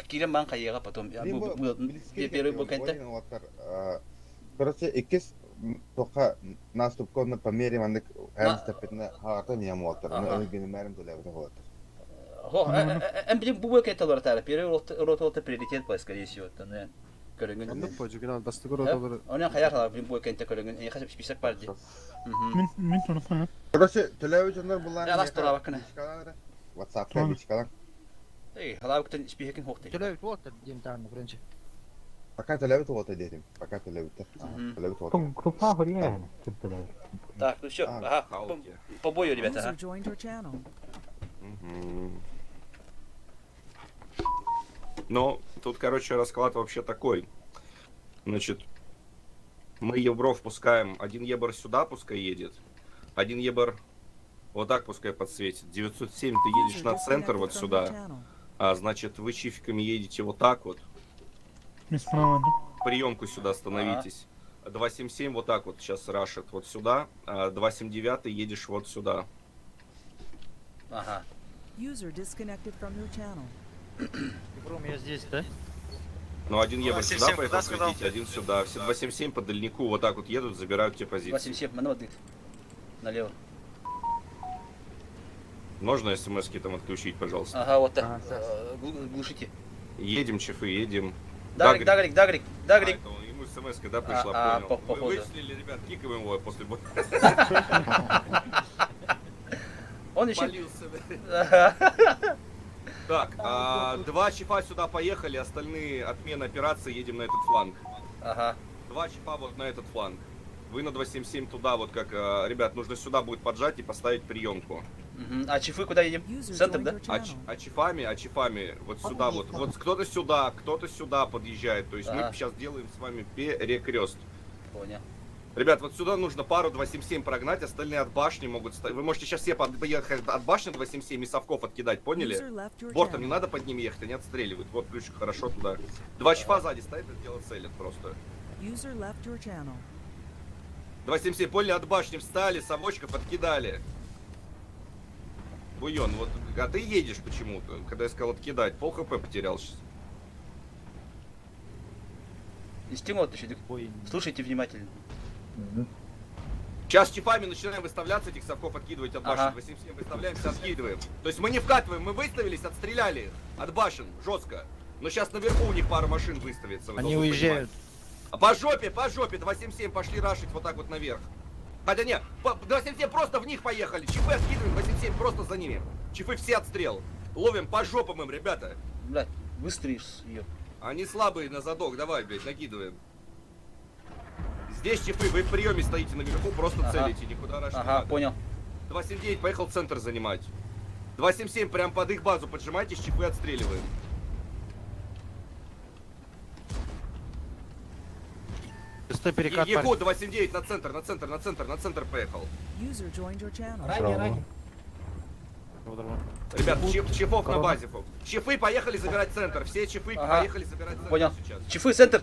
Кирен бан кайыга потом. Первый блокенте. Короче, икис тока наступкона померим андык әнстепетне хагата не амуаттар. Өйгені мәрім төләбіне болаттар. Блин, бу блокенте лор тара. Первый ротолта приоритет по скорее всего. Көрөнгөн. Андык пожуган бастыгы ротолар. Онан каяр блин блокенте көрөнгөн. Я хасып список бар ди. Мен тоныма. Короче, төләбі жондар бұлар. Я ластыра бакына. WhatsApp-та бичкалар. Эй, халавыктан списоктен хокты. Төлөбүт болот дем таарны биринчи. Пока төләбі туғыта дедім. Пока төләбі туғыта. Купа хория. Купта. Так, ну все. Ага. По бою, ребята. Но тут, короче, расклад вообще такой. Значит, мы евров пускаем. Один ебр сюда пускай едет. Один ебр вот так пускай подсветит. 907 ты едешь на центр вот сюда. А значит, вы чификами едете вот так вот. Приемку сюда становитесь. 277 вот так вот сейчас рашит вот сюда. А 279 едешь вот сюда. Ага. Бром, я здесь, да? Ну, один ебр сюда поехал светить, один сюда. Все 277 по дальнику вот так вот едут, забирают те позиции. 277, мано дыт. Налево. Можно смс-ки там отключить, пожалуйста? Ага, вот так. Глушите. Едем, чифы, едем. Дагрик. Ему смс-ка, да, пришла, понял. Походу. Мы вычислили, ребят, кикаем его после боя. Он еще... Так, два чифа сюда поехали, остальные отмена операции, едем на этот фланг. Ага. Два чифа вот на этот фланг. Вы на 277 туда, вот как, ребят, нужно сюда будет поджать и поставить приемку. А чифы куда едем? Центр, да? А чифами, вот сюда вот. Вот кто-то сюда подъезжает. То есть мы сейчас делаем с вами перекрест. Понял. Ребят, вот сюда нужно пару 277 прогнать, остальные от башни могут стоять. Вы можете сейчас все поехать от башни 277 и совков откидать, поняли? Бортом не надо под ними ехать, они отстреливают. Вот ключик хорошо туда. Два чифа сзади стоят, это дело целят просто. 277, поняли, от башни встали, совочков откидали. Буйон, вот, а ты едешь почему-то, когда я сказал откидать, пол хп потерял сейчас. И стимул еще. Слушайте внимательно. Сейчас чифами начинаем выставляться, этих совков откидывать от башен. 277 выставляемся, откидываем. То есть мы не вкатываем, мы выставились, отстреляли их от башен, жестко. Но сейчас наверху у них пара машин выставится. Они уезжают. По жопе, 277 пошли рашить вот так вот наверх. Хотя нет, 277 просто в них поехали. Чифы откидываем, 277 просто за ними. Чифы все отстрел. Ловим по жопам им, ребята. Блядь, выстрелишь ее. Они слабые на задок, давай, блядь, накидываем. Здесь чифы, вы в приеме стоите наверху, просто целите, никуда рашить не надо. Понял. 279 поехал центр занимать. 277 прям под их базу поджимайтесь, чифы отстреливаем. Егу 279 на центр поехал. Ранее. Ребят, чифов на базе. Чифы поехали забирать центр. Все чифы поехали забирать центр. Понял. Сейчас. Чифы, центр.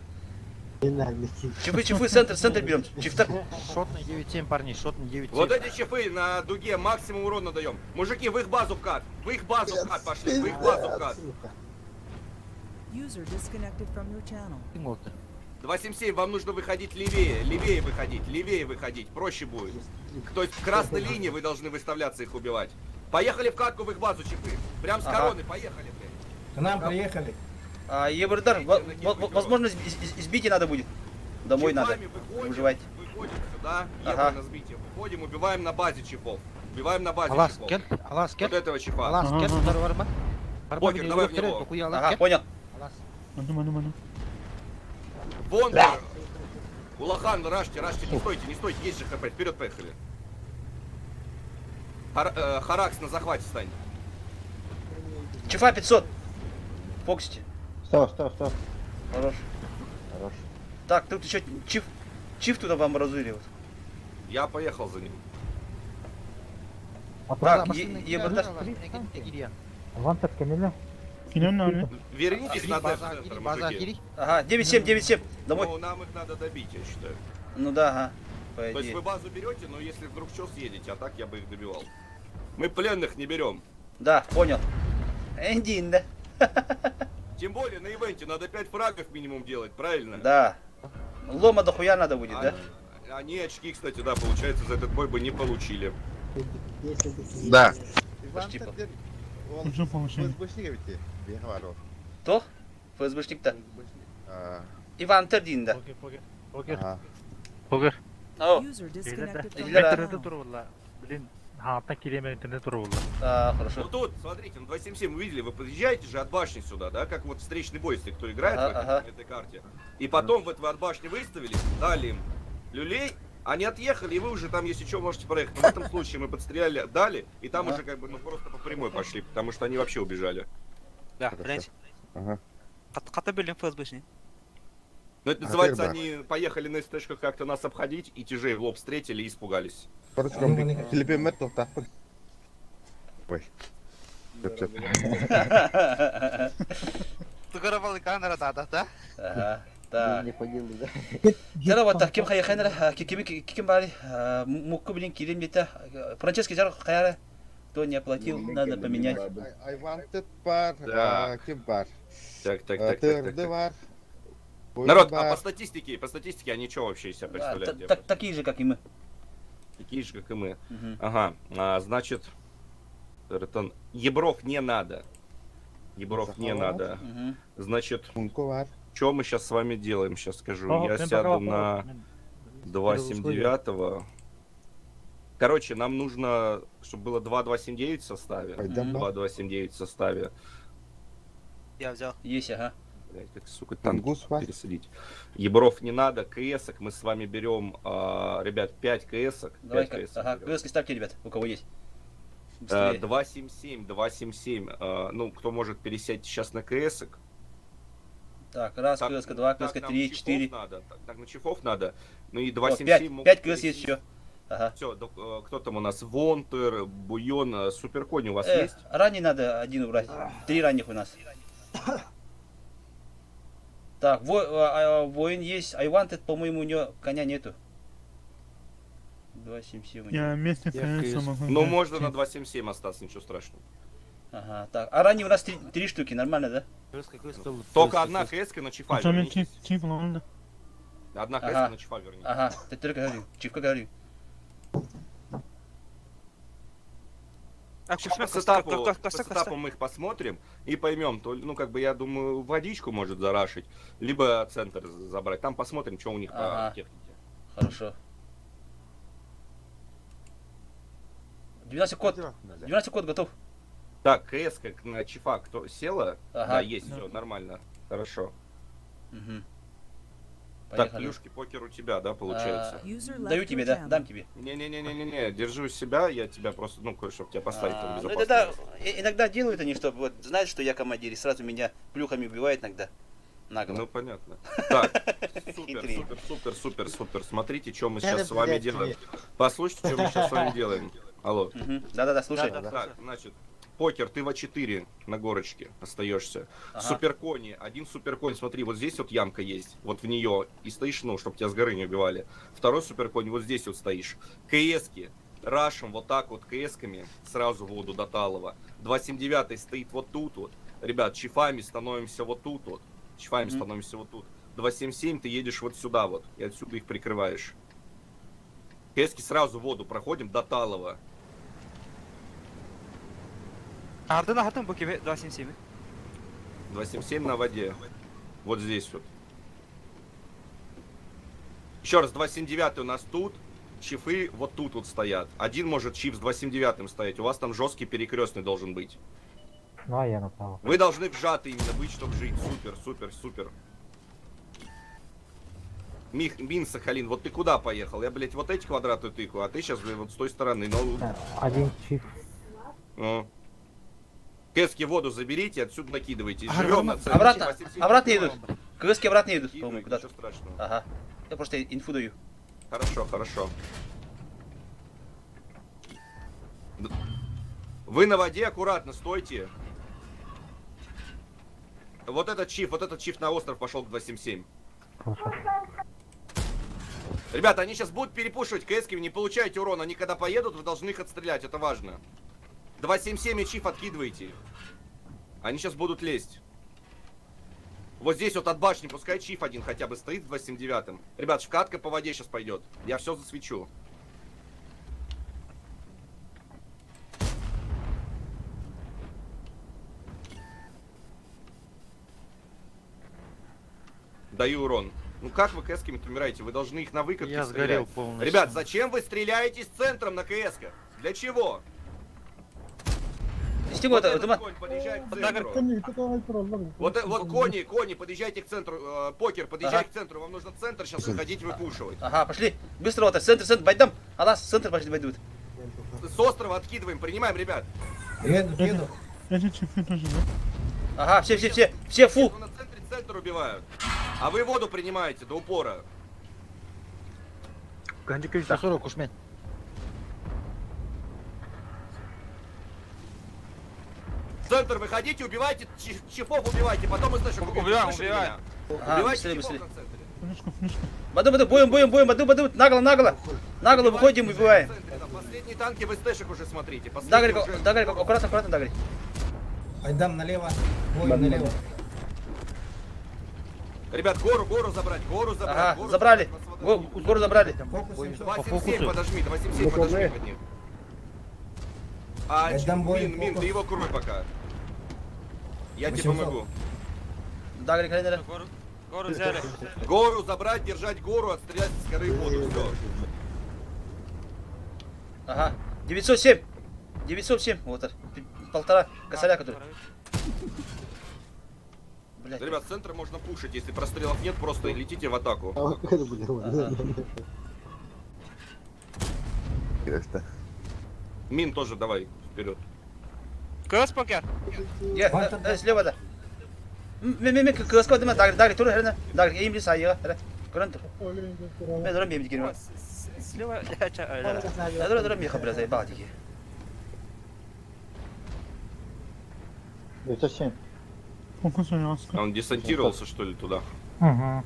Чифы, центр берем. Чифтер. Шотный 9-7, парни, шотный 9-7. Вот эти чифы на дуге максимум урона даем. Мужики, в их базу вкат. В их базу вкат пошли. В их базу вкат. 277, вам нужно выходить левее выходить, проще будет. То есть в красной линии вы должны выставляться, их убивать. Поехали в катку в их базу, чипы. Прям с короны, поехали, блядь. К нам приехали. Ебардар, возможно, избить надо будет. Домой надо. Выживать. Выходим сюда, ебар на сбитие. Выходим, убиваем на базе чипов. Убиваем на базе чипов. Вот этого чипа. Бокер, давай в него. Ага, понял. Вон! Улахан, рашьте, не стойте, есть же хп, вперед поехали. Харакс на захвате стань. Чифа 500. Фоксите. Стоп. Хорош. Так, тут еще чиф туда вам разыгрывает. Я поехал за ним. Так, Ебардар. Авантар кенеле. Кинем. Вернитесь на центр, мужики. Ага, 9-7. Домой. Ну, нам их надо добить, я считаю. Ну да, ага. По То есть идее. вы базу берете, но если вдруг что, съедете, а так я бы их добивал. Мы пленных не берем. Да, понял. Эндин, да? Тем более на ивенте надо 5 фрагов минимум делать, правильно? Да. Лома дохуя надо будет, да? Они очки, кстати, да, получается, за этот бой бы не получили. Да. Почти по- Уже получили. Кто? ФСБшник-то. А, Иван Тердин, Покер. ага. Покер. О, User disconnected from Илера. your Интернетте channel. тұрып алла. Блин, хаатна киреме интернет тұрып алла. Ну хорошо. тут, смотрите, на 277 вы видели, вы подъезжаете же от башни сюда, да, как вот встречный бой, если кто играет Ага, в этой карте. И потом вот вы от башни выставили, дали им люлей, они отъехали, и вы уже там, если что, можете проехать. Но в этом случае мы подстреляли, дали, и там Ага. уже как бы, ну, просто по прямой пошли, потому что они вообще убежали. Да, Хорошо. блядь. Ага. Ката білім ФСБшні. Но это А называется, теперь они поехали на СТшках как-то нас обходить, и тяжей в лоб встретили и испугались. Поручком Филиппин тоқтаппын. Ой. Жеп, жеп. Тугаравали камера, да? Ага. Так. Жара вот так кем хайхайнер, кем бали, мукку блин кирим где-то. Франческий жар хайра. Кто не оплатил, надо поменять. I wanted бар, Да. кем бар. Так. Тырды бар. Народ, бар. а по статистике они что вообще из себя представляют? Такие же, как и мы. Такие же, как и мы. Мгм. Ага, значит, Ебров не надо. Ебров не надо. Мгм. Значит, Мунко бар. что мы сейчас с вами делаем, сейчас скажу. Ага, Я прям сяду пока на вопрос. 279-го. Короче, нам нужно, чтобы было 2.279 в составе. Пойдем. 2.279 в составе. Я взяв. Есть, ага. Блять, как, сука, танки Тунгус бар. пересадить. Ебров не надо, КСок мы с вами берем, ребят, 5 КСок. Давай, 5 КСок ага, берем. КСки ставьте, ребят, у кого есть. Быстрее. 277. Ну, кто может пересядьте сейчас на КСок. Так, раз Так, КСК, два так КСК, нам 3, чифов 4. надо, так на чифов надо. Ну и О, 277 5 КС есть еще. Ага. Все, кто там у нас? Вонтер, Буйон, Суперкони у вас есть? Ранний надо один убрать. 3 ранних у нас. Так, воин есть. I wanted, по-моему, у него коня нету. 277. у него. Я вместе с КС могу. Ну, взять. можно на 277 остаться, ничего страшного. Ага, так. А ранний у нас 3 штуки, нормально, да? Только одна КС-ка на чифа Причем я вернитесь. чип, ладно. Одна КС Ага. на чифа вернитесь. Ага, ты только говори. Чивка говори. А По сетапу мы их посмотрим и поймем. Ну, как бы, я думаю, водичку может зарашить, либо центр забрать. Там посмотрим, что у них Ага. по технике. Хорошо. 12 код. 12 код готов. Так, КС как на чифа кто села? Ага. Да, есть, все, нормально. Хорошо. Угу. Так, плюшки покер у тебя, да, получается? User Даю left тебе, your да? channel. Дам тебе. Не-не-не-не-не, держу себя, я тебя просто, ну, кое-что тебя поставить там Ну, безопасно. иногда, иногда делают они, чтобы вот знают, что я командир, и сразу меня плюхами убивают иногда. Нагло. Ну, понятно. Так, Хитрые. супер. Смотрите, что мы сейчас с вами делаем. Послушайте, что мы сейчас с вами делаем. Алло. Мгм. Да-да-да, слушай. Так, значит, покер, ты во 4 на горочке остаешься. Ага. Суперкони, один суперконь, смотри, вот здесь вот ямка есть, вот в нее, и стоишь, ну, чтобы тебя с горы не убивали. Второй суперконь, вот здесь вот стоишь. КСки, рашем вот так вот КСками, сразу в воду до талого. 279 стоит вот тут вот. Ребят, чифами становимся вот тут вот. Чифами Мгм. становимся вот тут. 277 ты едешь вот сюда вот, и отсюда их прикрываешь. КСки сразу в воду проходим до талого. Ардын bu gibi 277. 277 на воде. Вот здесь вот. Еще раз, 279 у нас тут. Чифы вот тут вот стоят. Один может чиф с 279 стоять. У вас там жесткий перекрестный должен быть. Ну, а я направо. Вы должны вжаты именно быть, чтобы жить. Супер. Мин Сахалин, вот ты куда поехал? Я, блядь, вот эти квадраты тыкаю, а ты сейчас, блядь, вот с той стороны. Ну, Один чип. ну. Кэски воду заберите, отсюда накидывайте. Живем на центре. Обратно, 277. обратно идут. КСки обратно идут, Кидывайте, по-моему, куда-то. ничего страшного. Ага. Я просто инфу даю. Хорошо. Вы на воде аккуратно стойте. Вот этот чиф на остров пошел к 277. Хорошо. Ребята, они сейчас будут перепушивать КСки, вы не получаете урон. Они когда поедут, вы должны их отстрелять, это важно. 277 и чиф откидывайте их. Они сейчас будут лезть. Вот здесь вот от башни, пускай чиф один хотя бы стоит в 279-м. Ребят, шкатка по воде сейчас пойдет. Я все засвечу. Даю урон. Ну как вы КС-ками умираете? Вы должны их на выкатке Я стрелять. сгорел полностью. Ребят, зачем вы стреляетесь центром на КС-ках? Для чего? Стиму, Вот это, этот это, конь подъезжает к центру. Вот кони, подъезжайте к центру. Покер, подъезжай Ага. к центру. Вам нужно центр сейчас выходить, выпушивать. Ага, пошли. Быстро вот, центр, байдам. Алас, центр пошли, байдут. С острова откидываем, принимаем, ребят. Ага, все, фу. На центр убивают. А вы воду принимаете до упора. Центр выходите, убивайте, чифов убивайте, потом из наших Убиваем. Ага, Убивайте быстрее, чифов быстрее. на центре. Баду, боем, баду, нагло выходим и убиваем. В центре, там последние танки в СТшек уже смотрите. Дагрик, Последние уже- аккуратно, Дагрик. Айдам налево, воин налево. Ребят, гору забрать, Ага, гору забрали. забрать. Гору забрали. Фокус 700. 87 подожми, 87 подожми под них. А, Отдам бой, Мин, фокус. ты его крой пока. Я тебе 800. помогу. Дагрик, Рейнера. Гору взяли. Гору забрать, держать гору, отстрелять с горы в воду, все. Ага, 907. Вот это. Полтора косаря, который. Блядь. Ребят, с центра можно пушить, если прострелов нет, просто летите в атаку. Ага. Мин тоже давай, вперед. КС покер. Слева, да. Мен кыска деме, Дагрик, тур, Рейнер. Дагрик, им сая, Көрін тұр. Мен дұрам беймді келем. Слева. Дұрам бейхі біраз айбаға деге. А он десантировался, что ли, туда? Угу.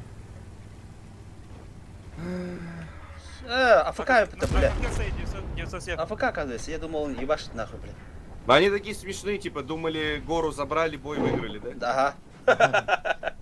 АФК, это, бля. 907. АФК, оказывается. Я думал, он ебашит нахуй, бля. Они такие смешные, типа, думали, гору забрали, бой выиграли, да? Ага.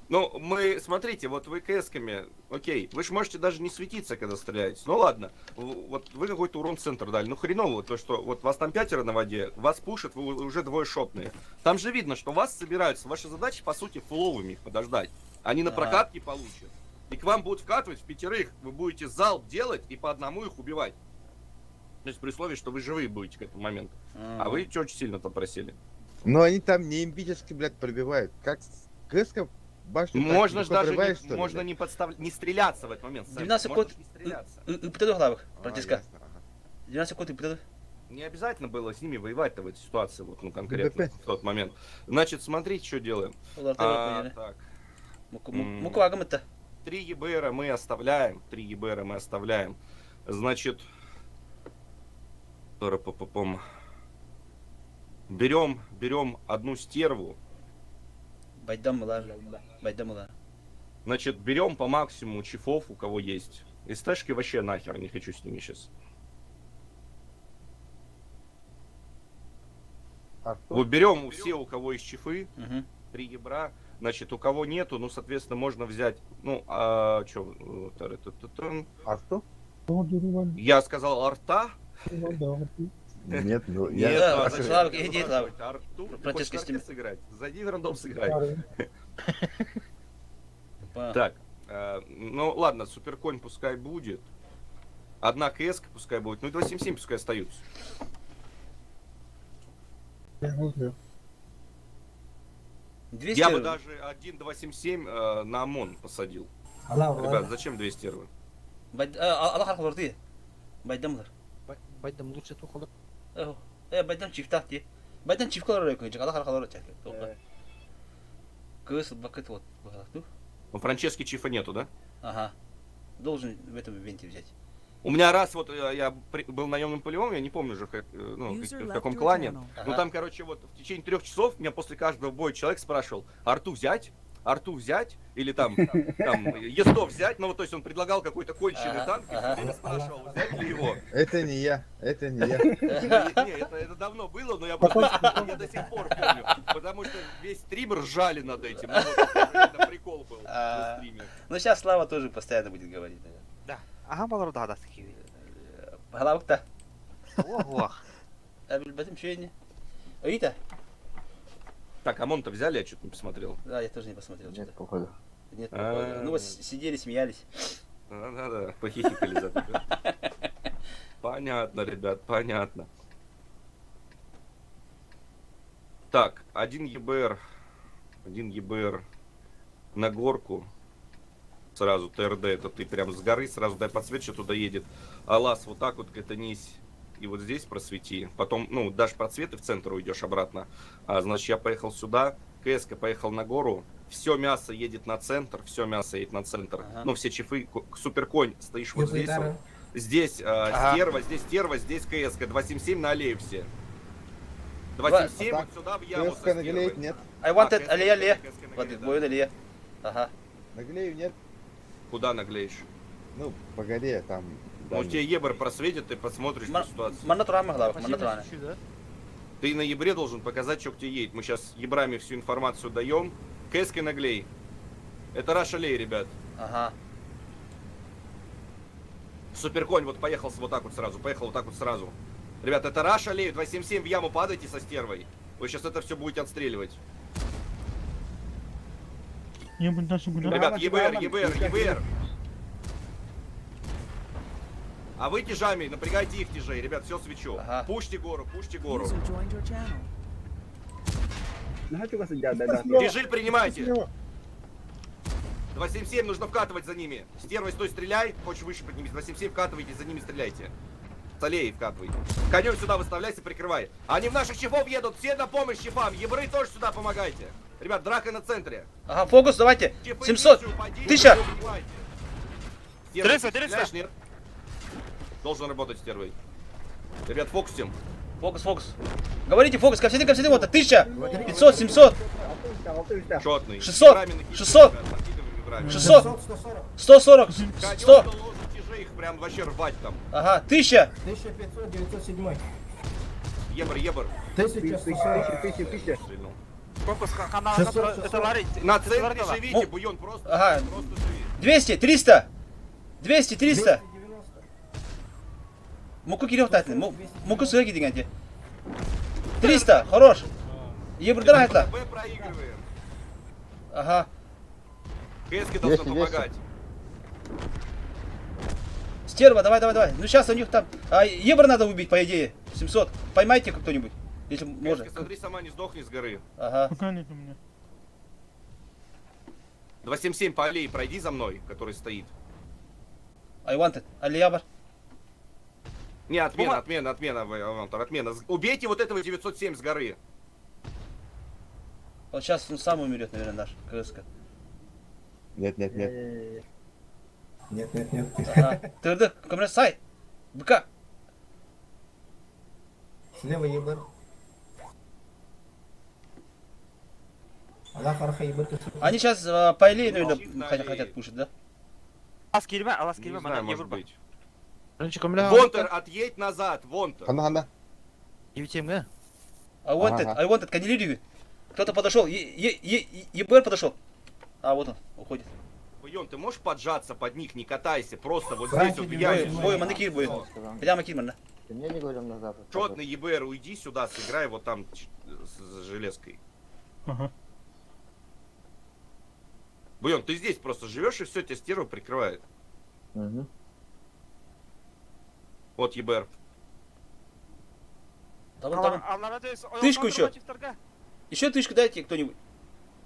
Ну, мы, смотрите, вот вы КС-ками, окей, вы же можете даже не светиться, когда стреляете. Ну ладно, вот вы какой-то урон в центр дали. Ну хреново, то что вот вас там 5 на воде, вас пушат, вы уже двое шотные. Там же видно, что вас собираются. Ваша задача, по сути, фуловыми их подождать. Они на Ага. прокатке получат. И к вам будут вкатывать в пятерых. Вы будете залп делать и по одному их убивать. То есть при условии, что вы живые будете к этому моменту. А вы что очень сильно там просели? Но они там не эмпически, блядь, пробивают. Как КСК башню так Можно же легко даже отрываешь, что ли, можно блядь? не подставлять, не стреляться в этот момент. Сэм. 12 Можно секунд. ж не стреляться. Ыптыды главых, А, Франциска. ясно, ага. 12 секунд ыптыды. Не обязательно было с ними воевать-то в этой ситуации, вот, ну, конкретно, опять. в тот момент. Значит, смотрите, что делаем. Так, Муку агамыта. 3 ЕБР мы оставляем. 3 ЕБР мы оставляем. Значит, берем одну стерву. Байдамылар. Байдамылар. Значит, берем по максимуму чифов, у кого есть. СТшки вообще нахер, не хочу с ними сейчас. Вот берем все, у кого есть чифы, 3 ебра. Значит, у кого нету, ну, соответственно, можно взять, ну, а что, Арту? я сказал арта. Нет, ну Нет, Да, а зачем Славик, ты иди, спрашиваешь? Славик. Арту? Ты Франциско, хочешь с ним. арте сыграть? Зайди в рандом сыграй. Понял. Так, ну ладно, суперконь пускай будет. Одна КС пускай будет. Ну и 277 пускай остаются. Я бы даже 1.277 на ОМОН посадил. Ребят, зачем 2 стервы? Аллах арқылар дейді. Байдамылар. Байдам лучше тухалар. Байдам чифтақ дейді. Байдам чифкалар өйкін. Аллах арқылар өйкін. Кыс, бакет, вот. У Франчески чифа нету, да? Ага. Должен в этом ивенте взять. У меня раз вот я был наемным полевым, я не помню уже в каком клане. Ага. Ну там, короче, вот в течение 3 часов меня после каждого боя человек спрашивал: Арту взять? арту взять, или там ЕСТО взять, ну вот то есть он предлагал какой-то конченый танк, и все время спрашивал, взять ли его. Это не я, это не я. Не, это давно было, но я я до сих пор помню, потому что весь стрим ржали над этим. Ну, вот, это прикол был на стриме. Ну сейчас Слава тоже постоянно будет говорить. наверное. Да. Ага, балар да такие. Головка-то. Ого. Бәтім шүйені. Ой-то. Так, ОМОН-то взяли, я что-то не посмотрел. Да, я тоже не посмотрел. Нет, что-то. походу. Нет, А. ну вот сидели, смеялись. Да-да-да, похихикали за тебя. Понятно, ребят, понятно. Так, один ЕБР на горку. Сразу ТРД, это ты прям с горы, сразу дай подсвечу, туда едет. Алас, вот так вот катанись. И вот здесь просвети. Потом, ну, дашь просвет и в центр уйдешь обратно. Значит, я поехал сюда, КСК поехал на гору. Все мясо едет на центр, Ага. Ну, все чифы, суперконь, стоишь вот здесь. Ударил. Вот. Здесь стерва, здесь КСК. 277 на аллею все. 277 Так, вот сюда в яму. КСК наглеет, нет. I wanted КСК Алия наглеет, Ле. КСК Вот наглеет, да. бой Алия. Ага. Наглею, нет. Куда наглеешь? Ну, по горе там. Ну, тебе ЕБР просветит, ты посмотришь на ситуацию. Манна турама глава, манна турана. Ты на ЕБРе должен показать, что где едет. Мы сейчас ЕБРами всю информацию даем. КСК наглей. Это Раша Лей, ребят. Ага. Суперконь вот поехал вот так вот сразу. Ребят, это Раша Лей, 277 в яму падайте со стервой. Вы сейчас это все будете отстреливать. Ребят, ЕБР. А вы тяжами, напрягайте их тяжей. Ребят, все свечу. Ага. Пушьте гору. User joined your channel. Тяжи принимайте. 277 нужно вкатывать за ними. Стервой стой, стреляй. Хочешь выше поднимись. 277 вкатывайте, за ними стреляйте. Солей вкатывай. Конем сюда выставляйся, прикрывай. Они в наших чифов едут. Все на помощь чифам. Ебры тоже сюда помогайте. Ребят, драка на центре. Ага, фокус, давайте. Чифы 700. ниже упадите, 1000. убивайте. Стервой, 300, ты 300. стреляешь, нет? Должен работать стервой. Ребят, фокусим. Фокус. Говорите, фокус, ко всем, вот, 1000, 500, 700, Четный. 600, Ебрами накидывай, 600. ребят, накидывай ебрами. 600, 140. 140, Конем 100. до лоза тяжей их прям вообще рвать там. Ага, 1000. 1500, 907. Ебр. 1140. Стрельнул. Фокус, канал, 600. это ларить. На центре живите, Ну, Буйон, просто ага. живи. 200, 300. 200, 300. 290. Муку кирев татын. Муку сыра кидиганте. 300, хорош. Ебр драгатла. Б проигрываем. Ага. КСК должна помогать. Стерва, давай. Ну сейчас у них там... Ебр надо убить, по идее. 700. Поймайте кто-нибудь, если можно. КСК, смотри, сама не сдохни с горы. Ага. 277 по аллее пройди за мной, который стоит. I wanted. Алиябр. Не, отмена, Авантар, отмена. Убейте вот этого 907 с горы. Вот сейчас он сам умрет, наверное, наш КСК. Нет. Нет. Ага. Тырды, камера сай. БК. Слева ебер. Аллах арха ебер. Они сейчас по аллее, Ну, наверное, аллее. хотят пушить, да? Алас кирме, Не знаю, может быть. Бірінші Вонтер, отъедь назад, Вонтер. Хана. Евтемге. I wanted, канилирию. Кто-то подошел, ЕБР подошел. А, вот он, уходит. Буйон, ты можешь поджаться под них, не катайся, просто вот Братья, здесь вот в не яме. бойся. Бой, манекир бой. Прямо кирман, Ты мне не говорил назад. Четный ЕБР, уйди сюда, сыграй вот там с железкой. Буйон, ты здесь просто живешь и все, тебя стерва прикрывает. Угу. Вот ЕБР. Там. Тычку еще. Еще тычку дайте кто-нибудь.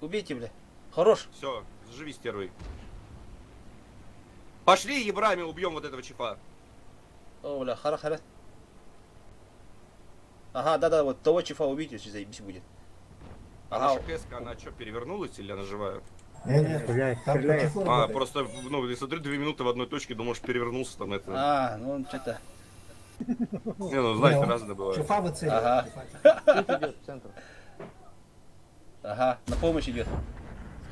Убейте, бля. Хорош. Все, живи стервой. Пошли ебрами убьем вот этого чипа. О, бля, хара. Ага, да, вот того чифа убейте, если заебись будет. А Ага. наша КСК, она что, перевернулась или она живая? Нет. Стреляй. Там по чифу А, работает. просто, ну, я смотрю, 2 минуты в одной точке, думаешь, перевернулся там это. А, ну он что-то. Не, ну, знаете, Не, разное бывает. Чифа выцеливает. Ага. Идет в центр. Ага, на помощь идет.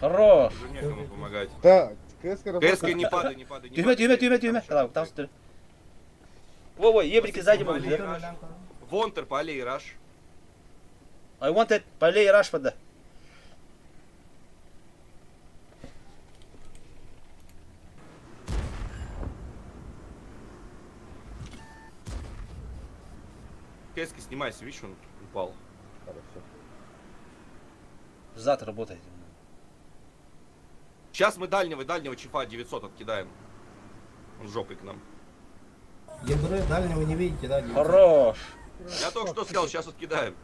Хорош. Уже некому помогать. Так, КСК КСК не падай, не падай. Тюрьма, тюрьма, тюрьма, тюрьма. Давай, там стой. Во, ебрики сзади могут. да? Вонтер, полей, раш. I wanted полей Рашфорда. КСК снимайся, видишь, он упал. Хорошо. Зад работает. Сейчас мы дальнего чифа 900 откидаем. Он жопой к нам. Ебры дальнего не видите, да? 900? Хорош. Я только что сказал, сейчас откидаем.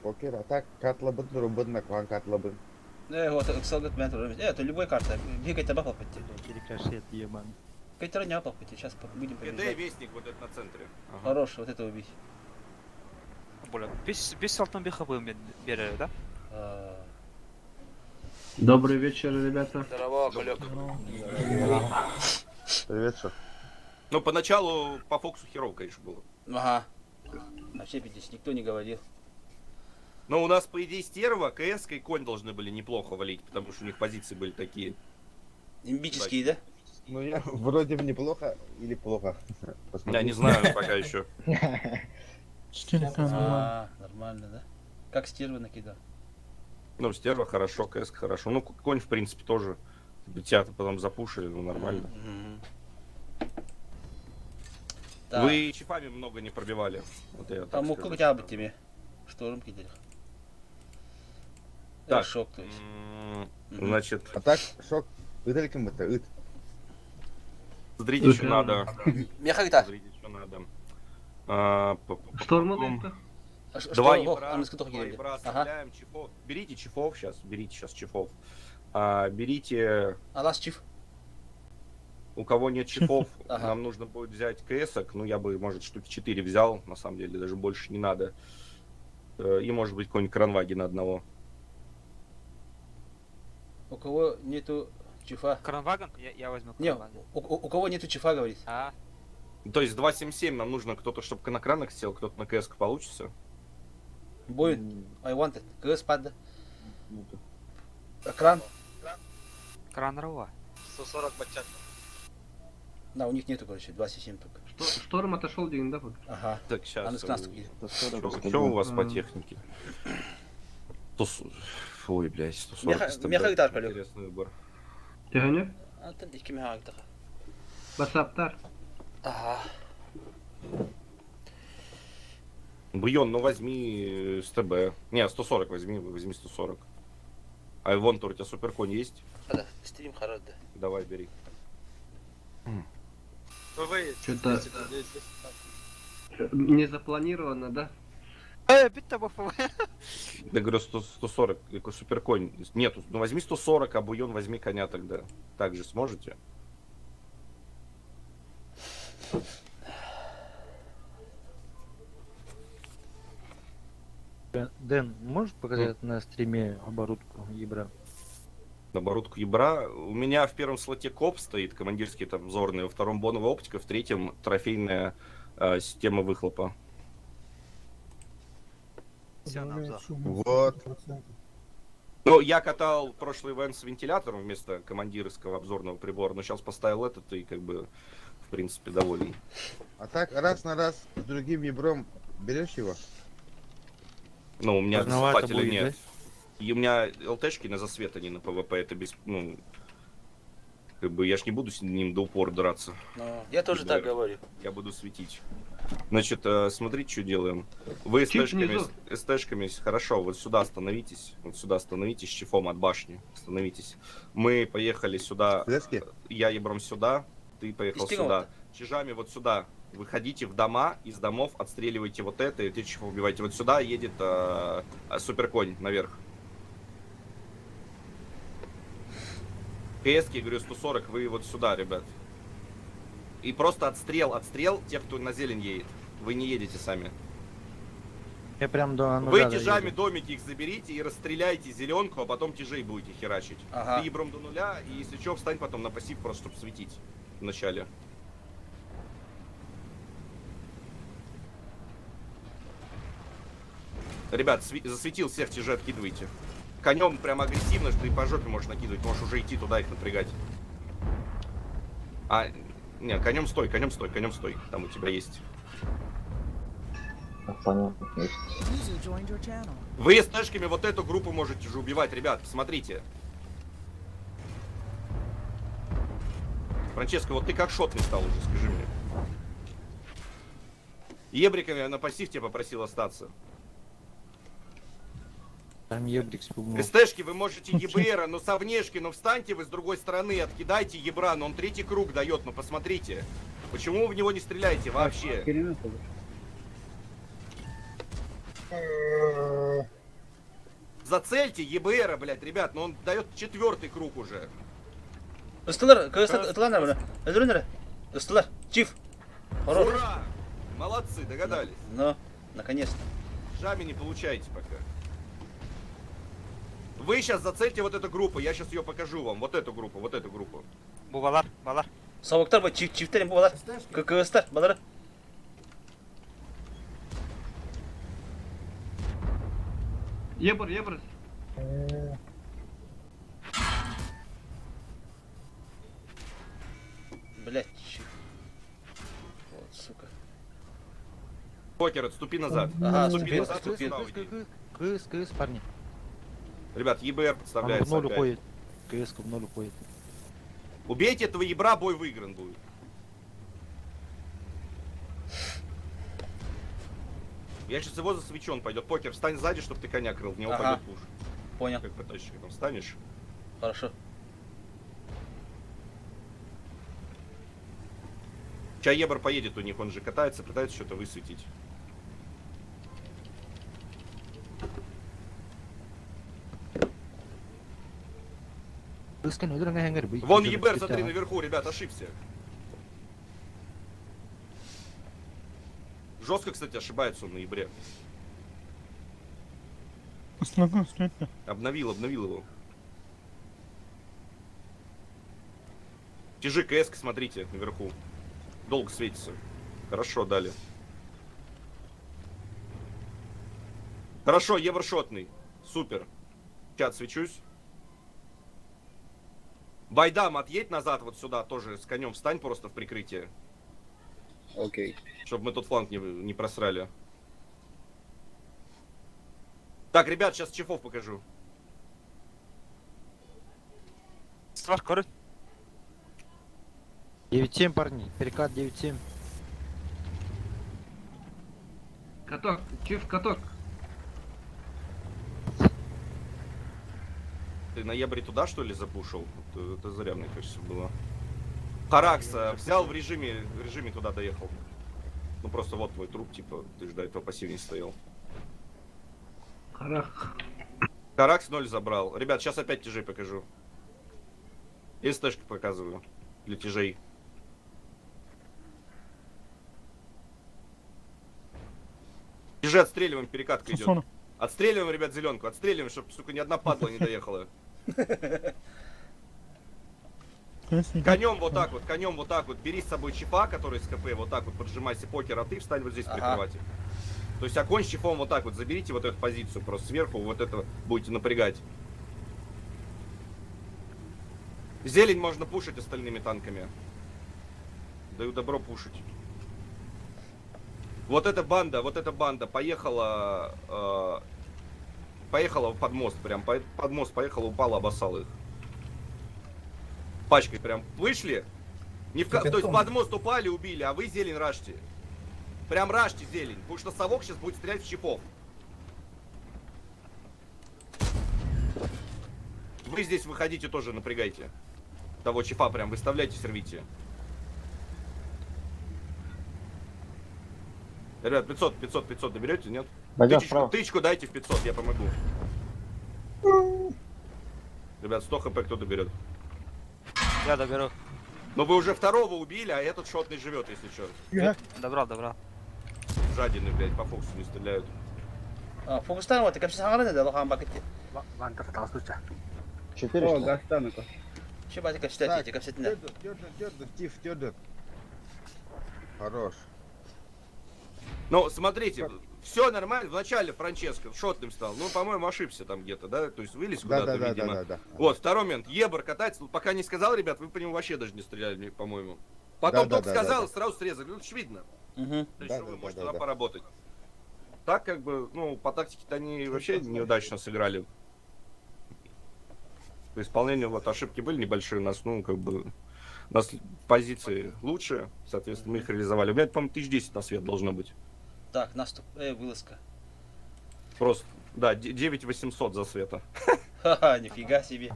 Окей, а так, катлабын, рубын, наклан катлабын. Вот, солдат метр. Это любой карта. Бегай тебя по пути. Рикошет, ебан. Кайтера не по пути. Сейчас будем КД побеждать. вестник вот это на центре. Ага. Хорош, вот это убить. Блин, без салтан бихабы бере, да? А, Добрый вечер, ребята. Здорово, коллег. Привет, что? Ну, поначалу по Фоксу херово, конечно, было. Ага. Вообще 50 никто не говорил. Но у нас, по идее, стерва, КС и конь должны были неплохо валить, потому что у них позиции были такие. Имбические, да? Ну, я вроде бы неплохо или плохо. Я не знаю пока еще. А, нормально, да? Как стерва накидал. Ну, стерва хорошо, КС хорошо. Ну, конь, в принципе, тоже. Тебя-то потом запушили, ну, нормально. Мгм. Так, Вы чифами много не пробивали. Вот я так там скажу. хотя бы тебе шторм кидали. Так. Шок, то есть. Мгм. Значит, А так, шок, ыдальким это, ыд. смотрите, что надо. Мехагта. Смотрите, что надо. А, Шторм это? Два Ебра, ебра, два ебра Ага. оставляем, чифов. Берите чифов сейчас, берите сейчас чифов. Берите, А лас чиф. у кого нет чифов, Ага. нам нужно будет взять КСок. Ну, я бы, может, штуки 4 взял, на самом деле, даже больше не надо. И, может быть, какой-нибудь кранваген одного. У кого нету чифа. Кранваген? Я возьму Не, кранваген. у кого нету чифа, говорит. А, То есть 277 нам нужно кто-то, чтобы на кранах сел, кто-то на КС получится. Будет. I wanted. КС падда. Кран. кран рова. 140 бачат. Да, у них нету, короче, 27 только. Шторм отошел день, да? пока? Ага. Так, А сейчас. ну с нас какие? Что у вас по технике? Ой, блядь, 140. Мехагтар, Полёк. Интересный выбор. Тихоня? А ты iki мехагтар. Басаптар. Ага. Буйон, ну возьми СТБ. Не, 140 возьми 140. А вон у тебя суперконь есть? Да, стрим хорош, да. Давай, бери. Что-то не запланировано, да? Битта бафа. Я говорю, 140, какой суперконь. Нету, ну возьми 140, а буйон возьми коня тогда. Так же сможете? Дэн, можешь показать на стриме оборудку ебра? Оборудку ебра. У меня в первом слоте коп стоит, командирский там взорный, во втором боновая оптика, в третьем трофейная система выхлопа. Все, нам за. Вот. Ну, я катал прошлый ивент с вентилятором вместо командирского обзорного прибора, но сейчас поставил этот и как бы, в принципе, доволен. А так, раз на раз с другим ебром берешь его? Ну, у меня Поздновато засыпателя будет, нет. И у меня ЛТшки на засвет, они на ПВП, это без, ну, как бы я ж не буду с ним до упора драться. Ну, я тоже Да. так говорю. Я буду светить. Значит, смотрите, что делаем. Вы Чуть внизу. СТшками, хорошо, вот сюда остановитесь. Вот сюда остановитесь, чифом от башни. Остановитесь. Мы поехали сюда. Лески? Я ебром сюда, ты поехал Стигом сюда. это? Чижами вот сюда. Выходите в дома, из домов отстреливайте вот это, и ты чифов убиваете. Вот сюда едет суперконь наверх. КСки, говорю, 140, вы вот сюда, ребят. И просто отстрел тех, кто на зелень едет. Вы не едете сами. Я прям до Вы тяжами домики их заберите и расстреляйте зеленку, а потом тяжей будете херачить. Ага. Ты ебром до нуля, и если что, встань потом на пассив, просто чтобы светить вначале. Ребят, засветил всех, тяжи откидывайте. конем прям агрессивно, что ты по жопе можешь накидывать, можешь уже идти туда их напрягать. А, не, конем стой, конем стой, конем стой. Там у тебя есть. User joined your channel. Вы с тэшками вот эту группу можете же убивать, ребят, посмотрите. Франческо, вот ты как шотный стал уже, скажи мне. Ебриками на пассив тебя попросил остаться. Там ебрик спугнул. СТшки вы можете ебра, но со внешки, но встаньте вы с другой стороны, откидайте ебра, но он третий круг дает, ну посмотрите. Почему вы в него не стреляете вообще? Зацельте ебра, блядь, ребят, но он дает четвертый круг уже. Истылар, ытыландар мына. Öldürünler. Истылар, чиф. Хорош. Ура! Молодцы, догадались. Ну, наконец-то. Жами не получаете пока. Вы сейчас зацельте вот эту группу, я сейчас ее покажу вам. Вот эту группу, вот эту группу. Бубалар, балар. Сабоктар bu çiftlerin bu kadar. Kıkığızlar, baları. Ебр, ебр. Блять. Вот, сука. Покер, отступи назад. Ага, Отступи отступил, назад, отступил. справа иди. КС, парни. Ребят, ЕБР Он в подставляется ноль опять. уходит. КС в ноль уходит. Убейте этого ебра, бой выигран будет. Я сейчас его засвечу, он пойдет. Покер, встань сзади, чтобы ты коня крыл. В него Ага. пойдет пуш. Понял. Как потащишь, там встанешь. Хорошо. Чай ебр поедет у них, он же катается, пытается что-то высветить. Пускай, ну, дорогая, hänger бы. Вон ебр, смотри, наверху, ребят, ошибся. Жестко, кстати, ошибается он на ебре. Обновил его. Тяжи КС, смотрите, наверху. Долго светится. Хорошо, дали. Хорошо, еврошотный. Супер. Чат, свечусь. Байдам, отъедь назад вот сюда тоже с конем. Встань просто в прикрытие. Окей. Чтобы мы тут фланг не просрали. Так, ребят, сейчас чефов покажу. Ствар, коры. 9-7, парни. Перекат 9-7. Каток, чиф, каток. Ты на ебре туда, что ли, запушил? Это зря, мне кажется, было. Харакса взял в режиме туда доехал. Ну просто вот твой труп, типа, ты же до этого пассивнее стоял. Харах. Харакс 0 забрал. Ребят, сейчас опять тяжей покажу. И стэшки показываю. Для тяжей. Тяжи отстреливаем, перекатка идет. Отстреливаем, ребят, зеленку. Отстреливаем, чтобы, сука, ни одна падла не доехала. Конем вот так вот. Бери с собой чифа, который с КП, вот так вот поджимайся покер, а ты встань вот здесь прикрывать. То есть оконь с чифом вот так вот. Заберите вот эту позицию, просто сверху вот это будете напрягать. Зелень можно пушить остальными танками. Даю добро пушить. Вот эта банда поехала под мост, прям под мост поехала, упала, обоссала их. Пачкой прям вышли, то есть под мост упали, убили, а вы зелень рашьте. Прям рашьте зелень, потому что совок сейчас будет стрелять в чипов. Вы здесь выходите тоже, напрягайте. Того чипа прям выставляйте, рвите. Ребят, 500 доберете, нет? Тычку дайте в 500, я помогу. Ребят, 100 хп кто доберет? Я доберу. Но вы уже второго убили, а этот шотный живет, если что. Добрал. Жадины, блядь, по фокусу не стреляют. Фокустан вот, как все 상하는데 너 한 바퀴. Вантер, там случай. 400. О, Гастаныка. Еще батя как считаете, как считаете? Хорош. Ну, смотрите, Все нормально. Вначале Франческо шотным стал. Ну, по-моему, ошибся там где-то, да? То есть вылез куда-то, видимо. Да. Вот, второй момент. Ебр катается. Пока не сказал, ребят, вы по нему вообще даже не стреляли, по-моему. Потом только сказал, сразу срезали. Ну, это ж видно. То есть, что вы можете туда поработать. Так, как бы, ну, по тактике-то они вообще неудачно сыграли. По исполнению вот ошибки были небольшие у нас, ну, как бы, у нас позиции лучше, соответственно, мы их реализовали. У меня, по-моему, 1010 на свет должно быть. Так, наступ, вылазка. Просто, да, 9800 за света. Ха-ха, нифига себе.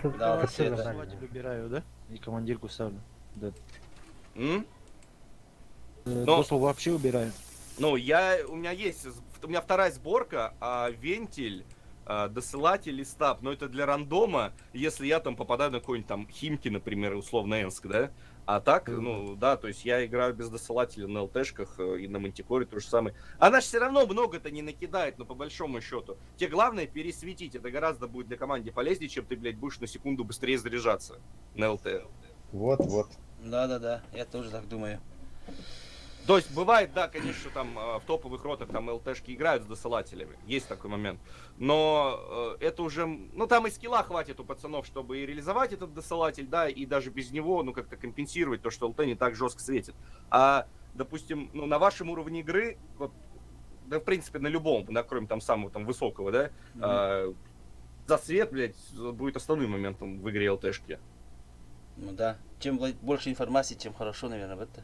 Да, вот Концентрация это. задание. Убираю, да? И командирку ставлю. Да. Но- Дослов вообще убираю. Ну, у меня есть, у меня вторая сборка, вентиль, досылатель и стаб, но это для рандома, если я там попадаю на какой-нибудь там Химки, например, условно Энск, да? А так, ну, да, то есть я играю без досылателя на ЛТшках и на Мантикоре то же самое. Она же все равно много-то не накидает, но по большому счету. Тебе главное пересветить, это гораздо будет для команды полезнее, чем ты, блядь, будешь на секунду быстрее заряжаться на ЛТ. Вот. Да, я тоже так думаю. То есть бывает, да, конечно, там в топовых ротах там ЛТшки играют с досылателями, есть такой момент. Но это уже, ну там и скилла хватит у пацанов, чтобы и реализовать этот досылатель, да, и даже без него, ну как-то компенсировать то, что ЛТ не так жестко светит. А, допустим, ну на вашем уровне игры, вот, да в принципе на любом, кроме там самого там высокого, да, засвет, блядь, будет основным моментом в игре ЛТшки. Ну да. Чем больше информации, тем хорошо, наверное, в это.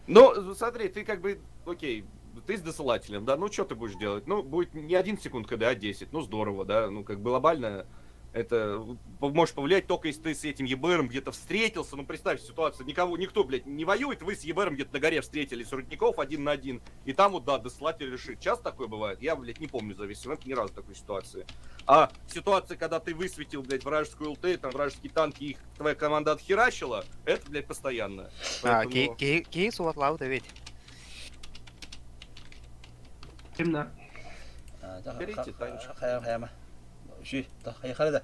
Ну, смотри, ты как бы, окей, ты с досылателем, да, ну что ты будешь делать? Ну, будет не 1 секунд КД, а 10, ну здорово, да, ну как бы глобально это может повлиять только если ты с этим ЕБРом где-то встретился, ну представь ситуацию, никто, блядь, не воюет, вы с ЕБРом где-то на горе встретились, рудников 1 на 1, и там вот, да, досылатель решит. Часто такое бывает? Я, блядь, не помню за весь ивент ни разу такой ситуации. А ситуация, когда ты высветил, блядь, вражескую ЛТ, там вражеские танки, их твоя команда отхерачила, это, блядь, постоянно. Поэтому- Кейс у Атлаута ведь. Темно. Берите, Танечка. Хаяма. Ши, да, хаяхарада.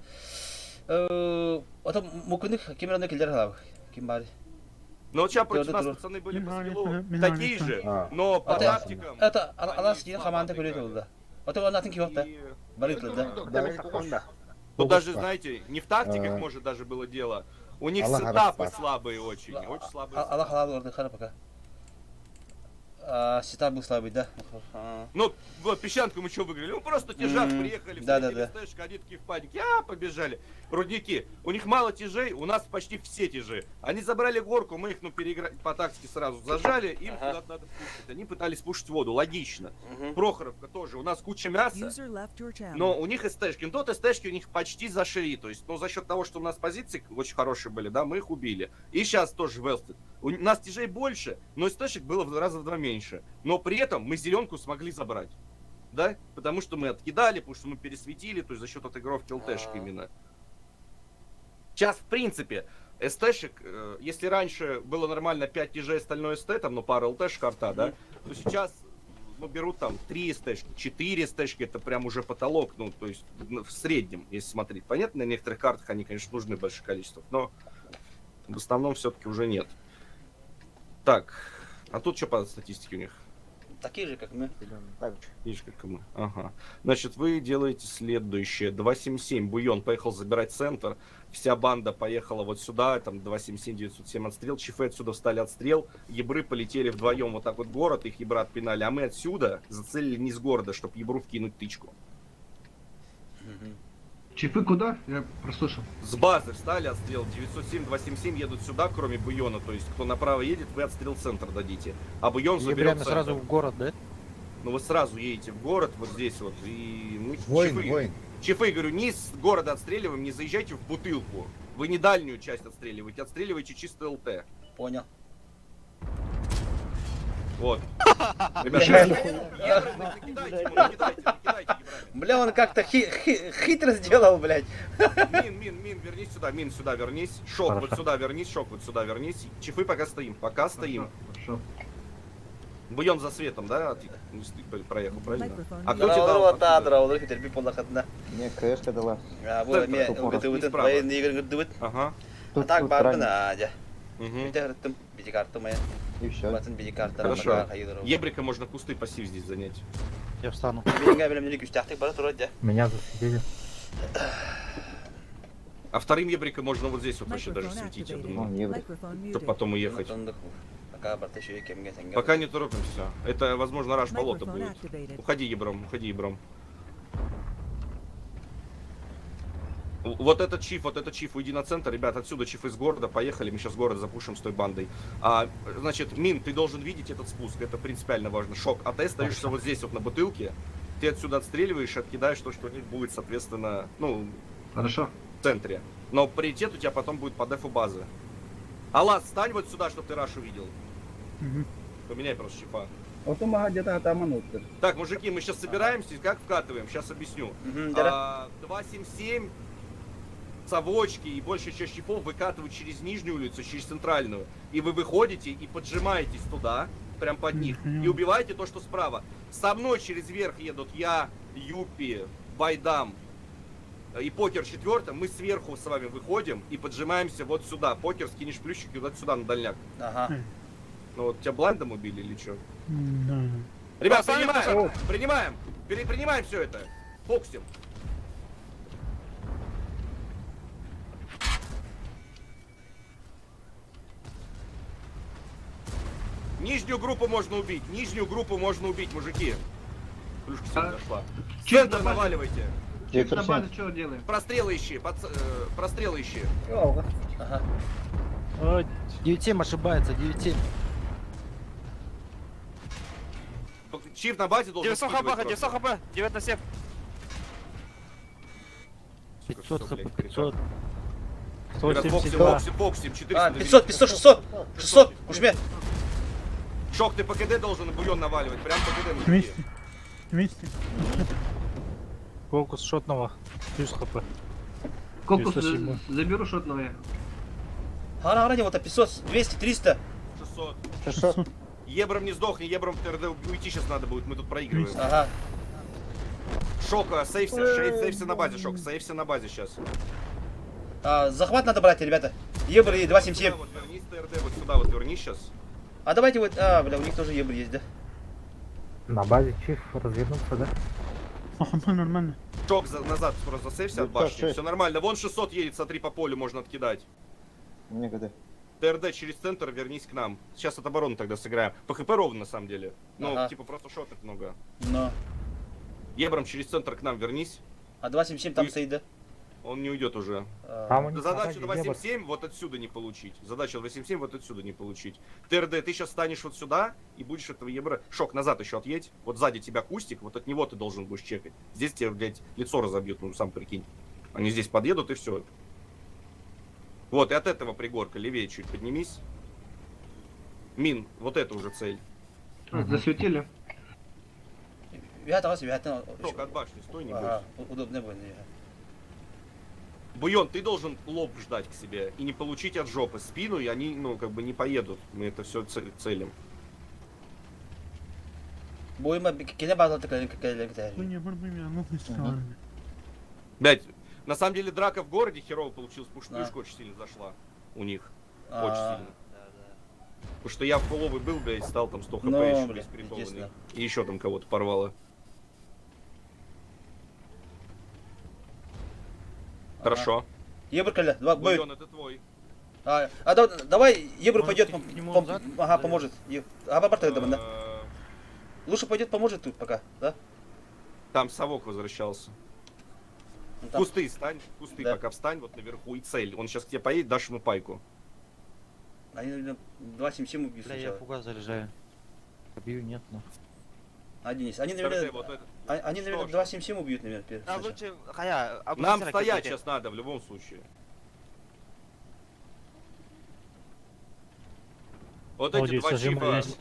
Потом мукуник, кемероны килдер халав. Кимбари. Ну вот сейчас против Да, нас да, пацаны были по Минали, скиллу минали. такие же, но по Это- тактикам... Это алас дин хаманда слабо көрөт играют. да. Потом он натын кивапта. И Барытлы да. Тут даже, знаете, не в тактиках, может, даже было дело. У них Аллах сетапы Акбар. слабые очень слабые. Аллах халав орды хара пока. Сетап был слабый, да. Ну, вот, песчанку мы что выиграли? Ну, просто тяжак приехали, Да, встретили да. стэшка, они такие в панике, побежали. Рудники, у них мало тяжей, у нас почти все тяжи. Они забрали горку, мы их, ну, переиграли, по тактике сразу зажали, им куда-то надо спушить. Они пытались спушить воду, логично. Прохоровка тоже, у нас куча мяса. User left your channel. Но у них СТшки, ну тот СТшки у них почти зашли, то есть, ну за счет того, что у нас позиции очень хорошие были, да, мы их убили. И сейчас тоже Велстед. У нас тяжей больше, но СТшек было в раза в 2 меньше. Но при этом мы зеленку смогли забрать, да, потому что мы откидали, потому что мы пересветили, то есть за счет отыгровки ЛТшек именно. Сейчас, в принципе, СТшек, если раньше было нормально 5 тяжей, остальное СТ, там, ну пара ЛТшек арта, да, то сейчас ну, берут там 3 стэшки, 4 стэшки, это прям уже потолок, ну, то есть в среднем, если смотреть. Понятно, на некоторых картах они, конечно, нужны в больших количествах, но в основном все-таки уже нет. Так, а тут что по статистике у них? Такие же, как мы. Видишь, как и мы. Ага. Значит, вы делаете следующее. 277. Буйон поехал забирать центр. Вся банда поехала вот сюда. Там 277, 907 отстрел. Чифы отсюда встали отстрел. Ебры полетели вдвоем вот так вот в город. Их ебра отпинали. А мы отсюда зацелили низ города, чтобы ебру вкинуть тычку. Чифы куда? Я прослушал. С базы встали отстрел. 907, 277 едут сюда, кроме Буйона. То есть, кто направо едет, вы отстрел центр дадите. А Буйон заберет Прямо центр. сразу в город, да? Ну вы сразу едете в город, вот здесь вот. И мы Воин. Чифы, говорю, низ города отстреливаем, не заезжайте в бутылку. Вы не дальнюю часть отстреливаете, отстреливаете чисто ЛТ. Понял. Вот. Ребята, накидайте ему, накидайте, ебрами. Бля, он как-то хитро сделал, блядь. Мин, вернись сюда, вернись. Шок, вот сюда вернись, шок, вот сюда вернись. Чифы пока стоим. Хорошо. Буйон за светом, да? Проехал, правильно? Microphone А кто тебе Драур дал? вата, драур хитер полахатна. Мне КС дала. Вот, мне Тупо, гытыбытын, справа. военный игры гытыбыт. Ага. А так бардына, адя. Угу. Бите гырттым, бите карту моя. И все. Батын бите карта. Хорошо. Ебрика можно кусты пассив здесь занять. Я встану. Бенге белем нелик үстяхтык бара турат да. Меня засветили. А вторым ебриком можно вот здесь вот вообще даже Microphone светить, я activated. думаю. Microphone Чтобы muted. потом уехать. Пока барта шуе кемге сенге. Пока не торопимся. Это, возможно, раш болото Microphone будет. activated. Уходи, Ебром, уходи, Ебром. Вот этот чиф, уйди на центр. Ребят, отсюда чиф из города, поехали, мы сейчас город запушим с той бандой. Значит, Мин, ты должен видеть этот спуск, это принципиально важно. Шок, а ты остаешься вот здесь вот на бутылке, ты отсюда отстреливаешь и откидаешь то, что у них будет, соответственно, ну, Хорошо. в центре. Но приоритет у тебя потом будет по дефу базы. Алас, встань вот сюда, чтобы ты раш увидел. Поменяй просто чифа. Так, мужики, мы сейчас собираемся, и как вкатываем? Сейчас объясню. 277 совочки и большая часть чифов выкатывают через нижнюю улицу, через центральную. И вы выходите и поджимаетесь туда, прям под них, и убиваете то, что справа. Со мной через верх едут я, Юпи, Байдам и Покер четвертым. Мы сверху с вами выходим и поджимаемся вот сюда. Покер, скинешь плющики вот сюда на дальняк. Ага. Ну вот тебя блайндом убили или что? Ребят, принимаем! Принимаем все это! Фоксим! Нижнюю группу можно убить, мужики. Плюшка сюда дошла. Центр наваливайте. На базе что делаем? Прострелы ищи, прострелы ищи. Ага. 9-7 ошибается, 9-7. Чиф на базе должен 900 скидывать хп, 900 просто. хп, 9 на 7. 500 Сука, блядь, хп, 500. Ребят, 172. Фоксим, 400. 500, 500, 600. 600. Кушме. Шок, ты по КД должен бульон наваливать, прям по КД. мужики. Фокус шотного. Плюс хп. Кокус 907. заберу шотного я. Хара, не вот 500, 200, 300. 600. Ебром не сдохни, Ебром в ТРД уйти сейчас надо будет, мы тут проигрываем. Ага. Шок, сейвся на базе, Шок, сейвся на базе сейчас. Захват надо брать, ребята. Ебр и 277. Вот вернись ТРД, вот сюда вот вернись сейчас. А давайте вот, бля, у них тоже ебр есть, да? На базе чиф развернулся, да? Шок назад просто засейвся от башни. Все нормально, вон 600 едет, смотри, по полю можно откидать. ТРД через центр, вернись к нам. Сейчас от обороны тогда сыграем. По ХП ровно на самом деле. Ну, Ага. типа просто шоток много. Но. Ебром через центр к нам вернись. А 277 там стоит, да? Он не уйдет уже. Там у них на Задача базе 277 вот отсюда не получить. Задача 277 вот отсюда не получить. ТРД, ты сейчас станешь вот сюда и будешь этого ебра... Шок, назад еще отъедь. Вот сзади тебя кустик, вот от него ты должен будешь чекать. Здесь тебе, блядь, лицо разобьют, ну сам прикинь. Они здесь подъедут и все. Вот, и от этого пригорка левее чуть поднимись. Мин, вот это уже цель. Засветили. Вятно. Шок, от башни, стой, не Ага, бойся. удобно будет. Буйон, ты должен лоб ждать к себе и не получить от жопы спину, и они, ну, как бы не поедут. Мы это все целим. Бойма кене базалты калек. Блять, на самом деле драка в городе херово получилась, потому что Да. плюшка очень сильно зашла у них. Очень А, сильно. Потому что я в половый был, блядь, стал там 100 хп Ну, еще бля, беспритомный. естественно. И еще там кого-то порвало. Хорошо. Ебр каля, два бой. Буйон, это твой. Давай Ебр Может, пойдет, к нему назад? ага, поможет. Барта это да. Э, Лучше пойдет, поможет тут пока, да? Там совок возвращался. Ну, В там. кусты стань, в кусты Да. пока встань, вот наверху и цель. Он сейчас к тебе поедет, дашь ему пайку. Они, наверное, 277 убьют Бля, я сначала. фугас заряжаю. Побью, нет, ну. Один есть. Они, ТРД, наверное, вот это. они, наверное, Что ж. 277 убьют, наверное, А сначала. лучше, Хая, Нам стоять сейчас надо в любом случае. Вот эти Молодец, два чифа. зажимаюсь.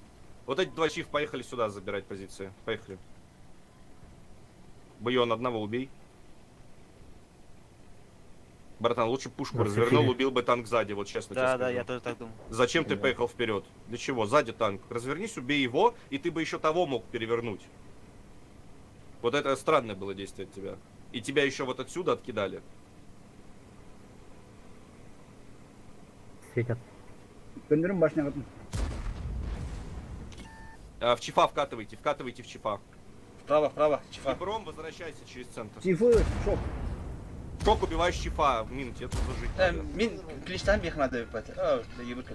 Вот эти два чифа поехали сюда забирать позиции. Поехали. Буйон, одного убей. Братан, лучше пушку Засветили. развернул, убил бы танк сзади, вот честно тебе Да, скажу. да, я тоже так думал. Зачем ты поехал вперед? Для чего? Сзади танк. Развернись, убей его, и ты бы еще того мог перевернуть. Вот это странное было действие от тебя. И тебя еще вот отсюда откидали. Светят. В чифа вкатывайте в чифа. Вправо, чифа. Ебром возвращайся через центр. Чифы, шок. Шок убиваешь чифа. Мин, тебе тут зажить надо. Мин клиштан бех надо выпать. Да ебать.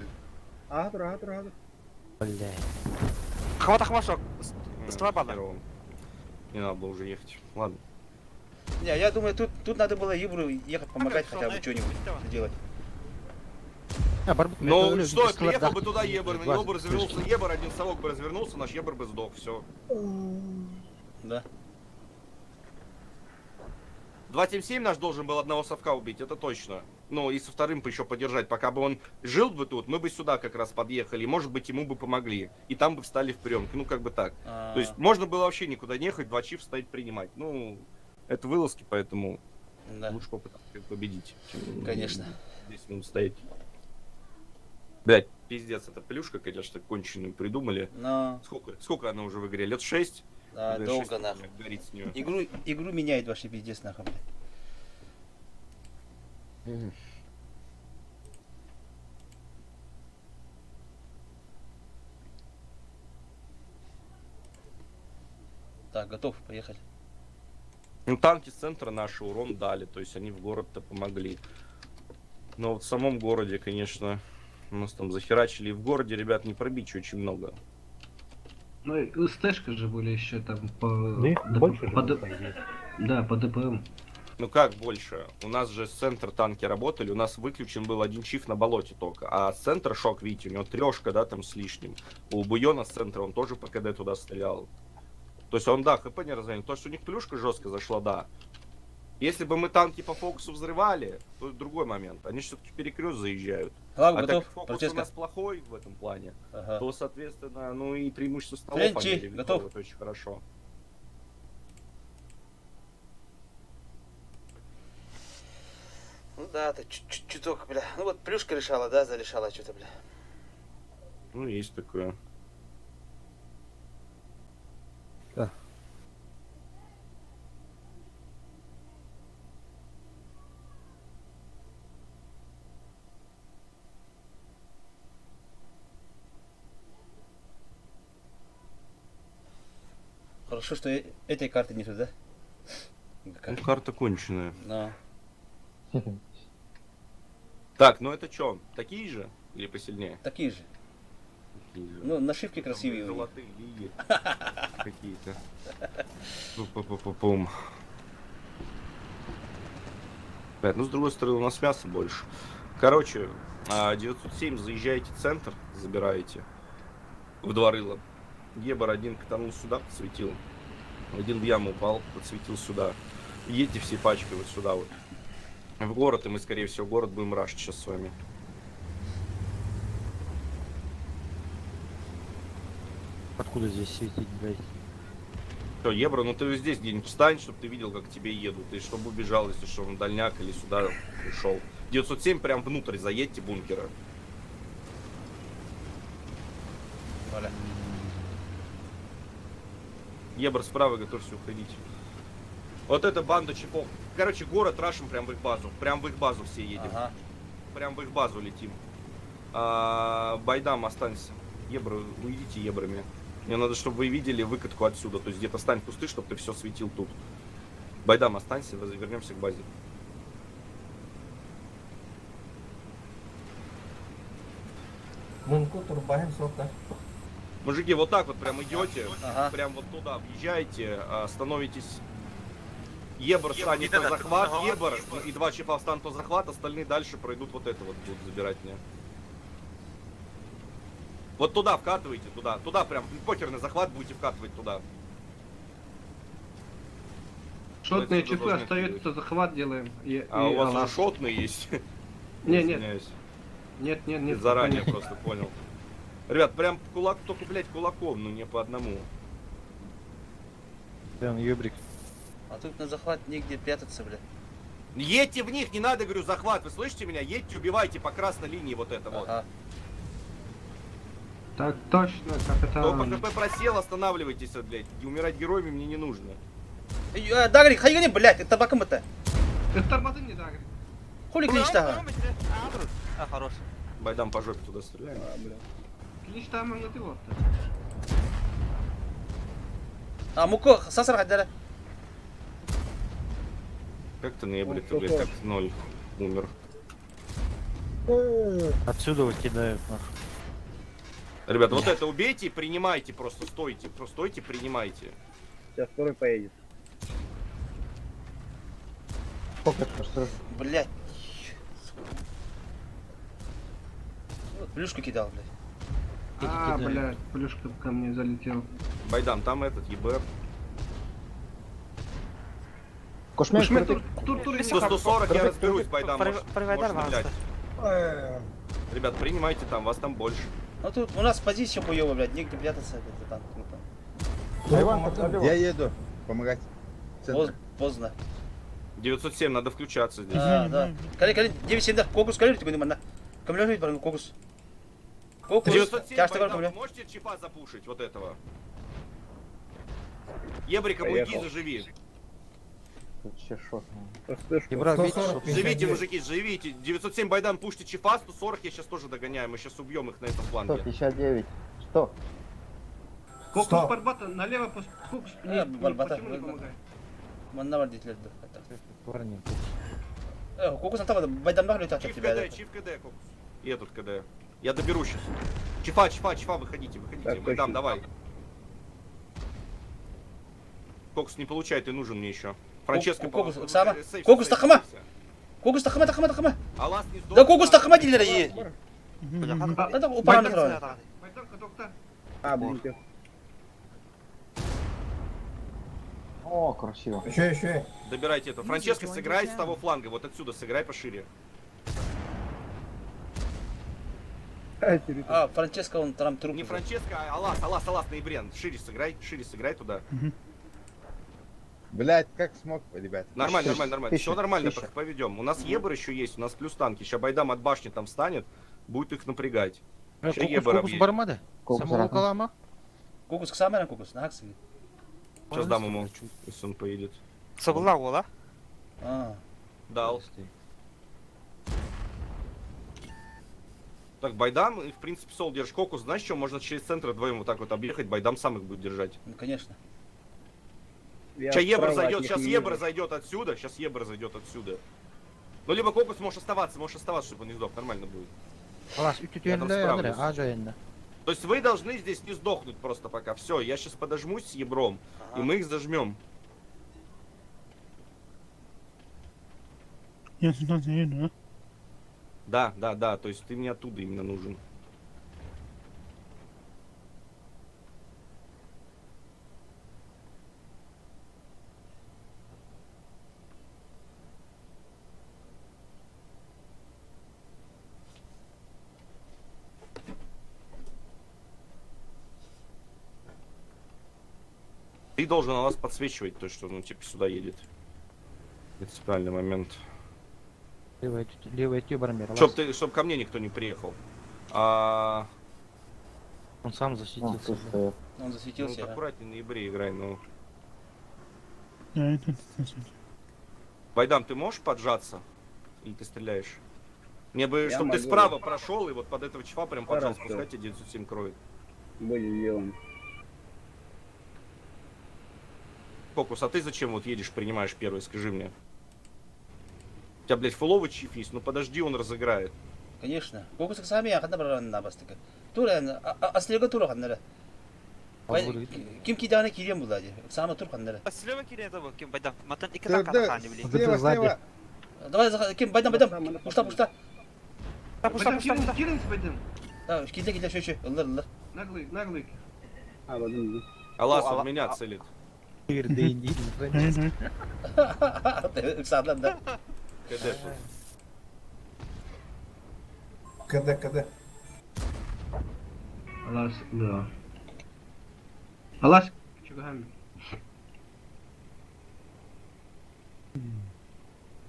Агр. Блядь. Хвата, шок. Слабо. Херово. Не надо было уже ехать. Ладно. Не, я думаю, тут надо было Ебру ехать помогать хотя бы что-нибудь делать. А, барбут, Ну что, приехал бы туда Ебр, на него бы развернулся Ебр, один совок бы развернулся, наш Ебр бы сдох, все. Да. 277 наш должен был одного совка убить, это точно. Ну и со вторым бы еще подержать, пока бы он жил бы тут, мы бы сюда как раз подъехали, и может быть ему бы помогли. И там бы встали в приемке, ну как бы так. То есть можно было вообще никуда не ехать, 2 чиф стоять принимать. Ну, это вылазки, поэтому Да. лучше попытаться победить. чем Конечно. 10 минут стоять. Блять, пиздец, эта плюшка, конечно, конченую придумали. Но, Сколько она уже в игре? Лет 6? да, Лет долго 6 нахуй. горит с нее. Игру меняет вообще пиздец нахуй, блядь. Так, готов, поехали. Ну, танки с центра наши урон дали, то есть они в город-то помогли. Но вот в самом городе, конечно, нас там захерачили. И в городе, ребят, не пробить очень много. Ну, и СТшка же были еще там по... Да их больше же, по по идее. Да, по ДПМ. Ну как больше? У нас же с центра танки работали, у нас выключен был один чиф на болоте только. А с центра шок, видите, у него 3, да, там с лишним. У Буйона с центра он тоже по КД туда стрелял. То есть он, да, ХП не разгонял. То, что у них плюшка жестко зашла, да. Если бы мы танки по фокусу взрывали, то это другой момент. Они все-таки в перекрест заезжают. Лав, А готов, так как фокус у Франческо. нас плохой в этом плане, Ага. то, соответственно, ну и преимущество столов Френчи, они реализовывают готов. очень хорошо. Ну да, это чуток, бля. Ну вот плюшка решала, да, зарешала что-то, бля. Ну, есть такое. Хорошо, что этой карты нету, да? Ну, карта конченая. Да. Так, ну это что, такие же или посильнее? Такие же. Такие же. Ну, нашивки красивые. у них. Золотые лиги какие-то. Пу-пу-пу-пум. Блядь, ну с другой стороны у нас мяса больше. Короче, 907 заезжаете в центр, забираете в Дворыло. Ебар один катанул сюда, подсветил. Один в яму упал, подсветил сюда. Едьте все пачкой вот сюда вот. В город, и мы, скорее всего, город будем рашить сейчас с вами. Откуда здесь светить, блядь? Все, Ебра, ну ты здесь где-нибудь встань, чтобы ты видел, как к тебе едут. И чтобы убежал, если что, на дальняк или сюда ушел. 907 прям внутрь заедьте бункера. Валя. Ебр справа, готовься уходить. Вот это банда чипов. Короче, город рашим прям в их базу. Прям в их базу все едем. Ага. Прям в их базу летим. Байдам, останься. Ебры, уйдите ебрами. Мне надо, чтобы вы видели выкатку отсюда. То есть где-то стань кусты, чтобы ты все светил тут. Байдам, останься, вернемся к базе. Мунку турбаем сока. Мужики, вот так вот прям идете. Ага. Прям вот туда въезжаете, становитесь. Ебр станет на захват, Ебр и 2 чипа встанут на захват, остальные дальше пройдут вот это вот, будут забирать мне. Вот туда вкатывайте, туда. Туда прям, покерный захват будете вкатывать туда. Шотные Отсюда чипы должны остаются, захват делаем. А у вас Аллах. уже шотные есть? Не, нет, Извиняюсь. нет. Заранее просто понял. Ребят, прям кулак, только, блядь, кулаком, но не по одному. Прям ебрик. А тут на захват негде прятаться, бля. Едьте в них, не надо, говорю, захват, вы слышите меня? Едьте, убивайте по красной линии вот это вот. Ага. Так точно, Кто по капитан. ХП просел, останавливайтесь, блядь. И умирать героями мне не нужно. Дагри, хайгани, блядь, это табаком это. Это тормозы не так. Хули кличта? А, хорош. Байдам по жопе туда стреляем. Клич там на ты вот. А, Муко, сасар хаддара. Как ты на ебре-то, блядь, как 0 умер? Отсюда вот кидают, нахуй. Ребят, вот это убейте и принимайте, просто стойте, принимайте. Сейчас второй поедет. Сколько это что? Блядь. Плюшку кидал, блядь. А, блядь, плюшка ко мне залетел. Байдам, там этот ЕБР. Кушмет, тур, 140 я разберусь, Байдам, может Привайдар, стрелять. Ребят, принимайте там, вас там больше. Ну тут у нас позиция хуёвая, блядь, негде прятаться, это там круто. Я еду помогать. Центр. Поздно. 907, надо включаться здесь. Да. Кали, 9-7, кокус, кали, ты гуниман, камлёжный, баран, кокус. Кокус, 907, тяжто Байдам, камлё. вы можете чипа запушить, вот этого? Ебриком Поехал. уйди, заживи. Вспышку. Ебра, видишь, 140, что- Живите, мужики, живите. 907 Байдан, пушьте чифа, 140 я сейчас тоже догоняю, мы сейчас убьем их на этом фланге. 159. 100. Кокус Стоп. Барбата, налево, Кокус, Барбата, почему не Барбата. помогает? Манна вардитлер. Парни. Кокус на того, байдан нахуй от Чиф тебя. КД, чиф КД, Кокус. И этот КД. Я доберу сейчас. Чифа, выходите. Так, Байдан, точно. давай. Кокус не получай, ты нужен мне еще. Франческо, Кокус, по- Оксана. сейв, Кокус, сейв, Тахама. сейвся. Кокус тахама. Алас не сдох. Да кокус тахама дилера е. Бляха. Это упарный трон. Байдан, ходок-то. А, блин, ты. О, красиво. Еще. Добирайте это. Франческо, сыграй с того фланга, вот отсюда сыграй пошире. А, Франческо, он там труп. Не Франческо, а Алас, Наибрен. Шире сыграй туда. Блять, как смог, ребят. Нормально. Все нормально, поведем. У нас Ебр еще есть, у нас плюс танки. Сейчас Байдам от башни там встанет, будет их напрягать. Ще Ебр Кокус объедет. бармады? Самого калама? Кокус ксамера, кокус, нахси. Сейчас дам ему, если он поедет. Собла вола. А, Дал. Так, Байдам, и в принципе, Сол, держишь Кокус. Знаешь что, можно через центр вдвоем вот так вот объехать, Байдам сам их будет держать. ну конечно. Я Сейчас Ебр справа от зайдет, них сейчас не Ебр вижу. зайдет отсюда. Ну, либо Кокус можешь оставаться, чтобы он не сдох, нормально будет. Алас, Я там ütütüyenle справлюсь. Андре, ажаенle. То есть вы должны здесь не сдохнуть просто пока. Все, я сейчас подожмусь с Ебром, и мы их зажмем. Да, то есть ты мне оттуда именно нужен. Ты должен на вас подсвечивать то, что ну типа сюда едет. Принципиальный момент. Левая тюбермер. Чтоб ко мне никто не приехал. А, Он сам засветился. Он ну, засветился. да. аккуратнее на ебре играй, ну. Байдам, ты можешь поджаться? Или ты стреляешь? Мне бы, Я чтобы ты могу. справа прошел и вот под этого чифа прям поджался, Хорошо. пускай тебе 907 кроет. Будет сделано. Фокус, а ты зачем вот едешь, принимаешь первый, скажи мне? У тебя, блядь, фуловый чиф есть, ну подожди, он разыграет. Конечно. Кокус ксамера, хадна баран на бастыка. Тура, аслега тура хадна. Ким кидана кирем булади. Ксама тур хадна. Слева кире это был, ким байдан. Матан iki Да, dakika да, hani bile. слева. Давай, ким байдан. Пушта. Байдан, кирин, Байдан. Да, киде, шо. Аллар. Наглый. А, ладно. Алас, О, он меня целит. Ксамдан, да. КД тут. КД. Алас, да. Алас, чугами.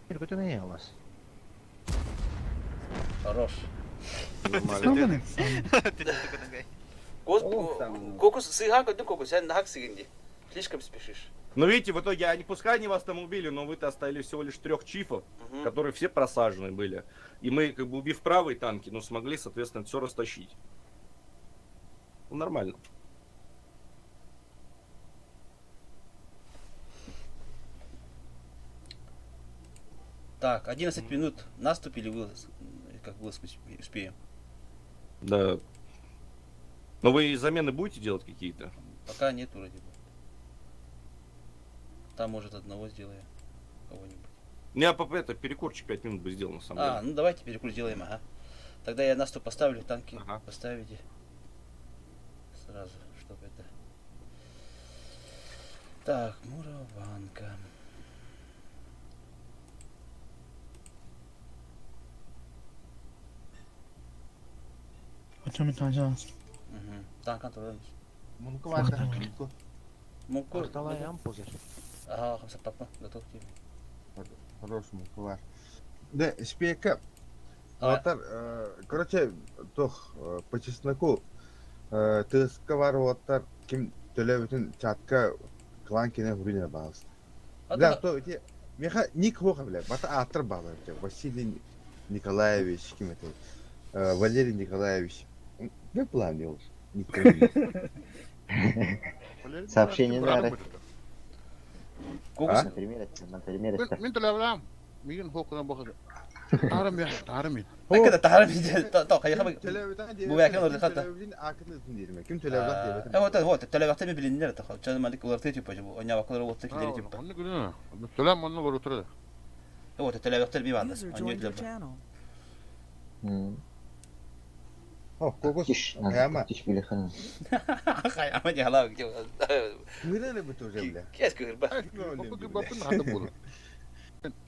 Это не Алас. Хорош. Нормально. Ты не такой ногой. Кокус, сыган, кокус, я нахак сыганди. Слишком спешишь. Ну видите, в итоге, пускай они вас там убили, но вы-то оставили всего лишь 3 чифов, которые все просажены были. И мы, как бы убив правые танки, но смогли, соответственно, все растащить. Ну, нормально. Так, 11 минут. Наступ или как вылазку успеем? Да. Но вы замены будете делать какие-то? Пока нет вроде бы. Там, может, одного сделаем. Кого-нибудь. Это перекурчик 5 минут бы сделал на самом деле. Ну давайте перекур сделаем, ага. Тогда я наступ поставлю, танки Ага. поставите. Сразу, чтобы это... Так, Мураванка. Угу. Танк антураж. Мунку var da. Mунку. Муку. Орталай ампузер. Ага, хамса папа, готов тебе. Хорош мунку var. Да, спека. А. Отар, короче, тох по чесноку тыска бар отар ким төлөбүтүн чатка кланкине хурина баас. Да, то эти меха ник хоха бля, бата атыр баалар. Василий Николаевич ким это? Валерий Николаевич. Вы план делаешь? Сообщение на Кокус? Мен төлөбүрам. Мигин хокуна бакыр. Тарам я. Так это тахарам иди. Так, я хабы. Bu belki orada hatta. Kim төлөбүт деп. Вот, төлөбөктө мен билинер та. Чаны малик улар тетип пажы. Оня бакылар отты килери тип. Onu gülüyor. Төлөм onu көрүп турду. Вот, төлөбөктөр би банда. User joined your channel. Кокус. Хаяма. Хай, ама не халау. Мирene бит уже бля. Кес кыр ба. Бапы бапы надо было.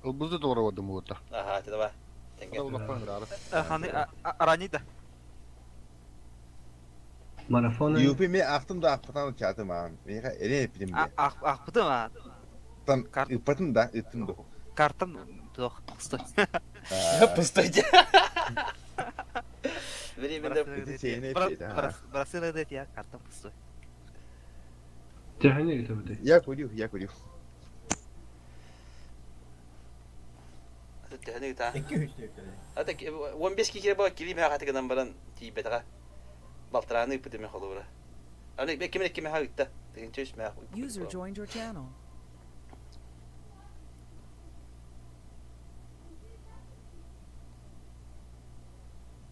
Ылбызды doğradım bu da. Ага, ты давай. Hani arani da. Марафон. Юпи ми актым да актан чатым ан. Меха эре эпидем бля. Быды ма? Там ипатын да итим до. Картам дох. Стой. Пустойте. Временно. Брасила дет я картам пустой. Тяхане гитебди. Я курю. Тәһәне та. 2-3 деп. Ата 15 кире ба килим ха хатыгынан баран тибетага. Балтраны ипеме холура. Аны бе киме ха гитта. Деген чөш мә. User joined your channel.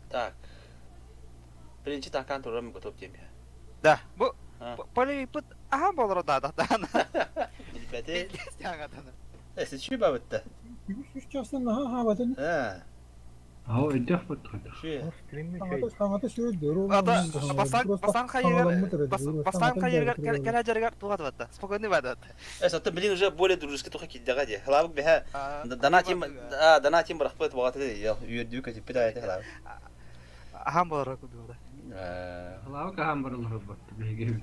Так. Birinci tankan turun готов теме. Да, bu Poly put aha bolur da. Bilbete. Jangan. Эсэ чи бабытта. Üç çasın ha batın. Ау эдэх бот. Чи. Самата şöyle diyor. Ата басан хайырга келажерга тугат батта. Спокойный бада. Эсэ то блин уже более дружески туха киддага де. Халабык беха донатим брахпет багаты де. Юрдүк атып питайты халабык. Aha bolur кудуда. Лау кахам барыл робот беге.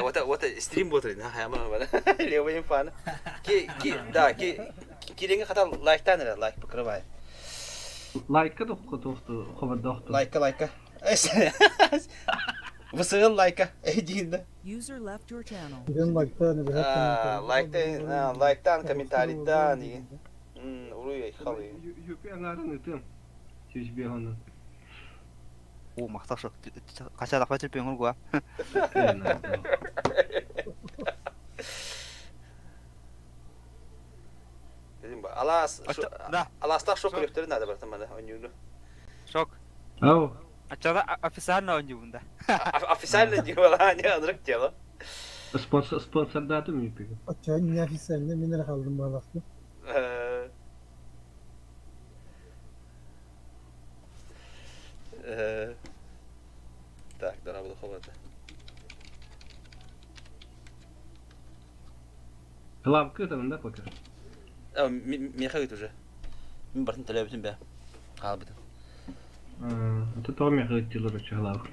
Вот стрим ботрин ха яма бана. Левин фан. Киринге хата лайктан лайк покрывай. Лайка докту хобот докту. Лайка. Высыл лайка. Эдинде. User left your channel. Ben Лайктан комментарийдан. Уруй халы. Юпи аңарын ытым. Чөж бегону. О, макташы. Кача да терпең гуа. Dedim bak Alas'ta şok yaptırdı nerede bıraktın bana oyunu. Шок. Ау. Ачада официально oynuyor Официально diyor lan ya anırık diyor lan. Sponsor dağıtım Юпи. Açan nefislerinde minere kaldım bağlaklı. Так, да, буду ховати. Лавка там да пока. Мехает уже. Мен бартын төлөбүтүн бе. Калбытын. Это то мехает тилер чалав.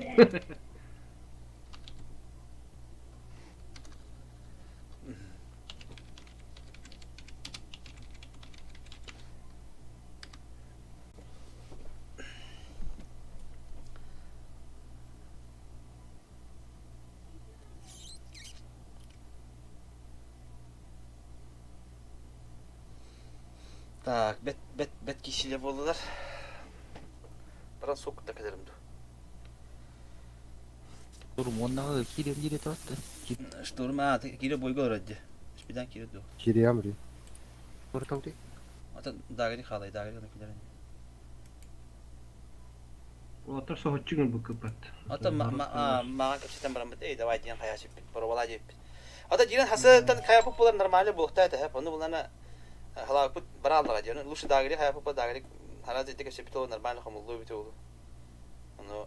Так, бет кишиле болдулар. Баран сокутта кадеримди. Durum onnaga kire tatты. Штурма, кире бойго öğrendi. Hiçbirden kire ду. Кириамри. Орталды. Ата дагыны халай, дагыны килер. Олар соғытчығын бұл көпәт. Ата мага кепсетен барам бит. Давай дин хаяшып бит, пробала деп. Ата дин хасаттан хая популар нормально булыкта та, аны булана халак бит баралдыга дин. Лучше дагыны хая попа дагыны хараз итек сепито нормально хамуллу биту. Аны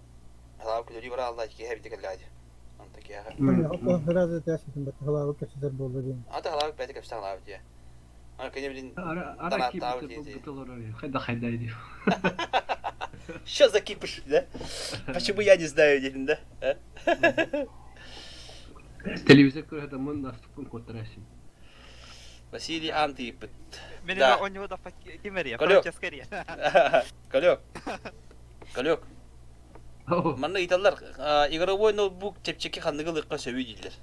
халак кулери баралда ки хәбит калгади. Анта ки ага. Biraz da yaşadım bak halalı kaçıdır boldu diyeyim. Ата халак бәтек кепсетен халак дия. Аны кене билин. Ара кипті бұтылар қайда дейді. Что за кипиш, да? Почему я не знаю, да? Телевизор көреді мұн наступын көттірәсін. Василий Антипет. Меня у него да Кимерия, Колёк. Франческерия. Колёк. Манна италлар игровой ноутбук чепчеки хандыгылыкка сөбүй дилер.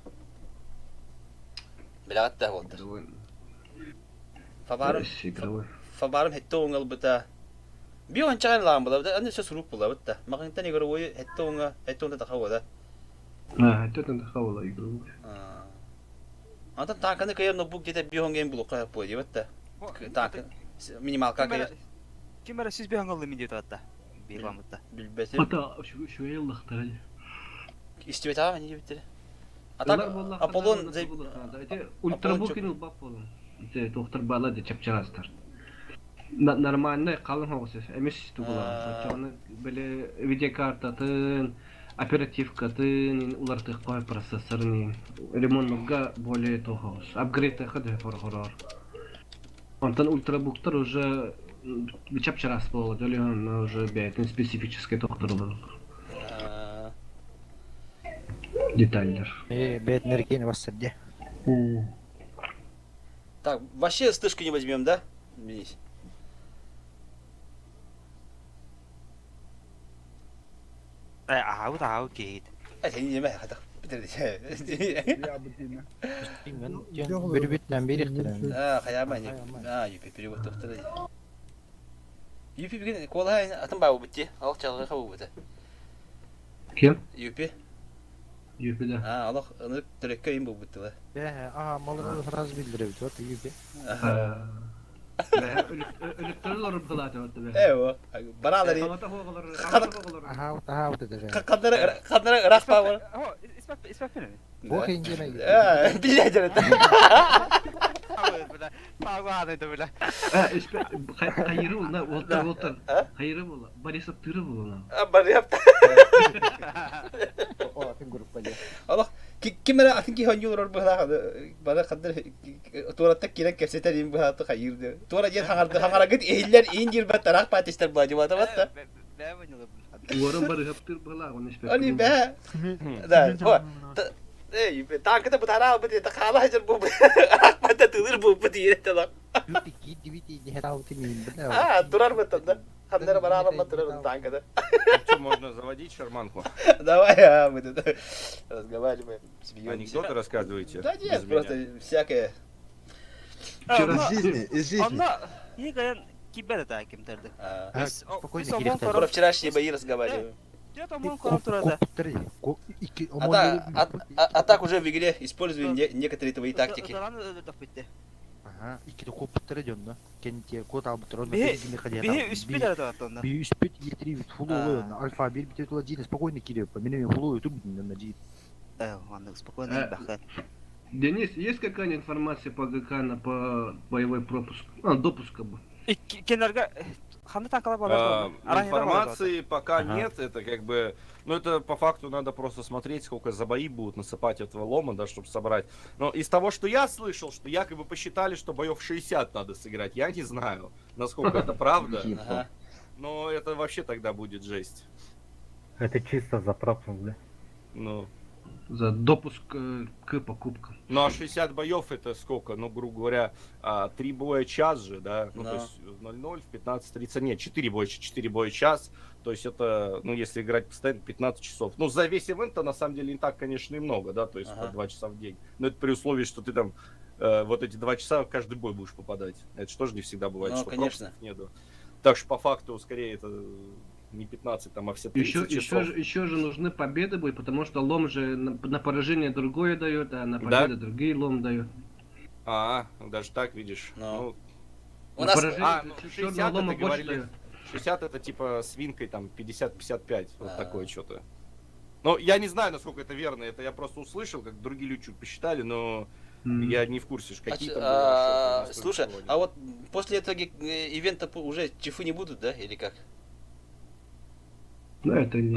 Билагатта болду. Фабарым хетте оңал быта. Би ончаган лам була, аны сөз рук була бытта. Магнитан игровой хетте оңа, хетте онда тахавада. Хеттен тахавала игровой. Антан танканы кайыр ноутбук дете би оңген булукка пойди бытта. Танк минимал какая. Кимера сиз бен алды мендет атта. Биламытта. Билбесем. Ата şu yıllıktır. İstiyor ne diyor? Apollon ультрабукин бап болон. Доктор бала деп чапчарастар. Нормально қалың хоғысы. Эмес істі болар. Чоны біле видеокартатын, оперативкатын, уларды қой процессорын, ремонтға более тоғыз. Апгрейд қады форғырар. Онтан ультрабуктар уже чапчарас болады. Он уже бәйтін специфический доктор болар. Детальдер. Бәйтін әркені бастырды. Так, вообще стышку не возьмем, да? Видите? Ау кейт. Это не мэ, это Bir bitten bir ihtiraam. Хаямай. Юпи перевод доктора. Юпи бигин колай атын бау битти. Ал чалга хабу бите. Кем? Юпи. Юпи да. Аллах аны төреккө им бу битти. Малını biraz bildirebilir. Вот yüpe. Ölüktörler kıladı orada be. Evo. Baraları. Aha dedi. Kadınlara raspa var. İsmet benim. Bu hengine. Billahi canım. Pago adaydı böyle. İşte hayırı olna, olta. Hayırı ola. Barisa tırı olna. Bari yaptı. O atın grupta. Allah kimera atin ki hangi olur bana kadar tuvalet kirek kefseterim bu hatı hayırdı. Tuvalet yer hangara git ehiller incir bat tarak patişler bu acaba da. Ne oynuyorlar? Umarım barı yaptır bala onu işte. Ani be. Da. Tankta bu tarafa bu diye takala hacer bu. Akmata tılır bu diye de lan. Diviti heravuti miyim? Durar mı tanda? Kadınlara beraber mı durar tankta? Что, можно заводить шарманку? Давай, мы тут разговариваем, смеемся. Анекдоты рассказываете? Да нет, просто всякое. Из жизни. Она Игорь кибер таким терди. Спокойно келихтер. Про вчерашние бои разговариваем. Я там он контроль. А так уже в игре используем некоторые твои тактики. Ага, ikili koputları diyorsun da. Kendi kod alıp durun. Bir üst bir de attı. Bir üst bir yetiri full oluyor. Alfa bir bitiyor tula cini спокойно кидаю. Benim full oluyor tüm bundan cini. Ладно, спокойно, бахай. Денис, есть какая-нибудь информация по ГК на по боевой пропуск? Допуска бы. Кенерга Информации пока нет, это как бы, ну это по факту надо просто смотреть, сколько за бои будут насыпать этого лома, да, чтобы собрать. Но из того, что я слышал, что якобы посчитали, что боев 60 надо сыграть, я не знаю, насколько это правда, но это вообще тогда будет жесть. Это чисто за пропуск, да? Ну. За допуск к покупкам. Ну а 60 боев это сколько? Ну, грубо говоря, 3 боя час же, да? Ну, то есть в 0-0, в 15-30, нет, 4 боя час. То есть это, ну, если играть постоянно, 15 часов. Ну, за весь ивент на самом деле не так, конечно, и много, да? То есть по 2 часа в день. Но это при условии, что ты там вот эти 2 часа в каждый бой будешь попадать. Это же тоже не всегда бывает, ну, что конечно. Нету. Так что по факту, скорее, это не 15, там, а все 30 часов. Еще же нужны победы будет, потому что лом же на поражение другое дает, а на победу другие лом дает. Даже так, видишь. Ну, У нас... Ну, 60 это говорили. 60 это типа свинкой там 50-55, вот такое что-то. Но я не знаю, насколько это верно, это я просто услышал, как другие люди чуть посчитали, но я не в курсе, какие там были расчеты, Слушай, насколько а вот после этого ивента уже чифы не будут, да, или как? Ну, это не...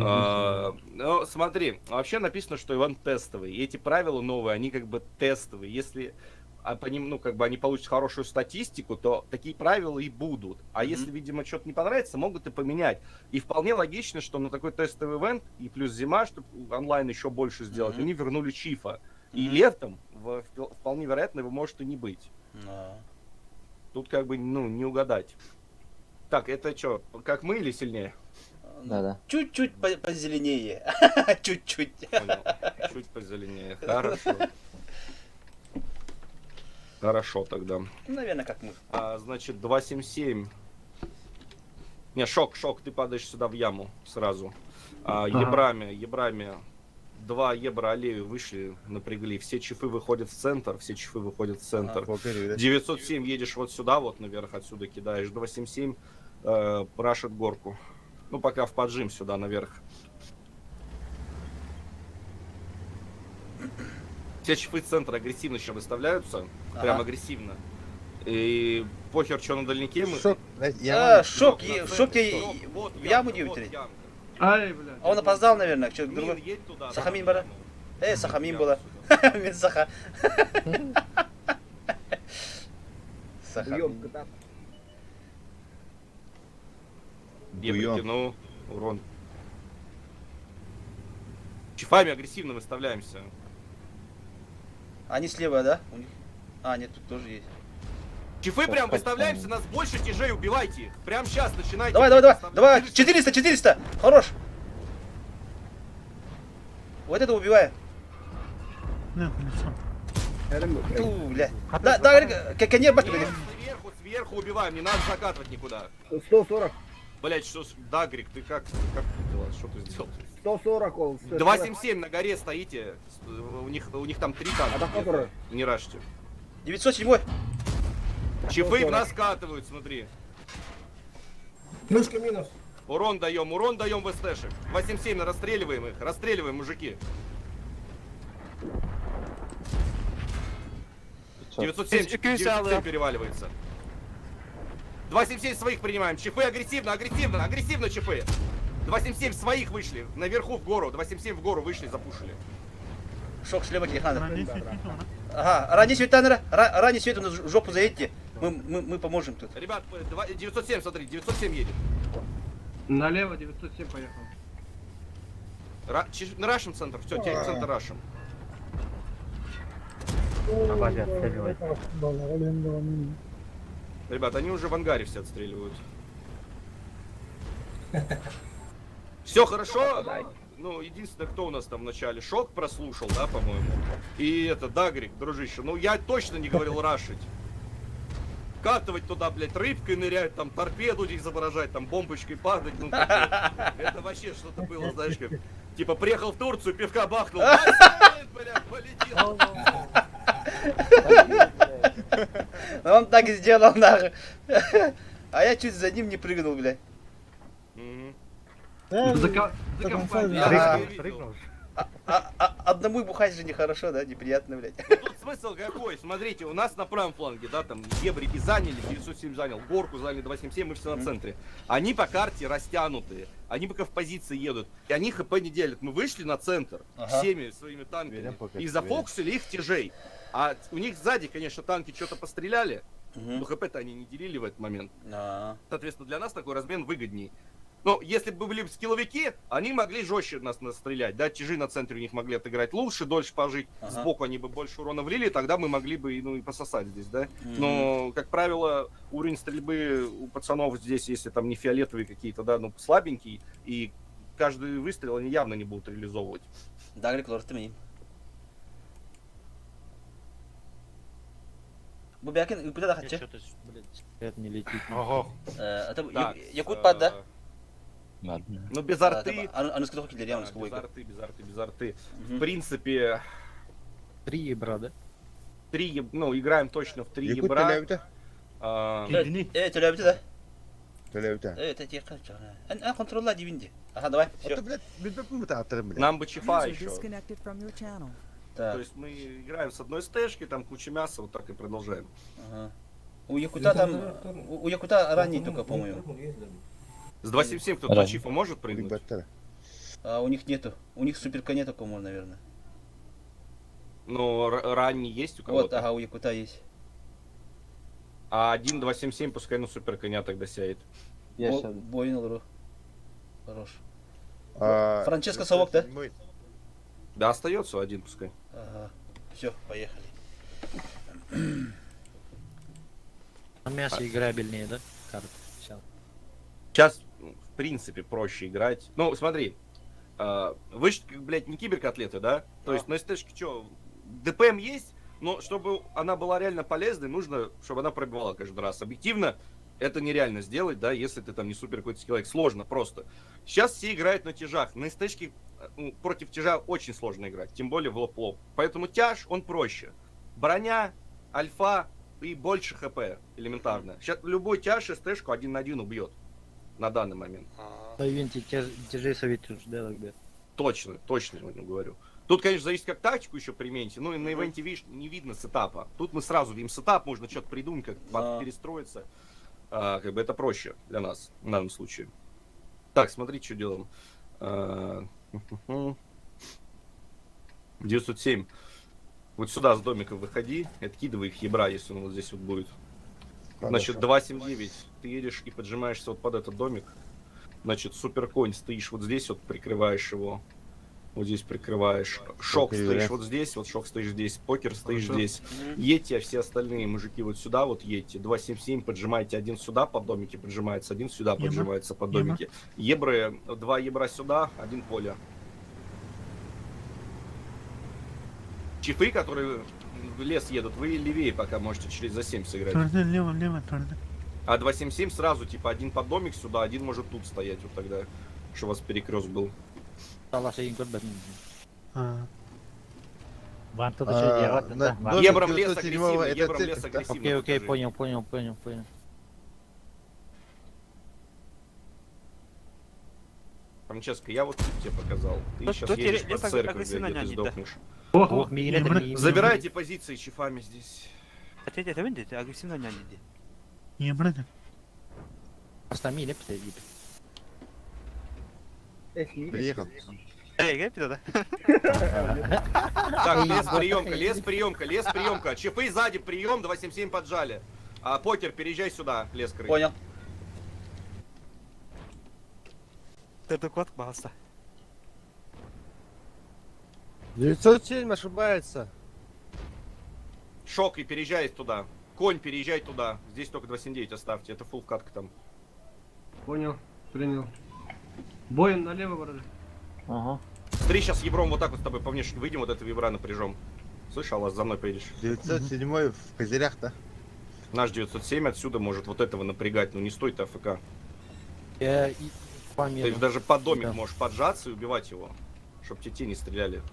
Ну, смотри, вообще написано, что ивент тестовый, и эти правила новые, они как бы тестовые. Если по ним, ну, как бы они получат хорошую статистику, то такие правила и будут. А если, видимо, что-то не понравится, могут и поменять. И вполне логично, что на такой тестовый ивент, и плюс зима, чтобы онлайн еще больше сделать, они вернули чифа. И летом, вполне вероятно, его может и не быть. Тут как бы, ну, не угадать. Так, это что, как мы или сильнее? Да. Чуть-чуть позеленее. Чуть-чуть. Понял. Чуть позеленее. Хорошо. Хорошо тогда. Наверное, как мы. Значит, 277. Не, шок, ты падаешь сюда в яму сразу. Ебрами. 2 ебра аллею вышли, напрягли. Все чифы выходят в центр. 907 едешь вот сюда, вот наверх отсюда кидаешь. 277 рашит горку. Ну, пока в поджим сюда наверх. Все чифы центра агрессивно еще выставляются. Прям агрессивно. И похер, что на дальнике мы... Шок, шок тебе в яму не утереть. Ай, блядь. А он опоздал, наверное, что другой. Едь туда. Сахамин бара. Сахамин была. Мен Саха. Сахамин. Ебрики, ну, урон. Чифами агрессивно выставляемся. Они слева, да? У них... нет, тут тоже есть. Чифы прям выставляемся, нас больше тяжей, убивайте их. Прям сейчас начинайте. Давай, 400, хорош. Вот это убиваем. Бля. Да, коне башни. Сверху убиваем, не надо закатывать никуда. 140. Блять, что с... Дагрик, ты как дела? Что ты сделал? 140 он. 277 на горе стоите. У них там 3 танка. Не рашьте. 907. Чифы в нас скатывают, смотри. Плюшка минус. Урон даем в СТшек. 277 расстреливаем их. Расстреливаем, мужики. 907 переваливается. 277 своих принимаем. Чифы агрессивно, чифы. 277 своих вышли. Наверху в гору. 277 в гору вышли, запушили. Шок слева тебе надо. Ага, ранний свет Таннера. Ранний свет, на жопу заедьте. Мы поможем тут. Ребят, 907, смотри, 907 едет. Налево 907 поехал. На рашим центр. Все, теперь центр рашим. Ребят, они уже в ангаре все отстреливают. Все хорошо? Ну, единственное, кто у нас там в начале? Шок прослушал, да, по-моему? И это, Дагрик, дружище. Ну, я точно не говорил рашить. Катывать туда, блядь, рыбкой нырять, там, торпеду изображать, там, бомбочкой падать. Ну, это вообще что-то было, знаешь, как... Типа, приехал в Турцию, пивка бахнул. Блядь, полетел. Он так и сделал, нахуй. А я чуть за ним не прыгнул, блядь. Одному бухать же нехорошо, да? Неприятно, блядь. Тут смысл какой? Смотрите, у нас на правом фланге, да, там ебрики заняли, 907 занял, горку заняли 277, мы все на центре. Они по карте растянутые, они пока в позиции едут, и они хп не делят. Мы вышли на центр всеми своими танками и зафокусили их тяжей. А у них сзади, конечно, танки что-то постреляли, но хп-то они не делили в этот момент. Соответственно, для нас такой размен выгодней. Но если бы были скилловики, они могли жестче нас настрелять, да, тяжи на центре у них могли отыграть лучше, дольше пожить, сбоку они бы больше урона влили, тогда мы могли бы, ну, и пососать здесь, да. Но, как правило, уровень стрельбы у пацанов здесь, если там не фиолетовые какие-то, да, ну, слабенький, и каждый выстрел они явно не будут реализовывать. Дагрик, лорд, ты Бубякин, куда хотите? Что-то, блядь, это не летит. Ого. Это Якут пад, да? Ну, без арты. Без арты. В принципе... 3 ебра, да? 3, ну, играем точно в 3 ебра. Төлөбүтү да. Төлөбүтэ. Это те кача. Ан контролла дибинде. Ага, давай. Это, блядь, билбеппин бу тааттырым, блядь. Нам бы чифа User еще. disconnected from your channel. То есть мы играем с одной стэшки, там куча мяса, вот так и продолжаем. Ага. У Якута там, у Якута ранний только, по-моему. С 277 кто-то на чифа может прыгнуть? Билбеттер. А у них нету. У них суперка нету, по-моему, наверное. Но ранний есть у Вот, кого-то. ага, у Якута есть. А 1.277 пускай на супер коня тогда сядет. Боин Лру. Хорош. А, Франческо Совок, да? Да, остается один пускай. Ага. Все, поехали. На мясе играбельнее, да? Карты. Всё. Сейчас, в принципе, проще играть. Ну, смотри, вы же, блядь, не киберкотлеты, да? То есть на СТшке что, ДПМ есть, но чтобы она была реально полезной, нужно, чтобы она пробивала каждый раз. Объективно, это нереально сделать, да, если ты там не супер какой-то скиллайк. Сложно просто. Сейчас все играют на тяжах. На СТшке против тяжа очень сложно играть, тем более в лоп-лоп. Поэтому тяж, он проще. Броня, альфа и больше хп, элементарно. Сейчас любой тяж СТшку 1 на 1 убьет на данный момент. Да, винти, тяжелее советуешь, да, тогда. Точно говорю. Тут, конечно, зависит, как тактику еще примените. Ну и на ивенте, видишь, не видно сетапа. Тут мы сразу видим сетап, можно что-то придумать, как перестроиться. Как бы это проще для нас в данном случае. Так, смотри, что делаем. 907. Вот сюда с домика выходи, откидывай их ебра, если он вот здесь вот будет. Значит, 279. Ты едешь и поджимаешься вот под этот домик. Значит, суперконь стоишь вот здесь, вот прикрываешь его. Вот здесь прикрываешь. Шок стоишь вот здесь, вот шок стоишь здесь. Покер стоишь здесь. Едьте, а все остальные мужики вот сюда вот едьте. 277 поджимайте. Один сюда под домики поджимается, один сюда поджимается под домики. Ебры, 2 ебра сюда, 1 поле. Чифы, которые в лес едут, вы левее пока можете через за 7 сыграть. А 277 сразу, типа, один под домик сюда, один может тут стоять вот тогда, что у вас перекрест был. Ебрам лес агрессивный, ебрам лес агрессивный. Окей, понял. Франческо, я вот тебе показал. Ты Тут- сейчас тут едешь лес под церковь, агрессивно где ты нянет, да. сдохнешь. Ох, мигрень. Забирайте позиции чифами здесь. Хотите, это видите, агрессивно не идти. Остами, не пытайся. Приехал. Эй, гэпи, да? Так, лес приемка. Чифы сзади, прием, 277 поджали. А покер, переезжай сюда, лес крыть. Понял. Ты доклад, пожалуйста. 907 ошибается. Шок и переезжай туда. Конь, переезжай туда. Здесь только 279 оставьте, это фулл вкатка там. Понял, принял. Боин налево, вроде. Ага. Смотри, сейчас ебром вот так вот с тобой по внешне выйдем, вот этого ебра напряжем. Слышал, Аллас, за мной поедешь. 907 в козырях-то. Наш 907 отсюда может вот этого напрягать, но не стой ты АФК. И Ты даже под домик можешь поджаться и убивать его, чтоб те не стреляли.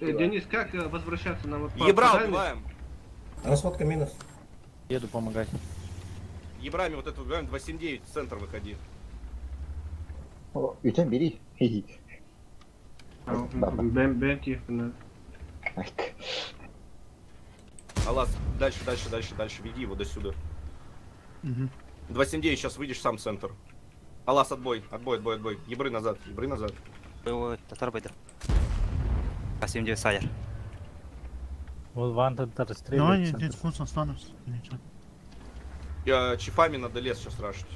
Денис, как возвращаться нам вот по Ебра дальности? убиваем. Расходка минус. еду помогать. Ебрами вот это убиваем, 279 в центр выходи. Ютен бери. Ben тихо. Аллас, дальше, веди его до сюда. 279, сейчас выйдешь сам в центр. Аллас, отбой. Ебры назад. Вот, татар байда. 79 сайер. Чифами надо лес сейчас рашить.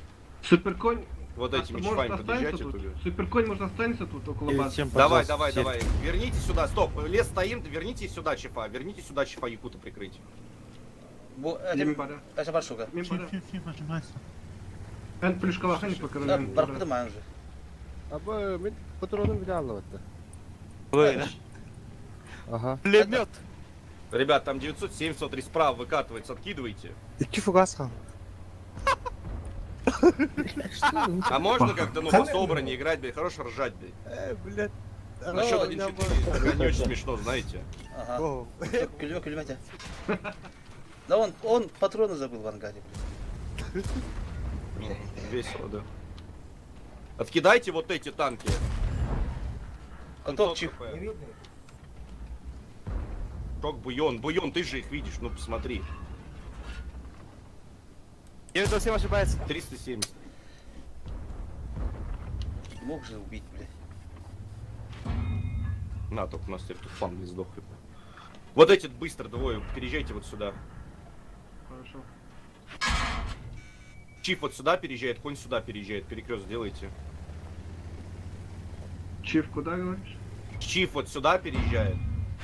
Суперконь. Вот этими может чифами останется подъезжайте тут? туда. Суперконь может останется тут около базы. Давай. Верните сюда, стоп. Лес стоим, верните сюда чифа. Якута прикрыть. Это баршуга. Эн плюшкова хани покрываем. Баркуды маю уже. Абы мен патроным взял вот. Вы, да? Ага. Пулемет. Ребят, там 907, смотри, справа выкатывается, откидывайте. Iki фугаска. А можно как-то, по собранию играть, блядь, хорош ржать, блядь. Блядь. На счет 1-4. Не очень смешно, знаете. Ага. Кулемете. Да он патроны забыл в ангаре, блин. Ну, весело, да. Откидайте вот эти танки. Готов, Чиф. Шок, Буйон. Буйон, ты же их видишь, ну посмотри. 907 ошибается. 370. Мог же убить, блядь. На, только у нас теперь тут фан не сдохнет. Вот эти быстро, двое, переезжайте вот сюда. Хорошо. Чиф вот сюда переезжает, конь сюда переезжает. Перекрест сделайте. Чиф, куда говоришь? Чиф вот сюда переезжает.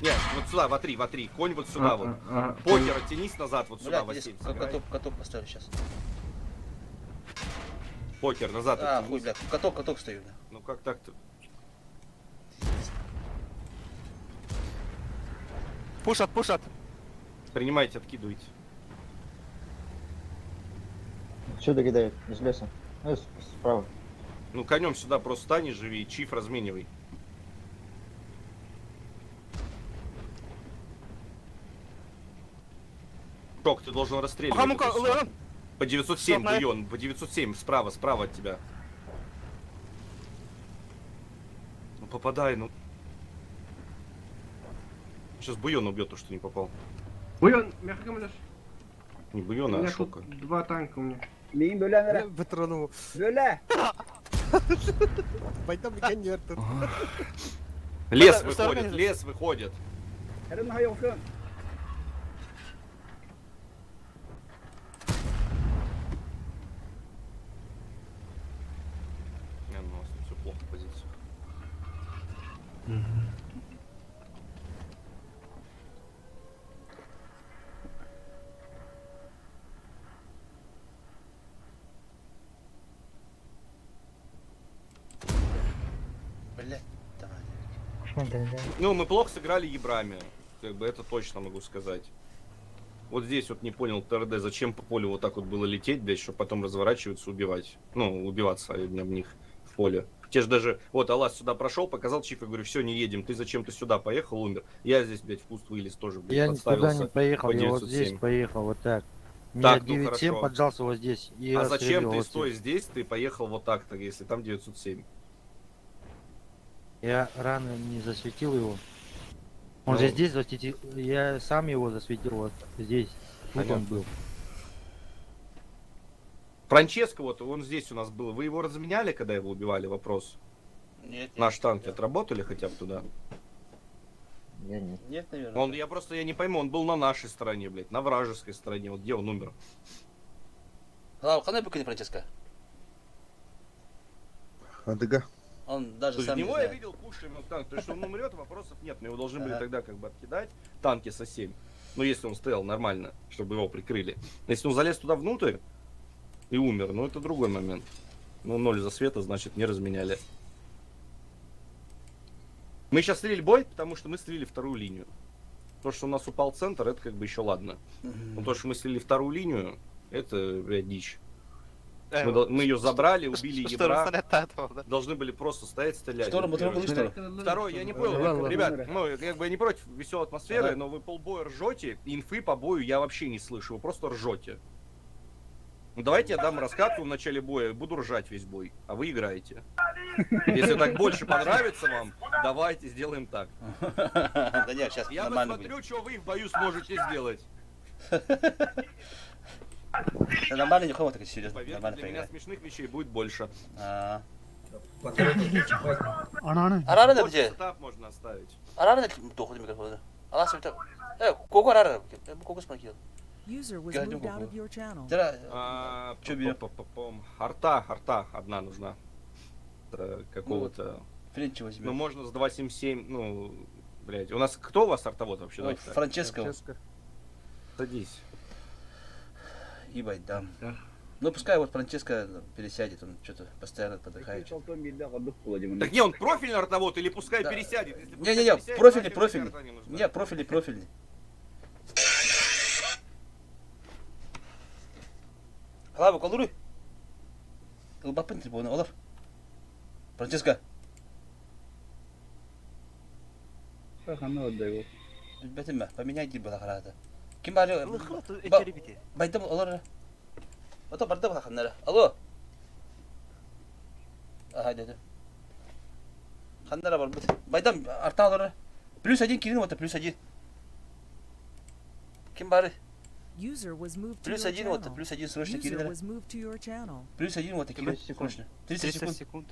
Нет, вот сюда, в А3. Конь вот сюда вот. Ага. Покер, оттянись назад, вот сюда, Блядь, в здесь А7. каток поставлю сейчас. Покер, назад А, оттянись. хуй, блядь, каток стою, да. Ну как так-то? Пушат. Принимайте, откидывайте. Сюда кидают, из леса. Справа. Ну конем сюда просто стань и живи, чиф разменивай. Шок, ты должен расстреливать. Ну-ка, это всё. Леон. По 907, Стоп, на- Буйон, по 907, справа от тебя. Ну попадай, ну. Сейчас Буйон убьет то, что не попал. Буйон, мягко говоря, Не у Буйона, а меня тут Шока. 2 танка у меня. Мин böyle Патрону. Böyle. Пойдем генератор. Лес Что выходит, организм? лес выходит. Herren har gjort det. Не, ну, у нас тут все плохо позиция. Блядь, давай. Ну, мы плохо сыграли ебрами. Как бы это точно могу сказать. Вот здесь вот не понял ТРД, зачем по полю вот так вот было лететь, блядь, чтобы потом разворачиваться, убивать. Ну, убиваться об них в поле. Те же даже, вот Алас сюда прошел, показал Чиф, я говорю, все, не едем, ты зачем-то сюда поехал, умер. Я здесь, блядь, в куст вылез тоже, блядь, Я никуда подставился не поехал, по я вот 907. здесь поехал, вот так. Так, Меня ну 9-7 хорошо. поджался вот здесь. И А я зачем стрелял ты, вот стоя здесь, ты поехал вот так-то, если там 907? Я рано не засветил его. Он Ну. же здесь засветил, я сам его засветил вот здесь. Тут Понятно. он был. Франческо вот, он здесь у нас был. Вы его разменяли, когда его убивали? Вопрос. Нет, Наши танки отработали хотя бы туда? Я нет. Нет, наверное. Он, я не пойму, он был на нашей стороне, блядь, на вражеской стороне. Вот где он умер? Ладно, хана не Франческо. Адыга. Он даже То есть сам не него я знает. видел пушим танк. То есть он умрет, вопросов нет. Но его должны были Ага. тогда как бы откидать танки со 7. Ну, если он стоял нормально, чтобы его прикрыли. Если он залез туда внутрь и умер, ну это другой момент. Ну, 0 засвета, значит, не разменяли. Мы сейчас слили бой, потому что мы слили вторую линию. То, что у нас упал центр, это как бы еще ладно. Но то, что мы слили вторую линию, это, блядь, дичь. Мы ее забрали, убили ебра. Должны были просто стоять, стрелять. Шторм, Вот первый. шторм. Второй, я не понял, Ладно, ребят, ну, как бы я не против веселой атмосферы, Ага. но вы полбоя ржете, инфы по бою я вообще не слышу, вы просто ржете. Ну, давайте я дам раскатку в начале боя, буду ржать весь бой, а вы играете. Если так больше понравится вам, давайте сделаем так. Да нет, сейчас Я нормально посмотрю, будет. что вы в бою сможете сделать. Да нормально, не хватит, серьезно. Поверьте, Нормально для меня поиграть. смешных вещей будет больше. А Ананы. Арара да Вот где? сетап можно оставить. Арара да дохуй микрофона. Алла сюда. Кого Арара? Кого смакил? User was Gadem moved out koku. of your channel. Чё берем? Арта одна нужна. Какого-то. Френчи Ну, возьмем. можно с 277, ну, блядь. У нас кто у вас артовод вообще? Ой, Давайте так. Франческо. Садись. Ебать, да. Да. Ну пускай вот Франческо пересядет, он что-то постоянно подыхает. Так не, он профильный артовод или пускай Да. пересядет? Если пускай Не-не-не, пересядет, профильный, нафиг профильный. карта не нужна. Не, профильный. Халабы, колдуруй. Ылбаппын трибуна, Олаф. Франческо. Бетиме, поменяй ди была харата. Ким бары? Лыхлы ту эчери бите. Байдам олар. Ото барда была ханнара. Алло. Ага, деди. Ханнара бар бит. Байдам арта олар. +1 кирин вот +1. Ким бары? User was moved to your +1 вот, channel. +1 срочно User кирин. was moved to your channel. +1 вот кирин. 30 секунд. Срочно. 30 30 секунд. секунд.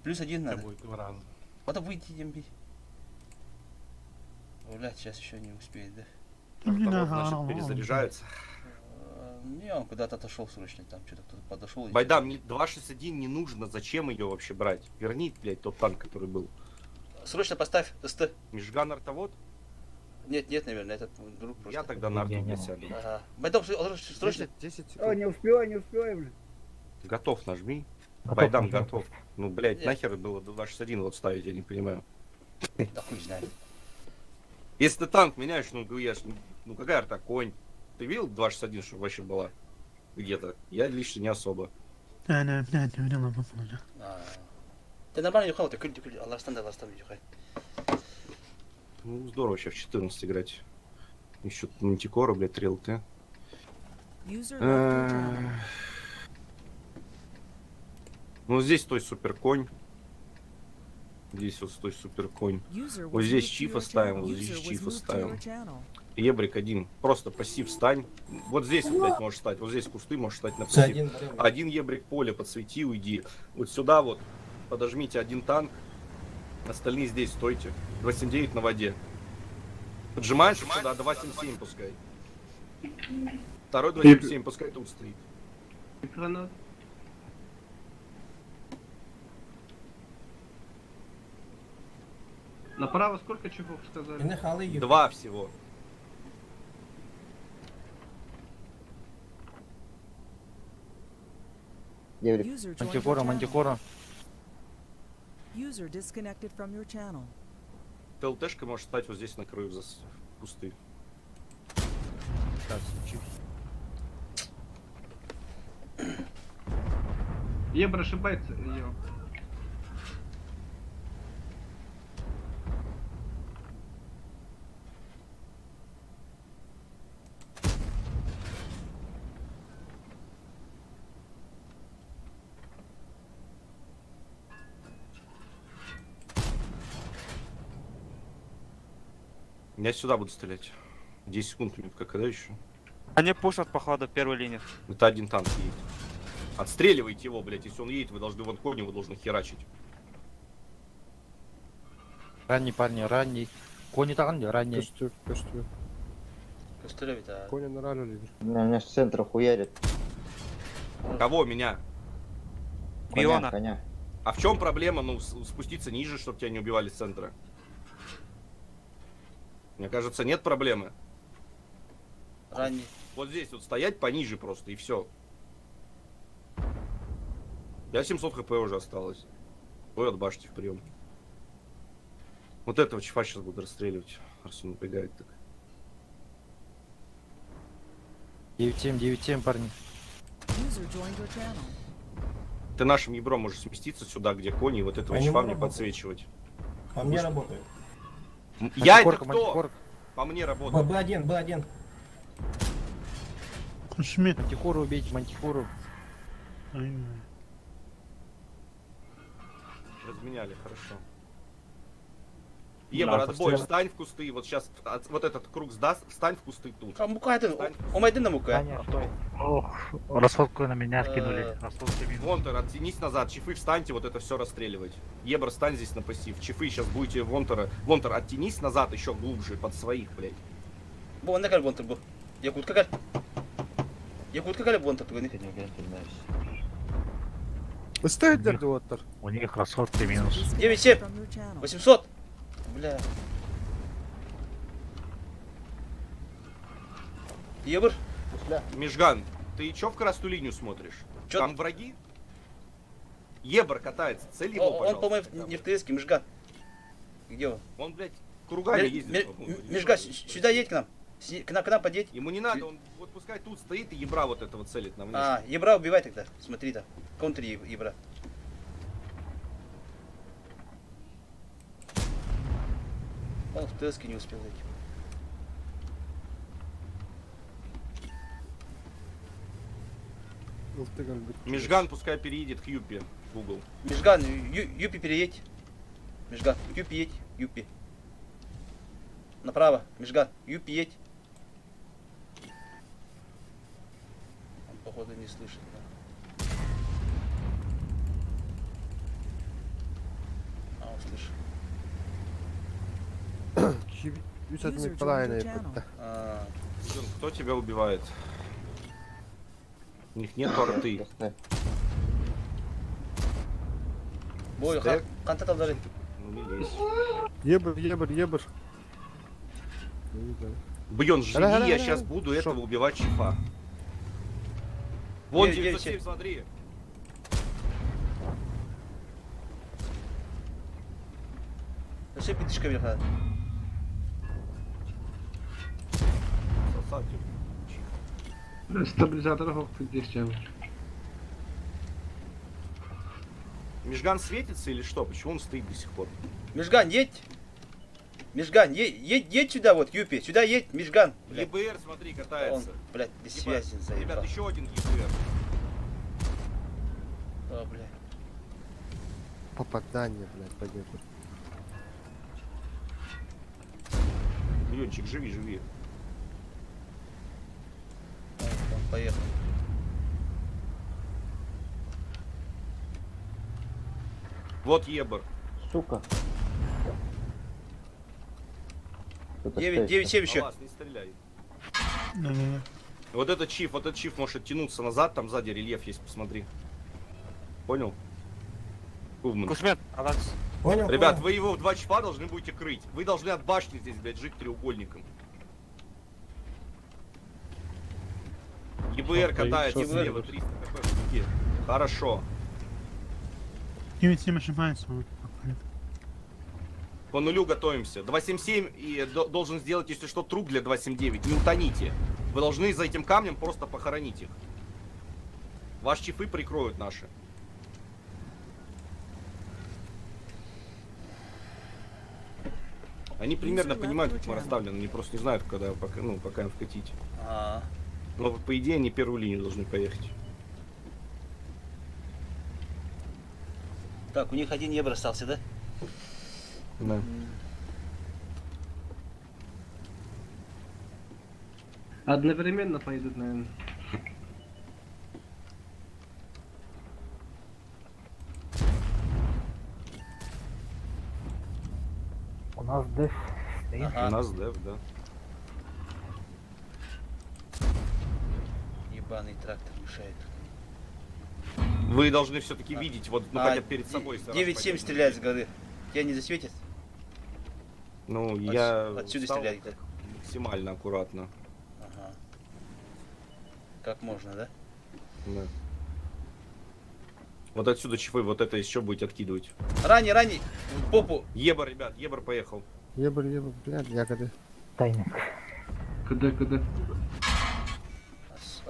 +1 надо. Будет 2 раза. Вот выйти демби. Блять, сейчас еще не успеет, да? Второй, значит, перезаряжаются. Не, он куда-то отошел срочно, там что-то кто-то подошел. и- Байдам, 261 не нужно, зачем ее вообще брать? Верни, блядь, тот танк, который был. Срочно поставь СТ. Межган артовод? Нет, наверное, этот друг просто. Я тогда на арту сяду. Ага. Байдам, срочно. 10 секунд. О, не успеваю, блин. Готов нажми. Байдам нажму. готов. Ну, блядь, Нет. нахер было 261 вот ставить, я не понимаю. Да хуй знает. Если ты танк меняешь, ну, говоришь, ну какая арта, конь. Ты видел 261, что вообще была где-то? Я лично не особо. А. Ты нормально ехал, ты күл, Аллахстан, ехай. Ну, здорово вообще в 14 играть. Еще Мантикора, блядь, трелты. User left your channel. Ну, здесь стой супер конь. Здесь вот стой супер конь. User Вот was здесь moved to чифа your ставим, channel. вот здесь User was чифа moved to ставим. your channel. Ебрик один. Просто пассив стань. Вот здесь, блядь, можешь стать. Вот здесь кусты можешь стать на пассив. Один ебрик поле подсвети, уйди. Вот сюда вот подожмите один танк. Остальные здесь стойте. 279 на воде. Поджимаешь вот сюда, 277 пускай. Второй 277 пускай тут стоит. Гранат. Направо сколько чехов сказали? 2 всего. Деврик. User joined your Мантикора, channel. мантикора. User disconnected from your channel. ТЛТшка может стать вот здесь на краю за кусты. Так, случилось. Ебра ошибается. Ё. Я сюда буду стрелять. 10 секунд минутка, когда еще? Они пушат, походу, первую линию. Это один танк едет. Отстреливайте его, блядь. Если он едет, вы должны вон конь его должны херачить. Ранний, парни, ранний. Кони таган, ранний. Костылевит, а. Меня с центра хуярит. Кого? Меня? Биона. Коня. А в чем проблема, ну, спуститься ниже, чтобы тебя не убивали с центра? Мне кажется, нет проблемы. Ранний. Вот здесь вот стоять пониже просто, и все. Я 700 хп уже осталось. Ой, отбашьте в прием. Вот этого чифа сейчас буду расстреливать, раз он напрягает так. 9-7, 9-7, парни. User joined your channel. Ты нашим ебром можешь сместиться сюда, где кони, и вот этого чифа мне подсвечивать. По мне работает. Я это Мантикорка, кто? мантикорка. По мне работает. Б1, Б1. Мантикору убейте, мантикору. Разменяли, хорошо. Ебр, отбой, встань в кусты. Вот сейчас вот этот круг сдаст, встань в кусты тут. А мука это, умайден на мука. Расходку на меня скинули. Вонтер, оттянись назад, чифы встаньте, вот это все расстреливать. Ебр, встань здесь на пассив. Чифы сейчас будете Вонтера. Вонтер, оттянись назад еще глубже, под своих, блядь. Бо, не каль бонтер бу. Якутка каль. Якутка каль бонтер тугани. У них расходки минус. 9-7. From your channel. 800. Бля. Ебр. Межган, ты чё в красную линию смотришь? Чё? Там враги? Ебр катается, цель его, Он, пожалуйста. по-моему, не в ТСке, Межган. Где он? Он, блядь, кругами ездит. по-моему. Межган, сюда едь к нам. К нам подъедь. Ему не надо, он вот пускай тут стоит и ебра вот этого целит на внешне. А, ебра убивай тогда. Смотри там. Контри ебра. Он в Теске не успел зайти. Межган пускай переедет к Юпи в угол. Межган, Юпи переедь. Межган, Юпи едь, Юпи. Направо, Межган, Юпи едь. Он, походу, не слышит. Да. А, он слышит. User joined your channel. А, Жен, кто тебя убивает? У них нет порты. бой, Стек. канта талдары. Ну, есть. Ебр. Бьон, живи, Ра-ра-ра-ра. я сейчас буду этого убивать чифа. Вон 907, смотри. Зачем пятышка вверх надо? Сосатель. Стабилизатор хок здесь чем. Межган светится или что? Почему он стоит до сих пор? Межган, едь! Межган, едь сюда вот, Юпи, сюда едь, Межган. Блядь. ЕБР, смотри, Он, катается. блядь, без Ебать. связи заебал. Ребят, еще один ЕБР. О, блядь. Попадание, блядь, пойдет. Бьончик, живи. Он поехал. Вот ЕБР. Сука. 9-7 еще. Алас, не стреляй. Вот этот чиф может тянуться назад, там сзади рельеф есть, посмотри. Понял? Кувман. Кусмет, Алакс. Понял, Ребят, понял. вы его в 2 чифа должны будете крыть. Вы должны от башни здесь, блядь, жить треугольником. ЕБР катается ЕБР. слева, 300 хп. Жди. Хорошо. 9-7 ошибается. По нулю готовимся. 277 и должен сделать, если что, труп для 279. Не утоните. Вы должны за этим камнем просто похоронить их. Ваши чифы прикроют наши. Они примерно понимают, как мы расставлены. Они просто не знают, когда, пока им вкатить. А, Но, по идее, они первую линию должны поехать. так, у них один ебр остался, да? Да. Одновременно пойдут, наверное. У нас деф. У Ага, нас деф, да. ебаный трактор мешает. Вы должны все-таки видеть, вот, ну, А, хотя бы перед собой. если раз 9-7 пойдёт. стреляет с горы. Тебя не засветит? Ну, я Отсюда встал стреляет, да? максимально аккуратно. Ага. Как можно, да? Да. Вот отсюда чифы, вот это еще будете откидывать. Ранний, в попу. Ебар, ребят, Ебар поехал. Ебр, блядь, ягоды. Когда?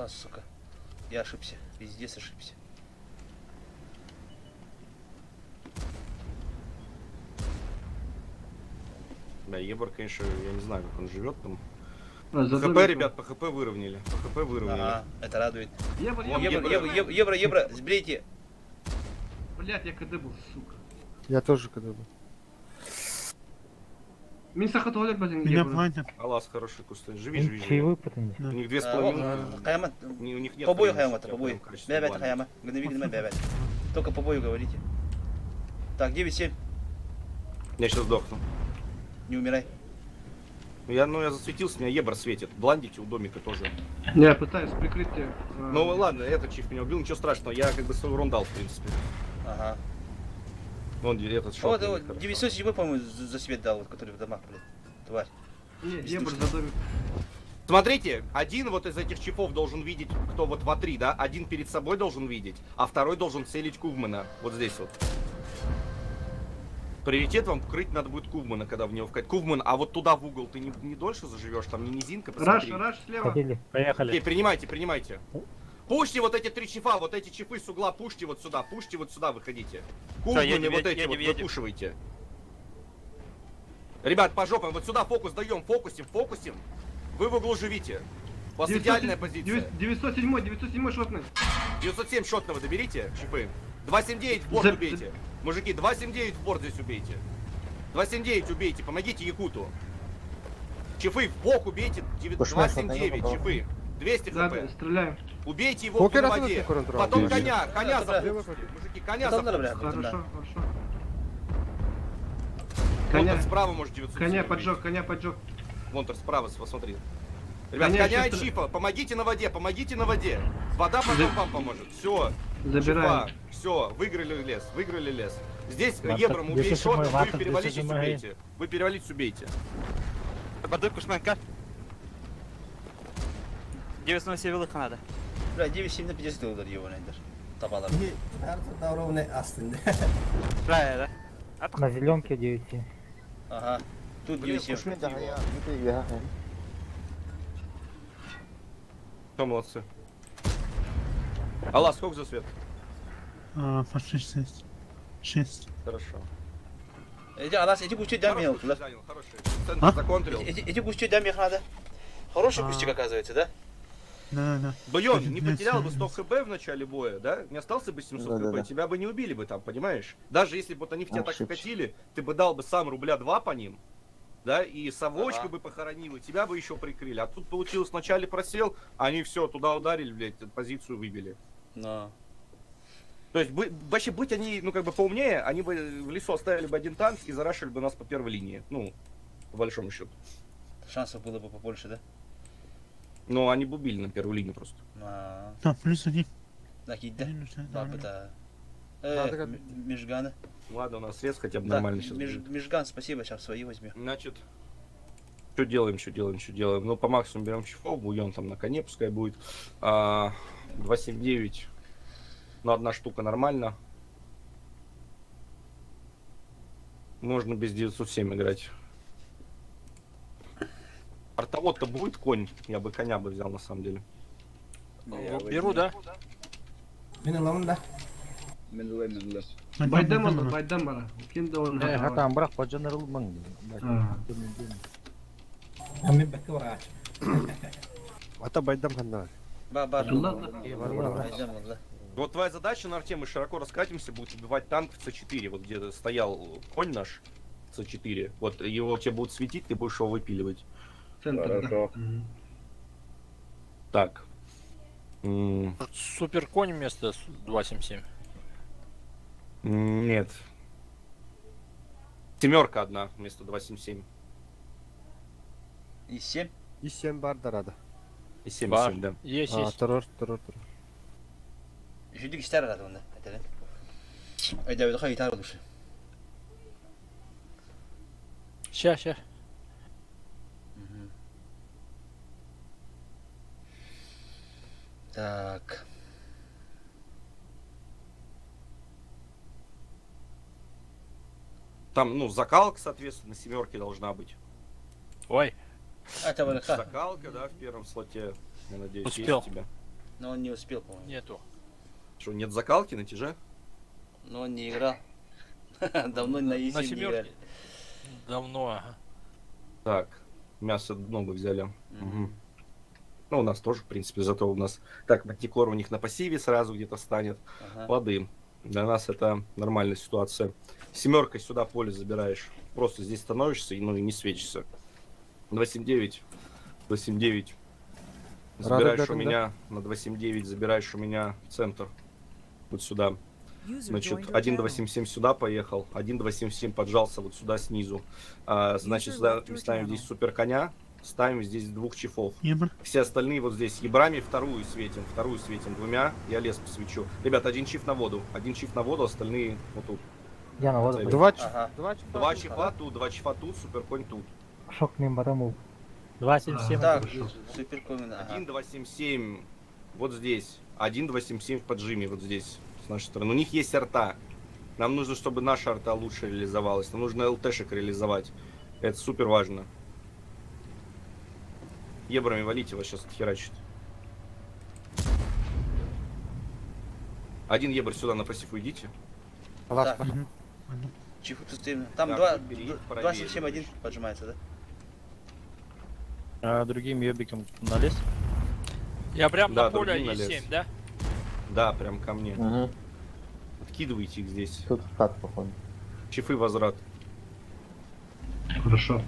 Сука. Я ошибся. Пиздец ошибся. Да, Ебар, конечно, я не знаю, как он живет там. А, за ХП, домиком. ребят, по ХП выровняли. По ХП выровняли. Ага, это радует. Ебр, Евро, сбейте. Блядь, я КД был, сука. Я тоже когда был. Мен сақат ойлап бәзен Меня ебр. платят. Алас, хороший кустой. Живи. У них 2,5. Хаямат, У них нет побой времени, Хаямат, хотя бы побой. прям качественного Бябят плана. Хаяма. Гневик бябят. Только побою говорите. Так, 9-7. Я сейчас сдохну. Не умирай. Я засветился, меня Ебар светит. Бландите у домика тоже. Я пытаюсь прикрыть тебя. Ну ладно, этот чиф меня убил, ничего страшного. Я как бы свой урон дал, в принципе. Ага. Вон этот шот. Вот, 907, по-моему, за свет дал, вот, который в домах, блядь. Тварь. Не, ебр за домик. Смотрите, один вот из этих чифов должен видеть, кто вот в А3, да? Один перед собой должен видеть, а второй должен целить Кувмана. Вот здесь вот. Приоритет вам крыть надо будет Кувмана, когда в него вкатить. Кувман, а вот туда в угол ты не дольше заживешь, там не низинка, посмотри. Раш слева. Окей, принимайте. Пушьте вот эти 3 чифа, вот эти чифы с угла, пушьте вот сюда, выходите. Кувманы вот эти вот выпушивайте. Ребят, по жопам, вот сюда фокус даем, фокусим. Вы в углу живите. У вас идеальная позиция. 907 шотный. 907 шотного доберите, шипы. 279 в борт За- убейте. Мужики, 279 в борт здесь убейте. 279 убейте, помогите Якуту. Чифы, в бок убейте. 279, чифы. 200 Да, хп. стреляем. Убейте его Сколько на раз воде. на секунду трогал? Потом коня Добре. запустите. Мужики, коня Потом запустите. добре. Хорошо. Контр Коня, справа может 900. коня поджег. Контр справа, посмотри. Ребят, Коня коня и сейчас- чифа, помогите на воде. Вода потом вам поможет. Все. Забираем. Все, выиграли лес. Здесь Ебром убей шот, вы перевалитесь, убейте. Барды кушменка. 907 велик надо. Бля, 9-7 на 50 olur ебаныйдер. Табалар. Her ровно aslında. Да. На зеленке 9. Ага. Тут 9-7. Кушмен да я. Юты я. Все, молодцы. Алла, сколько за свет? По 6. Хорошо. Эти кусти дам Хороший мелко, да? занял, хороший. Центр законтрил. Эти кусти дам их надо. Хороший кустик оказывается, да? Да. Байон, не потерял бы 100 хп в начале боя, да? Не остался бы 700 Да-да-да. хп, тебя бы не убили бы там, понимаешь? Даже если бы вот они в тебя так Ошибся. вкатили, ты бы дал бы сам рубля 2 по ним, да, и совочка Ага. бы похоронил, и тебя бы еще прикрыли. А тут получилось, вначале просел, они все туда ударили, блядь, позицию выбили. Но. То есть, вообще быть они, ну, как бы поумнее, они бы в лесу оставили бы один танк и зарашили бы нас по первой линии. Ну, по большому счету. Шансов было бы побольше, да? Но они бы убили на первую линию просто. Да, плюс 1. Накид, да? Бабы, да. Надо Межганы. Ладно, у нас срез хотя бы Да, нормально сейчас будет. Межган, спасибо, сейчас свои возьми. Значит, что делаем? Ну, по максимуму берем чифов, буйон там на коне пускай будет. 279. Ну, одна штука нормально. Можно без 907 играть. Артовод-то будет конь? Я бы коня бы взял на самом деле. Беру, да? Benim lavında. Байдам бара. Ким да он. Хатам бірақ по general мың. Kami bekle var. Ата байдам ханда. Бар. Айдам, да. Вот твоя задача на арте, мы широко раскатимся, будет убивать танк в С4, вот где стоял конь наш, С4. Вот его тебе будут светить, ты будешь его выпиливать. Центр, да. Так. Супер конь вместо 277. Нет. Семерка одна вместо 277. И 7. И 7 бар дарада. И 77, да. Есть. Тұрыр. Üçüncü kişiler aradı onu. Etelim. Öyle bir kayıt aradı. Ща. Так. Там, ну, закалка, соответственно, на семерке должна быть. Ой. Это вот Закалка, да, в первом слоте. Я надеюсь, Успел. есть у тебя. Но он не успел, по-моему. Нету. Что, нет закалки на тяже? Но он не играл. Давно на изи На не семерке? играли. Давно, ага. Так, мясо много взяли. Мгм. Ну, у нас тоже, в принципе, зато у нас... Так, мантикор у них на пассиве сразу где-то станет. Ага. Плоды. Для нас это нормальная ситуация. Семеркой сюда поле забираешь. Просто здесь становишься и, ну, и не свечишься. 279. 279. Забираешь Рада, у меня на 279, забираешь у меня в центр. Вот сюда. Значит, 1.277 сюда поехал, 1.277 поджался вот сюда снизу. Значит, сюда ставим здесь супер коня, ставим здесь двух чифов. Все остальные вот здесь ебрами вторую светим двумя. Я лес посвечу. Ребят, один чиф на воду, остальные вот тут. Я на воду. Два Ага. Два чифа тут, супер конь тут. Шок мимо потому. 277. Так, супер комина. Ага. 1.277 вот здесь, 1.277 в поджиме вот здесь с нашей стороны. У них есть арта. Нам нужно, чтобы наша арта лучше реализовалась. Нам нужно ЛТшек реализовать. Это супер важно. Ебрами валите, вас сейчас отхерачит. Один ебр сюда на пассив уйдите. Так. Чифу тут стоим. Там Да, переедь, проверь, 271 поджимается, да? А другим ёбиком на лес? Я прям Да, на поле другим на лес. Е7, да? Да, прям ко мне. Угу. Откидывайте их здесь. Тут хат, походу. Чифы возврат. Хорошо.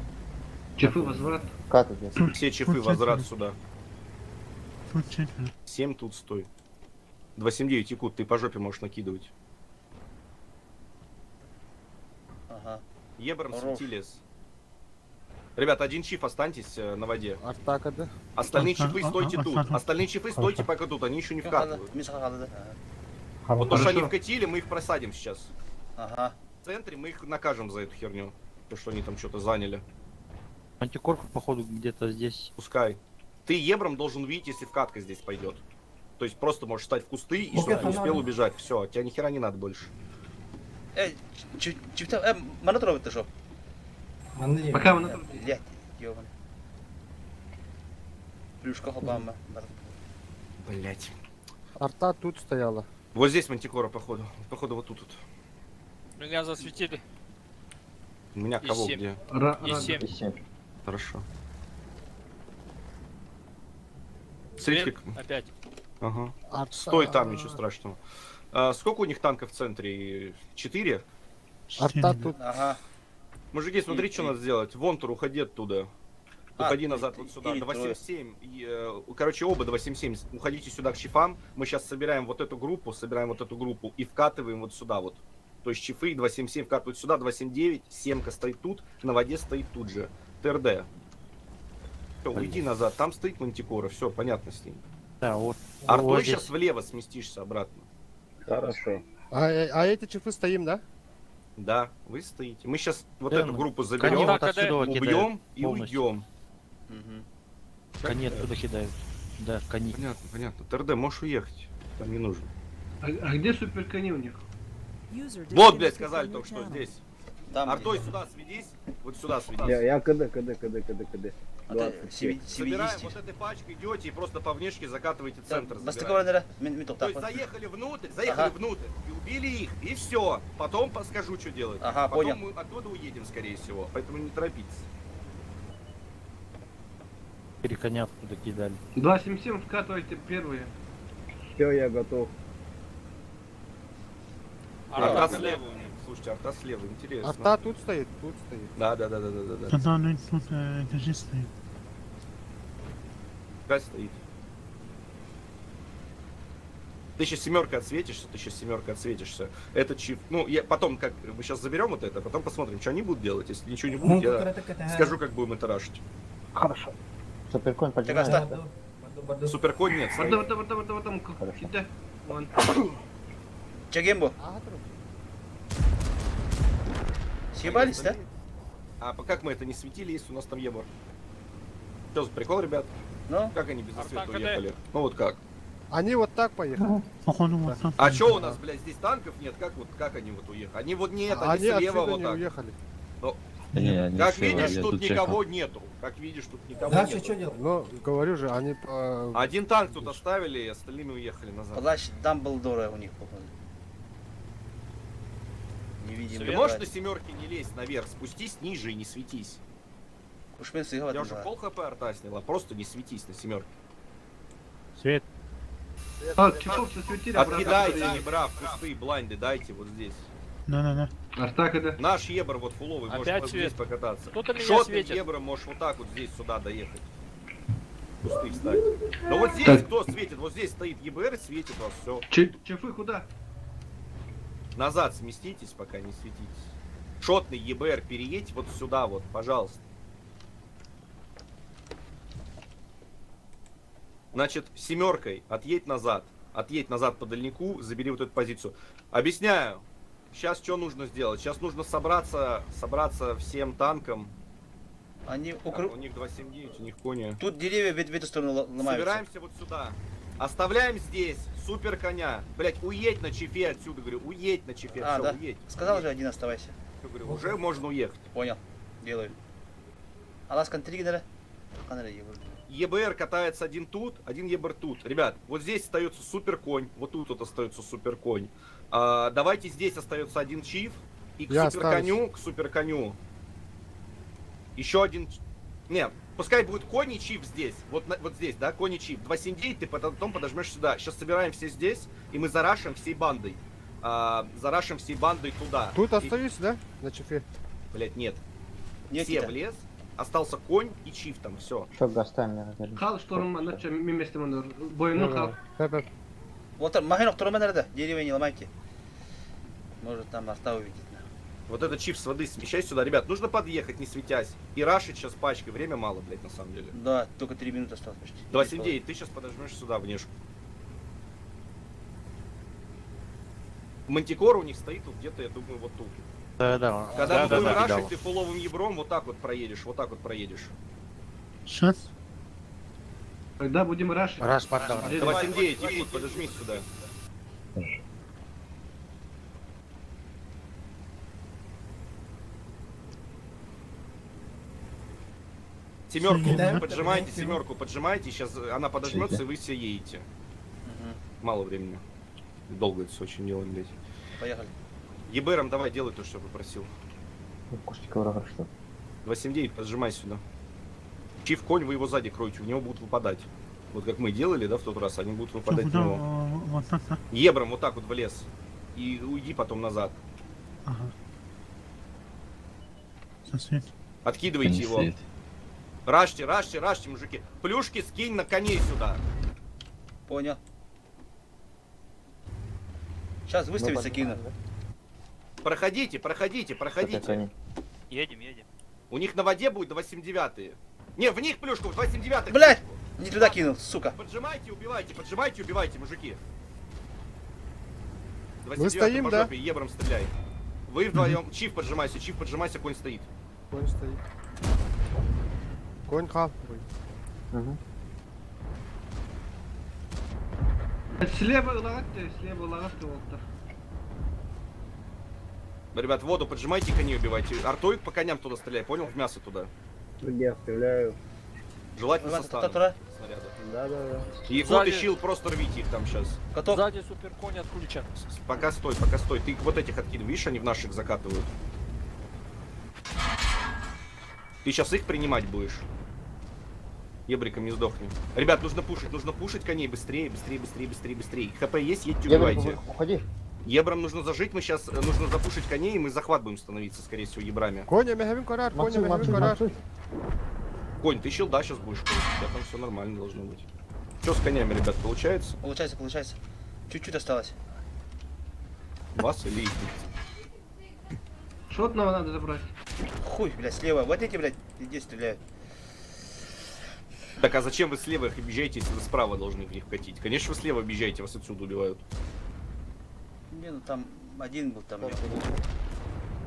Чефы возврат. Кат здесь. Все чифы возврат сюда. 7 тут стой. 279 якут, ты по жопе можешь накидывать. Ага. Ебром Здоров. свети лес. Ребят, один чиф останьтесь на воде. Артака, да? Остальные чифы стойте тут. Остальные чифы стойте пока тут, они еще не вкатывают. Миса Хахада, да? Вот то, что Хорошо. они вкатили, мы их просадим сейчас. Ага. В центре мы их накажем за эту херню. То, что они там что-то заняли. Антикорп, походу, где-то здесь. Пускай. Ты ебром должен видеть, если вкатка здесь пойдет. То есть просто можешь встать в кусты и чтобы ты успел убежать. Все, тебе ни хера не надо больше. Чифта, mana робит ты что? Пока мы на том. Блять, ёбаный. Плюшка хопама. Блять. Арта тут стояла. Вот здесь мантикора, походу. Походу вот тут. Меня засветили. У меня кого И7. где? Е7. Ищем. Хорошо. Свет Смотрите. опять. Ага. Арта... Стой там, ничего страшного. Сколько у них танков в центре? 4? Арта тут. Ага. Мужики, смотри, что надо сделать. Вонтур, уходи оттуда. Уходи назад вот сюда. или 277. Короче, оба 277. Уходите сюда к чифам. Мы сейчас собираем вот эту группу, и вкатываем вот сюда вот. То есть чифы 277 вкатывают сюда, 279, семка стоит тут, на воде стоит тут же. ТРД. Все, уйди назад, там стоит мантикора, все, понятно с ним. Да, вот. Артой вот сейчас здесь. влево сместишься обратно. Хорошо. А эти чифы стоим, да? Да, вы стоите. Мы сейчас вот Да, эту ну, группу Кони заберем, вот отсюда убьем кидают и полностью. уйдем. Кони оттуда кидают. Да, кони. Понятно, понятно. ТРД, можешь уехать. Там не нужно. А где суперкони у них? Вот, блядь, сказали только что здесь. Там. Артой, сюда сведись. Вот сюда сведись. Я КД. Собираем вот этой пачкой, идете и просто по внешке закатываете центр. забираем. Бастыкована, минуту. То есть заехали внутрь, и убили их, и все. Потом скажу, что делать. Ага, Потом понял. мы оттуда уедем, скорее всего. Поэтому не торопитесь. 4 коня оттуда кидали. 277 вкатывайте первые. Все, я готов. Арта слева у них. Слушайте, арта слева, интересно. Арта тут стоит, Да. Пускай стоит. Ты сейчас семеркой отсветишься. Это чип. Ну, я потом, как мы сейчас заберем вот это, потом посмотрим, что они будут делать. Если ничего не будет, я скажу, как будем это рашить. Хорошо. Суперконь Так поднимает. оставь. Суперконь нет. стоит. Вот там. Иди. Вон. Чагембо. Съебались, да? А как мы это не светили, если у нас там ебор? Что за прикол, ребят? Ну? Как они без света Арта уехали? Ну вот как? Они вот так поехали. А чё у нас, блядь, здесь танков нет? Как они вот уехали? Они вот нет, они Они слева отсюда вот не так. уехали. Как видишь, тут никого нету. Как видишь, тут никого Дальше нету. что делать? Но, говорю же, они по... Один танк тут оставили, и остальными уехали назад. Плащ Дамблдора у них, походу. Не видим. Ты можешь на семерке не лезть наверх, спустись ниже и не светись. Уж мен сыграл. Я уже пол хп арта сняла, просто не светись на семерке. Свет. А, чехов засветили. Откидайте, не брав, кусты, блайнды дайте вот здесь. Артака, да. Наш ебр вот фуловый, может Опять вот свет. здесь покататься. Кто-то меня Шотным светит. ебром можешь вот так вот здесь сюда доехать. Кусты встать. Но вот здесь Так. кто светит? Вот здесь стоит ебр и светит вас, все. Чефы куда? Назад сместитесь, пока не светитесь. Шотный ебр, переедь вот сюда вот, пожалуйста. Значит, семеркой отъедь назад по дальнику, забери вот эту позицию. Объясняю. Сейчас что нужно сделать? Сейчас нужно собраться всем танкам. Они У них 279, у них кони. Тут деревья в эту сторону ломаются. Собираемся вот сюда. Оставляем здесь супер коня. Блять, уедь на чифе отсюда, говорю, уедь на чифе. А, Всё, да? уедь. Сказал Уедь. же, один оставайся. Всё, говорю, уже можно уехать. Понял. Делаю. Аласкан 3 гидера. ЕБР катается один тут, один ЕБР тут. Ребят, вот здесь остается супер конь, вот тут вот остается супер конь. Давайте здесь остается один чиф, И к Я суперконю. Еще один... Не, пускай будет конь и чип здесь. Вот здесь, да, конь и чип. 279, ты потом подожмешь сюда. Сейчас собираем все здесь, и мы зарашим всей бандой. Зарашим всей бандой туда. Тут остаюсь, да? На чифе. Блять, нет. Нет, Все в лес. Остался конь и чиф там, все. Что гостами развернуть? Хал шторм, она что, мимести манур. Бойну хал. Вот махинок турмен надо, деревья не ломайте. Может там моста увидеть. Вот этот чип с воды смещай сюда. Ребят, нужно подъехать, не светясь. И рашить сейчас пачкой. Время мало, блять, на самом деле. Да, только 3 минуты осталось почти. 279, ты сейчас подожмешь сюда внешку. Мантикора у них стоит тут где-то, я думаю, вот тут. Да. Когда мы будем рашить, кидал. ты фуловым ебром вот так вот проедешь, Сейчас. Когда будем рашить? Раш поддал. 279, Якут, подожми сюда. Семерку поджимайте, сейчас она подожмется, и вы все едете. Мало времени. Долго это все очень делаем, блядь. Поехали. ЕБРом давай делай то, что я попросил. Кушайте ковра, что? 279, поджимай сюда. Чиф конь, вы его сзади кройте, у него будут выпадать. Вот как мы делали, да, в тот раз, они будут выпадать в него. Ебром вот так вот в лес. И уйди потом назад. Откидывайте его. Рашьте, мужики. Плюшки скинь на коней сюда. Понял. Сейчас выставится кину. Проходите. Едем. У них на воде будет 279. Не, в них плюшку, в 279. Блять! Не туда кинул, сука. Поджимайте, убивайте, мужики. Мы стоим, по да? жопе, ебром стреляй. Вы вдвоем. Чиф поджимайся, конь стоит. Конь стоит. Конь хал. Слева лагать волтер. Ребят, воду поджимайте, коней убивайте. Артой по коням туда стреляй, понял? В мясо туда. Я стреляю. Желательно со станом снаряда. Да. И кот и щил, просто рвите их там сейчас. Готов? Сзади супер конь от ключа. Пока стой. Ты вот этих откидывай, видишь, они в наших закатывают. Ты сейчас их принимать будешь. Ебриком не сдохни. Ребят, нужно пушить коней быстрее. ХП есть, едьте, убивайте. Уходи. Ебрам нужно зажить, мы сейчас нужно запушить коней, и мы захват будем становиться, скорее всего, ебрами. Коня, мегавин корар, Конь, ты щелда сейчас будешь, у тебя там все нормально должно быть. Что с конями, ребят, получается? Получается. Чуть-чуть осталось. Вас или их? Шотного надо забрать. Хуй, блядь, слева. Вот эти, блядь, здесь стреляют. Так а зачем вы слева их объезжаете, если вы справа должны в них катить? Конечно, вы слева объезжаете, вас отсюда убивают. Не, ну там один был, там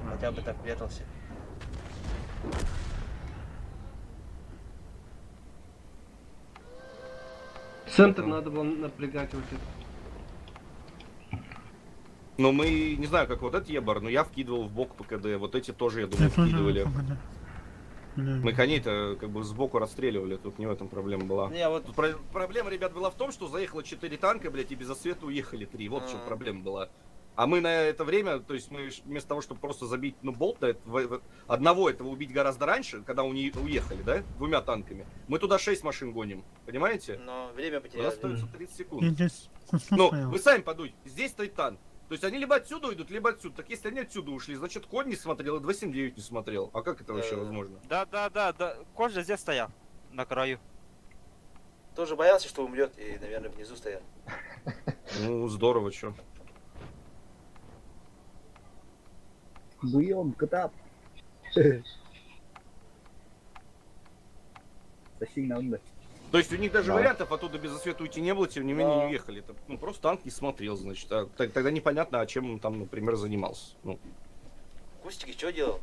хотя бы так прятался. Центр надо было напрягать вот это. Но мы, не знаю, как вот этот ебар, но я вкидывал в бок ПКД, вот эти тоже, я думаю, вкидывали. Мы коней-то как бы сбоку расстреливали, тут не в этом проблема была. Не, вот... Тут проблема, ребят, была в том, что заехало 4 танка, блядь, и без освета уехали 3. Вот в чем проблема была. А мы на это время, то есть мы вместо того, чтобы просто забить, болт, одного этого убить гораздо раньше, когда они уехали, да, 2 танками, мы туда 6 машин гоним, понимаете? Но время У потеряли. нас остается 30 секунд. Ну, вы сами подумайте, здесь стоит танк. То есть они либо отсюда уйдут, либо отсюда. Так если они отсюда ушли, значит конь не смотрел и 279 не смотрел. А как это вообще возможно? Да. Конь же здесь стоял, на краю. Тоже боялся, что умрет, и, наверное, внизу стоял. Ну, здорово, чё. Буем, кота. Сильно. То есть у них даже вариантов оттуда без освета уйти не было, тем не менее не уехали. Это, просто танк не смотрел, значит. А тогда непонятно, а чем он там, например, занимался. Кустики что делал?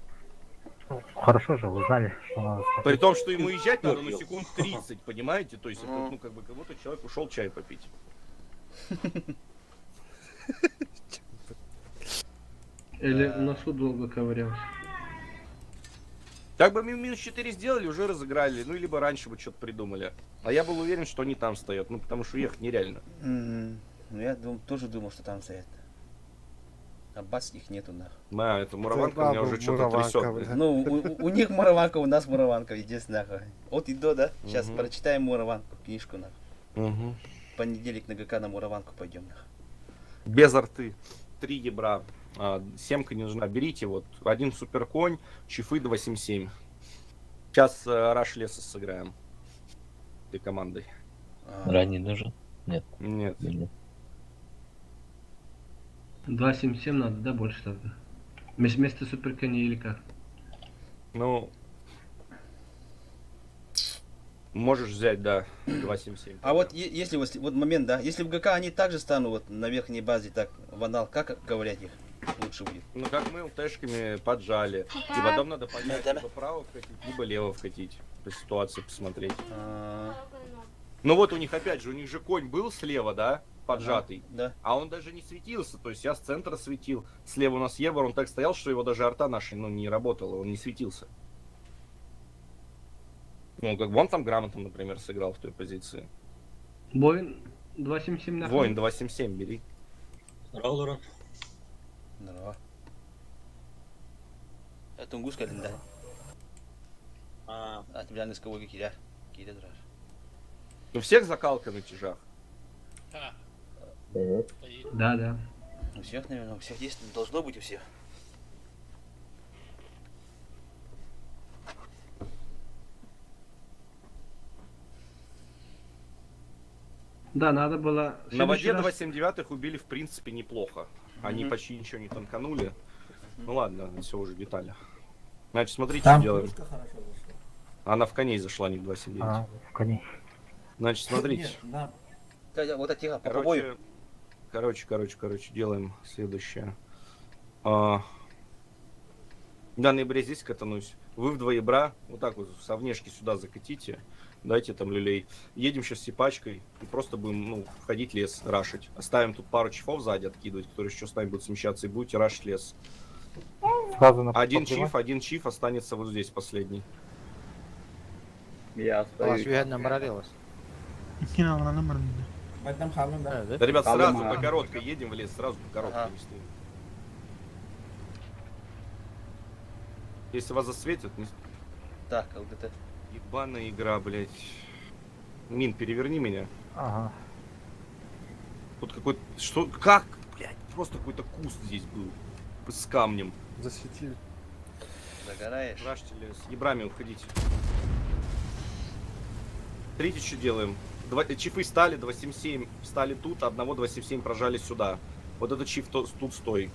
Хорошо же, вы знали, что... При том, что ему уезжать надо, секунд 30, понимаете? То есть это, как будто человек ушел чай попить. Или в носу долго ковырялся. Так бы минус 4 сделали, уже разыграли. Ну, либо раньше бы что-то придумали. А я был уверен, что они там стоят. Ну, потому что уехать нереально. Ну, я тоже думал, что там стоят. А бац, их нету нахуй. Это мураванка меня уже что-то трясет. Ну, у них мураванка, у нас мураванка, единственное, нахуй. Вот и до, да? Сейчас прочитаем мураванку, книжку, нахуй. В понедельник на ГК на мураванку пойдем, нахуй. Без арты. 3 ебра. Семка не нужна. Берите вот. Один суперконь, чифы 277. Сейчас Раш Леса сыграем. Ты командой. Ранний нужен? Нет. Нет. 277 надо, да, больше тогда? Вместо суперконя или как? Ну, можешь взять, да, 277. А вот если вот момент, да, если в ГК они также станут вот на верхней базе, так, вандал, как ковырять их лучше будет? Ну, как мы ЛТшками поджали. И потом надо понять, либо право вкатить, либо лево вкатить. По ситуации посмотреть. Ну вот у них, опять же, у них же конь был слева, да, поджатый. Да. А он даже не светился, то есть я с центра светил. Слева у нас Ебор, он так стоял, что его даже арта наша, ну, не работала, он не светился. Ну, как бы он там грамотно, например, сыграл в той позиции. Воин 277 на Воин 277 бери. Здорово. Здорово. Это тунгус калинда. А тебя на сковорке киля. Киля драж. У всех закалка на тяжах. Да, да. У всех, наверное, у всех есть, должно быть у всех. Да, надо было... На воде 279-х убили, в принципе, неплохо. Они почти ничего не танканули. Ну ладно, все уже детали. Значит, смотрите, что делаем. Она в коней зашла, не в 279. В коней. Значит, смотрите. Вот это тихо, Короче, делаем следующее. На ноябре здесь катанусь. Вы в двоебра, вот так вот со внешки сюда закатите. Дайте там люлей. Едем сейчас с сипачкой и просто будем, ну, входить в лес, рашить. Оставим тут пару чифов сзади откидывать, которые еще с нами будут смещаться, и будете рашить лес. Один чиф останется вот здесь последний. Я остаюсь. Да, ребят, сразу по короткой едем в лес, сразу по короткой. Если вас засветят, не... Так, ЛГТ. Ебаная игра, блядь. Мин, переверни меня. Ага. Тут какой-то... Что? Как? Блядь, просто какой-то куст здесь был. С камнем. Засветили. Загораешь. Рашьте лес. Ебрами уходите. Смотрите, что делаем. Чифы стали, 277 стали тут, одного 277 прожали сюда. Вот этот чиф тут стой.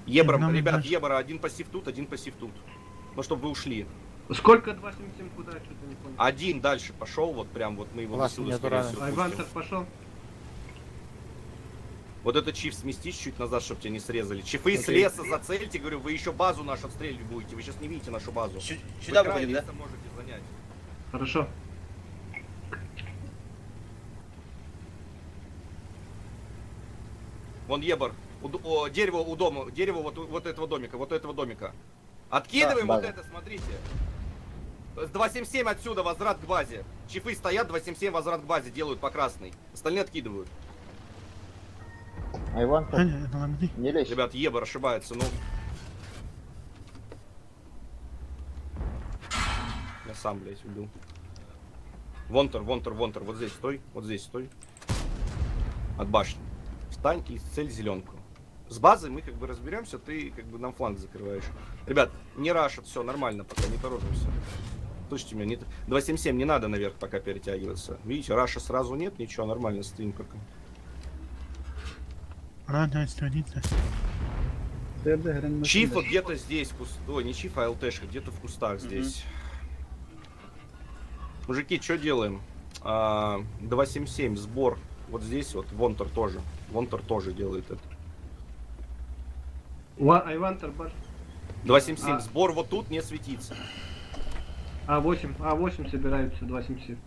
Ебром, ребят, Ебра, один пассив тут, один пассив тут. Ну, чтобы вы ушли. Сколько 277 куда? Что-то не понял. Один дальше пошел, вот прям вот мы его отсюда, скорее всего, Айвантер пошел. Вот этот чиф смести чуть назад, чтобы тебя не срезали. Чифы с леса зацельте, говорю, вы еще базу нашу отстреливать будете. Вы сейчас не видите нашу базу. Сюда выходим, да? Можете занять. Хорошо. Вон Ебор. Дерево у дома. Дерево вот этого домика. Откидываем вот это, смотрите. С 277 отсюда, возврат к базе. Чифы стоят, 277 возврат к базе делают по красной. Остальные откидывают. Айван, не лезь. Ребят, Ебор ошибается, ну. Я сам, блядь, убил. Вонтер. Вот здесь стой. От башни. Встань и цель зеленку. С базой мы как бы разберемся, ты как бы нам фланг закрываешь. Ребят, не рашат, все нормально, пока не торопимся. Слышите меня, 277 не надо наверх пока перетягиваться. Видите, раша сразу нет, ничего, нормально стоим пока. Чиф вот где-то здесь, ой, не чиф, а ЛТшка, где-то в кустах здесь. Мужики, что делаем? 277, сбор. Вот здесь вот, Вонтер тоже. Вонтер тоже делает это. Айвантер баш. 277, сбор вот тут не светится. А8 собираются, 277.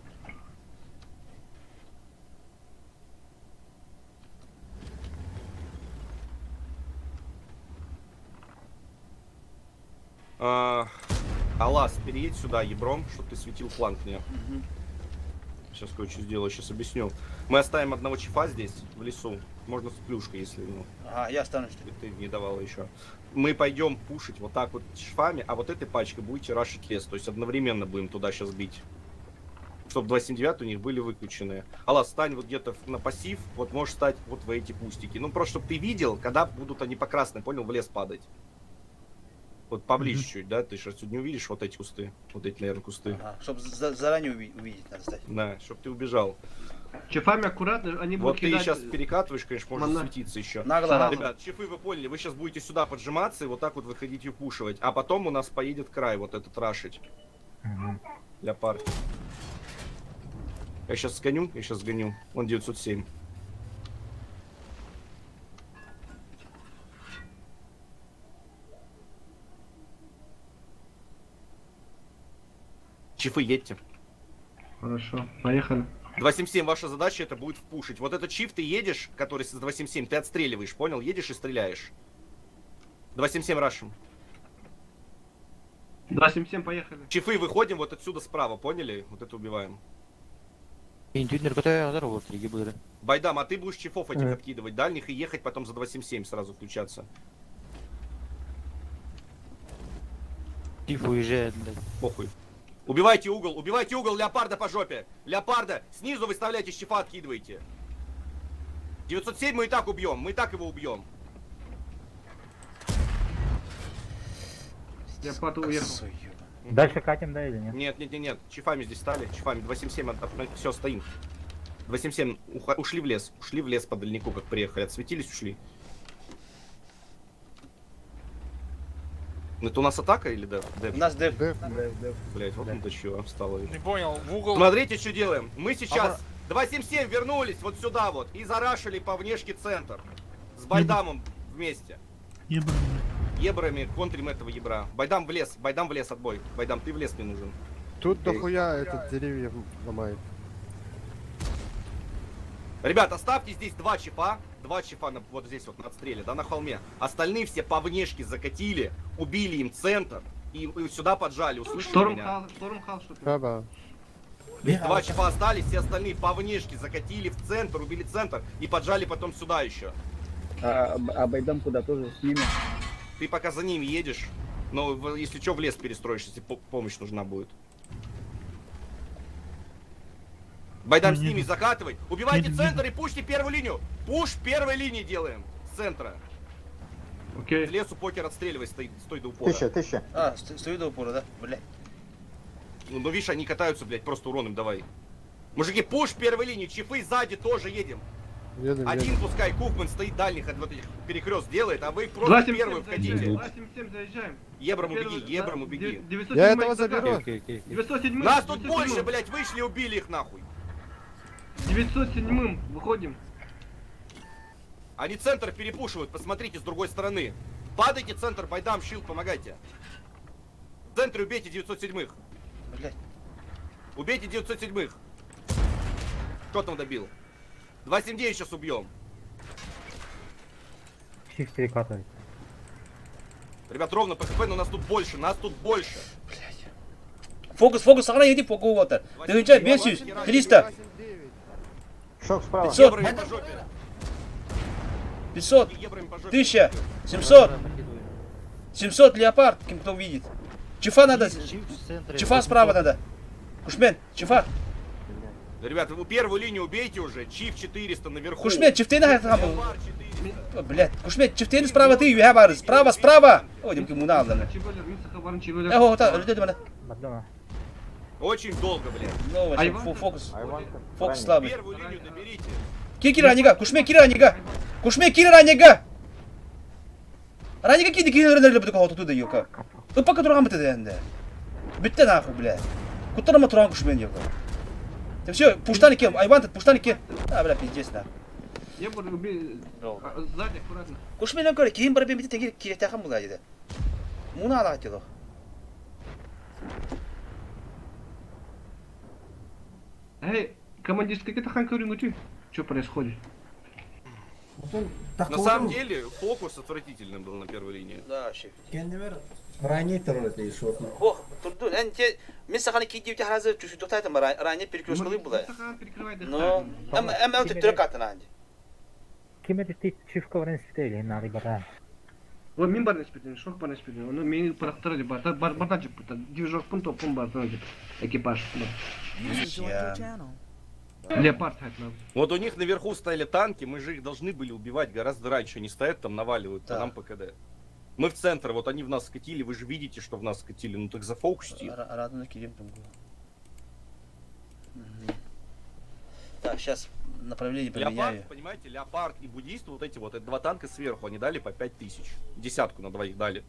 Алас, переедь сюда, Ебром, чтобы ты светил фланг мне. Сейчас кое-что сделаю, сейчас объясню. Мы оставим одного чифа здесь, в лесу. Можно с плюшкой, если, ну, Ага, я останусь. ты не давала еще. Мы пойдем пушить вот так вот шифами, а вот этой пачкой будете рашить лес. То есть одновременно будем туда сейчас бить. Чтобы 279 у них были выключены. Алла, стань вот где-то на пассив, вот можешь стать вот в эти кустики. Ну просто, чтобы ты видел, когда будут они по красной, понял, в лес падать. Вот поближе чуть, да? Ты сейчас тут не увидишь вот эти кусты. Вот эти, наверное, кусты. Ага, чтобы заранее увидеть надо стать. Да, чтобы ты убежал. Чифами аккуратно, они Вот будут ты кидать... сейчас перекатываешь, конечно, можно Мана. светиться еще. Нагло. Ребят, чифы вы поняли, вы сейчас будете сюда поджиматься и вот так вот выходить и пушивать. А потом у нас поедет край вот этот рашить. Леопард. Я сейчас сгоню. Он 907. Чифы, едьте. Хорошо, поехали. 277, ваша задача это будет впушить. Вот этот чиф ты едешь, который с 277, ты отстреливаешь, понял? Едешь и стреляешь. 277 рашим. 277, поехали. Чифы выходим вот отсюда справа, поняли? Вот это убиваем. Интуитер, которая здорово, три гибры. Байдам, а ты будешь чифов этих откидывать дальних и ехать потом за 277 сразу включаться. Тиф уезжает, блядь. Похуй. Убивайте угол, леопарда по жопе. Леопарда, снизу выставляйте, чифа откидывайте. 907 мы и так убьем, мы и так его убьем. Леопард уехал. Дальше катим, да, или нет? Нет, чифами здесь стали, чифами, 277, все, стоим. 277, ушли в лес по дальнику, как приехали, отсветились, ушли. Это у нас атака или деф? У нас деф. Блять, вот он до чего встала. Не понял, в угол. Смотрите, что делаем. Мы сейчас 277 вернулись вот сюда вот и зарашили по внешке центр. С Байдамом вместе. Ебрами контрим этого ебра. Байдам в лес отбой. Байдам, ты в лес не нужен. Тут дохуя этот деревьев ломает. Ребят, оставьте здесь два чифа вот здесь вот на отстреле, да, на холме. Остальные все по внешке закатили, убили им центр и сюда поджали, услышали меня? Штормхал, что-то. Да. Два чифа остались, все остальные по внешке закатили в центр, убили центр и поджали потом сюда еще. А Байдам куда тоже с ними? Ты пока за ними едешь, но если что, в лес перестроишь, если помощь нужна будет. Байдам с ними закатывай. Убивайте центр и пушьте первую линию. Пуш первой линии делаем. С центра. Окей. С лесу покер отстреливай, стой до упора. 1000. А, стою до упора, да? Блядь. Ну видишь, они катаются, блядь, просто урон им давай. Мужики, пуш первой линии, чифы сзади тоже едем. Один пускай Куфман стоит дальних, вот этих перекрест делает, а вы просто первую входите. 277 заезжаем. Ебрам убеги. Я этого заберу. 907. Нас тут больше, блядь, вышли, убили их нахуй. 907 выходим. Они центр перепушивают, посмотрите с другой стороны. Падайте центр, Байдам, щит, помогайте. В центре убейте 907-х. Блядь. Убейте 907-х. Кто там добил? 279 сейчас убьем. Чиф перекатывает. Ребят, ровно по хп, но нас тут больше. Фокус, сохрани, иди по кого-то. Ты уезжай, бесишь. 300. Шок справа. 500. Ебрами по жопе. 500. Ебрами по жопе. 1000. 700. 700 леопард, кто увидит. Чифа надо. Чифа справа надо. Кушмен, чифа. Ребят, вы первую линию убейте уже. Чиф 400 наверху. Кушмен, чифтейна там. Блядь, Кушмен, чифтейна справа ты, я бар. Справа. Ой, демки мунавланы. Ого, та, Очень долго, блядь. ну, вообще, фокус. Фокус слабый. Первую линию доберите. Кира ранега, Кушмен, Кира ранега. Кушмен, Кира ранега. Ранега киди, Кира ранега, буду кого-то туда, ёка. Ну, пока турам это, да. Битте нахуй, блядь. Кутара матурам Кушмен, ёка. Ты все, пуштаники, айвантед, пуштаники. А, бля, пиздец, нахуй. Я буду убить. Сзади, аккуратно. Кушмен, говорит, ким барабим битте, тегир, киртяхам была, деда. Муна алатило. Эй, командир, какие-то ханкуринг, что происходит? На самом деле, фокус отвратительный был на первой линии. Да, вообще. Kendime Ранее терроризм еще. Ох, турду, энте, мен саханы кидиу те харазы чушу доктайтам ранее перекрёшкалы була. Но, эм өтө катына анди. Ким это ты чифка варен спители, надо бара. Ой, мен бар неспеден, шок бар неспеден. Оны мени пырактырды бар бардан жып бутан. Движок пун топун бар тонжып. Экипаж. Леопард хатна. Вот у них наверху стояли танки, мы же их должны были убивать гораздо раньше. Они стоят там, наваливают по нам ПКД. Мы в центр, вот они в нас скатили, вы же видите, что в нас скатили. Ну так зафокусите их. Так, сейчас направление поменяю. Леопард, понимаете, Леопард и Буддист, вот эти вот, это 2 танка сверху, они дали по 5000. Десятку на двоих дали.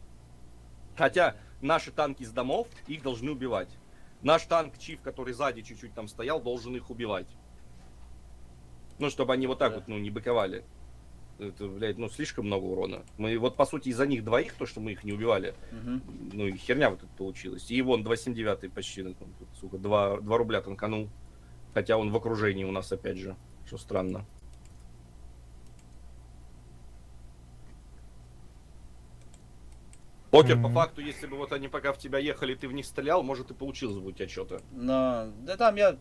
Хотя наши танки из домов, их должны убивать. Наш танк Чиф, который сзади чуть-чуть там стоял, должен их убивать. Ну, чтобы они вот так вот, ну, не быковали. Это, блядь, ну, слишком много урона. Мы вот, по сути, из-за них двоих, то, что мы их не убивали, ну, и херня вот это получилась. И вон 279 почти, ну, тут, сука, 2 рубля танканул. Хотя он в окружении у нас, опять же, что странно. Покер, по факту, если бы вот они пока в тебя ехали, ты в них стрелял, может и получилось бы у тебя что-то. Но, да там я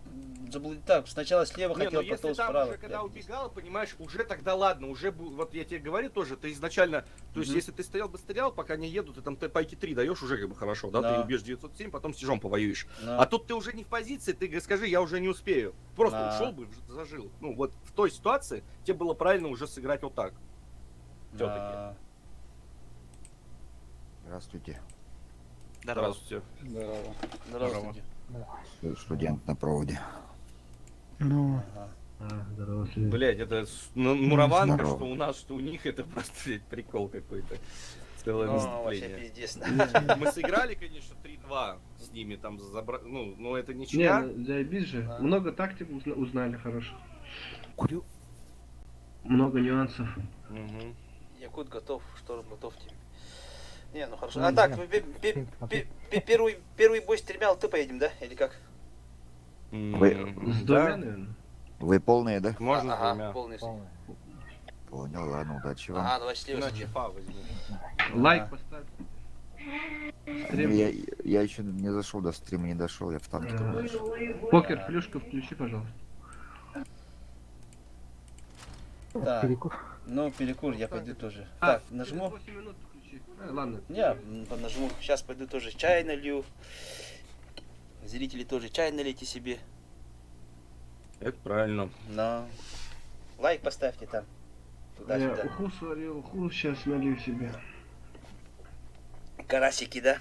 забыл, так, сначала слева Не, хотел, ну если потом там справа. уже когда убегал, понимаешь, уже тогда ладно, уже, вот я тебе говорю тоже, ты изначально, то есть если ты стоял бы стрелял, пока не едут, ты там пайки 3 даешь, уже как бы хорошо, да, ты убьешь 907, потом с тяжом повоюешь. А тут ты уже не в позиции, ты скажи, я уже не успею. Просто ушел бы, зажил. Ну вот в той ситуации тебе было правильно уже сыграть вот так. Все-таки. Здравствуйте. Здравствуйте. Здорово. Здравствуйте. Студент на проводе. Ну, Здравствуйте. Блять, это мураванка, здорово. что у нас, что у них, это просто блядь, прикол какой-то. Целое Вообще выступление. пиздец. Мы сыграли, конечно, 3-2 с ними, там забрали, ну, но это Не, ничья. ну, заебись же. Много тактик узнали, хорошо. Курю. Много нюансов. Мгм. Якут готов, шторм готов тебе. Не, ну хорошо. А так, первый бой стрелял, ты поедем, да? Или как? С двумя, наверное. Вы полные, да? Можно с Ага, двумя. полный. Понял, ладно, удачи вам. Ага, давай счастливо. Иначе фа возьму. Лайк поставь. Стрим. Я еще не зашел до стрима, не дошел, я в танке. Покер, флюшку включи, пожалуйста. Так, ну перекур, я пойду тоже. А, Так, нажму. 8 минут включи. Ладно. Не, нажму. Сейчас пойду тоже чай налью. Зрители тоже чай налейте себе. Это правильно. Но лайк поставьте там. Я Туда-сюда. уху сварил, уху сейчас налью себе. Карасики, да?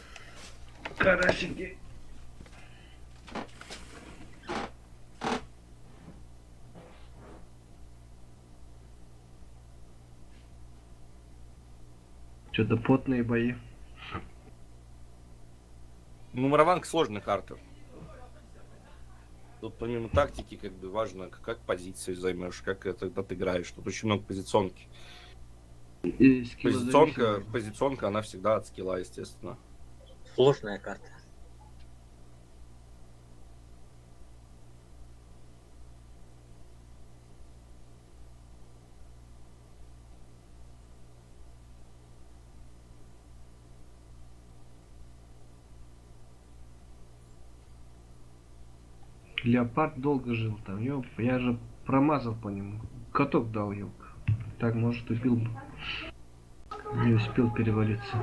Карасики. Что-то потные бои. Ну, Мараванг сложная карта. Тут помимо тактики, как бы важно, как позицию займешь, как это отыграешь. Тут очень много позиционки. И скиллозависимость. Позиционка, она всегда от скилла, естественно. Сложная карта. Леопард долго жил там, ёп, я же промазал по нему. Каток дал, ёп. Так, может, убил бы. Не успел перевалиться.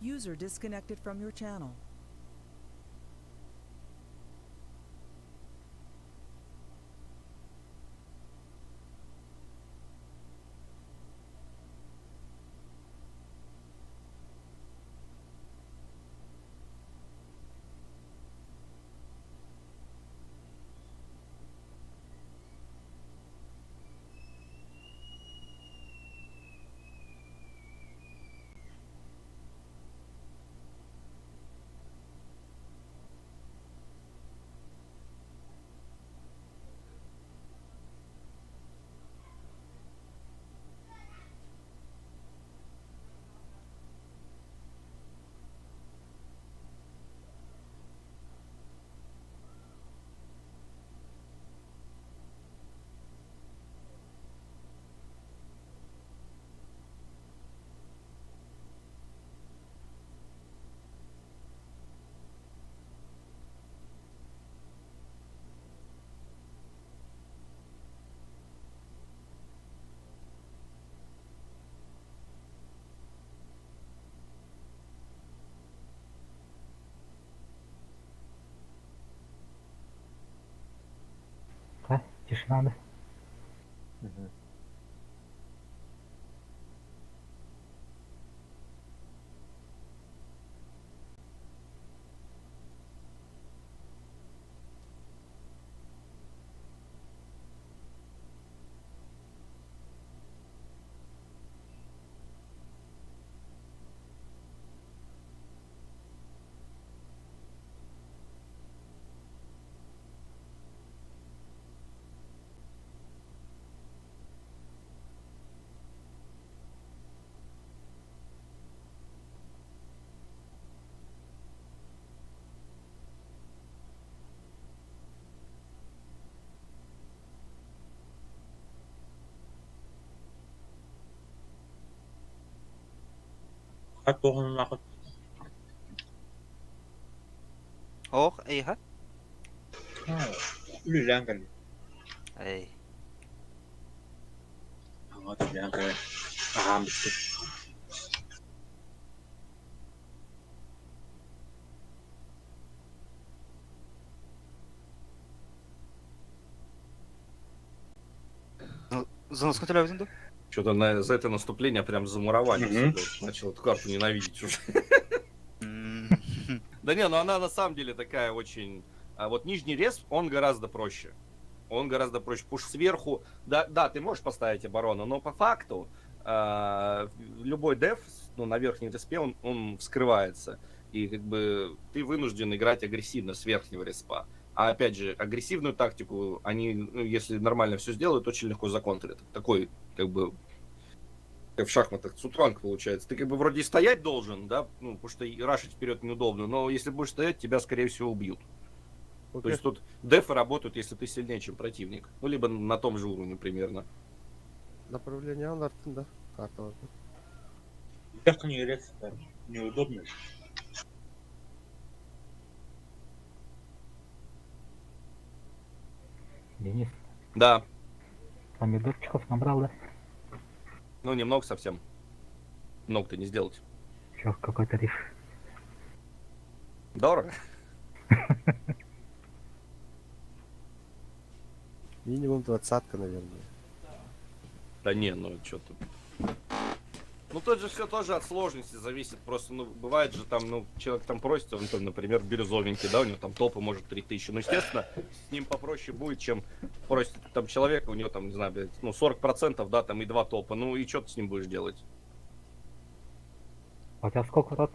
User disconnected from your channel. Тишина, да? Ох, эй, ха? Bilang kan. Эй. Bilang kan. Paham betul. За нас хотели взять, да? Что-то за это наступление прям замуровали. Начал эту карту ненавидеть уже. Да не, ну она на самом деле такая очень... А вот нижний респ, он гораздо проще. Он гораздо проще. Потому что сверху... Да, ты можешь поставить оборону, но по факту любой деф, ну, на верхней респе, он вскрывается. И как бы ты вынужден играть агрессивно с верхнего респа. А опять же, агрессивную тактику они, ну, если нормально все сделают, очень легко законтрят. Такой, как бы, как в шахматах, цутранг получается. Ты как бы вроде и стоять должен, да, ну, потому что и рашить вперед неудобно, но если будешь стоять, тебя, скорее всего, убьют. То есть тут дефы работают, если ты сильнее, чем противник. Ну, либо на том же уровне примерно. Направление артын, да? Карта. Как не играть, неудобно. Денис, Да. помидорчиков набрал, да? Ну, немного совсем. Много-то не сделать. Чё, какой тариф? Дорого. Минимум 20-ка, наверное. Да не, ну что-то. Ну тут же все тоже от сложности зависит. Просто, ну, бывает же там, ну, человек там просит, он там, например, бирюзовенький, да, у него там топы может 3000. Ну, естественно, с ним попроще будет, чем просит там человека, у него там, не знаю, блядь, ну, 40%, да, там и 2 топа. Ну и что ты с ним будешь делать? А у тебя сколько рот?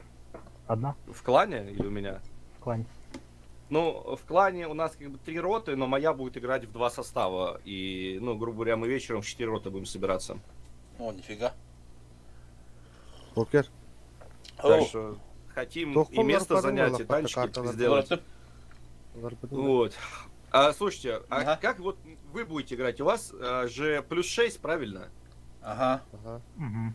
Одна? В клане или у меня? В клане. Ну, в клане у нас как бы 3 роты, но моя будет играть в 2 состава. И, ну, грубо говоря, мы вечером в 4 роты будем собираться. О, нифига. Покер. Так что хотим и место занять, и танчики сделать. Вот. Слушайте, Ага. как вот вы будете играть? У вас же плюс 6, правильно? Ага. Угу.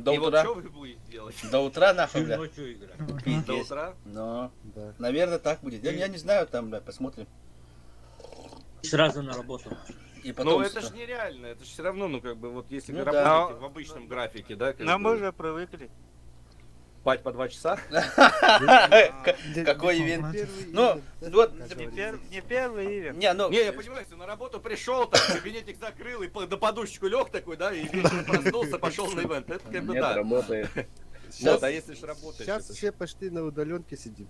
До И вот утра. что вы будете делать? До утра нахуй, Всю бля. ночью играть. До Пиздец. утра? Ну, Да. наверное, так будет. Я не знаю, там, бля, посмотрим. Сразу на работу. И потом... Ну это же нереально, это же все равно, ну как бы вот если Ну вы да. работаете в обычном графике, да, как Но бы, мы уже привыкли. спать по 2 часа. Какой ивент? Ну, вот... Не первый ивент. Не, ну... Не, я понимаю, если на работу пришел, там, кабинетик закрыл и на подушечку лег такой, да, и вечером проснулся, пошел на ивент. Это как бы да. работает. Вот, а если же работаешь? Сейчас это ж- все почти на удаленке сидим.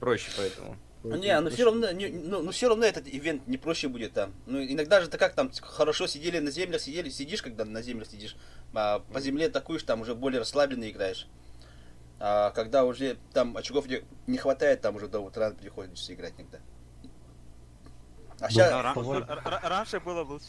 проще поэтому. Не, ну все равно, ну все равно этот ивент не проще будет там. Ну иногда же ты как там хорошо сидели на землях, сидишь, когда на землях сидишь, а по земле атакуешь, там уже более расслабленно играешь. А когда уже там очков не хватает, там уже до утра приходится играть иногда. А сейчас... Раньше было лучше.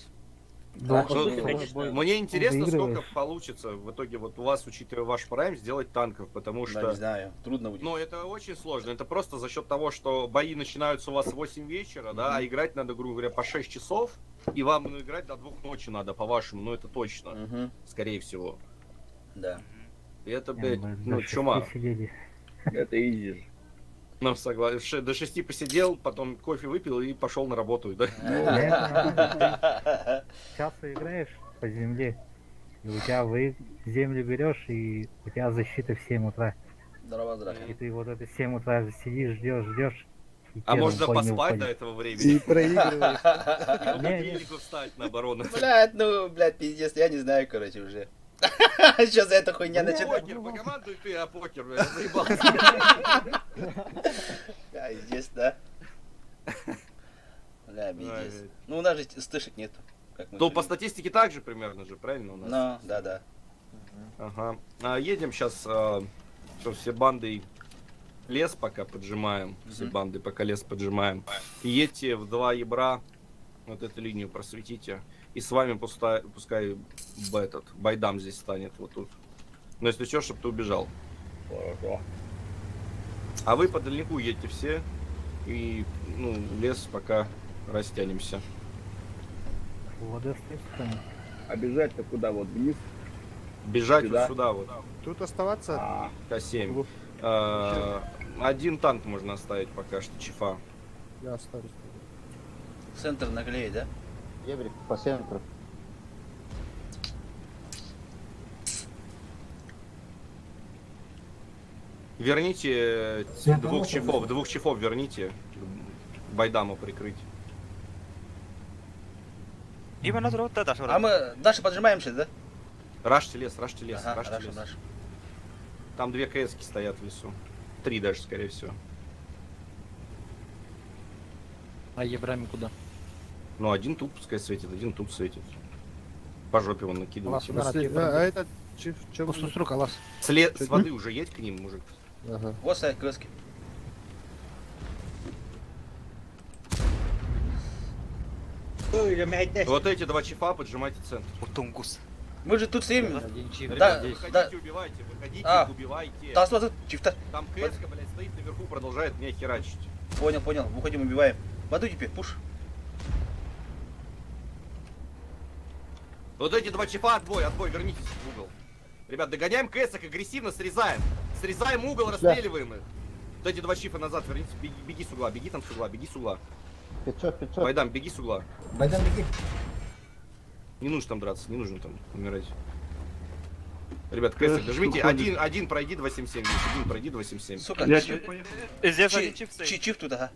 Да, Ну, мне интересно, сколько выигрываешь. получится в итоге вот у вас, учитывая ваш прайм, сделать танков, потому Да, что... не знаю, трудно будет. Ну, это очень сложно. Это просто за счет того, что бои начинаются у вас в 8 вечера, да, а играть надо, грубо говоря, по 6 часов, и вам играть до 2 ночи надо, по-вашему, ну, это точно, Мгм. скорее всего. Да. И это, Не, блядь, мы ну, до 6 чума. сидели. Это изи. Ну, согласен. До 6 посидел, потом кофе выпил и пошел на работу, да? Сейчас играешь по земле, и у тебя землю берешь, и у тебя защита в 7 утра. Здорово, здравствуй. И ты вот это 7 утра сидишь, ждешь, А первым можно по нему поспать ходить. до этого времени? И проигрываешь. И по Не, не. будильнику встать на оборону. Блядь, ну, блядь, пиздец, я не знаю, короче, уже. Сейчас за эта хуйня начинает. Покер, покомандуй ты, а покер, я заебался. Пиздец, да? Бля, пиздец. Ай. Ну, у нас же стышек нету. Как мы Ну, жили. по статистике так же примерно же, правильно у нас? Ну, да. Ага. Едем сейчас, все банды лес пока поджимаем. Все банды пока лес поджимаем. И едьте в 2 ебра, вот эту линию просветите. И с вами пускай Байдам здесь станет, вот тут. Но если что, чтобы ты убежал. А вы по дальнику едьте все. И, ну, лес пока растянемся. Воды остается. А бежать-то куда? Вот вниз? Бежать Сюда? вот сюда вот. Тут оставаться? К7. Один танк можно оставить пока что, чифа. Я останусь. Центр наглеет, да? Ебрик по центру. Верните двух чифов верните. Байдаму прикрыть. Именно тут да, даже. А мы дальше поджимаемся, да? Рашьте лес, рашьте лес. Хорошо. Там 2 КСки стоят в лесу. 3 даже, скорее всего. А ебрами куда? Ну, один тут пускай светит, один тут светит. По жопе он накидывает. А этот чиф, чё? Суструк, алас. С воды уже едь к ним, мужик. Ага. Вот стоят крыски. Вот эти 2 чифа поджимайте центр. Тунгус. Мы же тут стоим. Ребят, выходите, убивайте, выходите, А. их убивайте. Да, смотри, чифта. Там КСка, блядь, стоит наверху, продолжает меня херачить. Понял. Выходим, убиваем. Воду теперь, пуш. Вот эти 2 чифа, отбой, вернитесь в угол. Ребят, догоняем КСок, агрессивно срезаем. Срезаем угол, расстреливаем их. Вот эти 2 чифа назад, вернитесь, беги с угла, беги там с угла, беги с угла. 500. Байдам, беги с угла. Байдам, беги. Не нужно там драться, не нужно там умирать. Ребят, КСок, дожмите, один пройди 277, один пройди 277. Сука, Я чиф- Здесь один чип стоит. чиф тут, ага.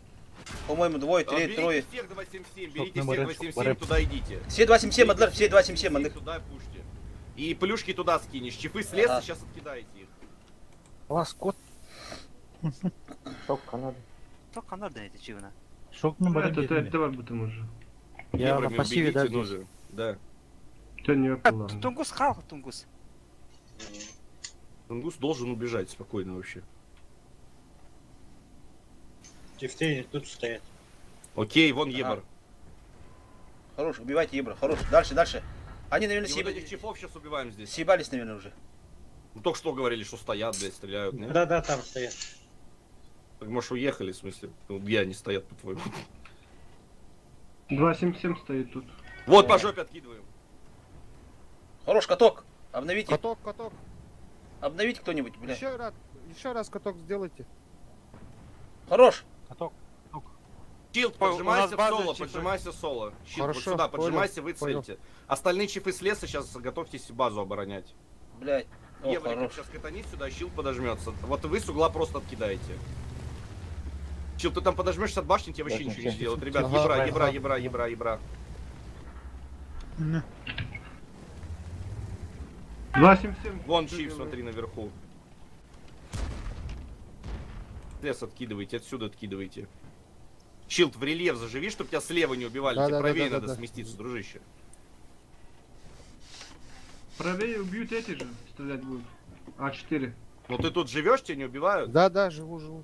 По-моему, двое, трое. Берите всех 277, берите всех номер 277, туда идите. Все 277, Адлер, все 277, Адлер. Туда пушьте. И плюшки туда скинешь. Чифы с леса, Ага. сейчас откидаете их. Алас, кот. Шок Канады. Только надо эти чивна. Шок на Это давай будем уже. Я на Еврами пассиве, убегите, да, ну здесь. же. Да. Это не ладно. Тунгус хал, тунгус. Тунгус должен убежать спокойно вообще. Тефтейни тут стоят. Окей, вон Ебар. Хорош, убивайте Ебра, хорош. Дальше. Они, наверное, И вот этих чифов сейчас убиваем здесь. съебались, наверное, уже. Ну, только что говорили, что стоят, блядь, стреляют. Нет? Да, там стоят. Так, может, уехали, в смысле? Ну, где они стоят, по-твоему? 277 стоит тут. Вот по жопе откидываем. Хорош, каток. Обновите. Каток. Обновите кто-нибудь, бля. Еще раз каток сделайте. Хорош. Каток. Щилд, Ой, у поджимайся нас в база соло, чифы. поджимайся соло. Щилд, вот Хорошо, сюда, понял, поджимайся, вы понял. цельте. Остальные чифы с леса сейчас готовьтесь базу оборонять. Блядь. О, Евриков хорош. сейчас катанись сюда, щилд подожмется. Вот вы с угла просто откидаете. Щилд, ты там подожмешься от башни, тебе вообще ничего не сделают. Ребят, Ага, ебра. 277. Вон чиф, смотри, наверху. Лес откидывайте, отсюда откидывайте. Щилд, в рельеф заживи, чтобы тебя слева не убивали. Да, Тебе да, правее да, надо да. сместиться, дружище. Правее убьют эти же, стрелять будут. А4. Ну ты тут живешь, тебя не убивают? Да, живу.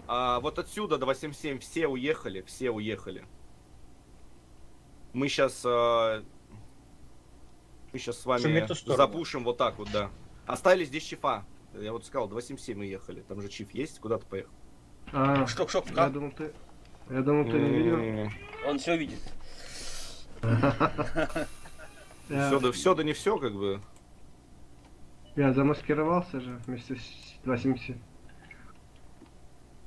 А вот отсюда 277 все уехали. Мы сейчас с вами Шумит в сторону. запушим вот так вот, да. Оставили здесь чифа. Я вот сказал, 277 уехали. Там же чиф есть, куда ты поехал? Шок, Я думал, ты не видел. Он все видит. Все да не все, как бы. Я замаскировался же вместе с 277.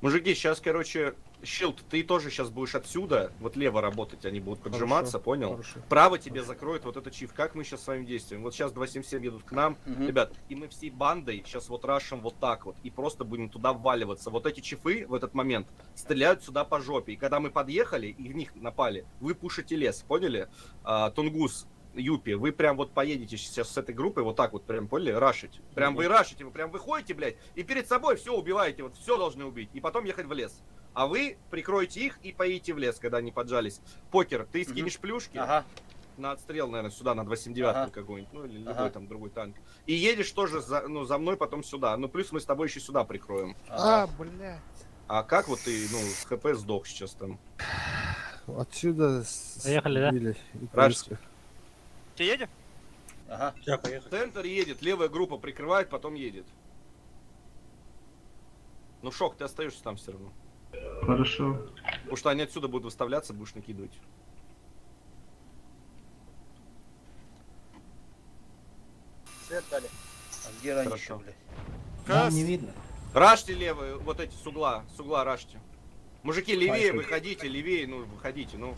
Мужики, сейчас, короче, Щилд, ты тоже сейчас будешь отсюда, вот лево работать, они будут поджиматься, понял? Хорошо. Право тебе закроет вот этот чиф. Как мы сейчас с вами действуем? Вот сейчас 277 едут к нам, ребят, и мы всей бандой сейчас вот рашим вот так вот, и просто будем туда вваливаться. Вот эти чифы в этот момент стреляют сюда по жопе, и когда мы подъехали и в них напали, вы пушите лес, поняли? Тунгус, Юпи, вы прям вот поедете сейчас с этой группой вот так вот, прям, поняли, рашить. Прям вы рашите, вы прям выходите, блядь, и перед собой все убиваете, вот все должны убить, и потом ехать в лес. А вы прикроете их и поедете в лес, когда они поджались. Покер, ты скинешь плюшки на отстрел, наверное, сюда, на 279 какой-нибудь, ну или любой там другой танк. И едешь тоже за мной потом сюда. Ну плюс мы с тобой еще сюда прикроем. Блядь. А как вот ты, ну, с ХП сдох сейчас там? Отсюда Поехали, да? сбили. Рашка. Че, едем? Все, поехали. Центр едет, левая группа прикрывает, потом едет. Ну, Шок, ты остаешься там все равно. Хорошо. Потому что они отсюда будут выставляться, будешь накидывать. Свет дали. А где раньше, Хорошо. блядь? Нам не видно. Рашьте левые, вот эти с угла рашьте. Мужики, левее Пошли. выходите, левее, ну, выходите, ну.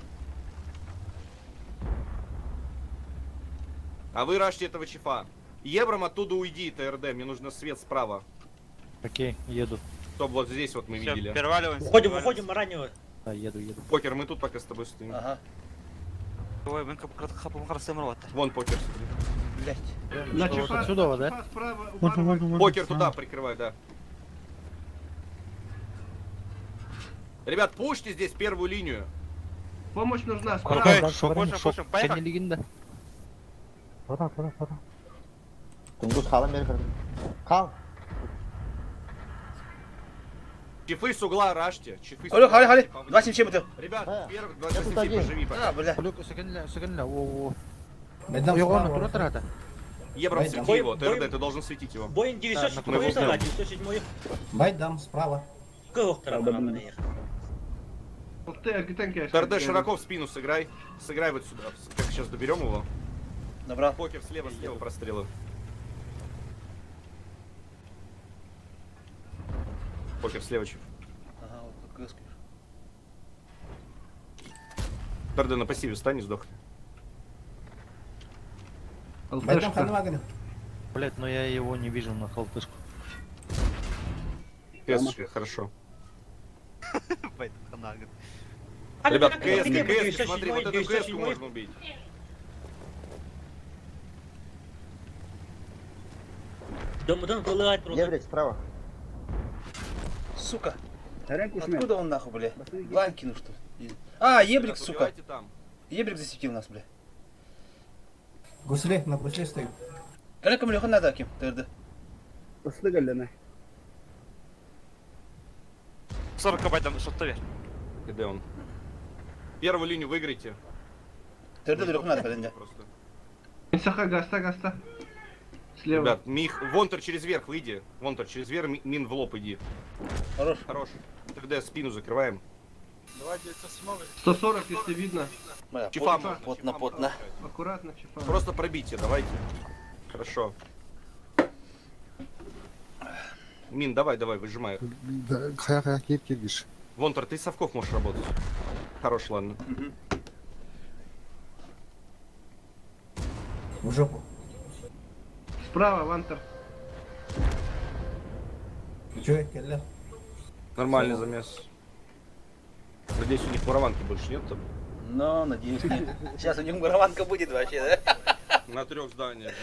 А вы рашьте этого чифа. Ебрам оттуда уйди, ТРД, мне нужно свет справа. Окей, еду. Чтобы вот здесь вот мы видели. Переваливаемся. Выходим раннего. Да, еду. Покер, мы тут пока с тобой стоим. Ой, мы хапом красим рот. Вон покер. Блядь. На Что, вот чифа, отсюда, на да? чифа справа, у Можно, барова. можно. Покер туда прикрывай, да. Ребят, пушьте здесь первую линию. Помощь нужна Окей, справа. пушим, поехали. легенда. Пора. Тунгус халам бери кырды. Хал. Чифы с угла рашьте. Чифы с Алло, угла хали. рашьте. 277 это. Ребят, первых Я тут 277 один. поживи, А, бля. Сөгенле, о. Меддам Йогон, справа. тура тарата. Ебрам, Бой- свети бой- его, бой- ТРД, ты должен светить его. Боинг 907, мы поезда, возьмем. 907. Байдам справа. Кого второго Вот ты, Агитенки, ТРД широко в спину сыграй. Сыграй вот сюда. Как сейчас доберем его. Добра. Покер слева прострелы. Покер слева чиф. Ага, вот тут крыска. ТРД на пассиве встань и сдохни. Байдам ханваген. Блять, но я его не вижу на халтышку. Песочка, хорошо. Пойду, ханаган. Ребят, КС, смотри, вот эту КС можно убить. Дом пролывает просто. Еврик справа. Сука. Откуда он нахуй, бля? Бланки, ну что? А, ебрик, Ребят, сука. убивайте там. Ебрик засветил нас, бля. Гусли, на гусли стоит. Калека млеха надо кем, ТРД. 40 байдам, что то Где он? Первую линию выиграйте. ТРД млеха надо, бля. Просто. Саха, гаста. Слева. Ребят, Мих, Вонтер через верх выйди. Вонтер через верх, Мин в лоб иди. Хорош. Хорош. ТРД спину закрываем. 140, если видно. Бля, Чифа потно, потно. Аккуратно, чифа. Просто пробейте, давайте. Хорошо. Мин, давай, выжимай. Да, хая, киргиш. Вонтер, ты совков можешь работать. Хорош, ладно. В жопу. Справа, Вантер. Че, келля? Нормальный замес. Надеюсь, у них мураванки больше нет там? Но, надеюсь. Сейчас у них мураванка будет вообще, да? На 3 зданиях.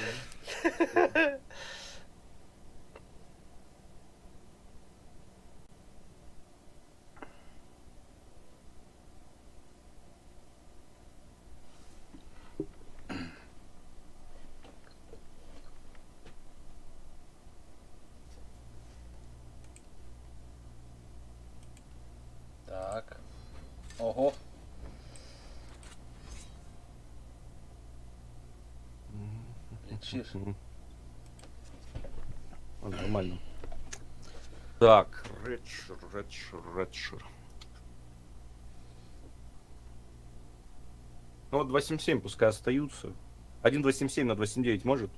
Так. Ого. Чиш. Нормально. Так, Редшир. Ну вот 277 пускай остаются. 1.277 на 279 может?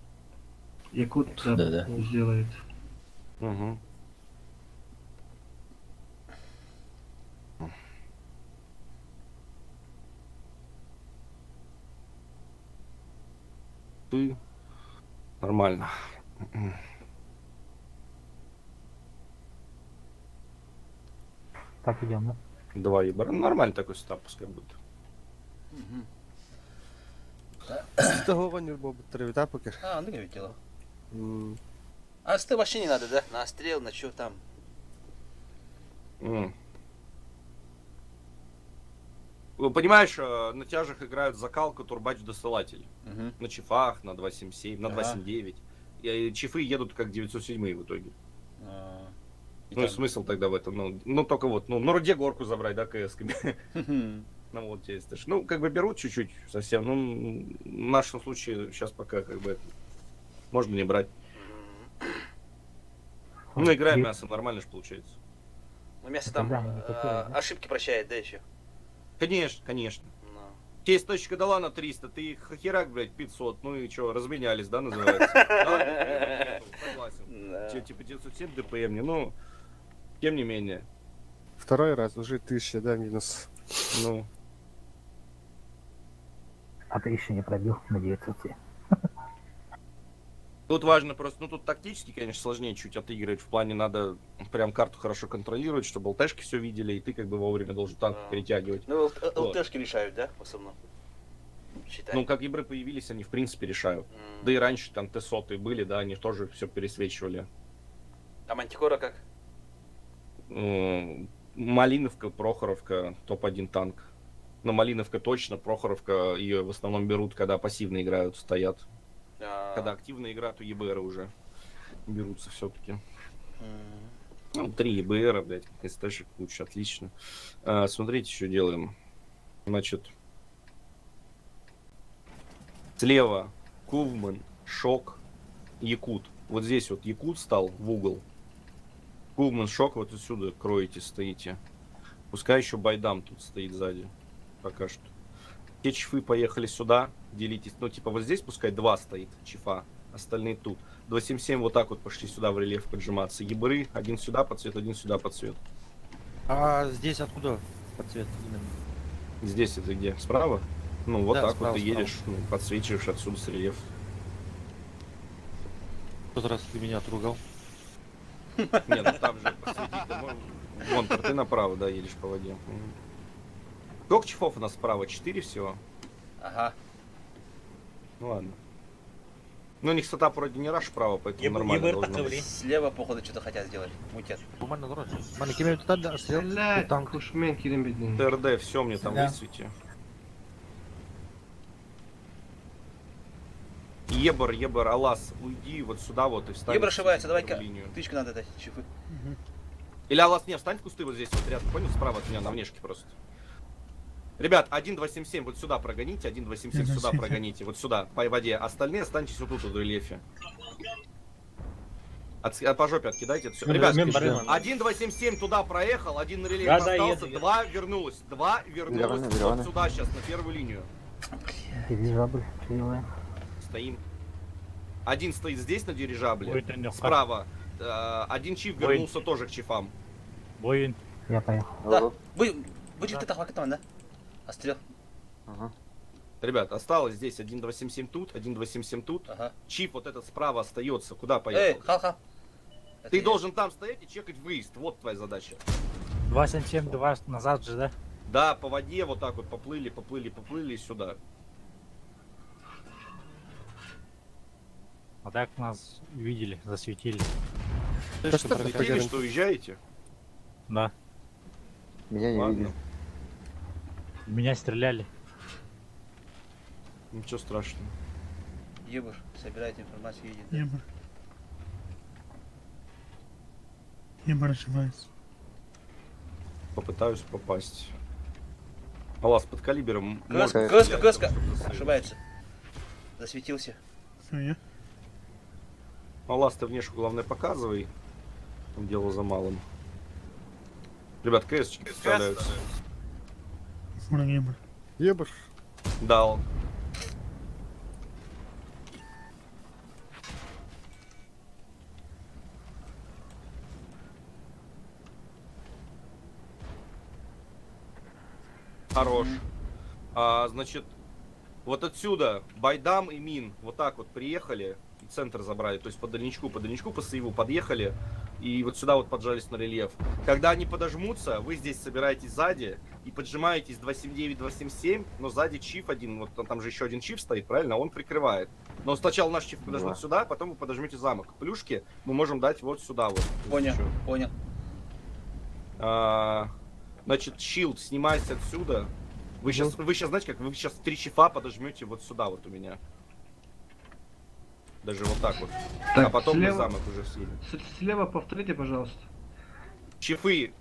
Якут Да. сделает. Угу. Ты. Нормально. Так, идем, да? 2 ебора. Ну, нормально такой сетап пускай будет. А, ну не видела. А ты вообще не надо, да? На отстрел, на что там? Понимаешь, на тяжах играют закалку турбач-досылатель. Мгм. На чифах, на 2.7.7, на Ага. 2.7.9. И чифы едут как 907 в итоге. А, и Ну и там- смысл тогда в этом? Ну только вот, ну на руде горку забрать, да, КС-ками. Мгм. Ну вот тебе стоишь. Ну, как бы берут чуть-чуть совсем. Ну, в нашем случае сейчас пока как бы можно не брать. Ну, играем мясо, нормально же получается. Ну, мясо там Да, не такое, да? ошибки прощает, да, еще? Конечно, конечно. Ну. Тебе точка дала на 300, ты их херак, блядь, 500. Ну и что, разменялись, да, называется? Да, согласен. Да. Тебе типа 907 ДПМ, не, ну, тем не менее. Второй раз уже 1000, да, минус. Ну, А ты еще не пробил на 907. тут важно просто, ну тут тактически, конечно, сложнее чуть отыгрывать. В плане надо прям карту хорошо контролировать, чтобы ЛТшки все видели, и ты как бы вовремя должен танк Да. перетягивать. Ну, Вот. ЛТшки решают, да, в основном? Считай. Ну, как ибры появились, они в принципе решают. М. Да и раньше там Т-100 были, да, они тоже все пересвечивали. А Мантикора как? Малиновка, Прохоровка, топ-1 танк. Но Малиновка точно, Прохоровка ее в основном берут, когда пассивно играют, стоят. А, Когда активно играют, то ЕБР уже берутся все-таки. м. Ну, 3 ЕБР, блядь, СТшек лучше, отлично. Смотрите, что делаем. Значит, слева Кувман, Шок, Якут. Вот здесь вот Якут стал в угол. Кувман, Шок вот отсюда кроете, стоите. Пускай еще Байдам тут стоит сзади. Пока что. Те чифы поехали сюда, делитесь. Ну, типа вот здесь пускай 2 стоит чифа, остальные тут. 277 вот так вот пошли сюда в рельеф поджиматься. Ебры, один сюда под цвет, один сюда под цвет. А здесь откуда под цвет именно? Здесь это где? Справа? Ну, вот Да, так справа, вот ты справа. едешь, ну, подсвечиваешь отсюда с рельефа. В тот раз ты меня отругал. Не, ну там же посветить, да, вон, ты направо, да, едешь по воде. Сколько чифов у нас справа? 4 всего? Ага. Ну ладно. Ну, у них сетап вроде не раш вправо, поэтому нормально должно быть. Слева, походу, что-то хотят сделать. Мутят. Бумально дороже. Мана кеме тут да, стрел. Блядь, Танк. кушмен кирим бедный. ТРД, все мне там Да. высвети. Ебор, Ебор, Алас, уйди вот сюда вот и встань. Ебра в ошибается, давай-ка. первую линию. Тычка надо дать, чифы. Или Алас, не, встань в кусты вот здесь вот рядом, понял, справа от меня, на внешке просто. Ребят, 1-2-7-7 вот сюда прогоните, 1-2-7-7 сюда прогоните, вот сюда, по воде. Остальные останьтесь вот тут, вот в рельефе. По жопе откидайте это все. Ребят, 1-2-7-7 туда проехал, один на рельеф Да, остался, еду. 2 вернулось, 2 вернулось вот сюда сейчас, на первую линию. Дирижабль, делаем. Стоим. Один стоит здесь на дирижабле, справа. Один чиф вернулся тоже к чифам. Я поехал. Да. Вы ты так лакатон, да? Острел. Ребят, осталось здесь 1-2-7-7 тут, 1-2-7-7 тут. Ага. Чип вот этот справа остается. Куда Эй, поехал? хал-хал. Ты должен там стоять и чекать выезд. Вот твоя задача. 277, 2 назад же, да? Да, по воде вот так вот поплыли и сюда. А так нас видели, засветили. Видели, что уезжаете? Да. Меня не Ладно. видели. Меня стреляли. Ничего страшного. Ебр, собирает информацию, едет. Ебр. Ебр ошибается. Попытаюсь попасть. Алас, под калибром. Кэска, можно кэска, стрелять, кэска. чтобы застрелить. Ошибается. Засветился. Все, я. Алас, ты внешку главное показывай. Там дело за малым. Ребят, КСчики представляются. Фура ебр. Ебаш. Дал. Хорош. Значит, Вот отсюда Байдам и Мин вот так вот приехали и центр забрали. То есть по дальничку, по Саиву подъехали и вот сюда вот поджались на рельеф. Когда они подожмутся, вы здесь собираетесь сзади и поджимаетесь 279, 277, но сзади чиф один, вот там же еще один чиф стоит, правильно? Он прикрывает. Но сначала наш чиф подожмет сюда, потом вы подожмете замок. Плюшки мы можем дать вот сюда вот. Понял, понял. Значит, щилд снимайся отсюда. Вы сейчас, знаете как, вы сейчас 3 чифа подожмете вот сюда вот у меня. Даже вот так вот. Так, а потом слева, мы замок уже съедем. Слева повторите, пожалуйста. Чифы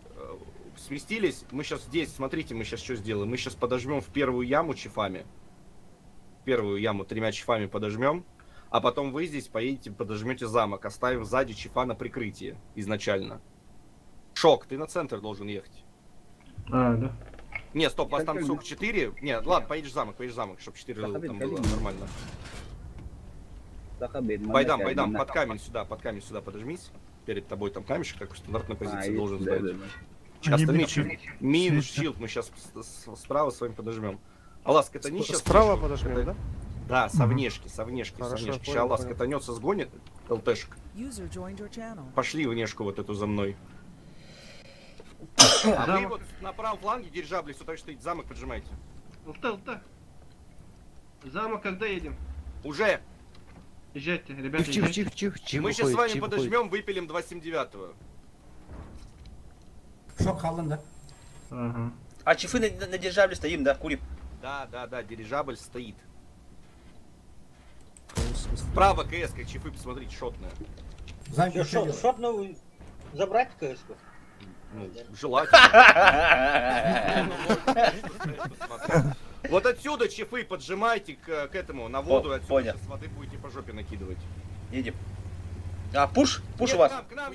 сместились. Мы сейчас здесь, смотрите, мы сейчас что сделаем. Мы сейчас подожмем в первую яму чифами. Первую яму 3 чифами подожмем. А потом вы здесь поедете, подожмете замок. Оставим сзади чифа на прикрытие изначально. Шок, ты на центр должен ехать. Да. Не, стоп, вас там сколько, 4? Не, ладно, поедешь в замок, чтобы 4 там было нормально. Байдам, под камень сюда подожмись. Перед тобой там камешек, как в стандартной позиции должен сдать. Остальные Мин, щилд мы сейчас справа с вами подожмем. Аласк, это не сейчас. Справа подожмем, да? Да, со внешки. Сейчас Аласк катанется, сгонит ЛТшек. Пошли внешку вот эту за мной. А вы вот на правом фланге дирижабли, все так стоит, замок поджимайте. ЛТ. Замок когда едем? Уже. Езжайте, ребята, Чих. Мы сейчас с вами подожмем, выпилим 279-го. Шок халында. Ага. А чифы на дирижабле стоим, да, курим? Да, дирижабль стоит. Справа КС, как чифы, посмотрите, шотная. Шотную забрать КС-ку? Ну, желательно. Вот отсюда чифы поджимайте к этому, на воду, отсюда с воды будете по жопе накидывать. Едем. А, пуш у вас? К нам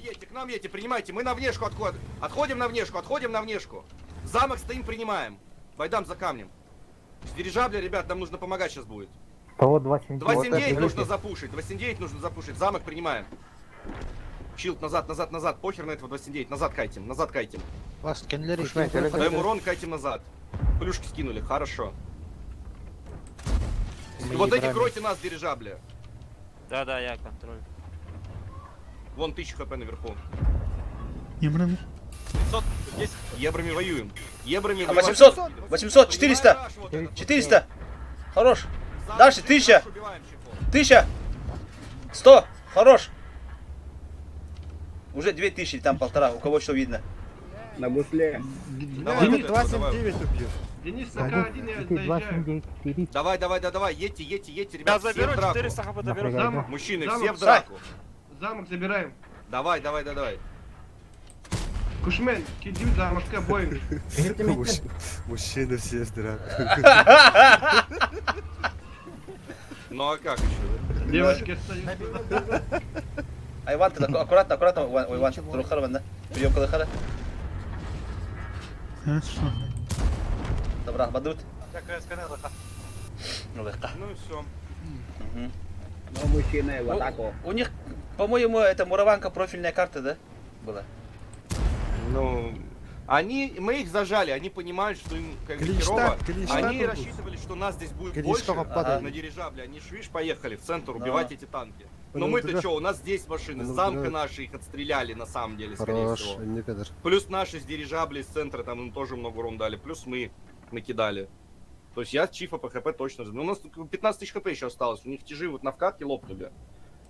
едьте, принимайте. Мы на внешку отходим на внешку. Замок стоим, принимаем. Байдам за камнем. С дирижабля, ребят, нам нужно помогать сейчас будет. Вот 279 нужно запушить. Замок принимаем. Щилд назад. Похер на этого 279. Назад кайтим. Даем урон, кайтим назад. Плюшки скинули, хорошо. Вот эти кройте нас, дирижабли. Да, я контроль. Вон 1000 хп наверху. Ебрами. 500, есть. Ебрами воюем. 800, 400. Хорош. Дальше 1000. 100. Хорош. Уже 2000, там 1500. У кого что видно? На бусле. Давай, 279 убьет. Денис, на К1 я заезжаю. Давай, едьте, ребят, все в драку. 400 хп заберу. Замок. Мужчины, Замок. все в драку. Замок забираем. Давай. Кушмен, кидим замок к обоим. Мужчины все в драку. Ну а как еще? Девочки остаются. Айван, ты аккуратно, Айван, Трухар, да? Прием Калахара. Хорошо. Добра, бадут. Ну и все. Ну, мужчины в атаку. У них, по-моему, это мураванка профильная карта, да? Была. Ну, мы их зажали, они понимают, что им как бы херово. Они рассчитывали, что нас здесь будет больше на дирижабле. Они ж, видишь, поехали в центр убивать эти танки. Но мы-то что, у нас здесь машины, с замка наши их отстреляли на самом деле, скорее всего. Плюс наши с дирижабли, с центра, там им тоже много урон дали, плюс мы накидали. То есть я с чифа по хп точно же. Ну, у нас 15 тысяч хп еще осталось, у них тяжи вот на вкатке лопнули.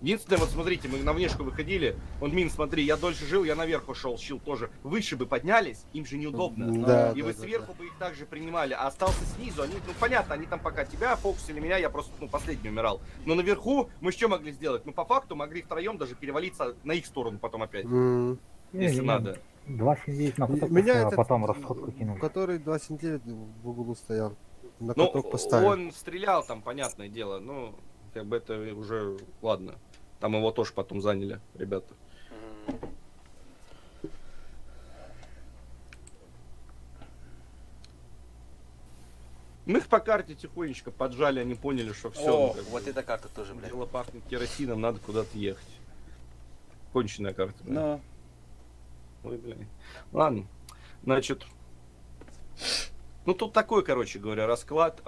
Единственное, вот смотрите, мы на внешку выходили, он Мин, смотри, я дольше жил, я наверх ушел, щилд тоже. Выше бы поднялись, им же неудобно. Да, и вы сверху бы их также принимали, а остался снизу, они, ну понятно, они там пока тебя фокусили, меня, я просто, последний умирал. Но наверху мы что могли сделать? Мы по факту могли втроем даже перевалиться на их сторону потом опять, если надо. 279 на каток, Меня а потом расходку кинул. Который 279 в углу стоял. На Ну, каток поставил. он стрелял там, понятное дело, ну, как бы это уже, ладно. Там его тоже потом заняли, ребята. Мы их по карте тихонечко поджали, они поняли, что все. О, вот эта карта тоже, блядь. Дело пахнет керосином, надо куда-то ехать. Конченая карта. Ну. Ой, блин. Ладно, значит, Ну, тут такой, короче говоря, расклад.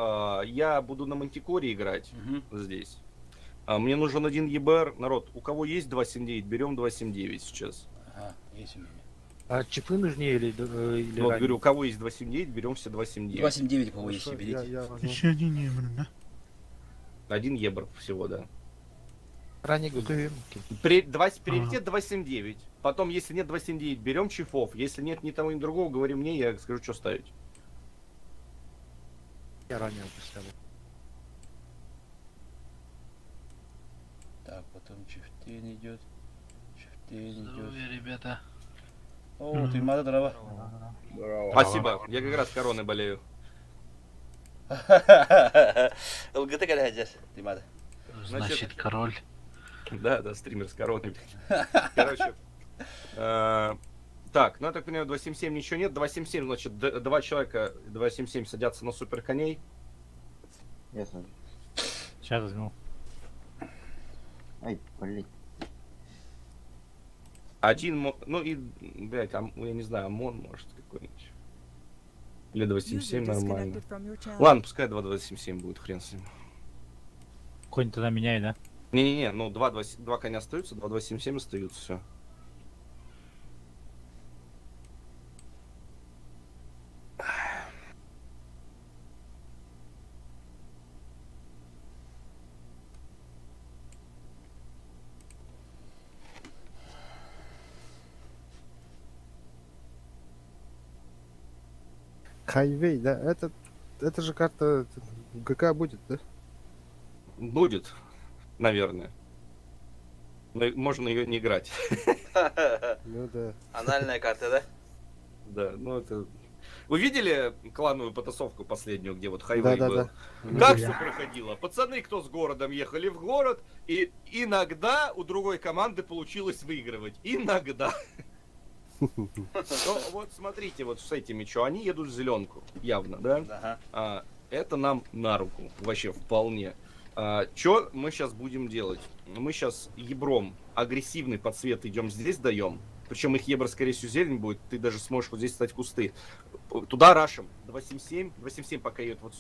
Я буду на Мантикоре играть здесь. Мне нужен один ЕБР. Народ, у кого есть 279, берем 279 сейчас. Ага, есть у меня. А чипы нужнее или Ну, вот говорю, у кого есть 279, берем все 279. 279 у кого есть, Хорошо, берите. я возьму. Еще один евро, да? Один ЕБР всего, да. ранее готовим? Приоритет 279. Потом, если нет 279, берем чифов. Если нет ни того, ни другого, говори мне, я скажу, что ставить. Я ранее представил. Так, потом Чифтейн идет. Чифтейн идет. ребята. О, ты мада дрова. Спасибо, я как раз короной болею. ЛГТ когда идешь? Ты мада. Значит, король. Да, стример с короной. Короче, так, ну я так понимаю, 277 ничего нет. 277, значит, два человека 277 садятся на супер коней. Ясно. Сейчас возьму. Ай, блин. Один, ну и, блядь, я не знаю, ОМОН может какой-нибудь. Или 277 нормально. Ладно, пускай 277 будет, хрен с ним. Конь тогда меняй, да? Не-не-не, ну два коня остаются, 277 остаются, все. Хайвей, да? Это же карта ГК будет, да? Будет, наверное. Но можно ее не играть. Ну да. Анальная карта, да? Да, ну это... Вы видели клановую потасовку последнюю, где вот хайвей был? Да. Как все проходило? Пацаны, кто с городом ехали в город, и иногда у другой команды получилось выигрывать. Иногда. Ну, вот смотрите, вот с этими, что они едут в зеленку, явно, да? Ага. Это нам на руку, вообще вполне. Что мы сейчас будем делать? Мы сейчас ебром агрессивный подсвет идем здесь даем. Причем их ебр, скорее всего, зелень будет. Ты даже сможешь вот здесь стать кусты. Туда рашим. 277. 277 пока едет вот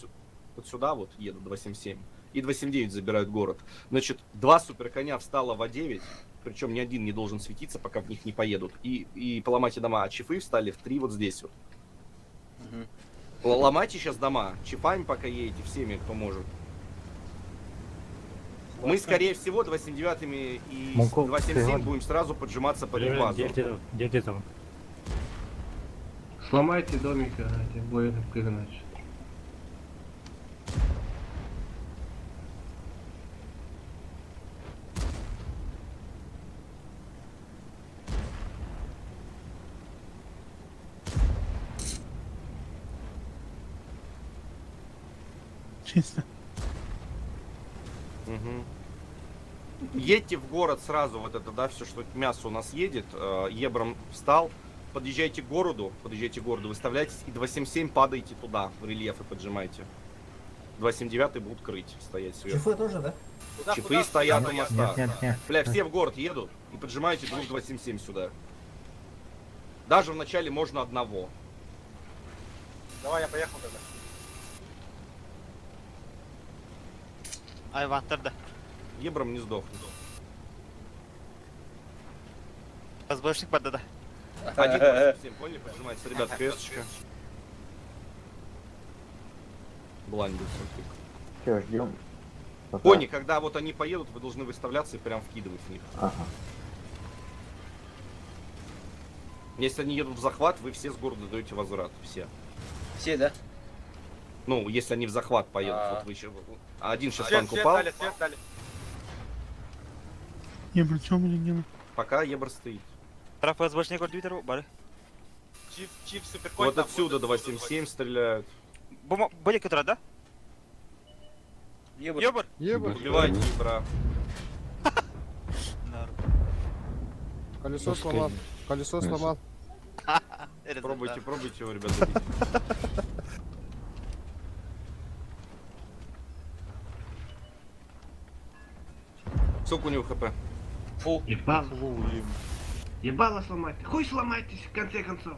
сюда вот едут 277. И 279 забирают город. Значит, два супер коня встало в А9. Причем ни один не должен светиться, пока в них не поедут. И поломайте дома. А чифы встали в 3 вот здесь вот. Ломайте сейчас дома. Чифами пока едете всеми, кто может. Мы, скорее всего, 279 и 277 будем сразу поджиматься под их базу. Где там? Сломайте домик, эти бои иначе. Чисто. Едьте в город сразу, вот это, да, все, что мясо у нас едет. Ебром встал, подъезжайте к городу, выставляйтесь, и 277 падайте туда, в рельеф и поджимайте. 279 будут крыть, стоять сверху. Чифы тоже, да? Чифы стоят у моста. Нет. Бля, все в город едут и поджимаете друг 277 сюда. Даже вначале можно одного. Давай, я поехал тогда. Айван, тогда. Ебром не сдохнет. СБшник под да. 1.27, поняли? Поджимается, ребят, КС-очка. Бландис. Все, ждем. Кони, когда вот они поедут, вы должны выставляться и прям вкидывать в них. Ага. Если они едут в захват, вы все с города даете возврат. Все. Все, да? Ну, если они в захват поедут, вот вы еще... Один сейчас танк Свет упал. дали, свет дали. Евро, что мы делаем? Пока Ебр стоит. Траф СБшник от Твиттеру, бары. Чип, суперконь. Вот отсюда 277 стреляют. Были которые, да? Ебр. Убивайте Ебра. Колесо сломал. Колесо сломал. Пробуйте его, ребята. Сколько у него хп? Фу. Ебало сломайте. Хуй сломайтесь, в конце концов.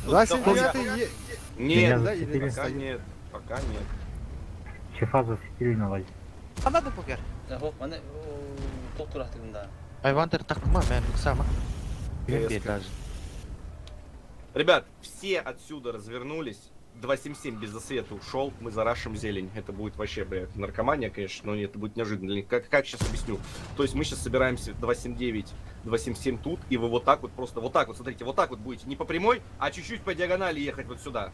29-й Нет, Меня засветили. пока нет. Пока нет. Чифа засветили на лазе. Анады покер. Хоп, аны тоқтырақ тігімда. Айвантер тактыма, мен сама. КС. Даже. Ребят, все отсюда развернулись. 277 без засвета ушел, мы зарашим зелень. Это будет вообще, блядь, наркомания, конечно, но это будет неожиданно. Как сейчас объясню? То есть мы сейчас собираемся 279, 277 тут, и вы вот так вот просто, вот так вот, смотрите, вот так вот будете не по прямой, а чуть-чуть по диагонали ехать вот сюда.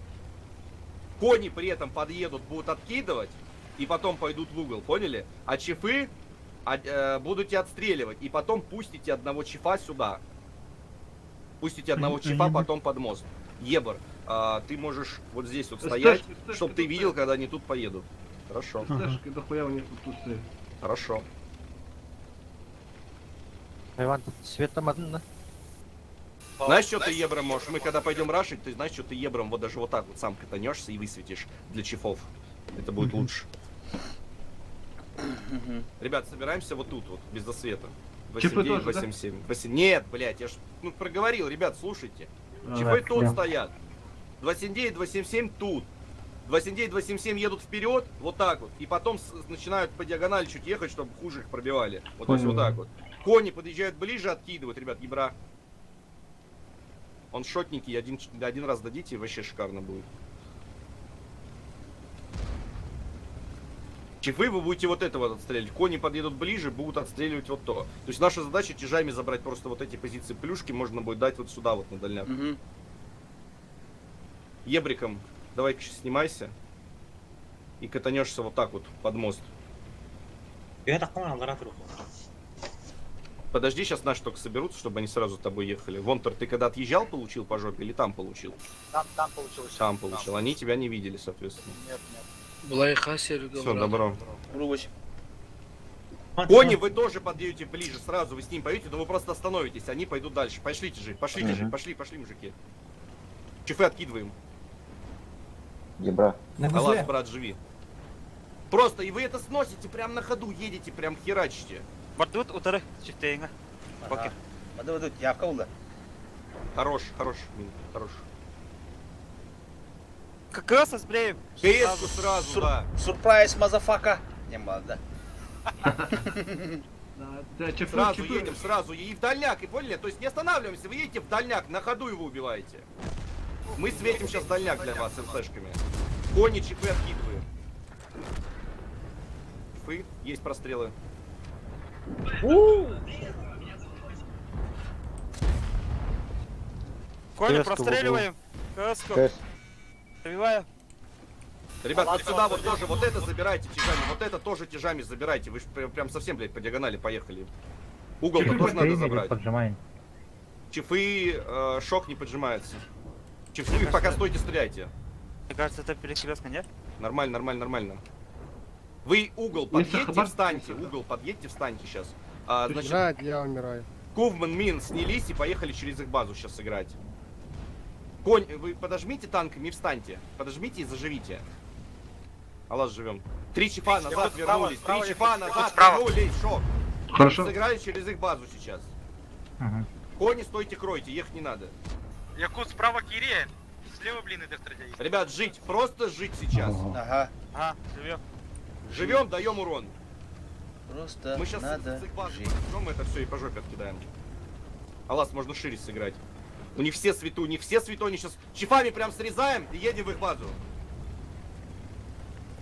Кони при этом подъедут, будут откидывать, и потом пойдут в угол, поняли? А чифы будете отстреливать, и потом пустите одного чифа сюда. Пустите одного чифа потом под мост. Ебор, ты можешь вот здесь вот стоять, чтобы ты видел, когда они тут поедут. Хорошо. Стежки дохуя у них тут стоит. Хорошо. Айвантер, свет там один, да? Знаешь, что ты ебром можешь? Мы когда пойдем рашить, ты знаешь, что ты ебром вот даже вот так вот сам катанешься и высветишь для чифов. Это будет лучше. Ребят, собираемся вот тут вот, без засвета. Чифы 89, тоже, да? 87. Нет, блядь, я ж проговорил, ребят, слушайте. Чифы да, тут да. стоят. 279, 277 тут. 279, 277 едут вперед, вот так вот. И потом начинают по диагонали чуть ехать, чтобы хуже их пробивали. Вот, то есть вот так вот. Кони подъезжают ближе, откидывают, ребят, ебра. Он шотненький, один раз дадите, вообще шикарно будет. Чифы вы будете вот этого отстрелять. Кони подъедут ближе, будут отстреливать вот то. То есть наша задача тяжами забрать просто вот эти позиции плюшки, можно будет дать вот сюда вот на дальняк. Ебриком давай-ка снимайся. И катанешься вот так вот под мост. Подожди, сейчас наши только соберутся, чтобы они сразу с тобой ехали. Вонтер, ты когда отъезжал, получил по жопе или там получил? Там получилось. Там получил. Они тебя не видели, соответственно. Нет, нет. Все, добро. Рубач. Кони вы тоже подъедете ближе, сразу вы с ним поедете, но вы просто остановитесь, они пойдут дальше. Пошлите же, пошли, мужики. Чифы откидываем. Ебра. Аллах, брат, живи. Просто, и вы это сносите, прям на ходу едете, прям херачите. Бардут утары чифтейнга. Покер. Бады, явка улда. Хорош, Мин, хорош. Как с блеем. КС-ку сразу, да. Сурпрайз, мазафака. Не да. Сразу едем, сразу. И в дальняк, и поняли? То есть не останавливаемся, вы едете в дальняк, на ходу его убиваете. Мы светим сейчас дальняк для вас МТшками. Кони, чипы откидываем. Чипы, есть прострелы. Кони простреливаем. Каску. Пробиваю. Ребят, вот сюда вот тоже, вот это забирайте тяжами, вот это тоже тяжами забирайте. Вы же прям совсем, блядь, по диагонали поехали. Угол-то тоже надо забрать. Чифы, шок не поджимается. Чифы, пока стойте, стреляйте. Мне кажется, это перекрестка, нет? Нормально. Вы угол подъедьте, встаньте. Угол подъедьте, встаньте сейчас. Значит, я умираю. Кувман, Мин снялись и поехали через их базу сейчас играть. Конь, вы подожмите танками и встаньте. Подожмите и заживите. Аллах, живем. 3 чифа назад вернулись. 3 чифа назад вернулись. Шок. Хорошо. Сыграли через их базу сейчас. Кони, стойте, кройте, ехать не надо. Якут справа Кирия. Слева, блин, и дефтрадей. Ребят, жить, просто жить сейчас. Ага. Живем. Живем, даем урон. Просто мы сейчас надо с их базы жить. мы это все и по жопе откидаем. Аллас, можно шире сыграть. У них все свету, они сейчас чифами прям срезаем и едем в их базу.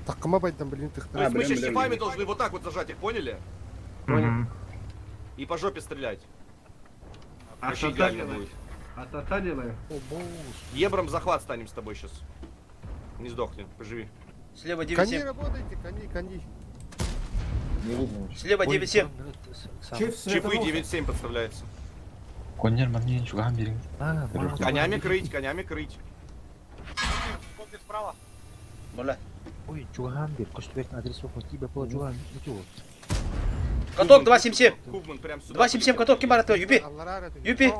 Так, кому там, блин, ты То есть мы сейчас чифами должны вот так вот зажать их, поняли? И по жопе стрелять. А Вообще что идеально делаем? будет. А то делаем. Ебром захват станем с тобой сейчас. Не сдохни, поживи. Слева Кони 9-7. работайте, кони. Не видно. Слева 9-7. Чифы 9-7 подставляется. Коннер, мне ничего гамберинг. Конями крыть. Комплекс справа. Моля. Ой, чугамбер, костювек на адресов, тебя по чугамбер. Каток 277. Кувман прям сюда. 277 каток кемар это юпи. Юпи.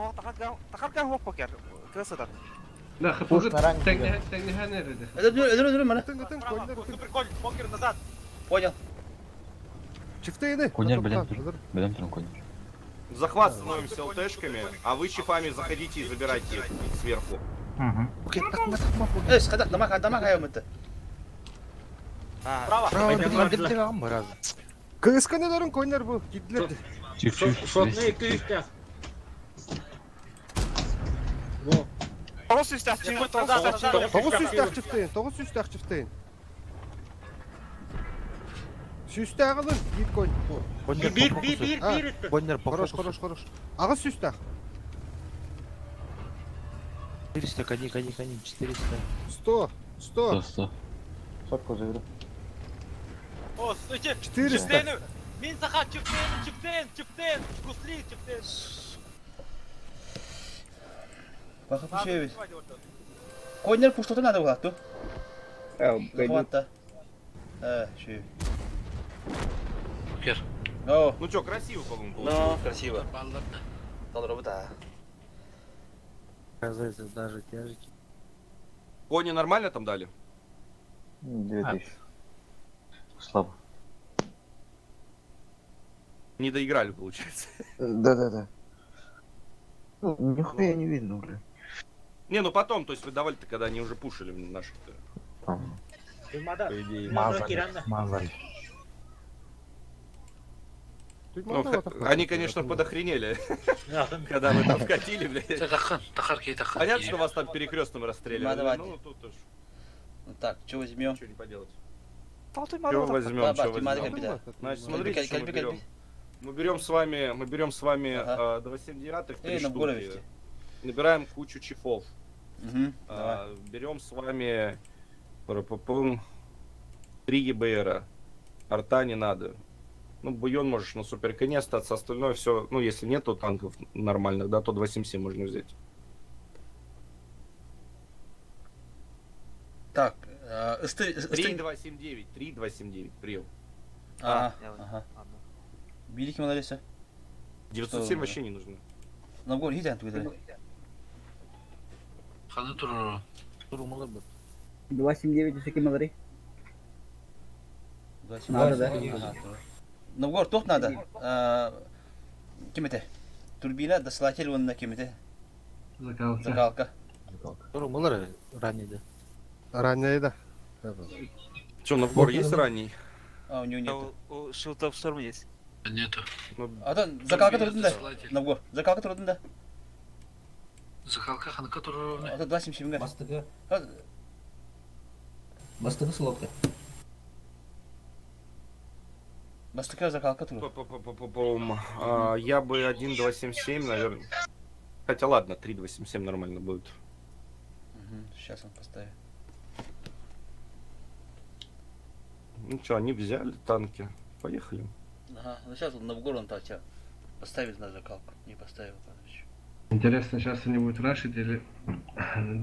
Тахаркан хоп покер. Красота. Да, хапугы тегнеханеры. Дуру, мана. Прикольно, покер назад. Понял. Чифты иди. Коннер, блин, коннер. Захват становимся ЛТшками, а вы чифами заходите и забирайте их сверху. Угу. Окей, тахма. Эс, кадак, дамаг хая мыты. Справа. Право, деп алам разы. КСК'нелерин койнер бу, кидлер. Шотный күйістер. Тоғыз үстәк чиңі, тоғыз үстәк. 900 чифтейин, 900 чифтейин. Süstağ alın, git koy. Bir. Коннер, Хорош. Ага süstağ. 400, кони, 400. 100. Сотку заберу. О, стойте. 400. Мин саха, чифтен. Гусли, чифтен. Bakıp bir şey Koyunları puştata nerede bu hattı? Захват-то. Şey. О, Ну что, красиво, по-моему, ну, получилось. красиво. Толрова, да. Оказывается, даже тяжкий. Кони нормально там дали? 2000. Слабо. Не доиграли, получается. Да. Ну, нихуя не видно, блин. Не, ну потом, то есть вы давали-то, когда они уже пушили наших-то. По идее. Мазали. Ну, они, конечно, подохренели, когда мы там вкатили, блядь. Понятно, что вас там перекрестным расстреливали. Ну, тут уж. Ну так, что возьмем? Ничего не поделать. Толты Что возьмем, что Бабки, возьмем? Значит, смотрите, Кальпи, что мы кальпи. берем. Мы берем с вами 279-х, 3 на Бугоровичке. штуки. Набираем кучу чифов. Давай. Берем с вами 3 ЕБРа. Арта не надо. Ну, буйон можешь на суперконе остаться, остальное все, ну, если нету танков нормальных, да, то 277 можно взять. Так, 3-279, прием. Ага. Великий молодец. 907 вообще не нужно. На гор гиден туйда. Durmalı bu. 279 üsteki madari. Надо, да? На гор тох надо. Кем это? Турбина, дослатель вон на кем это? Закалка. Durmaları ранее. Ранее, да. Что, на гор есть ранний? А, у него нет. У Шилтов Шторм есть. Нету. А то закалка турдында. На гор. Закалка турдында. Закалка ханка туру. А то 277 гад. Бастыгы слотка. Бастыка закалка тур. Я бы 1.277, наверное. Хотя ладно, 3.277 нормально будет. Сейчас он поставит. Ну что, они взяли танки. Поехали. Ага, ну сейчас он на Бугор он так тебя поставит на закалку. Не поставил, короче. Интересно, сейчас они будут рашить или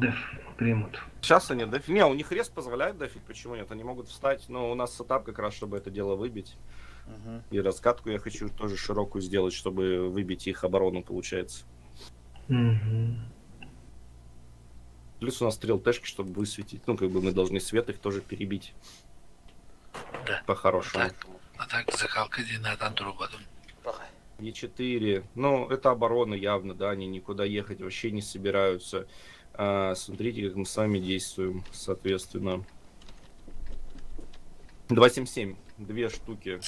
деф примут? Сейчас они деф... Не, у них рез позволяет дефить, почему нет? Они могут встать, но у нас сетап как раз, чтобы это дело выбить. И раскатку я хочу тоже широкую сделать, чтобы выбить их оборону, получается. Плюс у нас стрел-тэшки, чтобы высветить. Ну, как бы мы должны свет их тоже перебить. Да. По-хорошему. А так закалка на туру Е4. Ну, это оборона явно, да, они никуда ехать вообще не собираются. Смотрите, как мы с вами действуем, соответственно. 277. 2 штуки.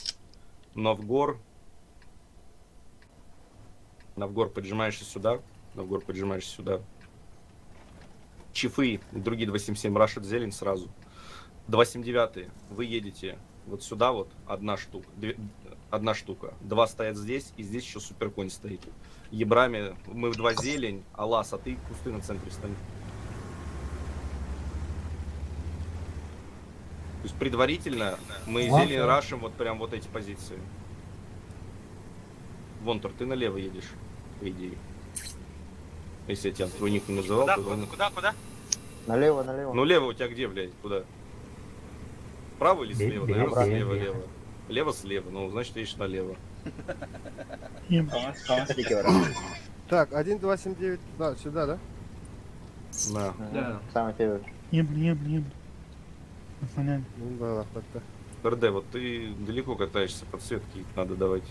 Новгор. Новгор поджимаешься сюда. Новгор поджимаешься сюда. Чифы, другие 277 рашат зелень сразу. 279 вы едете вот сюда вот, одна штука. 2 стоят здесь, и здесь еще суперконь стоит. Ебрами мы 2 зелень, Алас, а ты кусты на центре стань. То есть предварительно мы зелень рашим вот прям вот эти позиции. Вонтур, ты налево едешь, по идее. Если я тебя твой ник не называл, то... Куда? Налево. Ну лево у тебя где, блядь, куда? Справа или слева? Наверное, слева. Лево-слева, ну, значит, ты едешь налево. Так, 1.279 туда, сюда, да? Да. Да. Самый первый. Ем. Ну да, ладно. РД, вот ты далеко катаешься, подсветки надо давать.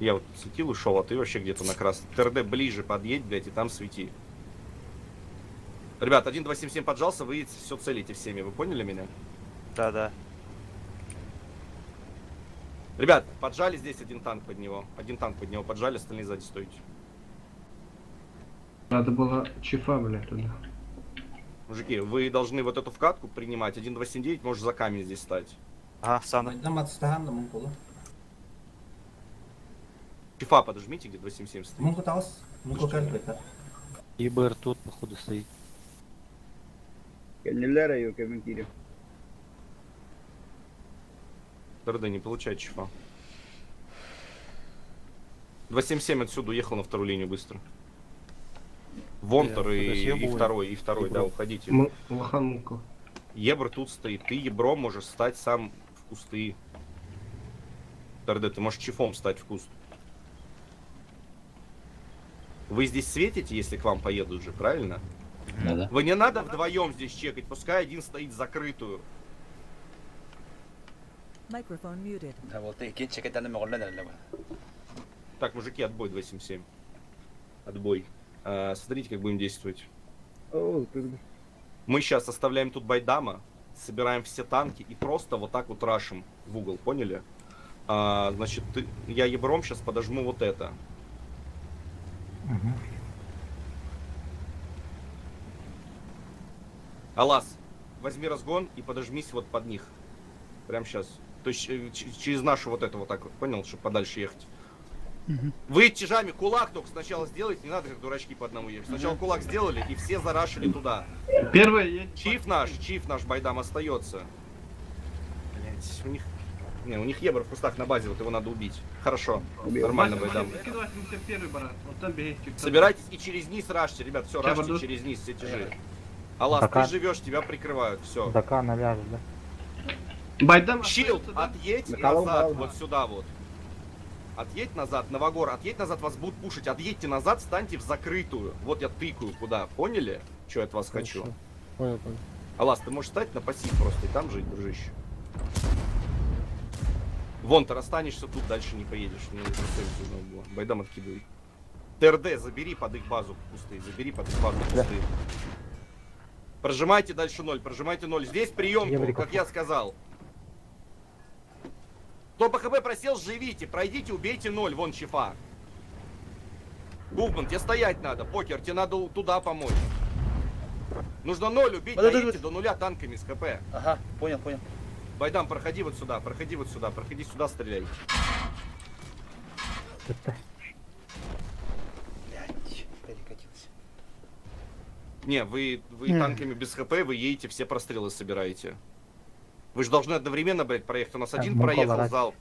Я вот светил ушел, а ты вообще где-то на красный. ТРД ближе подъедь, блядь, и там свети. Ребят, 1-2-7-7 поджался, вы все целите всеми, вы поняли меня? Да. Ребят, поджали здесь один танк под него. Один танк под него поджали, остальные сзади стойте. Надо было чифа, блядь, туда. Мужики, вы должны вот эту вкатку принимать. 1-2-7-9 может за камень здесь стать. Ага, Сана. Чифа подожмите, где 2-7-7 стоит. ИБР тут, походу, стоит. ТРД не получает чифа. 2-7-7 отсюда уехал на вторую линию быстро. Вонтер и второй, да, уходите. Лоханку. Ебр тут стоит. Ты ебром можешь стать сам в кусты. ТРД, ты можешь чифом стать в куст. Вы здесь светите, если к вам поедут же, правильно? Да. Вы не надо вдвоем здесь чекать, пускай один стоит закрытую. Microphone muted. Да, вот и кинчик это на меня. Так, мужики, отбой 277. Отбой. Смотрите, как будем действовать. Мы сейчас оставляем тут байдама, собираем все танки и просто вот так вот рашим в угол, поняли? Значит, я ебром сейчас подожму вот это. Алас, возьми разгон и подожмись вот под них. Прям сейчас. То есть через нашу вот это вот так вот, понял, чтобы подальше ехать. Вы тяжами кулак только сначала сделайте, не надо как дурачки по одному ехать. Сначала кулак сделали и все зарашили туда. Первое, Чиф наш байдам остается. Блять, у них ебр в кустах на базе, вот его надо убить. Хорошо, нормально байдам. Собирайтесь и через низ рашьте, ребят, все, рашьте через низ, все тяжи. Алас, ты живешь, тебя прикрывают, все. Дака навяжет, да? Байдам. Щилд, отъедь назад, вот сюда вот. Отъедь назад, Новогор, отъедь назад, вас будут пушить. Отъедьте назад, станьте в закрытую. Вот я тыкаю куда, поняли? Что я от вас хочу? Понял. Алас, ты можешь стать на пассив просто и там жить, дружище. Вон, ты останешься тут, дальше не поедешь. Байдам откидывай. ТРД, забери под их базу пустые, забери под их базу пустые. Прожимайте дальше 0, прожимайте 0. Здесь приемку, как я сказал. Кто БХБ просел, живите, пройдите, убейте 0, вон чифа. Губман, тебе стоять надо, покер, тебе надо туда помочь. Нужно 0 убить, доедьте до 0 танками с ХП. Ага, понял. Байдам, проходи вот сюда, проходи сюда, стреляй. Блять, перекатился. Не, вы танками без ХП, вы едете, все прострелы собираете. Вы же должны одновременно, блядь, проехать. У нас один проехал залп.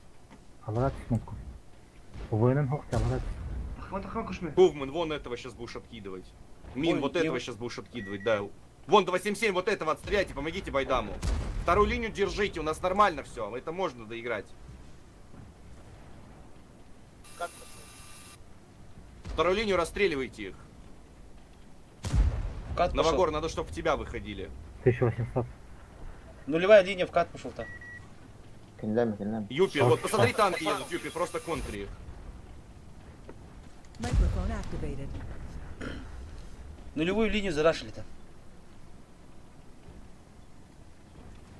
Гувман, вон этого сейчас будешь откидывать. Мин, вот этого сейчас будешь откидывать, да. Вон 277, вот этого отстреляйте, помогите байдаму. Вторую линию держите, у нас нормально все, это можно доиграть. Вторую линию расстреливайте их. Новогор, надо, чтобы в тебя выходили. 1800. Нулевая линия в кат пошел-то. Юпи, вот посмотри, танки едут, Юпи, просто контри их. Нулевую линию зарашили-то.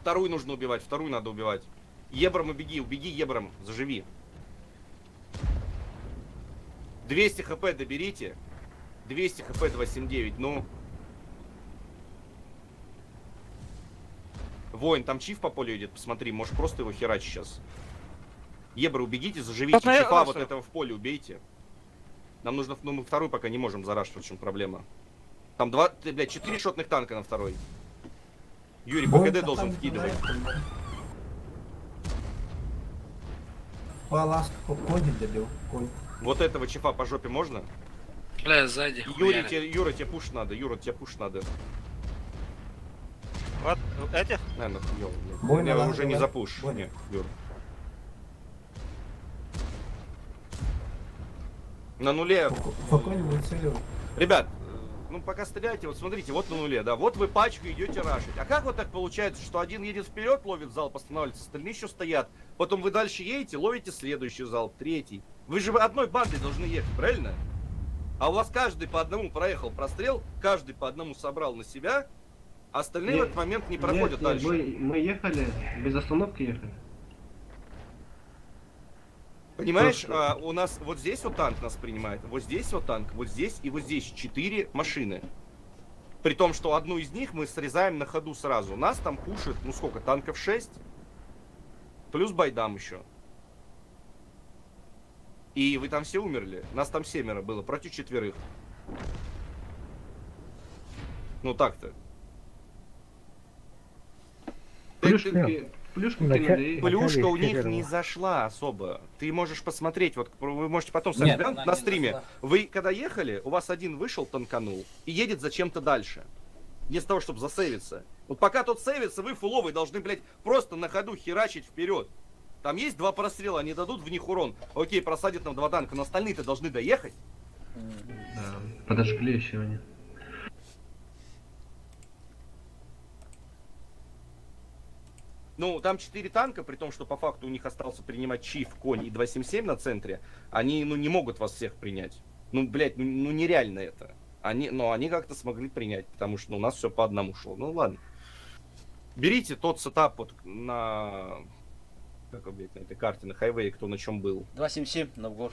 Вторую нужно убивать, вторую надо убивать. Ебром убеги Ебром, заживи. 200 хп доберите. 200 хп 279, ну. Воин, там чиф по полю идет, посмотри, может просто его херачить сейчас. Ебры, убегите, заживите, чифа вот этого в поле убейте. Нам нужно, ну мы вторую пока не можем зарашивать, в чем проблема. Там 4 шотных танка на второй. Юрий, БКД должен вкидывать. Вот этого чифа по жопе можно? Бля, сзади. Юра, тебе пуш надо, Вот этих? Я уже не запуш. Нет, Юр. На нуле. Ребят, ну пока стреляйте, вот смотрите, вот на нуле, да, вот вы пачку идете рашить. А как вот так получается, что один едет вперед, ловит залп, останавливается, остальные еще стоят. Потом вы дальше едете, ловите следующий залп, третий. Вы же одной бандой должны ехать, правильно? А у вас каждый по одному проехал прострел, каждый по одному собрал на себя, а остальные в этот момент не проходят дальше. Мы ехали, без остановки ехали. Понимаешь, у нас вот здесь вот танк нас принимает, вот здесь вот танк, вот здесь и вот здесь 4 машины. При том, что одну из них мы срезаем на ходу сразу. Нас там пушит, ну сколько, танков 6, плюс байдам еще. И вы там все умерли. Нас там 7 было против 4. Ну так-то. Плюшка у них не зашла особо. Ты можешь посмотреть, вот вы можете потом сами глянуть на стриме. Вы когда ехали, у вас один вышел, танканул и едет зачем-то дальше. Вместо того, чтобы засейвиться. Вот пока тот сейвится, вы фуловые должны, блядь, просто на ходу херачить вперед. Там есть 2 прострела, они дадут в них урон. Окей, просадят нам 2 танка, но остальные-то должны доехать. Да, подожгли еще они. Ну, там 4 танка, при том, что по факту у них остался принимать Чиф, Конь и 277 на центре. Они, ну, не могут вас всех принять. Ну, блядь, ну нереально это. Они как-то смогли принять, потому что у нас все по одному шло. Ну, ладно. Берите тот сетап вот на... Как, блядь, на этой карте, на хайвее, кто на чем был. 277 на вгор.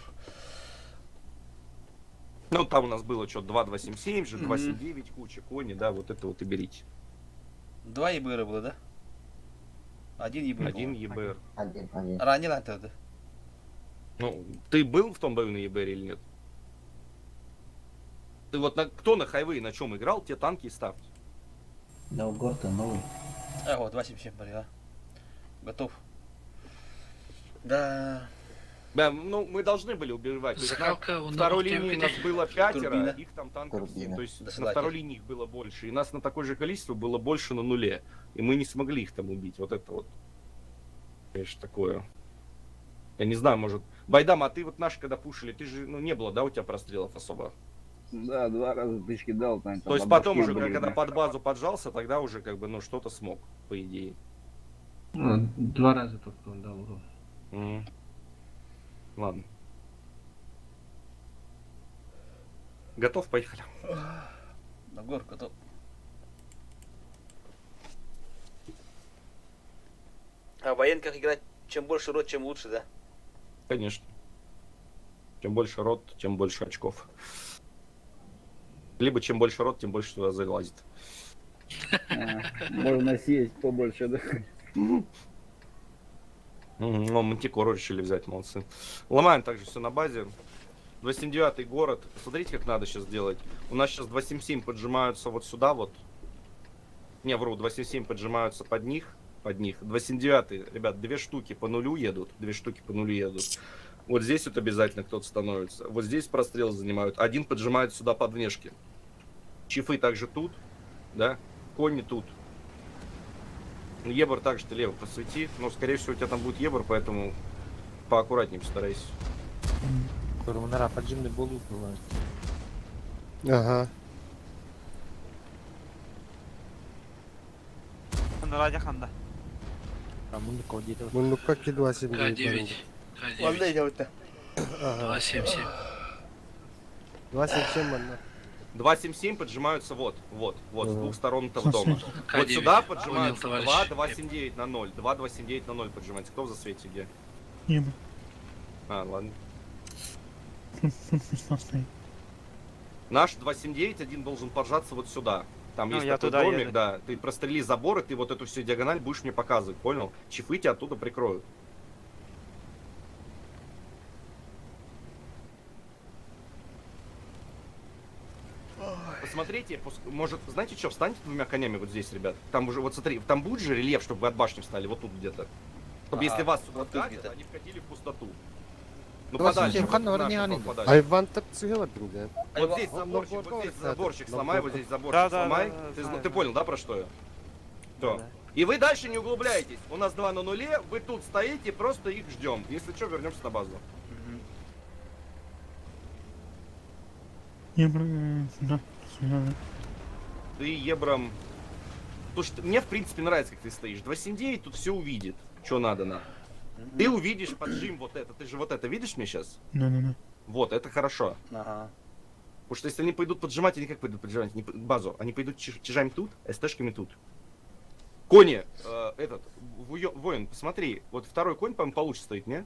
Ну, там у нас было что, 2.277 же, 2.79 куча, Кони, да, вот это вот и берите. 2 ЕБР было, да? 1 ЕБР. 1 ЕБР. Ранил это, да? Ну, ты был в том бою на ЕБР или нет? Ты вот кто на хайвее на чем играл, те танки и ставьте. Да, город новый. Ого, 277, да. Готов. Да. Да, ну мы должны были убивать. На второй линии нас было 5, их там танков 7. То есть на второй линии их было больше. И нас на такое же количество было больше на нуле. И мы не смогли их там убить. Вот это вот. Конечно, такое. Я не знаю, может... Байдам, а ты вот наши когда пушили, ты же, ну, не было, да, у тебя прострелов особо? Да, 2 раза тычки дал. Там, то есть потом уже, когда под базу поджался, тогда уже как бы, ну, что-то смог, по идее. Ну, 2 раза только он дал урон. Ладно. Готов? Поехали. На гор готов. А в военках играть чем больше рот, чем лучше, да? Конечно. Чем больше рот, тем больше очков. Либо чем больше рот, тем больше туда залазит. Можно съесть побольше, да? Ну, Мантикору решили взять, молодцы. Ломаем также все на базе. 279-й город. Смотрите, как надо сейчас делать. У нас сейчас 277 поджимаются вот сюда вот. Не, вру, 277 поджимаются под них. 279-й, ребят, 2 штуки по нулю едут. 2 штуки по нулю едут. Вот здесь вот обязательно кто-то становится. Вот здесь прострел занимают. Один поджимает сюда под внешки. Чифы также тут, да? Кони тут. Ебор также ты лево просвети. Но, скорее всего, у тебя там будет Ебор, поэтому поаккуратнее постарайся. Турмунара поджимный болут бывает. Ага. Ради ханда. Ну как и 279. Ладно, идем-то. 277. 277 можно. 277 поджимаются вот, с двух сторон этого дома. Вот сюда поджимаются 279 на 0. 279 на 0 поджимается. Кто в засвете где? Небо. А, ладно. Тут стоит. Наш 279 один должен поджаться вот сюда. Там Ну, есть я такой туда домик, еду. да. Ты прострели забор, и ты вот эту всю диагональ будешь мне показывать, понял? Чифы тебя оттуда прикроют. Посмотрите, может, знаете что, встаньте 2 конями вот здесь, ребят. Там уже, вот смотри, там будет же рельеф, чтобы вы от башни встали, вот тут где-то. Чтобы если вас сюда вот тут вкатят, где-то. они вкатили в пустоту. Ну, 277 подальше, хан вот не наши, ани. подальше. Айван так цигела пинга. Вот здесь заборчик сломай, вот здесь заборчик Да, сломай. да, Ты, знаю, ты понял, да, про что я? То. И вы дальше не углубляетесь. У нас 2 на нуле, вы тут стоите, просто их ждем. Если что, вернемся на базу. Небо, да. Ты, Ебрам... Слушай, мне в принципе нравится, как ты стоишь. 279 тут все увидит, что надо нам. Ты увидишь поджим вот это. Ты же вот это видишь мне сейчас? Да. Вот, это хорошо. Ага. Потому что если они пойдут поджимать, они как пойдут поджимать? Базу. Они пойдут чижами тут, СТшками тут. Кони, воин, посмотри. Вот второй конь, по-моему, получше стоит, не?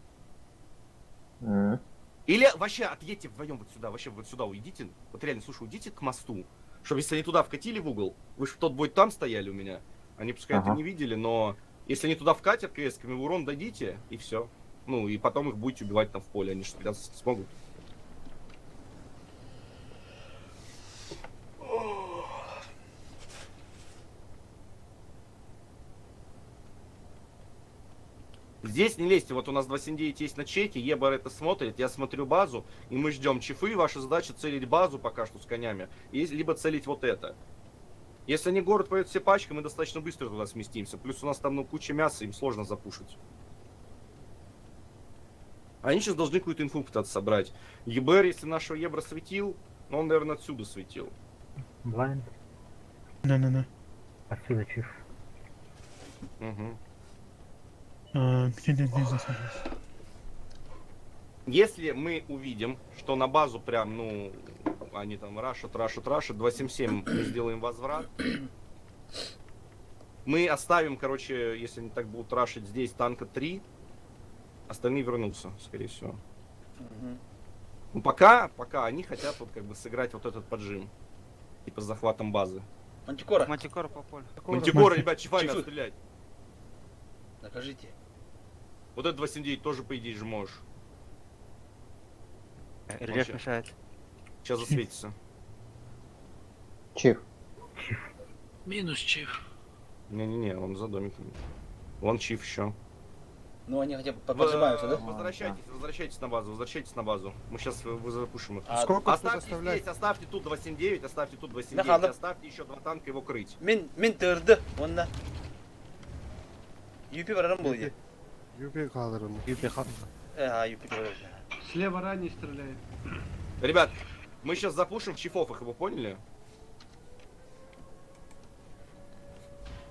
Или вообще отъедьте вдвоем вот сюда, вообще вот сюда уйдите. Вот реально, слушай, уйдите к мосту. Чтобы если они туда вкатили в угол, вы же в тот бой там стояли у меня. Они пускай это не видели, но если они туда вкатят КС-ками, в урон дадите, и все. Ну, и потом их будете убивать там в поле, они же тогда смогут. Здесь не лезьте, вот у нас 279 есть на чеке, Ебар это смотрит, я смотрю базу, и мы ждем чифы, ваша задача целить базу пока что с конями, и либо целить вот это. Если они город поют все пачкой, мы достаточно быстро туда сместимся, плюс у нас там куча мяса, им сложно запушить. Они сейчас должны какую-то инфу пытаться собрать. ЕБР, если нашего Ебра светил, он, наверное, отсюда светил. Блайнд. Да. Отсюда чиф. Угу. Где здесь засадились? Если мы увидим, что на базу прям, ну, они там рашат, 277, мы сделаем возврат. Мы оставим, короче, если они так будут рашить здесь, танка 3. Остальные вернутся, скорее всего. Ну, пока они хотят вот как бы сыграть вот этот поджим. Типа с захватом базы. Мантикора. Мантикора по полю. Мантикора, ребят, чифами надо стрелять. Накажите. Вот этот 279 тоже, по идее, же можешь. Рельеф мешает. Сейчас засветится. Чиф. Минус чиф. Не-не-не, он за домиком. Вон чиф еще. Ну, они хотя бы поджимаются, да? Возвращайтесь на базу. Мы сейчас запушим их. Сколько тут оставьте оставлять? здесь, оставьте тут 279, оставьте тут 279, оставьте еще 2 танка его крыть. Мен тырды, онна. Юпи барарым был иде. Юпи калырым. Юпи барарым. Слева ранее стреляет. Ребят, мы сейчас запушим чифов их, вы поняли?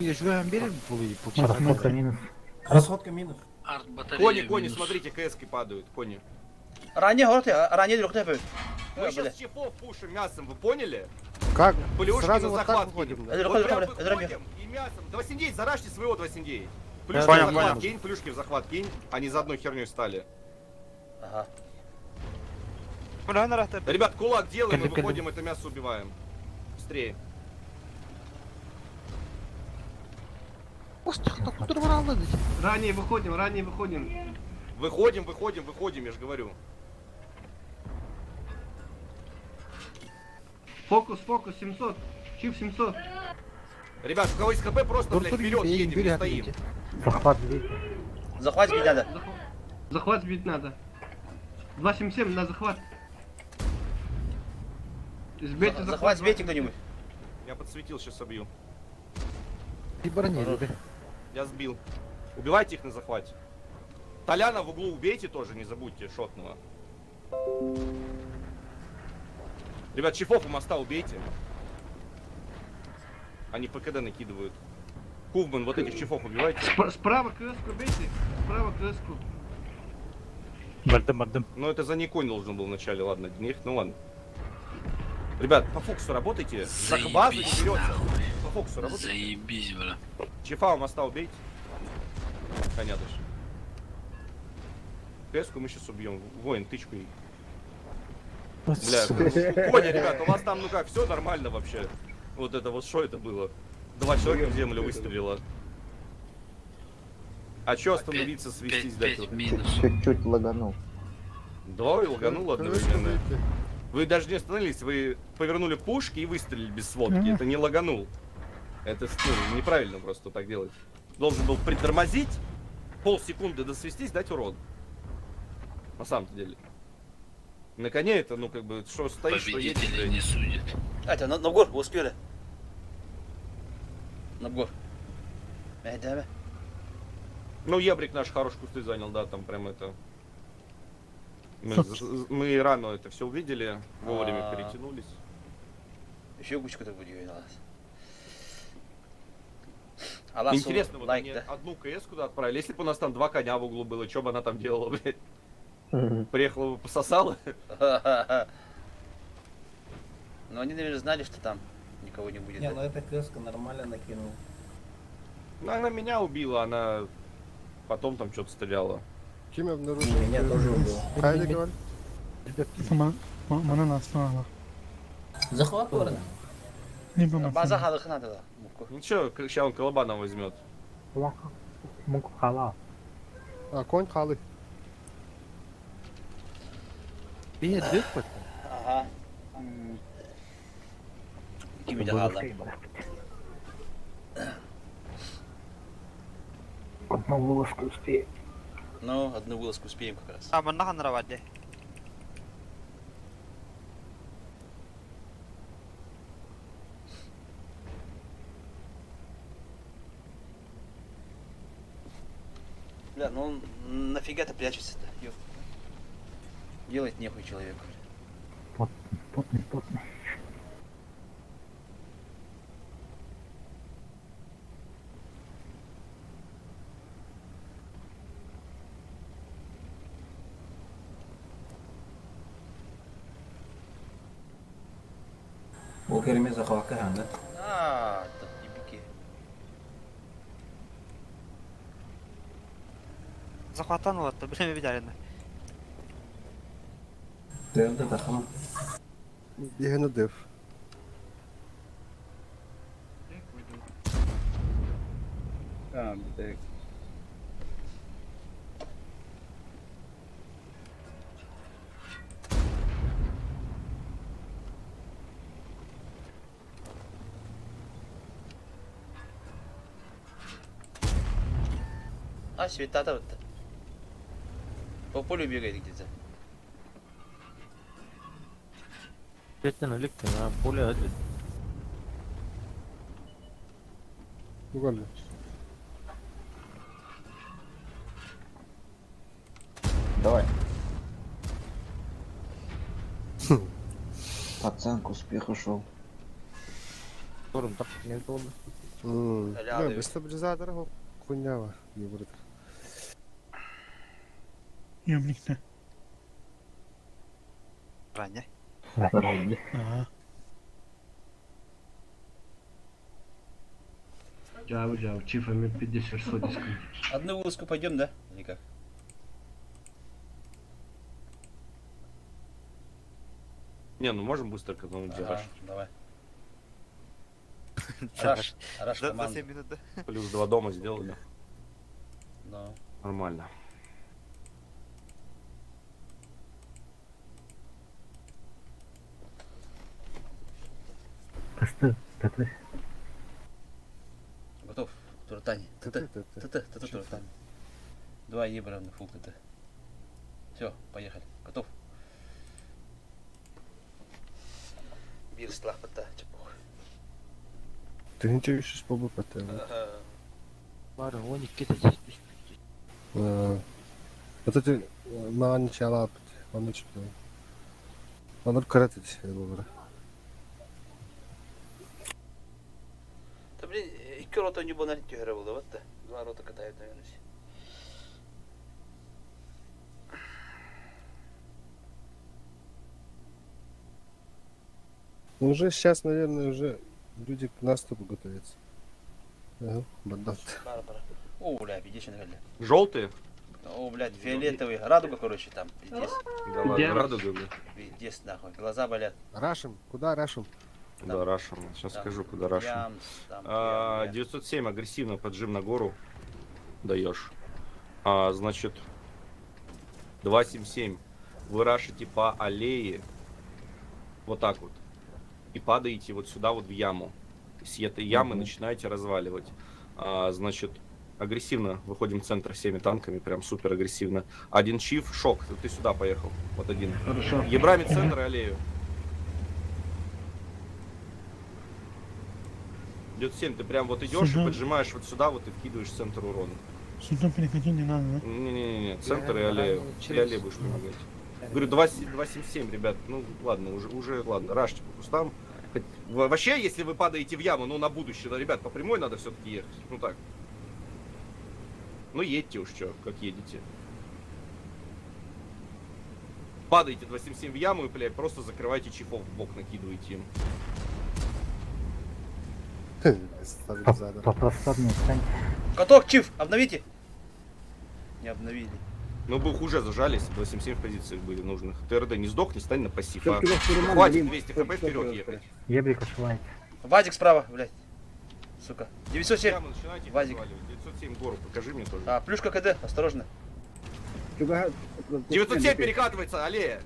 Расходка минус. Расходка минус. Кони, смотрите, КС-ки падают, кони. Ранее друг тебе. Мы сейчас чифов пушим мясом, вы поняли? Как? Плюшки Сразу на вот так захват выходим, кинем. да? Вот прям выходим и мясом. 279, заражьте своего 279. Плюшки Понял, в захват понял. кинь, плюшки в захват кинь. Они за одной херней стали. Ага. Ребят, кулак делаем и выходим, это мясо убиваем. Быстрее. Ранее выходим. Выходим, я же говорю. Фокус, 700. Чиф 700. Ребят, у кого есть ХП, просто, блядь, вперед едем, не стоим. Захват сбить. Захват сбить надо. Захват сбить надо. 277 на захват. Сбейте Захват сбейте кто-нибудь. Я подсветил, сейчас собью. И бронили, да? Я сбил. Убивайте их на захвате. Толяна в углу убейте тоже, не забудьте, шотного. Ребят, чифов у моста убейте. Они ПКД накидывают. Кувман, вот этих чифов убивайте. Справа КС-ку бейте. Справа КС-ку. Бардым. Ну это за ней конь должен был вначале, ладно, ну ладно. Ребят, по фокусу работайте. За базу не берется. По фокусу работайте. Заебись, бля. Чифа у моста убейте. Коня дальше. КС-ку мы сейчас убьем. Воин, тычку ей. Бля, Коня, ребят, у вас там, ну как, все нормально вообще. Вот это вот, что это было? 2 человека в землю выстрелило. А чё остановиться, свестись до этого? Чуть-чуть лаганул. Двое лаганул одновременно. Вы даже не остановились, вы повернули пушки и выстрелили без сводки. Это не лаганул. Это неправильно просто так делать. Должен был притормозить, полсекунды досвестись, дать урон. На самом деле. На коне это, ну как бы, что стоишь, что едешь. Победителей не судят. Атя, на гор, успели. На гор. Да. Ну, Ебрик наш хорош кусты занял, да, там прям это... Мы рано это все увидели, вовремя перетянулись. Еще гучку так будет у нас. Интересно, вот они одну КС куда отправили. Если бы у нас там 2 коня в углу было, что бы она там делала, блядь? Приехала бы, пососала? Но они, наверное, знали, что там никого не будет. Не, да? ну эта кэска нормально накинул. Ну, она меня убила, она потом там что-то стреляла. Кем обнаружил? Меня тоже убил. Хайли говорит. Mana nasıl Захват уровня. Либо База халых надо, да. Ничего, сейчас он Колобана возьмет. Муку хала. А, конь халы. Бие дөп бат. Ага. Ким де халда. Одну вылазку успеем. Ну, одну вылазку успеем как раз. А, mana kan rawat deh. Бля, ну он нафига-то прячется-то? Ёп. Делать нехуй человеку. Потный. Bu kelime захват anda. А, тут ебики. Захватан вот, блин, видали. Devde takım. Егену дев. Ha, bir de А, светата вот. По полю бегает где-то. Естественно, легко, на поле один. Угодно. Давай. Пацан к успеху шел. Торм так не толно. Да, без стабилизатора хуйнява. Не будет. Gömlekte. Ранее. Ага. Джав, чифами 50 сотисками. Одну вылазку пойдем, да? Или как? Не, ну можем быстро катануть за Ага, раш. давай. Раш, раш За команда. 7 минут, да? Плюс 2 дома сделали. Ну. Нормально. Постой, Татарь. Готов. Туратани. Туратани. 2 ебра на фул ТТ. Все, поехали. Готов. Бир слах пота, чепух. Ты ничего еще спробуй потом. Бары, он не кидать. Вот эти на начало, он что? Он каратить, я говорю. Да блин, iki рота не было на тюре было, вот да. 2 рота катают, наверное. Ну, уже сейчас, наверное, уже люди к наступу готовятся. Ага, бандат. Пара. О, бля, видишь, наверное. Желтые? О, блядь, фиолетовый. Радуга, короче, там. Пиздец. Да ладно, радуга, бля. Пиздец, нахуй. Глаза болят. Рашим? Куда рашим? Куда рашим? Сейчас там скажу, куда рашим. Ямс, там, 907 агрессивно поджим на гору даешь. Значит, 277 вы рашите по аллее вот так вот и падаете вот сюда вот в яму. С этой ямы начинаете разваливать. Значит, агрессивно выходим в центр всеми танками, прям супер агрессивно. Один чиф, шок, ты сюда поехал. Вот один. Хорошо. Ебрами центр и аллею. 907, ты прям вот идешь и Сюда. поджимаешь вот сюда, вот и вкидываешь в центр урона. Сюда переходить не надо, да? Не-не-не, центр и аллею. Ты аллею будешь помогать. Говорю, 277, ребят, ну ладно, уже ладно, рашьте по кустам. Вообще, если вы падаете в яму, ну на будущее, ребят, по прямой надо все-таки ехать. Ну так. Ну едьте уж что, как едете. Падаете 277 в яму и, блядь, просто закрывайте чифов в бок, накидываете им. Стабилизатор. Попросторнее встань. Каток, чиф, обновите. Не обновили. Мы бы их уже зажали, если бы 277 в позициях были нужных. ТРД не сдохни, стань на пассив. А. Только Сулейман, Хватит блин, 200 хп вперед ехать. Еблик ошивает. Вадик справа, блядь. Сука. 907. Яму начинайте Вадик. разваливать. 907 гору, покажи мне тоже. А, плюшка КД, осторожно. 907 перекатывается, аллея.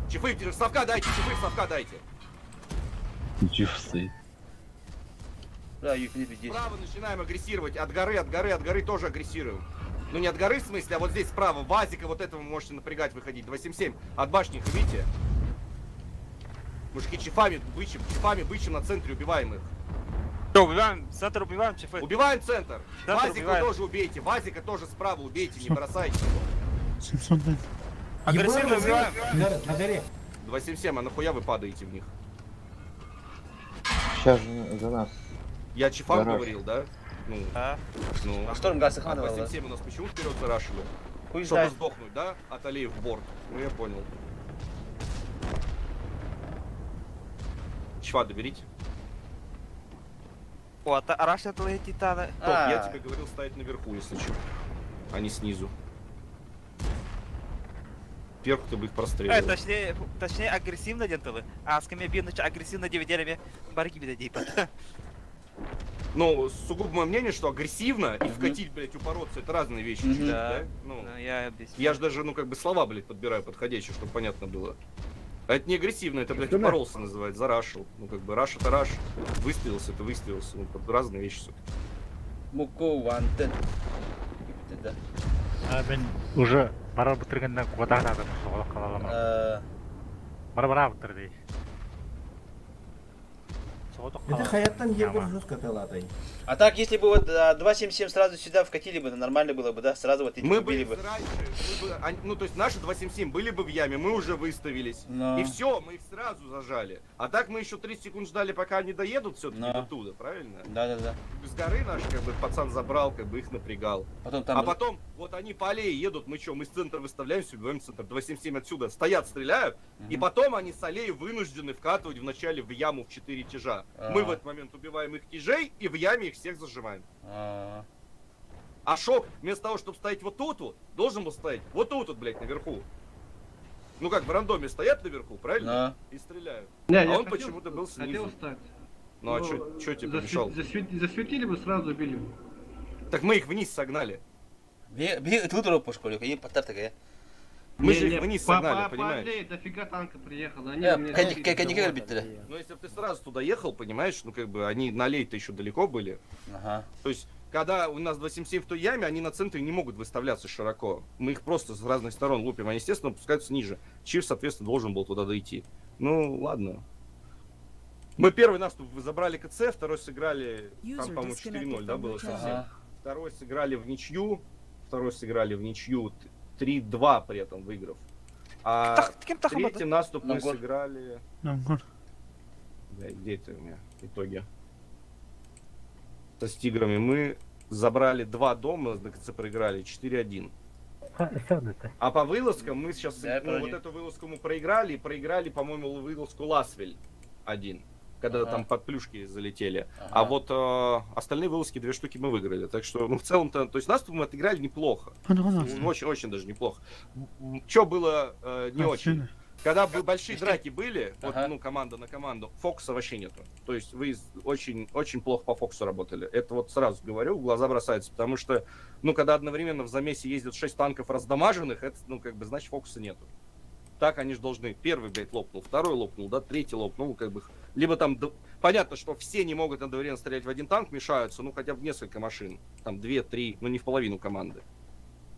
Чифы, совка дайте, чифы, совка дайте. Чиф стоит. Да, Юк, не здесь. Справа начинаем агрессировать. От горы тоже агрессируем. Ну не от горы в смысле, а вот здесь справа. Вазика вот этого вы можете напрягать, выходить. 277. От башни их видите? Мужики чифами бычим на центре, убиваем их. Что, убиваем? Центр убиваем, чифы? Убиваем центр. Центр Вазика убиваем. тоже убейте. Вазика тоже справа убейте, не бросайте его. 700 дать. Агрессивно убиваем. 277, а нахуя вы падаете в них? Сейчас за нас. Я чифам Гараж. говорил, да? Ну, А? ну. А шторм газ их А надо было, да? 277 у нас почему вперед зарашили? Хуй Чтобы знает. сдохнуть, да? От аллеи в борт. Ну я понял. Чва доберите. О, а Рашен Титана. Топ, я тебе говорил ставить наверху, если что. А не снизу. Вверх ты бы их простреливал. Точнее агрессивно денталы. А с кем я бью, значит агрессивно девятерами барги бедадей. Ну, сугубо мое мнение, что агрессивно и вкатить, блядь, упороться, это разные вещи. чуть-чуть, Да. Ну, Я объясню. я же даже, ну, как бы слова, блядь, подбираю подходящие, чтобы понятно было. А это не агрессивно, это, блядь, упоролся называется, зарашил. Ну, как бы, раш это раш, выстрелился это выстрелился. Ну, как бы разные вещи, сука. Муку, вантен. Да. Уже барар бітіргеннен қуатағын соғылық қалалама. Бар бітір дейш. Это хаяттан ебер жестко пилатай. А так, если бы вот 277 сразу сюда вкатили бы, то нормально было бы, да? Сразу вот эти Мы убили бы раньше, ну то есть наши 277 были бы в яме, мы уже выставились. Но. И все, мы их сразу зажали. А так мы еще 30 секунд ждали, пока они доедут все-таки Но. до туда, правильно? Да. С горы наш, как бы, пацан забрал, как бы их напрягал. Потом там... А потом, вот они по аллее едут, мы что, мы с центра выставляемся, убиваем центр, 277 отсюда, стоят, стреляют, и потом они с аллеи вынуждены вкатывать вначале в яму в 4 тяжа. Мы в этот момент убиваем их тяжей и в яме их всех зажимаем. А шок, вместо того, чтобы стоять вот тут вот, должен был стоять вот тут вот, блядь, наверху. Ну как, в рандоме стоят наверху, правильно? И стреляют. А он почему-то был снизу. Стать. Ну а чё тебе помешал? Засветили бы, сразу убили бы. Так мы их вниз согнали. Беги, ты лутеров по школе, они под такая. Мы же их вниз согнали, По понимаешь? аллее дофига танка приехало. Коньки арбитры. Ну если бы ты сразу туда ехал, понимаешь, ну как бы они на аллее-то еще далеко были. Ага. То есть, когда у нас 277 в той яме, они на центре не могут выставляться широко. Мы их просто с разных сторон лупим, они, естественно, опускаются ниже. Чиф, соответственно, должен был туда дойти. Ну, ладно. Мы первый наступ забрали КЦ, второй сыграли, там, по-моему, 4-0, да, было совсем. Второй сыграли в ничью, 3-2 при этом выиграв. А третий наступ мы сыграли... Где это у меня в итоге? С тиграми мы забрали 2 дома, на КЦ проиграли 4-1. А по вылазкам мы сейчас, вот эту вылазку мы проиграли, по-моему, вылазку Ласвель 1, когда там под плюшки залетели. А вот остальные вылазки 2 штуки мы выиграли. Так что, ну, в целом-то, то есть наступ мы отыграли неплохо. Очень даже неплохо. Что было не очень? Когда большие драки были, вот, ну, команда на команду, фокуса вообще нету. То есть вы очень плохо по фокусу работали. Это вот сразу говорю, в глаза бросается, потому что, ну, когда одновременно в замесе ездят 6 танков раздамаженных, это, ну, как бы, значит, фокуса нету. Так они же должны, первый, блядь, лопнул, второй лопнул, да, третий лопнул, как бы, либо там, понятно, что все не могут одновременно стрелять в один танк, мешаются, ну, хотя бы несколько машин, там, 2-3, ну, не в половину команды.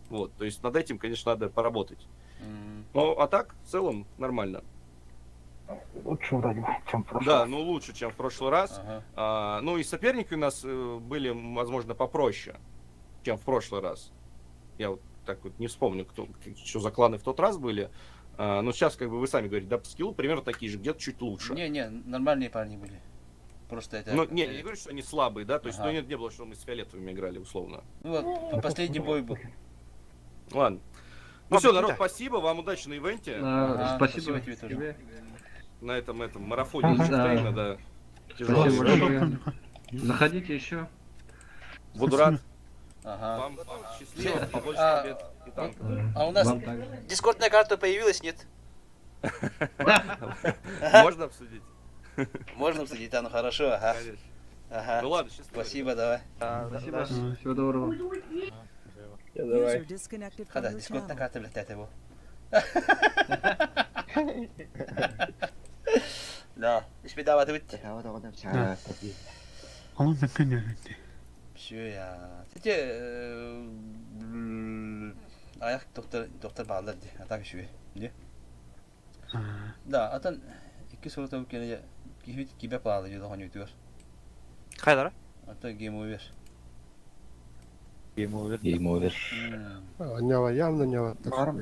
Вот, то есть над этим, конечно, надо поработать. Ну, а так, в целом, нормально. Лучше вроде бы, чем в прошлый Да, раз. ну лучше, чем в прошлый раз. Ну и соперники у нас были, возможно, попроще, чем в прошлый раз. Я вот так вот не вспомню, что за кланы в тот раз были. Но сейчас, как бы, вы сами говорите, да, по скиллу примерно такие же, где-то чуть лучше. Не, нормальные парни были. Просто это... Ну, не, я не говорю, что они слабые, да, то есть, ну, не было, что мы с фиолетовыми играли, условно. Ну вот, последний бой был. Ладно. Ну все, народ, спасибо, вам удачи на ивенте. Спасибо тебе тоже. тебе. На этом марафоне Эйнштейна, да. Спасибо Тяжело. большое. Заходите еще. Буду рад. Ага. Вам счастливо, побольше побед и танков. А у нас Вам также. дискордная карта появилась, нет? Можно обсудить? Можно обсудить, ну хорошо, ага. Конечно. Ага. Ну ладно, счастливо. Спасибо, давай. Спасибо. Всего доброго. User disconnected from Хада, your дискордная channel. карта, блядь, его. Да, теперь давай, ты выйти. Алам ben kan yerinde. Все, я. Тете, аяк доктор bağlar diye. Atak şu. Ne? Da, atan iki soru tabii ki gibi bağlı diyor hani diyor. Кайдара? Ata game over. Game over. Нява, явно нява.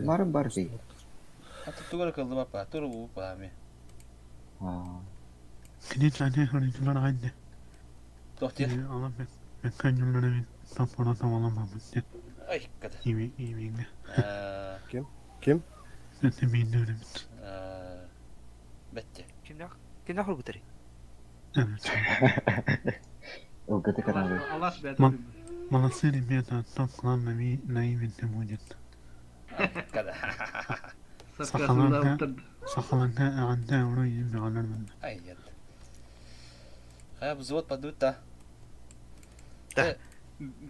Барым бар бей. Ata tuğra kaldı baba. Turu bu pahmi. Kinin tane hani bana aynı. Doktor. Alam ben kan yollara bir tampona tamamlamam. Ay kadar. İyi mi? Kim? Sen de beyin öyle mi? Bitti. Kimden hırgı teri? Evet. O gıdı kadar. Allah subhanahu Man, bana senin bir tane toplanma bir naivin temujin. Kadar. Safkasında oturdu. Sakalanka anda onu yiyeyim de alır ben. Ay yadı. Kaya bu zavod padut da.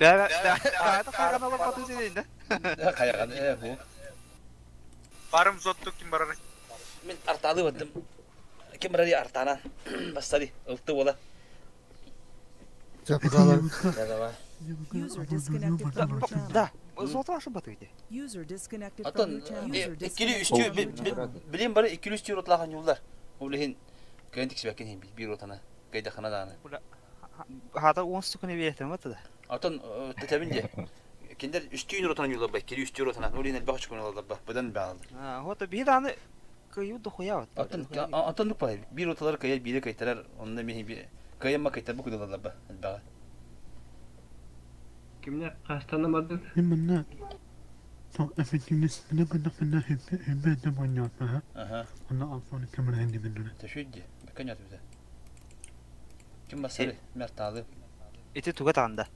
Ben kaygan alıp atı senin de. Kaya kan bu. Barım zottuk kim barar. Min artalı vadım. Kim rari artanan. Bastari. Ultu wala. Çapıkalar. Ya da var. User disconnected from your channel. Da. Zoltan aşı batıydı. User disconnected from Atan your channel. User ikili disconnected üstü from your channel. bileyim bari ikili üstü rotlahan yollar. Ulihin kendik sibekin hin bir rotana. Gayda kana dana. Hada 10 stukunu veretim batı da. Atan tetabince. Kinder üstü rotanan yollar bak. Ikili üstü rotanan. Ulihin el bahçı konu aldı bak. Beden bağlı. Ha, hoda bir tane kıyı da koyar. Atan nuk pay. Bir rotalar kayar biri kaytarar. Onunla bir kayama kaytar bu kadar bak. Bağlı. Kimler kastanamadı? Hemen ne? Çok efektifiniz. Ne kadar fena hümme de banyo atma. Aha. Ona alfonu kamera hindi ben. Teşekkür. Bakın yatı bize. Kim basarı? Mert alı. Eti tugat anda.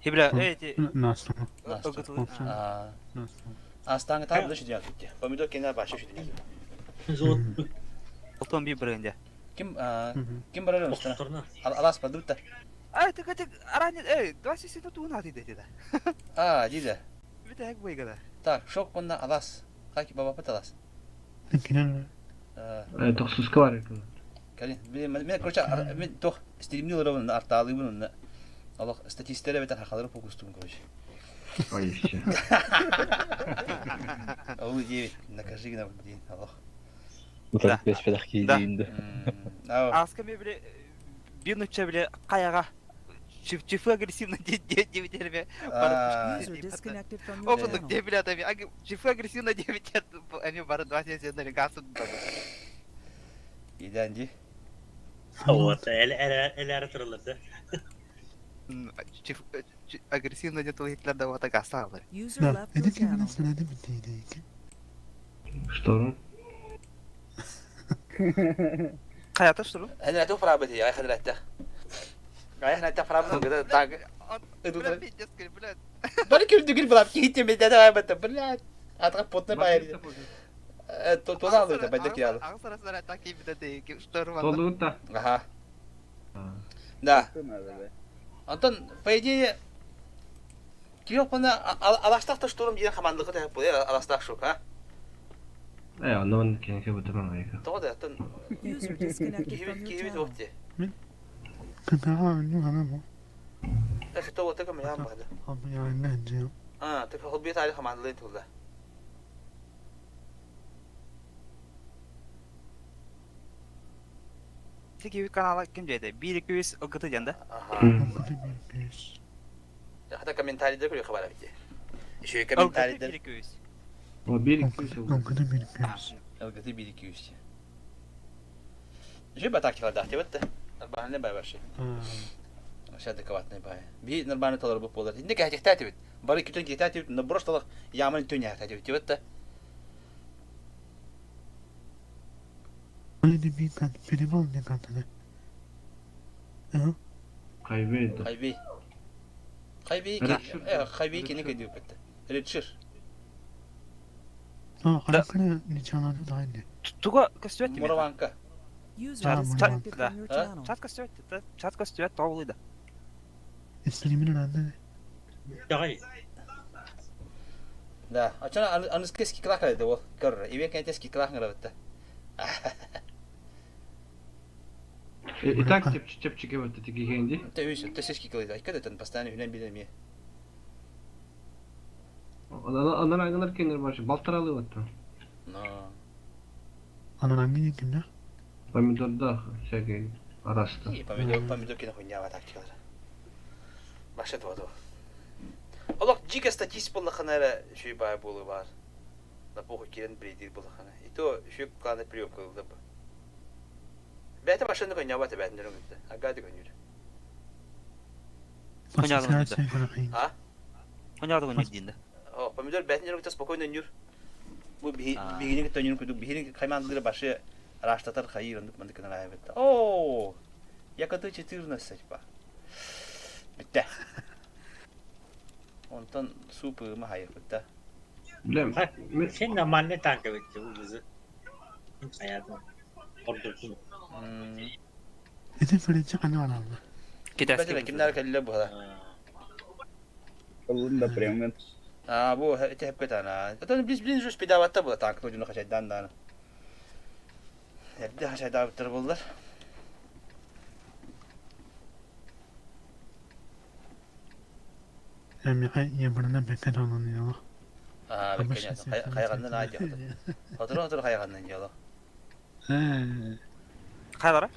Hibra Nasıl? Aa. Astanga tabi da şu diyor ki. Pomidor kenar başı şu diyor. Otom bir brende. Kim bararı mısın? Alas padut da. Ay tek aranı dolayı siz de tuğun hadi dedi. Aa, diye. Bir tek bu kadar. Tak, şok bunda alas. Kaki baba patalas. Peki Toksuz var yakın. Kalin, ben koça ben toh streamli olarak artalı bunun. Allah istatistiklere beten hakaları fokustum koç. Ay işte. Oğlu diye nakajı yine diye Allah. Utanıp beş pedak giydiğinde. Aska bir nüçe bile kayağa çift agresifle diye biterime. User disconnected from your channel. Openlık diye bile tabii. Çift agresifle diye biter. Hani barı duasya senden gasın. İdendi. Вот, ele hatırladı. Çift agresifle diye tuvaletler de vata gasa alır. User left your channel. Sana da bittiydi. Что? Hayata şuru. Hani ne topra bedi ya hadratta. Ay hana tafram da tak. Bari kül dügül bulap ki hiç mi dedi ay batta bırak. Atak potne bayır. Toza alır da bedek ya. Ağzına sana takip de değil ki şuru var. Solun da. Aha. Da. Anton, по идее, Кирилл, алаштах то штурм дин хаманлыгы да bu ya alastах şok ha. Ondan kendisi bitirmem ayıkı. Doğru Anton. User disconnected from your Kivit channel. opti. Kıdağa önlü bana bu. Taşı to takım ya mı hadi. Ama yani ne diyor? Ha, tabii hol bir tarih hamanlığı tulla. Teki kanala kim dedi? 1-200 okutı canda. Aha. Hatta komentaride görüyor haber bitti. Şu komentaride. 1-200. O 1-200. Okada 1-200. Elgati 1-200. Şu bataklar da aktivite. Bana ne bay var şey. Aşağıda kavat ne bay. Bir normal talar bu polar. Ne kadar tekrar Бары күтен кетә тип, но просто ямын төня тә тип это. Öyle de bir kan, benim ol ne kantana. Kaybıydı. Хайби. Хайби кене кедип это. Ричер. Ha, karakana ne çanadı da aynı. Туга костюм. Мураванка. User disconnected from your channel. Чат костюм. Чат костюм тоолыйда. İstediğimin önünde. Давай. Да, а чана аныс кески клака да ол. Көр. Ивен кентески клак нравится. И так чепчики вот эти гигенди. Ты видишь, ты сиськи клака. Когда ты постоянно хүнен билем. Onlar aygınlar kendileri başı. Baltaralı vattı. No. Anan hangi kimde? Pomidorda şey arasında. И помидор кино хуйня тактикалар. Башат воду. Аллах дико статистика была ханара шуй бай булы бар. На похуй кирен брейдир была хана. И то шуй кланы прием кылды бы. Бәте башында хуйня вата бәтендер үтте. Агады гөнүр. А? Хуйнады гөнүр динде. О, помидор бәтендер үтте спокойно нюр. Бу бигинеге төнүр күдүк бигинеге каймандылар башы раштатар хайырындык мындык кына айбетте. О! Якаты 14 па. Битте. Ondan super mı hayır bitti. Bilmem. Sen normalde takip etti bu bizi. Hayatım. Ordursun. Neden fırıncı kanı var Allah? Gidersin. Kimler kelli bu da? Kalında premium. Bu hep ketana. Zaten biz just bir davatta bu tankın ucunu kaçaydan da. Hep de kaçay davatları buldular. Yaparına bekler onun ya. Bekler. Kaygandan aydı. Otur kaygandan yolu. Kaylara?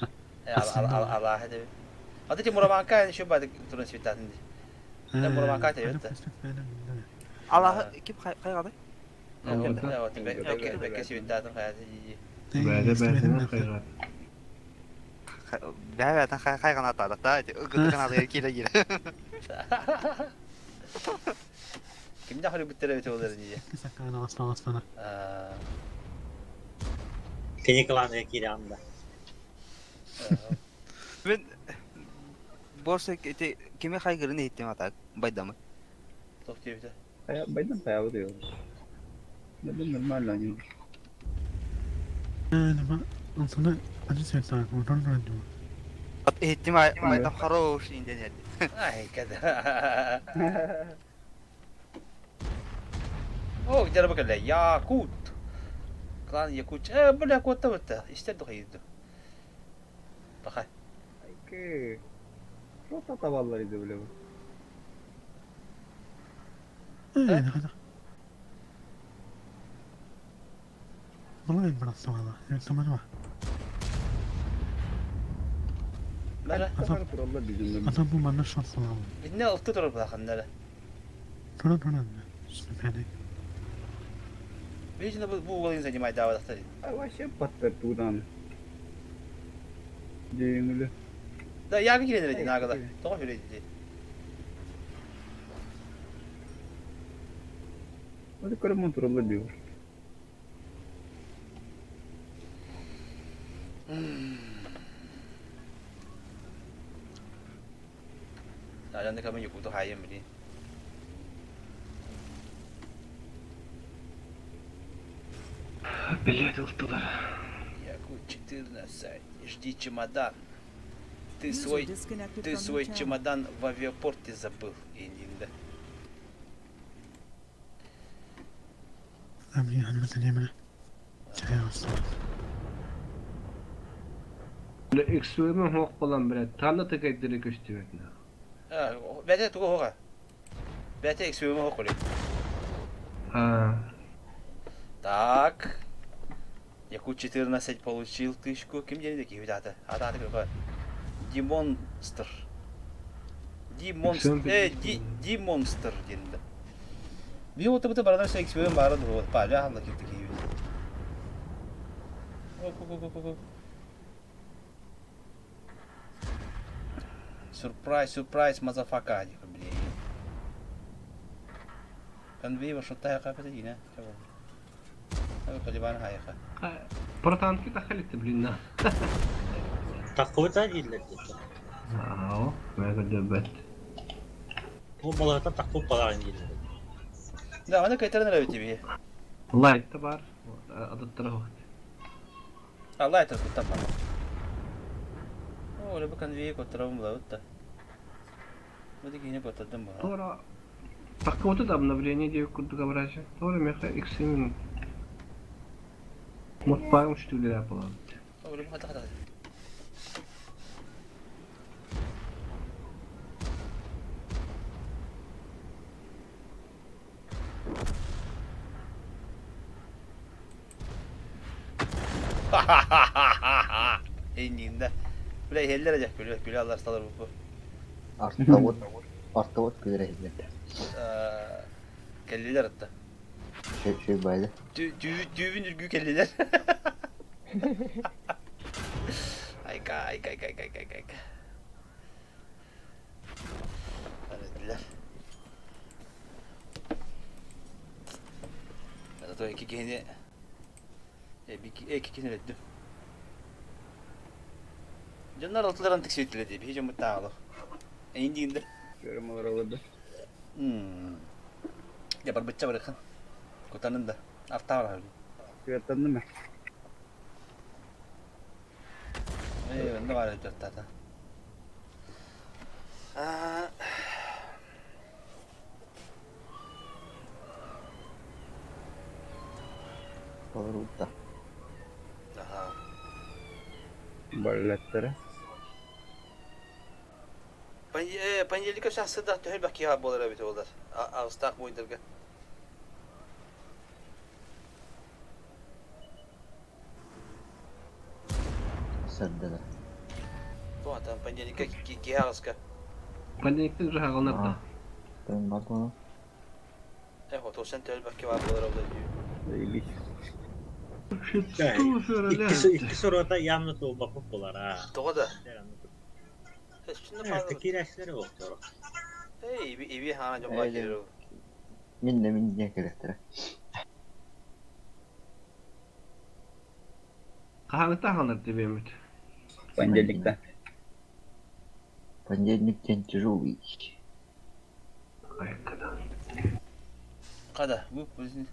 Allah hadi. Hadi ki Muramanka şu badık turun sivitatın. Ne Muramanka diyor da. Allah kim kaygadı? Evet, bekle sivitatın hayatı. Bende kaygadı. Ben kaygan atadık da. Gıdı kanadı gire. Kimde hali bitti evet olur diye. Sakana aslan. Seni kılan kiri anda. Ben borsa kime kaygırını ettim atak baydamı. Çok iyi bir de. Baydan bayağı diyor. Ne normal lan. Ben sonra acı sevdim. Oradan döndüm. Ettim baydam хороший internet. Ay kadar. О, где рыбка? Якут. Клан Якут. Бля, кот-то вот-то. İşte doydu. Bakay. Ki. Rota tavallarıydı böyle bu. Ne kadar? Vallahi bıraktım valla. Evet tamam var. Nere? Adam bu bana şans falan. Ne altı durup bakın nere? Dönen. Süper. Видите, bu olayın занимает давada. Вообще подтвердил там. Деньги. Да, я как не нагада. Тоже видите. Вот это ремонт роллабил. Zaten de kamen Yakut'u hayır mı diye. Блять, устала. Якут 14. Жди чемодан. Ты свой чемодан в авиапорте забыл, Ининда. Abi hanımefendi yemeğe. Çaya olsun. Ekstremi hoq olan bir tarla tekaydıra köştü etna. Бәте туго хога. Бәте эксперимент хога коле. Так. Якут 14 получил тысячку. Кем денег такие видата? Ата какой? Димонстр. Димонстр денде. Би вот это барада все эксперимент барада вот. Паля хамла кем такие. Surprise, motherfucker, блин. Конвей маршрутта хайка петедина. Ага калибан хайка. Протан kita khalit blina. Takut aja lah. Ау, mereka debat. Bu malah takut falan gitu. Да, она какая-то нравится тебе. Лайт бар. Adat taraf. Allah это тут там. О, либо конвей которым лаута. Вот такие не потом было. Тора. Такое-то обновление девок говорят. Тора меха X7. Вот пару что ли я полагаю. О, либо хата. Eninde. Bile heller acak gülü Allah salır bu. Arttavut güler ehli. Kelliler hatta. Şey böyle. Düğün ürgü kelliler. Ay. Öğrettiler. Ben de iki kendi iki kendi ettim. Canlar altıların tık sütüledi. Hiç umut ağlı. İndiğinde. Görüm oralarda. Ya barbacı bırakın. Kutanın da. Hafta var abi. Gördün mü? Ben de var öyle dörtte. Pavaruta. Aha. Ballettere. Panjelika şahsı da tühül bak ya bolar abi olar. Ağustak boydurga. Sadda. Bu adam panjelika ki ağuska. Panjelika уже галнарда. Ben bakma. O tosen tühül bak ya bolar abi diyor. İki soruda yalnız o bakıp bolar ha. Doğru da. Şunu fazla. Tekileşleri oldu. İyi hana çok bakıyor. Min ne gerektir. Kahanlıkta галнарда бемет. Panjelikten. Понедельник тяжелый. Kada bu bizim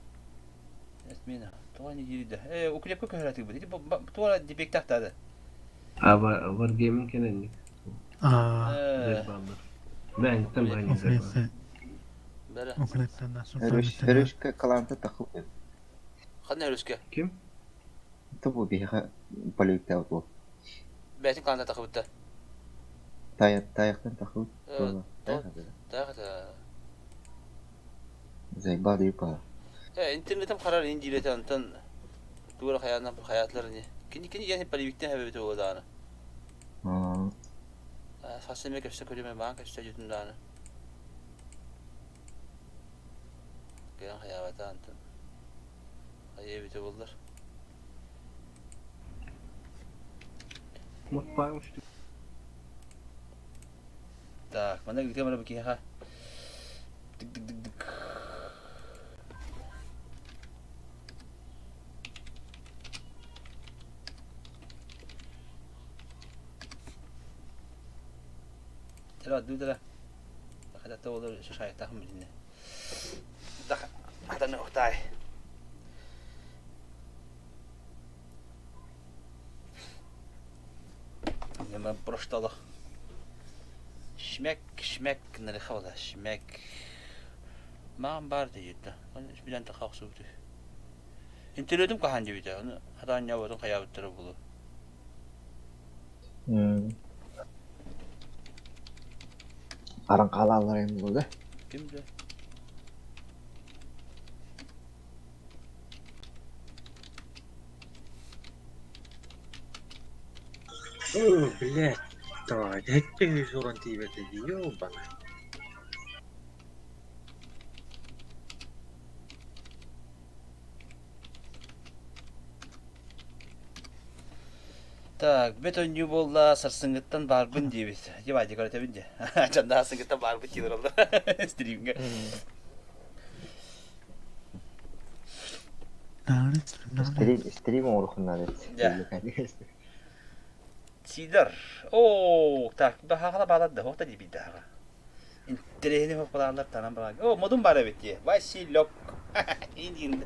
esmina. Tuğani girdi. O klip köhürati bu. Dedi bu tuğla dipek tahtada. Var gaming kenenlik. Ben gittim ben Ofrece. Böyle. Ofrece nasıl Hörüşke kalanta takıp. Kadın hörüşke. Kim? Tabu bir palikte o. Betin kalanta takıp da. Tayaktan takıp. Tayakta. Zeyba değil pa. İnternetim karar incilete antan. Tuğla hayatlarını. Kendi yani palikten hebebeti o dağını. Saçma köşte köyleme banka köşte yüzünden. Gelen hayata antan. Hayır bir oldular. Mutfağım işte. Tak, mana kita mana pergi ha? Dik. Terus dulu dah. Ada tahu dah sesuai tahun ini. Dah, ada nak utai. Memang prostalah. Şmek nere xavla şmek. Mağam bar deydi. Onu bilen taxaq söktü. İnternetim qahan deydi. Onu hadan yavadın qayabatları bulu. Aran qalalar endi bo'ldi. Kimdi? Oh, блядь. Да, это же урон тебе ты ёбана. Так, бетон new болла сарсыңыттан барбын дейбіз. Ебайды көрөтөбүн же. Жанда сыңыттан барбын дейбир олду. Стримге. стрим орухуннан эт. Сидер. О, так, бахала балады, хохта ди бидага. Интерени хохпаландар танам баг. О, модун бар бит ye. Василек. Индин.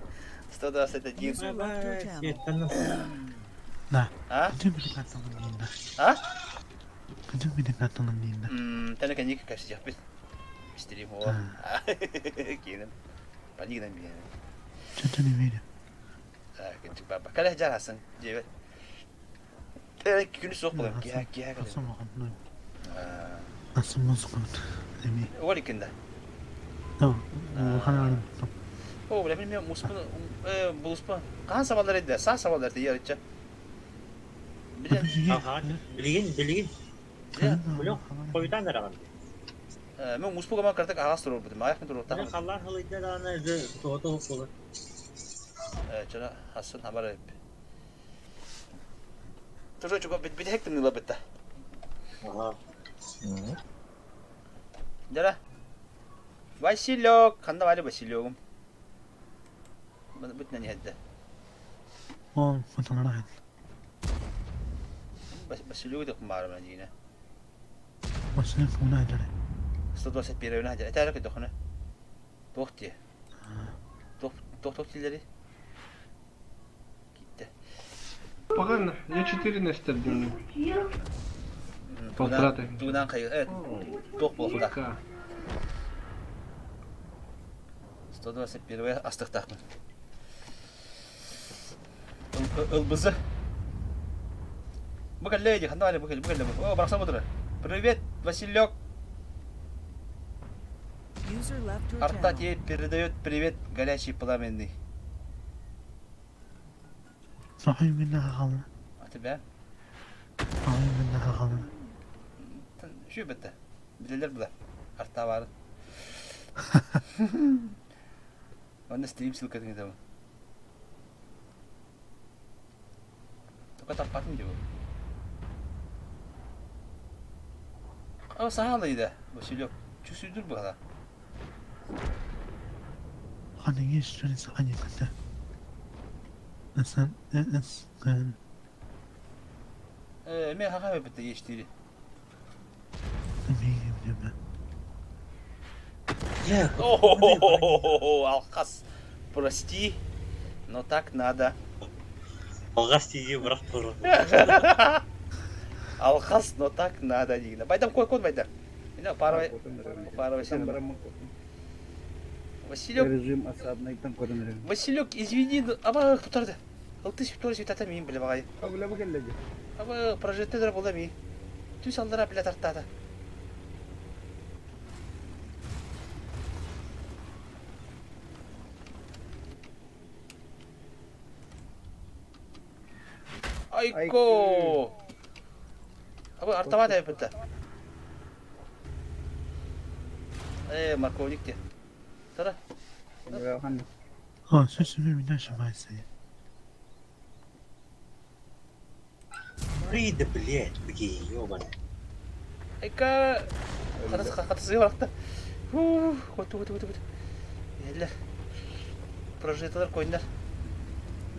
121. Да. А? Где были каталонийна? А? Где были каталонийна? Тана каник каши япит. Стрим о. Кинем. Панигнам бия. Что-то не верю. Кэнчик баба. Калай жарасан. Жебет. Күнү соқ болам. Кия. Асым оған. Асым музыкан. Эми. Оликинда. Да. Хана. О, бля, мен муспун булуспун. Кан сабалдар эди? Са сабалдар эди ярыча. Билигин. Блок койдан дараган. Мен муспуга ма картак агас турur будum. Аяк турur та. Мен халлар хылыйда да аны тото болду. Жана Hasan haber et. Тоже чуга бит хектим нила битта. Ага. Дара. Василек, 간다 말해 Василек. Битна не хадда. О, фотоны хэд. Василек дек марман дина. Василек уна дара. 121 уна дара. Тара кедохна. Тохти. Тохтилери. Погано, я 4 на стердюне. Полтраты. Тудан кай, тох болда. 121 астык такмын. Ылбызы. Бugün леди, хандали бugün. О, барса бодра. Привет, Василек. Арта тебе передает привет горячий пламенный. صحيح منها غلط. أتبع. صحيح منها غلط. شو بده؟ بدلر بده. أرتاوار. وأنا ستريم سلكت كده. تقطع قاتم جو. أو سهل إذا بس اليوم شو سيدور بهذا. أنا يشتري سخني كده. Sen sen مين هاي بده يشتري مين ben. Алхас. Прости, но так надо. Алхас иди брат туру. Алхас, но так надо, Дина. Байдам кой байдар. Ина пара Василек. Режим осадный там көрінірі. Василек, извини, аба тутарды. Алты септор септата мин біле багай. Абыла бігелледі. Аба прожеттедер болда ми. Түс алдыра біле тартады. Айко. Аба артава да бітті. Марковник де. Тара. Sözümü bir daha şamaysa. Прида, блядь, беги, ёбаный. Айка. Қатысы барақта. Өті. Елі. Прожетталар койындар.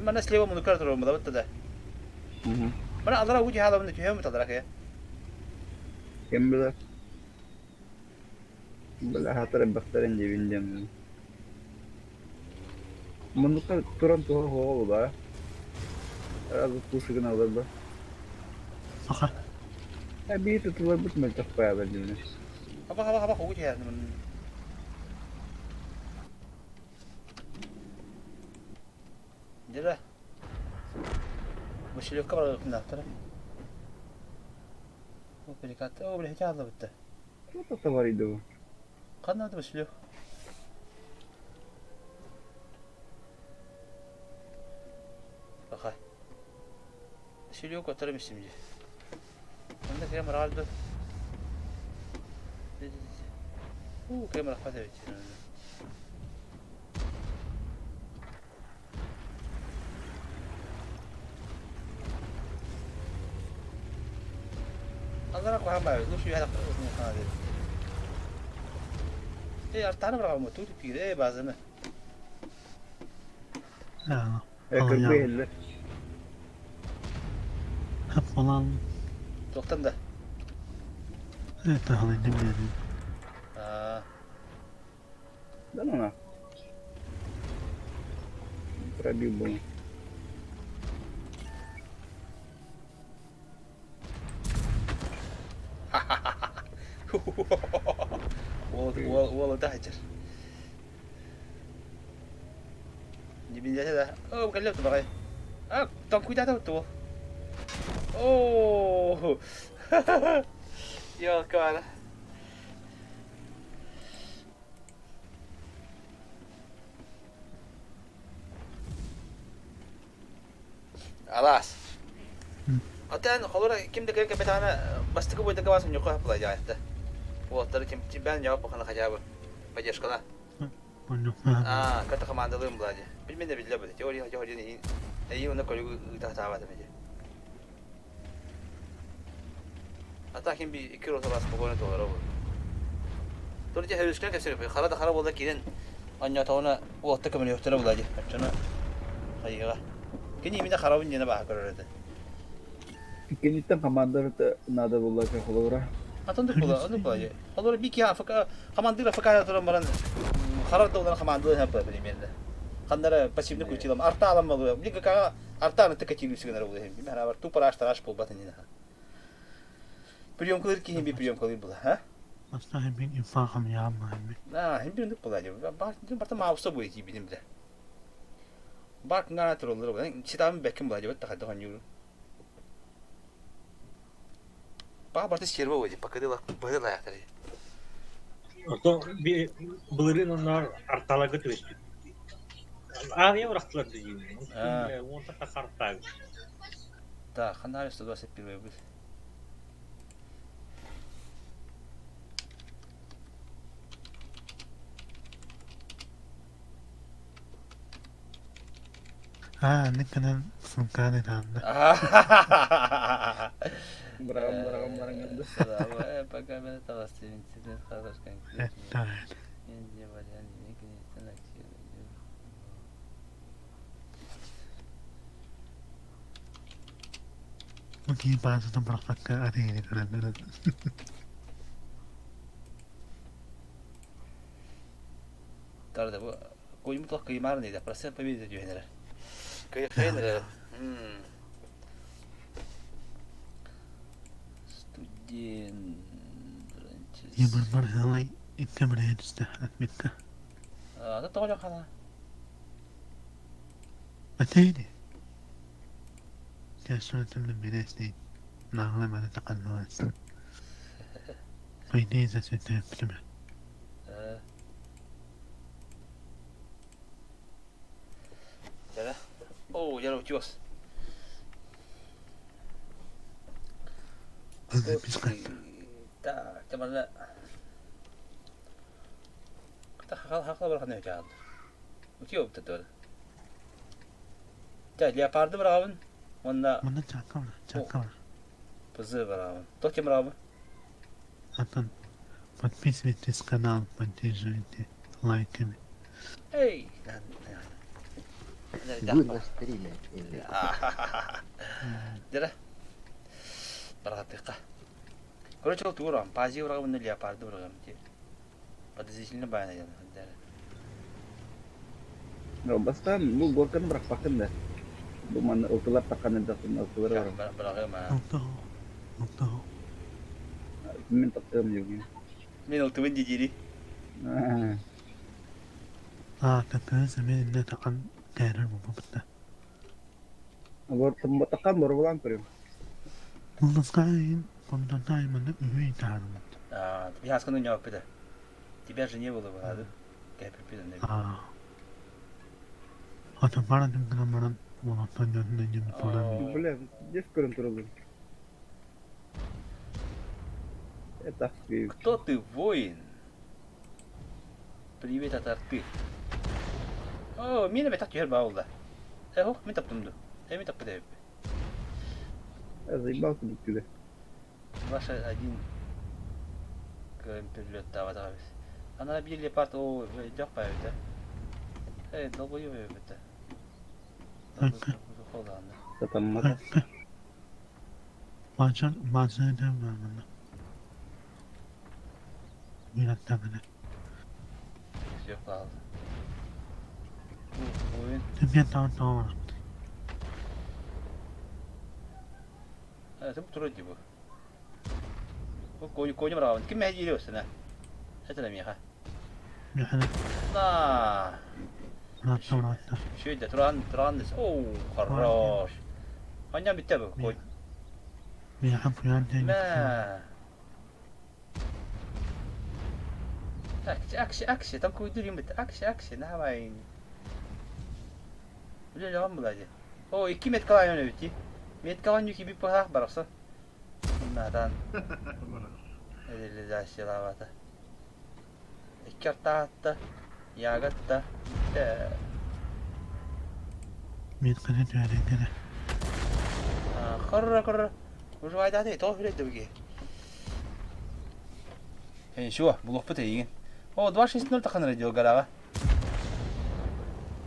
Мана слева мұныкар тұру мұда бұтты да. Мана алдыра өте хала мұнды түйе мұт алдыра кая. Кем білер? Bila hatırım baktarın cebindem. Mındıkta turan tuha hova da. Az kuşugun alırdı. Aha. Bir tutular bitmez takpaya verdiğini. Haba hoğu çeyar. Dira. Василек кабар кымдактыр. О, перекат. О, бля, хечалды бітті. Что товарит его? Қанады Василек? Бақай. Василек отыр емесім де. Онда кемір алды. Кемір ақпат әбет. Алдыра қойған бай, лучше я так қана деді. Артаны бір қалма, тұйты пейді, базыны. Ya. Ekmek belli. Hep olan Toktan da. evet halinde bildim. Aa, Да ну на. Пробил бы. والله تهجر. Dibin dia dah. Oh, bukan lep tu pakai. Ah, tong kuida tu. Oh. Ya, cara. Alas. Atan kalau kim dekat kapitana pasti kau dekat kawasan nyokah pelajar dah. Wah, tadi kim ban jawab bukan kerja apa. Pelajar sekolah. Ah, kata komando belum belajar. Bilmem de billah belajar. Jori ni. Ayo nak kalau kita tahu ada macam. Ata kim bir 2 kilo sabah spokojno to araba. Tadi je harus kan kesir. Kharada kharab oldu kinin. Anya tauna وقت كمان يحترم belajar. Macam ayah. Kini mina kharabın yine bah karardı. Kenitten командир надо было как лора. Atındık buladı. Olur bir ki afaka komandır afaka duran baran. Karar da olan komandır hep benim yerinde. Kanlara pasifni kuçilam arta alamalı. Bir kaka arta anı tıkacılı sigara buluyor. Bir beraber tu para açtaraş bul batın yine. Priyom kalır ki bir priyom kalır bula. Ha? Aslında hem bir infakım yapma hem. Hem bir ünlük buladı. Bartın mağusta bu iki bilim de. Bartın ganatır olur. Çitabın bekim buladı. Takıdı hanıyorum. Bartın şerbe oldu. Pakıdılar. Bağırlar ya tabii. Orta bir bulurin onlar artala götürüyor. Ağrıya bıraktılar diyor. Onu da kasartlar. Da, kanal üstü de sepir ve bir. Ne kadar fırkan edildi. Barang itu. Selama pakai mana tahu insiden harus kan. Evet. Ini bagian ini kini tenang sih. Mungkin bahasa tu berfakar ada ini kerana. Tahu dah bu. Kau ini mutlak keimaran ni dah. Perasaan pemilih tu juga ni. Kaya ni dah. Studien. Ya bermarhalai itu mereka istirahat mereka. Ada tahu je kan? Ada ini. Biasanya tu lebih dari nangla mana takkan luas. Ini sesuatu yang berbeda. Jalan. Oh, jalan cios. Tak, cuman lah. Kita hak berapa ni jalan? Uciop betul. Jadi dia pardu berapa? Mana cakap. Puzzle berapa? Tuh cuma berapa? Atan, подписывайтесь канал, поддерживайте лайками. Эй, Вы на стриме или? Jalan. Berapa? Короче, вот урам, пази урам, ну леопард урам, те. Подозрительно баня jalan. No, basta lu gua kan berpakan dah. Lu mana utulat takanan dah kenal tuh orang. Berapa mah? Untuk. Minta term juga. Minum tu benci jadi. Kata saya ini takkan kairan berbeda. Baru tempat tekan baru pulang tuh. Untuk sekarang, konten mana ini tahan. Tapi harus kena jawab pada. Tiba je nie было бы, kayak berbeda nih. Atau mana dengan mana mau tanya nanya pulang. Boleh, dia sekarang turun. Это Кто ты, воин? Привет от арты. О, меня так теперь баулда. Эхо, мы таптым ду. Мы таптым. Я заебался тут тебе. Ваш один перелет давай. Она били парт, о, идёт появится. Долбоёб это. Там надо. Bazen edem var bana. Milattan bana. Yok kaldı. Bu oyun. Tüm tamam. Evet bu turu bu. Bu koyu bravo. Kim mehdi geliyorsun ha? Hatırlam ya ha. Yani Na. rahatla. Şöyle Turan. Oo, хорош. Annem bitti bu. Koy. Bir yakın kuyan değil. Ma. Aksi. Tam koydurayım bitti. Aksi. Ne yapayım? Böyle devam mı lazım? O 2 metre kalan yönü bitti. Metre kalan yükü bir pahak bıraksa. Bunlardan. Realizasyon havada. 2 hafta hatta. Yağatta. Mitkane dönerengene. Kırra. Bu vayda değil. Tuhaf bile de bu. Şu blok bu teyin. O 260 takın radio garaga.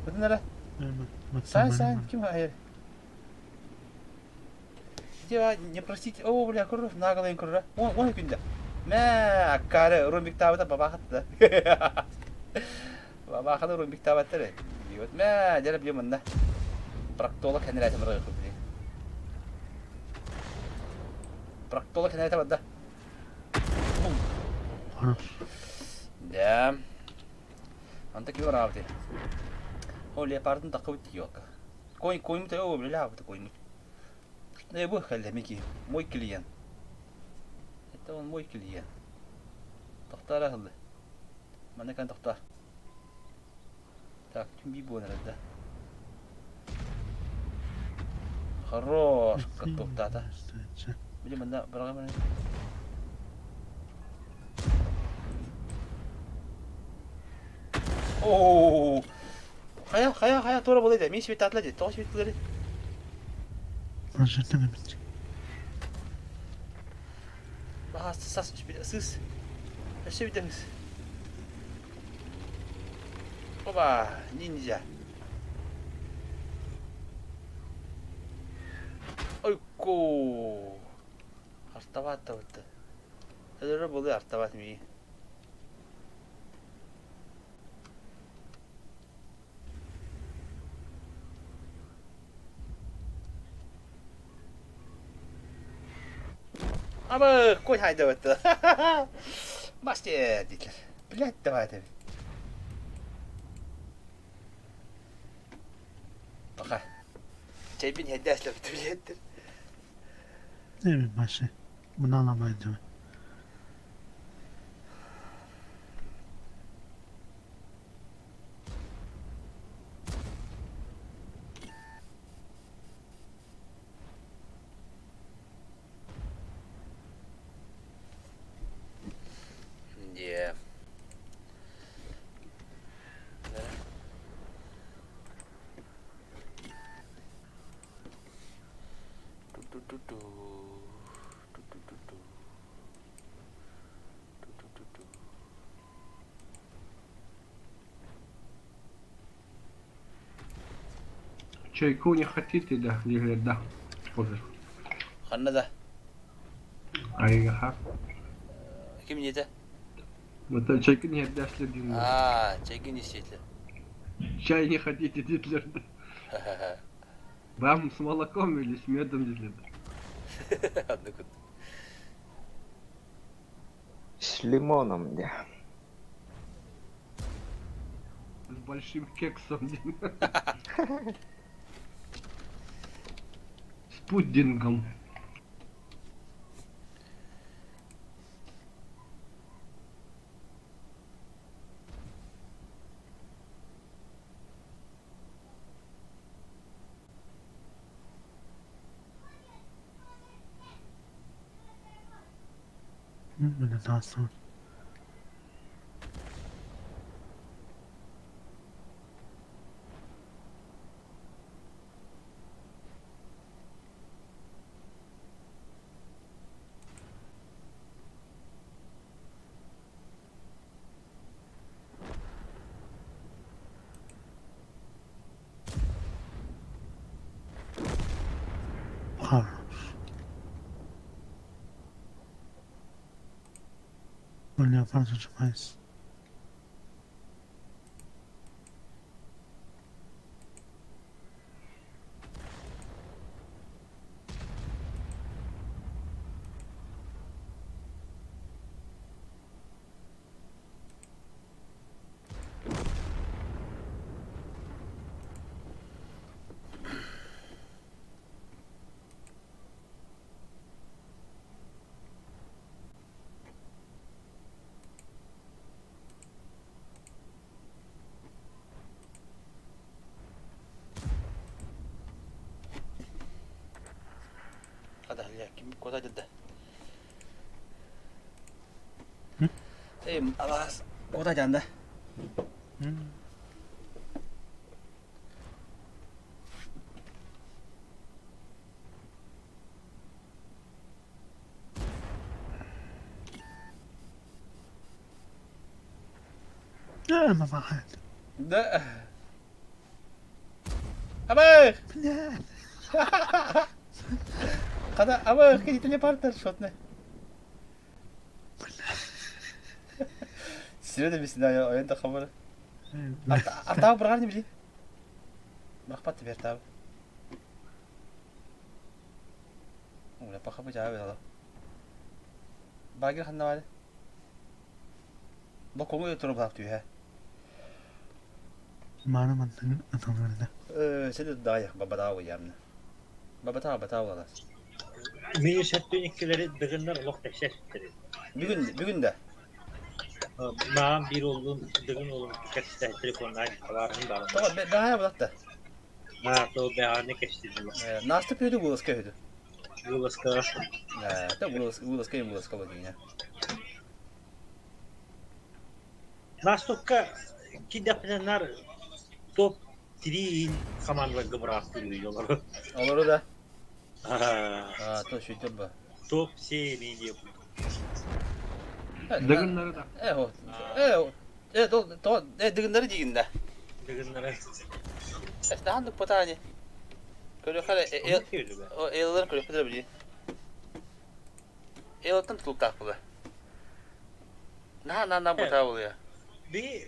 Bu nere? Сайн, kim hayır? Ya не простите. О, бля, курва, наглый курва. Он günde. Мә, кары, румбик табыта баба хатты. Баба хатты румбик табыта. Диот, мә, дәреп юмында. Проктола кенрәтем рыгы били. Проктола кенрәтем бадда. Да. Anta kim var abi? O leopardın takıp yok. Koyun da o bile abi koyun. Ne bu hallemeki? Moy kliyen. Hatta on moy kliyen. Tahtar ahlı. Bana kan tahtar. Так, тем bir bu nerede? Хорош, готов тата. Били мында бирге Oo. Хая тора болайды. Мен швед атылады. Тоғы швед кылады. Başlattım evet. Сыз. Шведіңіз. Оба, ниндзя. Ойко. Артабатта бітті. Әдірі болды артабат мейі. Ama koy hayda battı. Başta dediler. Bilet de var tabi. Baka. Cebin hediyesle bilettir. Ne bileyim başı. Bunu alamayacağım. Yeah. Чайку не хотите, да? Или да? Позже. Ханнада. Айга. Kim yedi? Вот чайку не отдашли дин. Çekin istedi. Чай не хотите, дитлер. Вам с молоком или с медом, дитлер? Anladım. С лимоном, да. С большим кексом, дин. С пудингом. Böyle daha sonra. Хорош. Böyle yaparsa çıkmayız. Hadi ya kim kota dedi. Hı? Allah kota canda. Ya ma bakayım. Da. Abang. Kata abang ke teleporter shot ne? Sirede misin ya oyunda kamera? Artağı bırakar ne bileyim. Bak patı ver tabi. Ulan bak bacağı ver adam. Bagir hanna var. Bak konu yatırıp bıraktıyor he. Mana mantıklı adamlarda. Sen de daha yak baba daha uyarını. Baba tağı olamaz. Mini şattığın ikileri dığınlar Allah teşekkür ederim. Bir gün de. Mağam bir olduğum dığın oğlum kaçta telefonlar varını da. Tamam ben hala bıraktı. Ha, o behane geçti. Nasıl yapıyordu bu ıska ödü? Bu ıska. Da bu ıska bakın ya. Настолько кидапнар топ 3 команда гыбрак diyorlar. Olur da. Ha, to şu topa. Top şey diye. Dığınları da. Dığınları diginde. Dığınları. İşte handık patani. Böyle kale o ellerin böyle patır bile. Elten tutup takılı. Na bota oluyor. Bir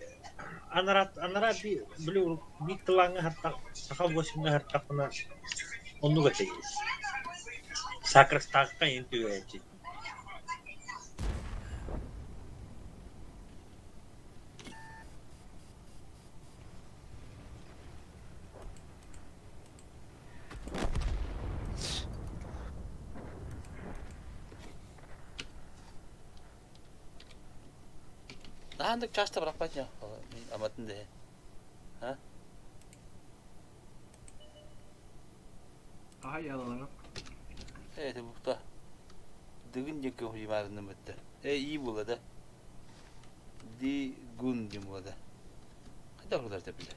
anara bir blue bir kılangı hatta sakal başında hatta bana onu götürüyor. Sakras takkan intiyor için. Handık çasta bırakmak ya. Amatın de. Ha? Aha yalanlar. Evet bu da. Dığın yakı huymarından bitti. İyi buladı. Di gun dim buladı. Hadi oralar tepile.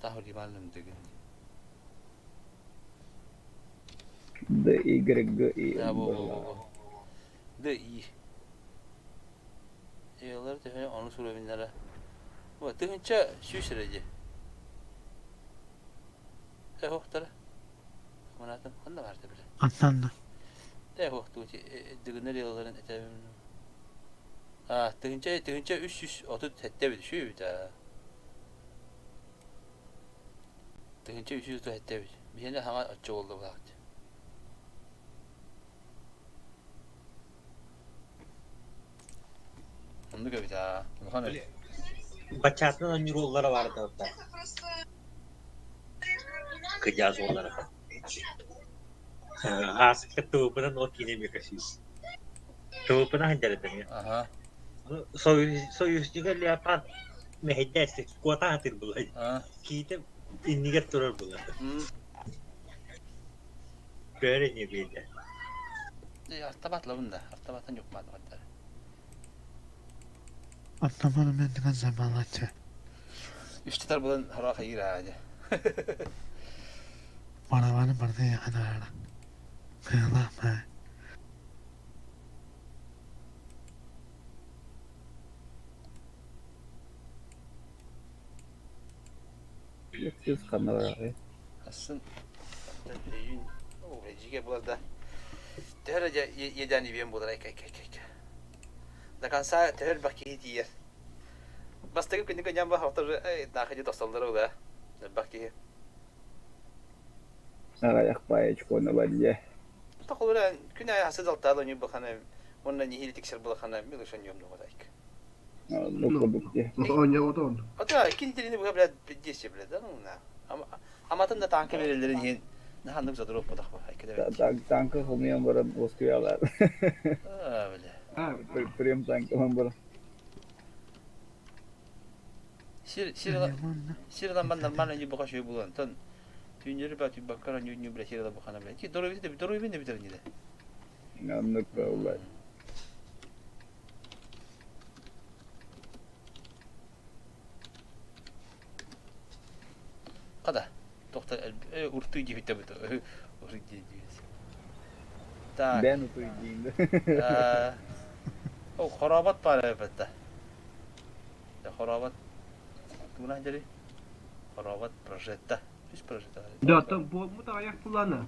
Tahur huymarından dığın. D-Y-G-I. Ya bu. D-I. Eyvallah tefene onu soruyor binlere. Bu dığınca şu süreci. Hohtara. Manatım onda var tabi. Atlandı. Hohtu dığınlar yolların etebim. Dığınca 330 hette bir şu bir daha. Dığınca 330 hette bir. Bir yine hava açık oldu vakti. Onu da bir daha. Bakalım. Bacatın ön yolları vardı orada. Kıcaz olarak. Aslında tuğupunun o kine bir kaşıyız. Tuğupuna hancaretin ya. Aha. Soyuzcuga liyapan mehdesi kuota hatir bulay. Kita inigat turur bulay. Böyle ne bildi. Artabatla bunda. Artabattan yok madem hatta. Atlamadım ben de zamanlattı. Üç tar bulan haraka gir hadi. Bana ya kadar. Kıyılah be. Siz kamera. Aslında yün o rejige burada. Derece yedeni bir bular ay. Da kan sa tehir bakki diye. Bastı gibi günlük önyam bahar tarzı dahili dostları ula. Bakki. Arayak payı çukona bence. Takılır gün ay hasıl altta da bakana onun nihil tikser bulakana bir düşün yom da odayık. Onya o da oldu. Hatta ikinci dilini bu kadar diyesi bile de ama amatın da tankı verirlerin yin ne hanım zadır o podak var. Tankı homiyan baran ostuyalar. Öyle. Ha, Prem tankı man Şiradan ben normalde bu kadar bulan. Tan tüyünleri batı bakaran yünü bile şirada bakana bile. Ki doğru bir de bitirin de. Anlık olay. Kada. Doktor urtu gibi de bu. Urtu gibi. Tak. Ben utuyduğumda. O harabat var elbette. Ya harabat. Bu ne dedi? Harabat projette. Hiç projette. Da bu da ayak kullanı.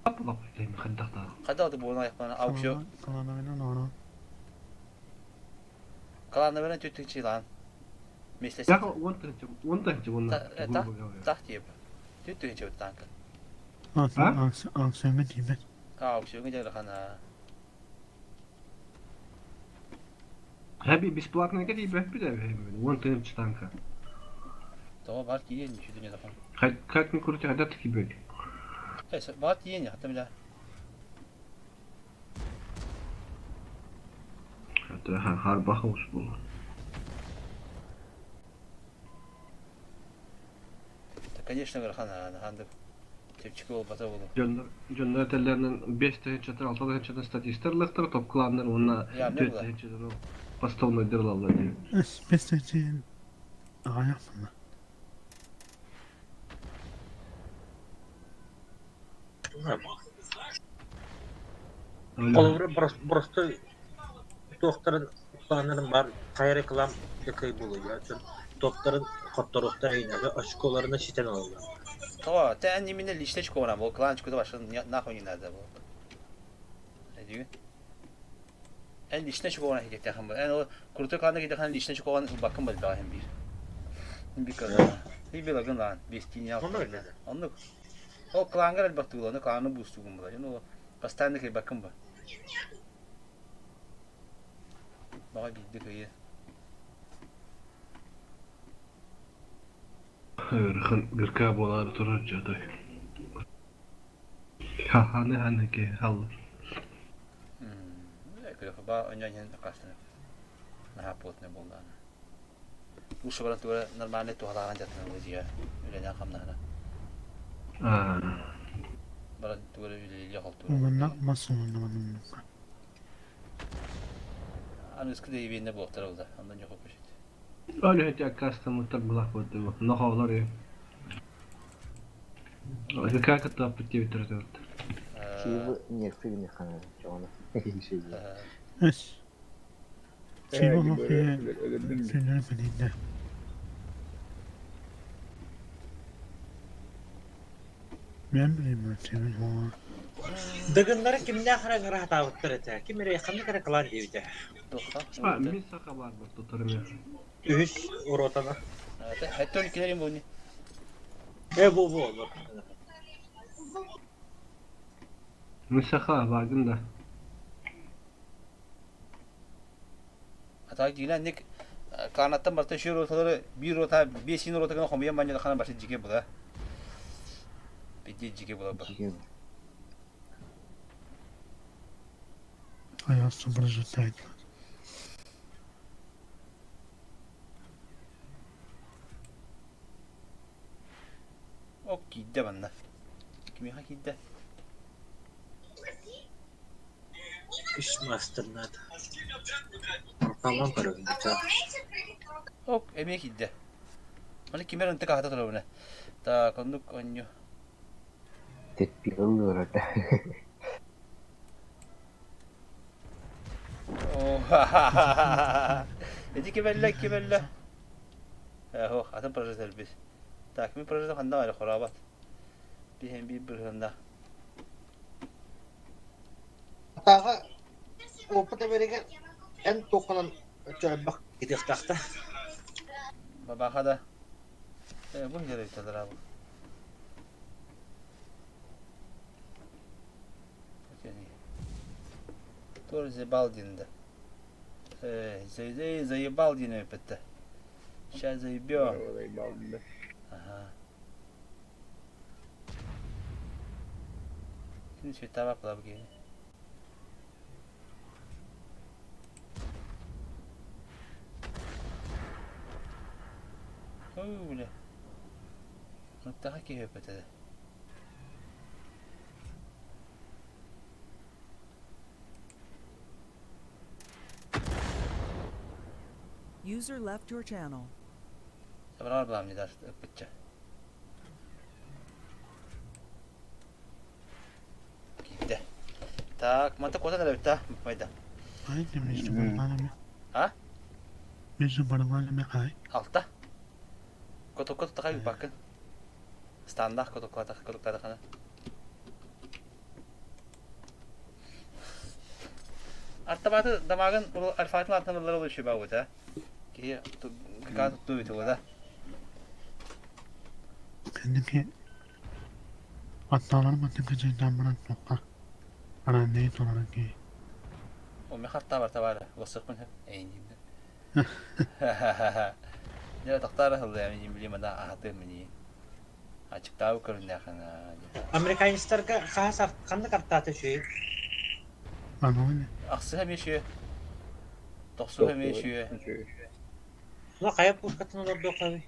Apa şey mi kadar da. Kada da bu ayaklarına avşu. Kalanı beni nana. Kalanı veren tütükçü lan. Meslesi. Ya one tane bunlar. Tak diye. Tütükçü bu tankı. Aksiyonu diyeyim. Avşu gece kana. Abi biz platna kadar bir de one tane tanka. Tamam var ki yeni şu dünyada falan. Как не крути, когда такие были? Var ki yeni hatta bile. Это harba hoş bu. Конечно, верхана, ханды. Тепчик ol bata oldu. Jönler tellerinin 5 tane çatır 6 tane çatır statistlerler toplanır ona 4 tane çatır o. Поставно дерлалlar diyor. Besletin. Ayak mı? Olur просто doktorun planların var. Kayra kılam yakayı buluyor. Doktorun katlarokta yine ve aşkolarına şiten alıyor. Tamam, ten yeminle liste çıkıyor ama o klan çıkıyor başladı. Ne yapıyorsun nerede bu? Ne diyor? En liste çıkıyor ona hikayet yakın bu. En o kurtu klanda giderken liste çıkıyor bakın böyle daha hem bir. Bir kadar. Bir bakın lan. Bestin ya. Anlık. O klanga el baktı lan. Klanı boostu bu böyle. O pastanedeki bakın bu. Bana bildi kıyı. Gırka bolar turur cadı. Ha hani ki hal. Kırık ba önce kastını. Ne yapot ne buldu ana. Bu şu barang normalde tu halangan jatna dia. Öyle ne kamnana. Barang tu öyle ya haltu. Bunlar masum anlamadım. Anu skide evinde bu tarafta. Ondan yok bir şey. Öyle hiç akasta mutlak bulak oldu. Ne havlar ya. Öyle kalk tapıp bitirdi. Чего не фигни хана, чего Es. Şey bu filmlerin filminde. Ben bileyim filmin o. Dagınlara kimden haran rahat avuttur ete. Kimire yakını kara kılan evde. Ha, mis haber var tutarım ya. Üç orotana. Hatta ülkelerin bu ne? Bu olur. Misaka vardım da. Hatta gilen nek kanattan başta şu rotaları bir rota 5 rota kana homiyan bence kana başta cike bu da. Bir cike bu da. Hayat sıfırcıtaydı. O gitti bende. Kimi hak gitti? İş master'lar. Tamam para biter. Ok, emek gitti. Mana kimi rente kahta terus ne? Ta konduk onyo. Tepki alıyor hatta. Oh, jadi kibella. Oh, atın projesi elbis. Ta kimi projesi kanda var kharabat. Bihem bir berhanda. Taha, o pata mereka En tokunan bak gidip tahta. Baba da. Bu yere italar abi. Tor Zebaldin'de. Заебалдин это. Сейчас заебём. Ага. Şimdi şu tabakla bu gene. Öyle. Daha ki höpete. User left your channel. Sabrar ablam ne der öpücü. Gitti. Tak, mata kota da bitti. Mayda. Ay ne mecnun bana mı? Ha? Mecnun bana mı ay? Altta. Kotok takayım bakın. Standart kodoklarda kana. Artabatı damağın alfabetin altınları oluşuyor bu da. Ki gaz tutuyor bu da. Kendimi hattalarım atın kaçından bana sokka. Ana ne olarak ki? O me hatta var tabara. Wasıkın hep eğnimde. Ne taktar hızlı yani bileyim da ahatır mı açık tavu kırın ya kana. Amerikanistlar kahas kandı kartata şey. Bana öyle. Aksı hem yaşıyor. Doksu hem yaşıyor. Ulan kayıp uskatın olur dok abi.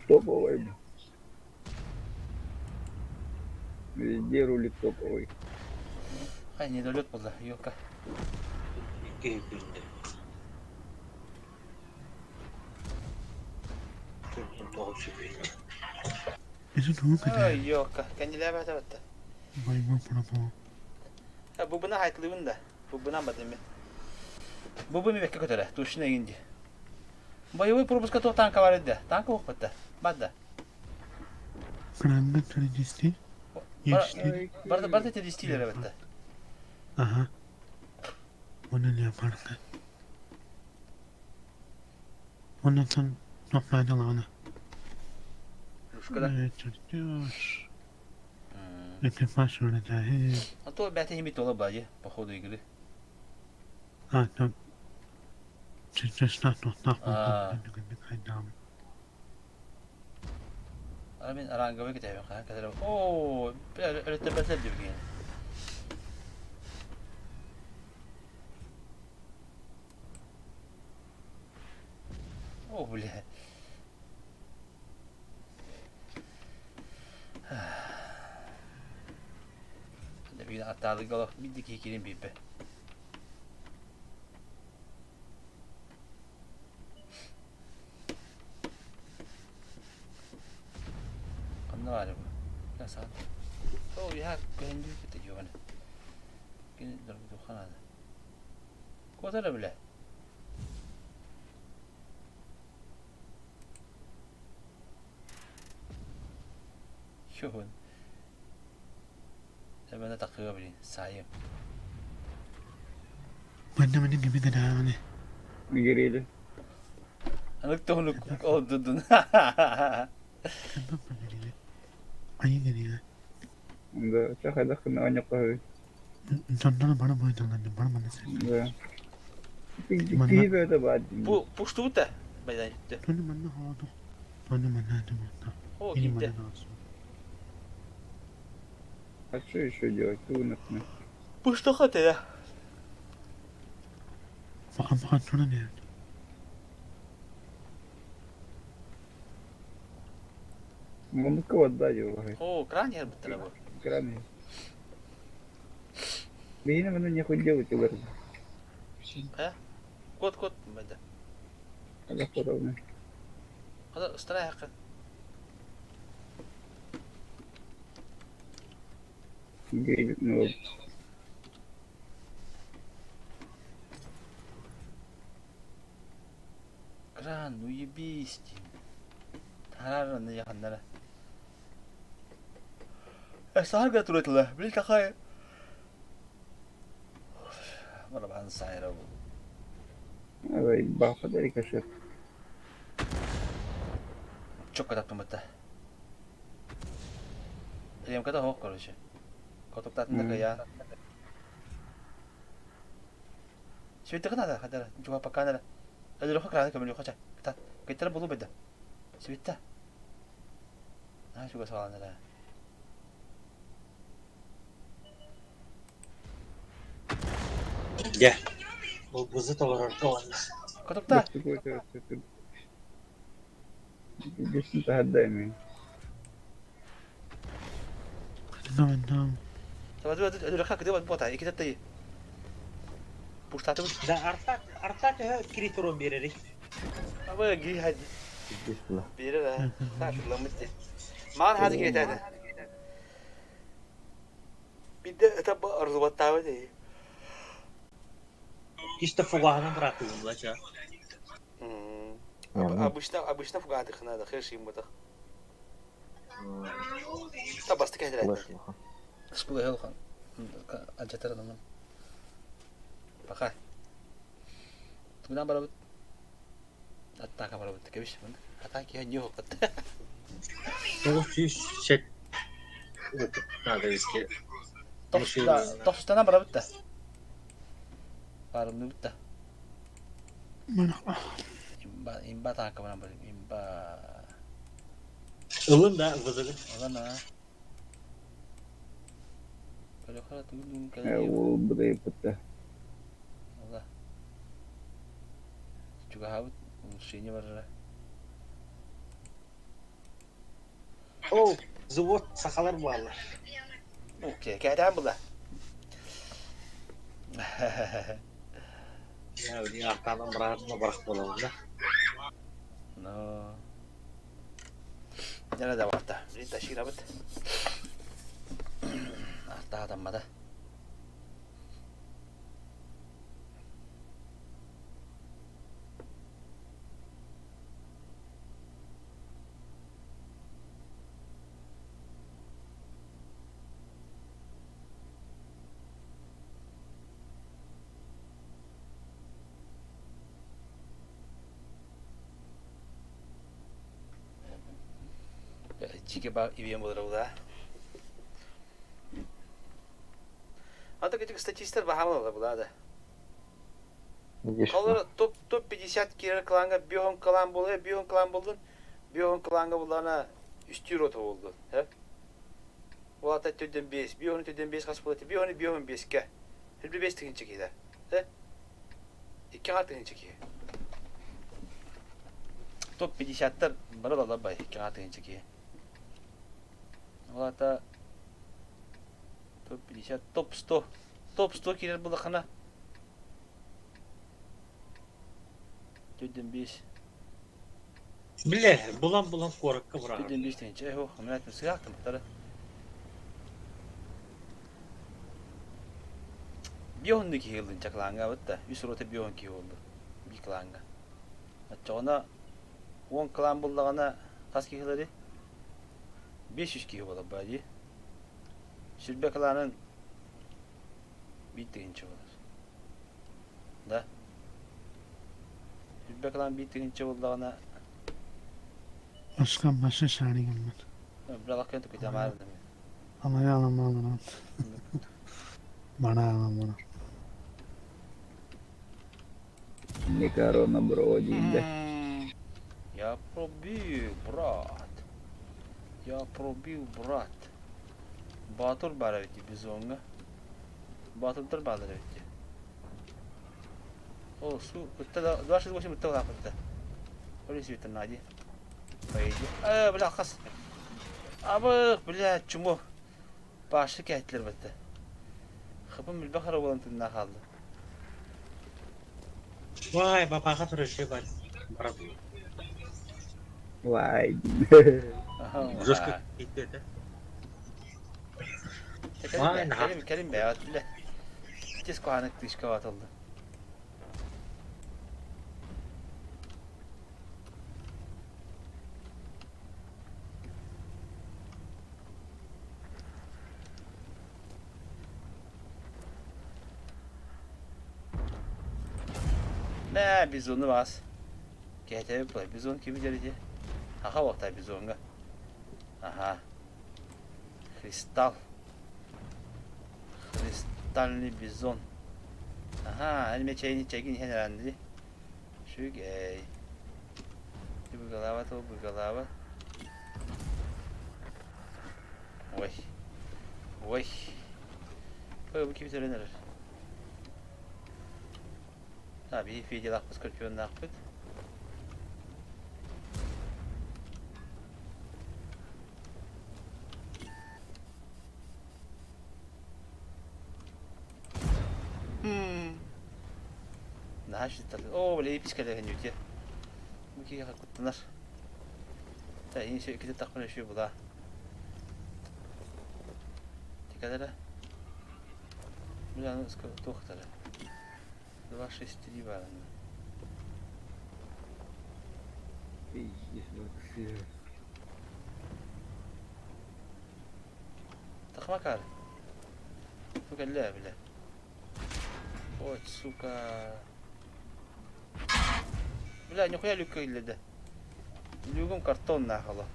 Топовый. Везде рулит топовый. Hay ne dolu buldu. Yok ha. Keyifliydi. Bizim ne kadar? Ay yok ha. Kendileri bata bata. Vay bu. Ha bu buna haytlıyın da. Bu buna mı demin? Bu mi bekle kötüre. Tuşuna indi. Boyuyu probuska to tanka var idi. Tanka yok batta. Badda. Krandan tercisti. Yetişti. Barda tercistiler batta. Aha. Onu ne yapardı? Ondan sonra noktada lana. Ruşkada. Evet çocuklar. Ekipaj öyle de. А то бята имеет то лабади по ходу игры. А, там. Честно, А мен аранговый кетем ха кадер. О, öyle beter diyor yani. Oh bile. Bir atalı gol bir dikey kirin bir be. Ne var bu? Nasıl? Oh ya kendi gidiyor bana. Gene durdu kanada. Kodara bile. Şuhun. Ben de takıyor bilin sayım. Bana gibi de daha ne? Гирили. Anık tonluk oldun. Ayı geliyor. Да, сейчас я на Аня похожу. Sondan bana boydanlandı. Bana sen. Да. Ты это бад. Bu puştu da. Beden gitti. Tonu bana havadı. Tonu bana da burada. O Benim gitti. bana olsun. А что еще делать? Ты у нас на. Puştu katı ya. Fakat sonra ne? Ну кого отдать его? O kran yer bitti bu. Краны. Benim onu ne koy делать ular. Ha? Kod bende. Ada podobne. Hadi ıstıra yakın. Гриль, ну. Kran, ну ебись. Tarar ne yakınlara. Sahar götürüyorlar. Bir takay. Bana ben sayra bu. Evet, bapak dari kasih. Çok kadar tutmadı. Diyelim kadar hok karışı. Kotuk tatında kaya. Света надо, хотя juga pakai ada. Ada lu kerana kami lu kaca. Kita belum beda. Света. Ah juga soalnya ada. Ya. Bu buzu tolong kawan. Kotuk tak? Justru tak ada ini. نعم Coba ada dekat dia buat aja kita tadi. Pusta tu. Da artak kiri turun bir yere. Apa lagi haji? Bismillah. Bir lah. Tak şurada mesti. Mana hadi kiri tadi. Bir de tabi arzu buat tahu deh. İşte fugahanın bıraktığım la ça. обычно фугады хнада херши мута. Та басты кайдыра. Спулай алхан. Ажатар наман. Пока. Тумдан барабыт. Атта камарабыт кебиш мен. Ата ки ньо кат. Bu şey надо вести. Тохстана барабыт та. Барымны бит та. Mana Imba tak kemana balik imba. Ulun da vızılı. Mana? Kalau turun Ewo berepet dah. Allah. Juga haut usianya berapa? Oh, zıvot sakalar bağlı. Okey, keadaan bu lah. Ya ini arkadan bırak bolalım da. No. Yana da vakti. Bir taşır abit. Arta adammadı. Jika IBM berada, atau kita statistik bahamal lah berada. Kalau top 50 kira kelanga biyom kelang boleh, biyom kelanga bulana üstü rota oldu. He? Bu hatta tüdden 5, biyom tüdden 5 kas bulati, biyom 5 ke. Hep 5 tıkın çekiyor. He? 2 tıkın çekiyor. Top 50'ler bana da bay 2 tıkın çekiyor. Вата топ 50, топ 100. Топ 100 килер было хана. Тюден 5. Bile bulan korku bırak. Tüdden 5 tane çay ho. Hamlet mi sıcaktım tara. Bir ondaki yıldın çaklanga batta. Üst rota bir onki oldu. Bir klanga. Çoğuna 10 klan buldağına kaç kişileri? 500 kişi oldu bari. Şirbe klanın bittiğince olur. Da. Şirbe klan bittiğince olduğuna Oskan başı sarıyım ben. bırak kentu kita mardım. Ama ya aman. Bana. Ini corona bro juga. Я пробил, брат. Я пробил, брат. Батур баравити безонга. Батур баравити. О, су, это 28 это лапа это. Полиция это нади. Пойди. Бля, хас. Абы, бля, чумо. Başı kayıtlar bitti. Xıpım bir bakar olan tınına kaldı. Vay baba katır şey var. Vay. Жестко gitti de. Kerim be atilla. Tis kuhanek dışka atıldı. bizonu bas. GTV Play bizon kimi derece? Aha vakta bizonga. Aha. Kristalli bizon. Aha, elime çayını çekin herhalde. Şu gay. Bu galava to bu galava. Oy. Oy. Bu kimi söylenir? Tabii fiyatı lakmış kırpıyor nakbet. Nah, oh boleh ipis kali kan ya. Mungkin aku tenar. Tak ini kita tak pernah show bola. Tiga dah. Bulan сколько тухта. 263 балла. تخمكر. فوق اللعب له. Ой, сука. Бля, нихуя люка или да? Люком картон нахало.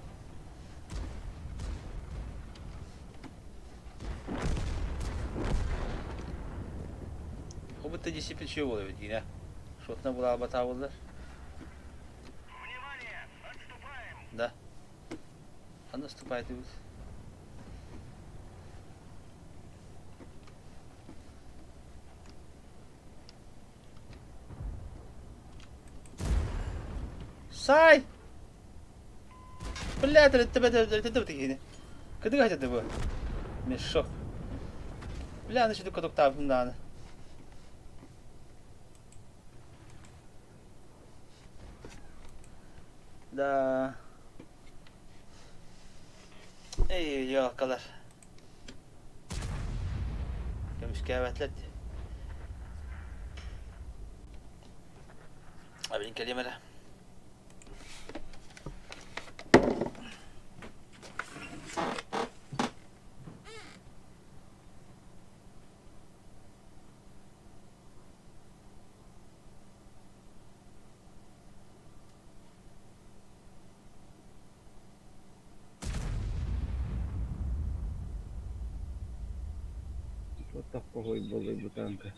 Хоббит дисциплин чего ведь, не? Что-то была оботавала. Да. А наступает и вот. Сай! Бля, ты هنا. كده قاعد تدبر. مشو. بلا أنا شو دكتور تعرف من أنا. Da. İyi yok kadar. Gömüş kıyafetler. Abi kelimeler. Вот такой был бутанка.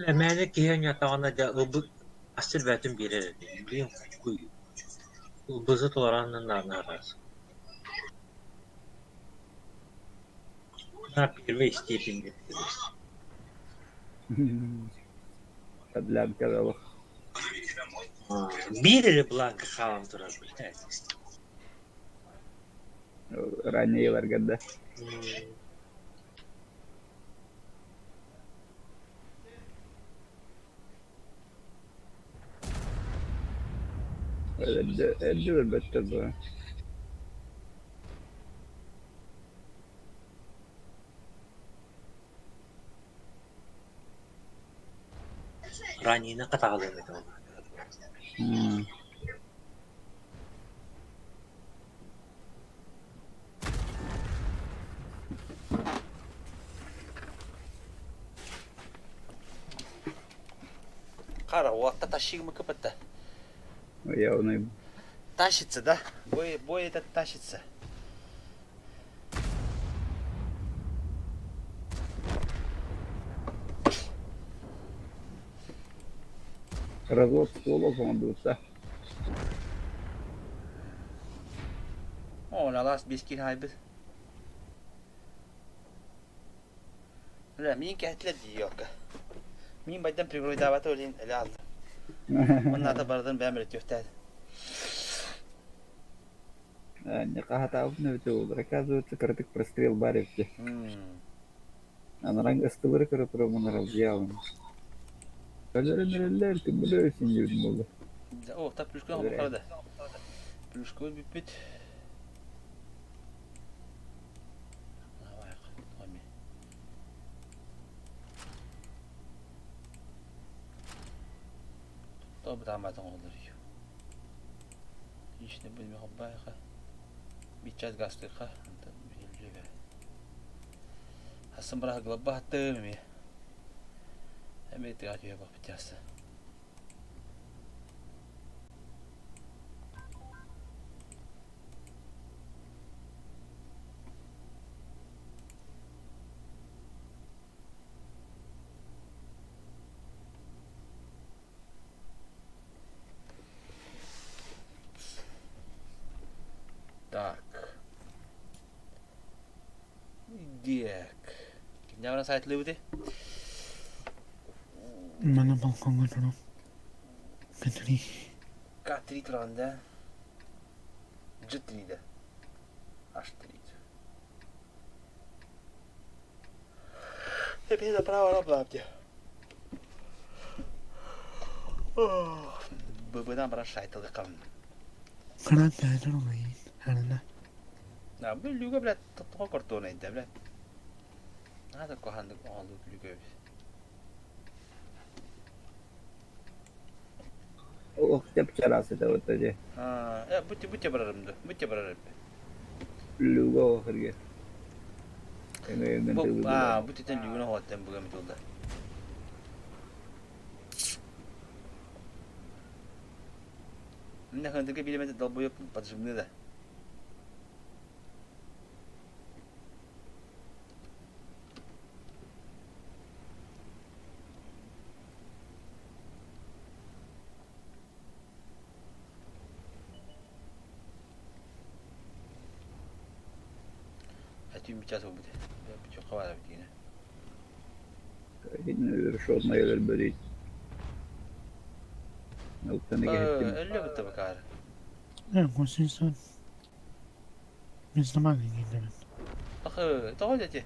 Emane kiyen yatağına da ıbı asıl verdim bir yere. Biliyor musun? Ubızı toranın nararası. Ne yapıyor ve isteyip Tablem kadar. Bir yere blank kaldırır. Ранее varganda. Öyle better bu. Ранее каталог это. Кара, вот это тащи мы капата. Я он Тащится, да? Бой этот тащится. Развод стволов он бился. О, на ласт бискин хайбы. لا مين كانت لدي يوكا Min baydan prigoy davatı öleyin ele aldı. Onlar da baradan ben böyle gösterdi. Не кахата не то, рассказывается крытых прострел баревки. А на ранг стылыры которые мы разъявим. Kaloriler ki böyle sinir oldu. Oh, ta plüşkü ama yukarıda. Plüşkü bit. Tabi damatın olur. İşte bu bir haber ha. Bitchat gastı ha. Hasan bırak glabba hattı mı? Hemen ihtiyacı yok bitchatsa. Так. Дек. Kimden bana saytlı bu de? Mana balkonga durup. Katri. Katri tranda. Cıtrıydı. Aştrıydı. Hepinize prava rabladı. Bıbıdan bana saytlı kalın. Karan kaydır olayın. Herhalde. Nah, beli juga belat toko kartona itu belat. Ada kohan dek all juga. Oh, tiap cara sudah betul Ya buti berarem tu, buti berarem. Lugo harga. Ini buti tan juga nak hotem bukan betul dah. Ini kan tu ke bila macam double yo pada sebenarnya dah. Hati bicara tu betul. Bicara kawal betul ni. Ini решет моя болит. Öyle betul bakar. Ya konsensan. Biz de mal gidelim. Tahu je.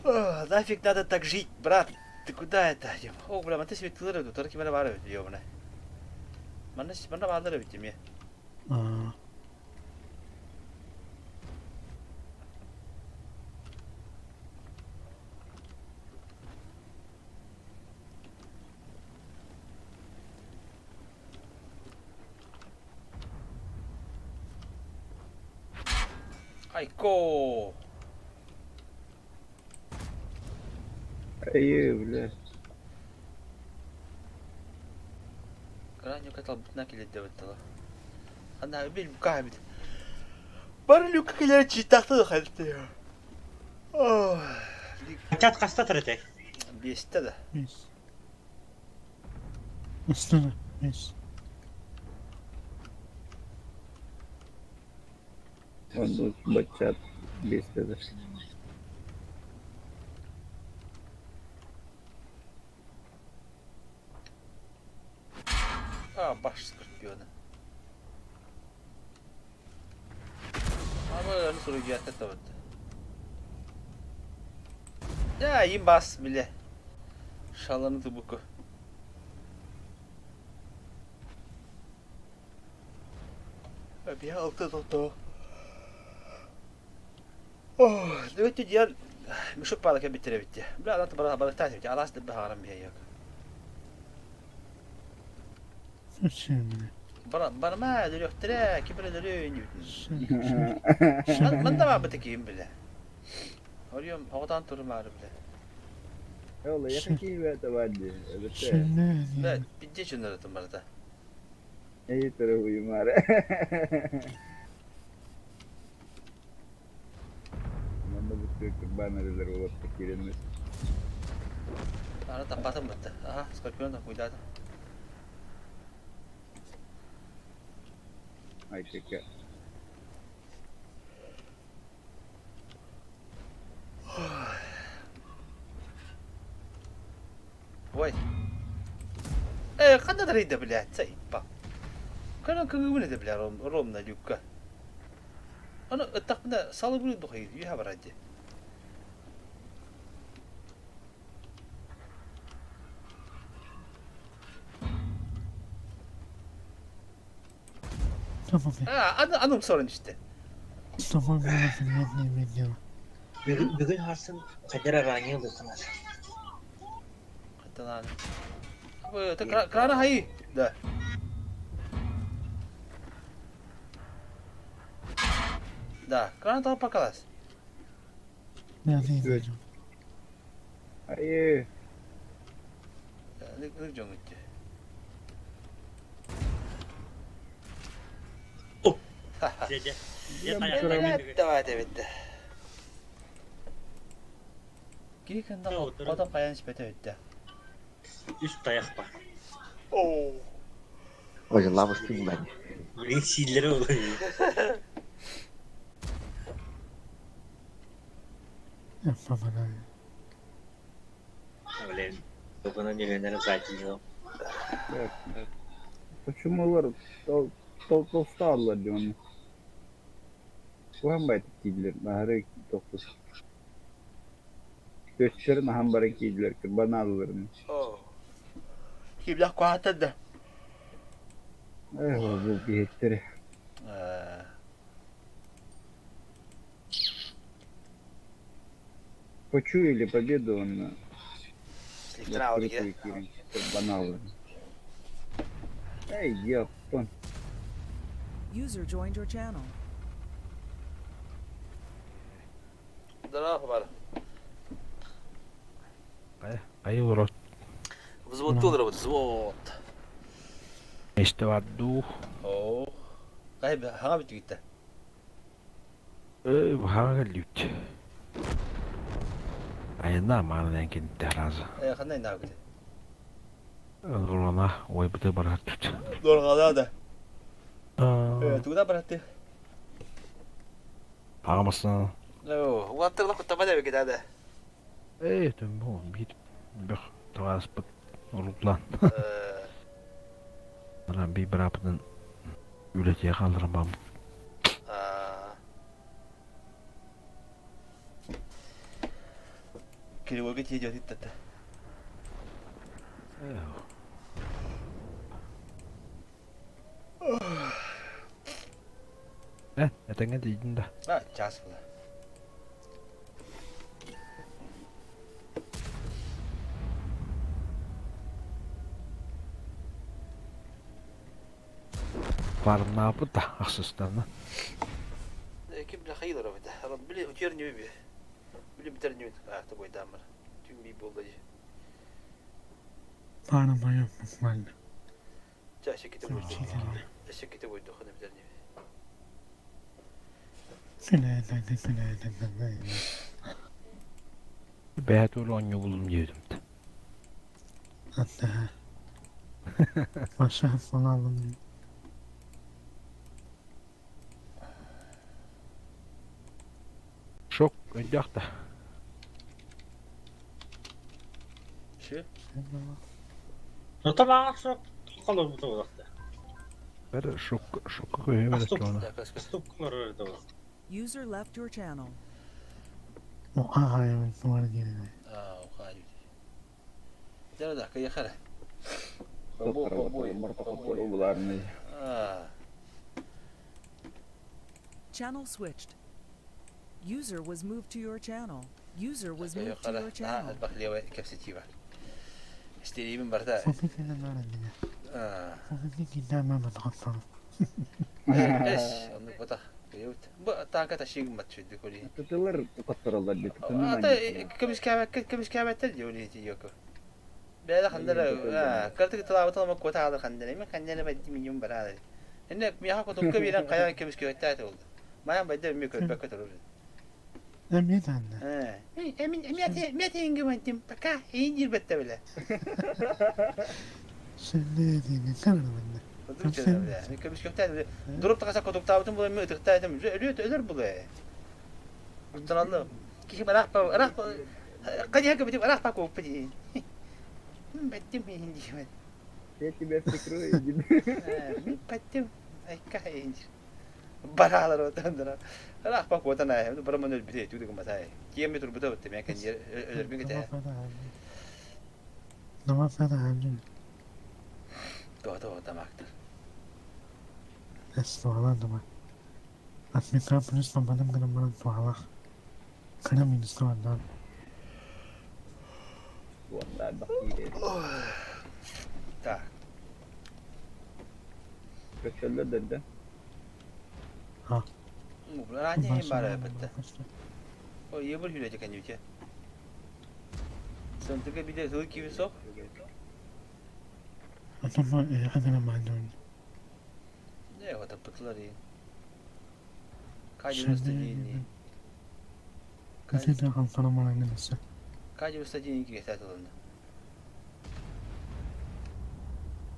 Нафиг надо так жить, брат? Ты куда это? О, бля, man ты себе тылыры, тут кем бара бит, ёбана. Mana baldırı bitim ya. Айко. Бля. Крайне хотел бы накилить до этого. Она бил буками. Барылю как я читал хотел. О. Чат каста третек. Бесте да. Бес. Остана. Бес. Он тут бачат бесте да. Baş skırpiyonu. Ama öyle soru giyatta tabii. Ya iyi bas bile. Şalanı tubuku. Bir altı toto. Oh, evet diğer müşük balık bitirebitti. Biraz da balık tatil. Alas da baharım bir yok. Bana ma dönüyor tire kibire dönüyor. Ben de var betekiyim bile. Arıyorum havadan turum var bile. Vallahi yakaki ve tabandı. Evet, bitti şunları tumarda. İyi tarafı yumara. Mana betul kurban adalah orang pikiran. Ana tempatnya betul. Aha, Scorpion tak cuidado. Ay, chica. Vay. Kan da reyde bile say bak. Kan kıngımı da bile Rom'da yukka. Ana ıttakında salı bunu da hayır. Yuha var hadi. Tamam. Anım sorun işte. Tamam. Ne? Bugün harsın kader aranya olursunuz. Hatta lan. Bu krana hayır da. Da, krana daha pakalas. Ne? Hayır. Ne jong gitti. Dede. Evet. Geri kanda adam kayan sepete öttü. Üst ayak var. Oo. Hocam lavuştum ben. Bunun şiirleri oluyor. Yapma bana. Öyle. Dokunun yönleri zaten yok. Почему var? Толсталlar diyor. Bu hem baytık giydiler. Naharı toplu. Göçlerin hambarı giydiler. Bana alırım. Oo. Kiblah kuatta da. Bu bir hektari. Почуяли победу, он Слегка аудио. Банал. Эй, япон. User joined your channel. Да, хабар. Айурот. Взвод тулер вот, взвод. İşte vardı. Oo. Gayb hangi bitti gitti? Bu hangi lüt? Ayında mağaradan gitti razı. Kanday ne yaptı? Zoruna oy bite barat tut. Doğru kaldı da. Tuğda bıraktı. Ağamasın. Oo, uğrattırla kutama da bir hadi. Tüm bu bir transport oluklan. Bana bir bırakın ülkeye kaldırın ben. Kiri vakit yiyeceğiz hitte. Etenge değildin de. Ha, çaskıla. Varım ne yapı da aksızlarına. Kim bilir hayır olur bir de. Ama bile uçuyor ne bir. Bile biter ne bir. Ayakta boy damar. Tüm bir boldacı. Bana yapmak var. Şekete boydu. Şekete boydu. Hadi biter ne bir. Behat öyle onyu buldum yedim de. Hatta. Başa falan aldım. Şok öncek de. Şu? No tamam çok kalır bu da. Ben şok koyuyor böyle ona. Stuklar öyle de. User left your channel. O hayvan var diye. O hayvan. Jara da kaya khara. Channel switched. User was moved to your channel. User was moved to your channel. البخلية كبستي بقى اشتري من بردا ما بتغفر ايش انك بطخ يوت طاقة الشيء ما تشد كلي تطلر تكثر الله دي كمش كابة تلجي ولي تيوكو بهذا خندنا كرتك طلع طلع مكوت هذا خندنا ما خندنا بدي من يوم برا إنك مياه كتب كبيرة قيام كمش كوتات ولا ما يوم بدي ميكو بكتر أميت عنده. أمين مئتين إنجمنتم بكا ينجر بتبلا. سلادي كم منه. يعني كمش كفتات ضربت قصة كتب تاوتم ولا مئة تختاتم ريت أدر بلا. ترى الله كيف راح راح قد يهكب بتبقى راح باكو بدي. Battım incir. Я тебя прикрою, иди. Battım. Ay kah incir. Baralar otandıra. Hala bak otan ay. Bu baraman öl bire tuğdu kumasay. Kiyemi tur buta bitti. Mekan yer ölür bir gide. Nama fena halde. Doğru tamaktır. Estualan dama. At mikrofonus babanım gana bana tuala. Kana minus tualan. والله بخير. Так. Köşeler dedi. Bu ranya imbara bitti. O yebur hülecek kan yüce. Sen tıka bir de zor gibi sok. Atama adana malon. Ne o da pıtlar iyi. Kaç üsteciyini. Kaç da kalfana malangınısı. Kaç üsteciyini ki geçer tolunda.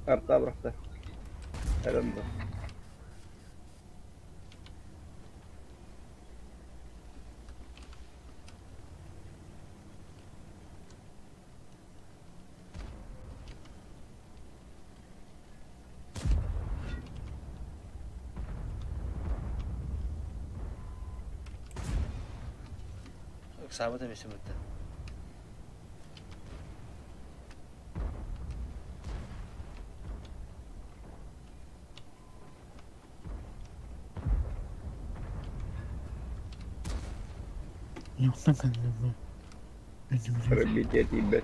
Arta bıraktı. Herhalde. Sabah da meşhur bitti. Yoksa kendimi. Пробитие тебя.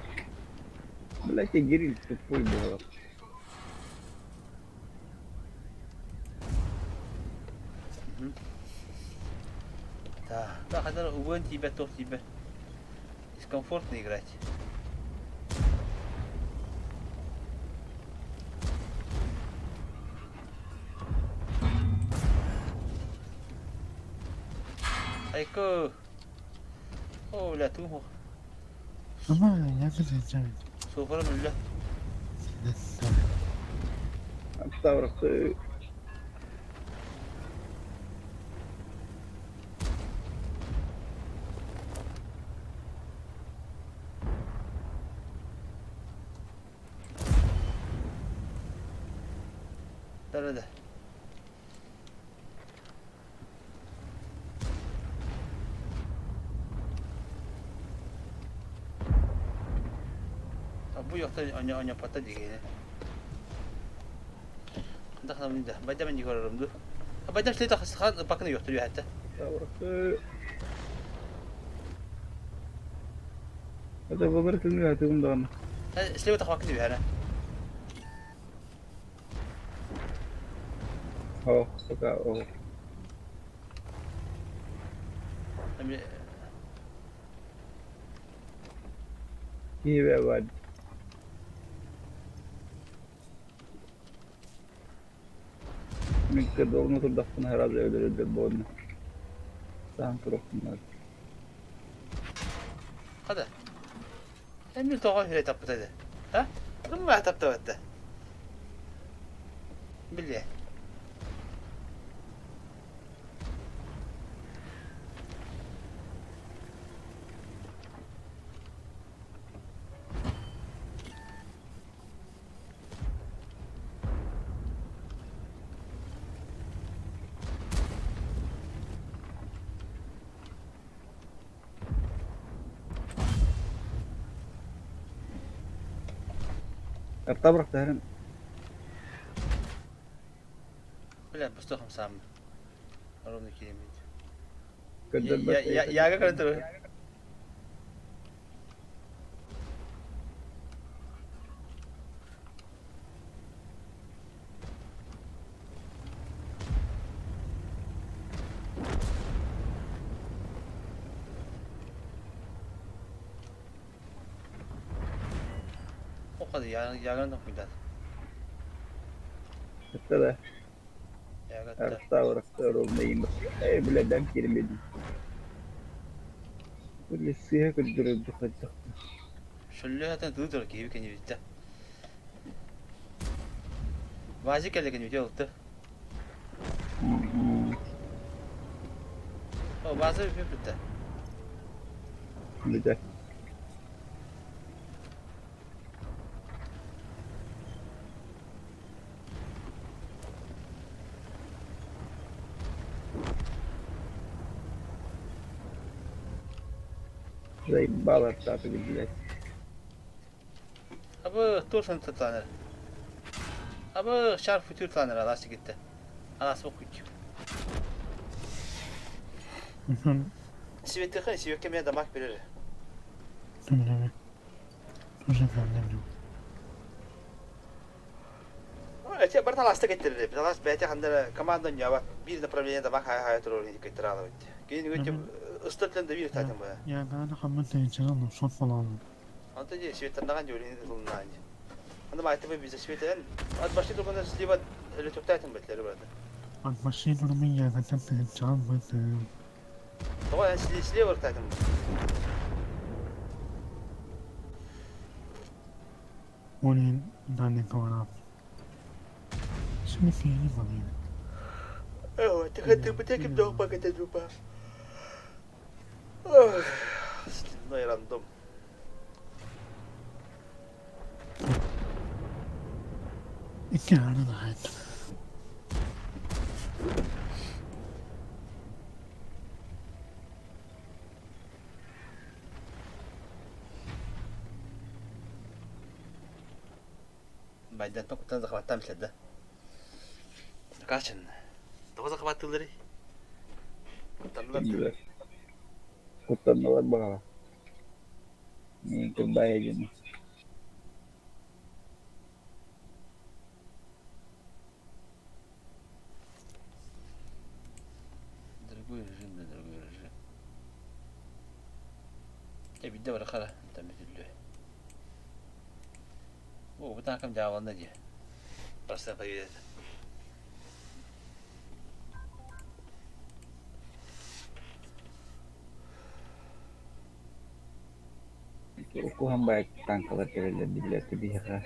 Блять, я гириль тупой был. Да, хотя увен тебя то тебе. Дискомфортно играть. Айко. О, ля туму. Ama ya güzel. Sofra mı ля? Arta bıraktı. Nerede? Bu yoksa anya patla diye. Dah namanya dah. Baca men dikorarım du. Baca işte tak bakını yoktur ya hatta. Arta bıraktı. Hadi bu bırakın ya tüm dağını. İşte tak bakını ya. Oh, suka oh. İyi be bad. Miktar doğru tur dakikını herhalde öldürüldü bu oyunu. Sen kuroksunlar. Hadi. Emir toğa hüre tapıt hadi. Ha? Rumma tapıt hadi. Bilye. Arta bıraktı herhalde. Bile bustohum samma. Aronu kilimit. Kadar Ya kadar dur. O kadar yagan da kuydan. Hatta da Yagan. arta bıraktı rolundayım bak. Bile denk girmedim. Böyle siyah kırdırıldı kaçak. Şöyle zaten dur gibi kendi bitti. Vazı geldi kendi bitti oldu. O bazı bir bitti. Güzel. Zay bağlar tatı gidiyor. Abi dursun tutanır. Abi şarf fütür tanır alası gitti. Anası okuyup. Efendim, Sivette kan sivette me damak bilir. tamam abi. Hocam efendim. Ece bir talastık ettirir. Bir talas bete handara komandan cevap bir направление damak hayat rolünü dikkat alavet. Gelin götü ıstıtlan da bir tadım bu. Ya gana kamın teyzen aldım, son falan. Anta je sivetten dagan jolini tulundan. Anda maite bize sivetten ad başı durganda slivat öyle çok taytın betleri burada. Bak başlayın durumun ya zaten teyzen aldım. Tamam yani slivat taytın. Onun tane kavan. Şimdi fiyini bakayım. Evet, tıkıntı bıtakıp da bakın tecrübe. No random. İki anı da hayat. بعدين تنقل تنزق تمثل ده كاشن تنزق تلري Güzel. Kutlanma var bakalım. Mungkin baik ini. другой режим на другой режим. Я بدي ورا خلا انت مثل له. هو بتاع كم جاوا نجي. بس تبغى Aku hamba tangkalat kerja di bilet dia kan.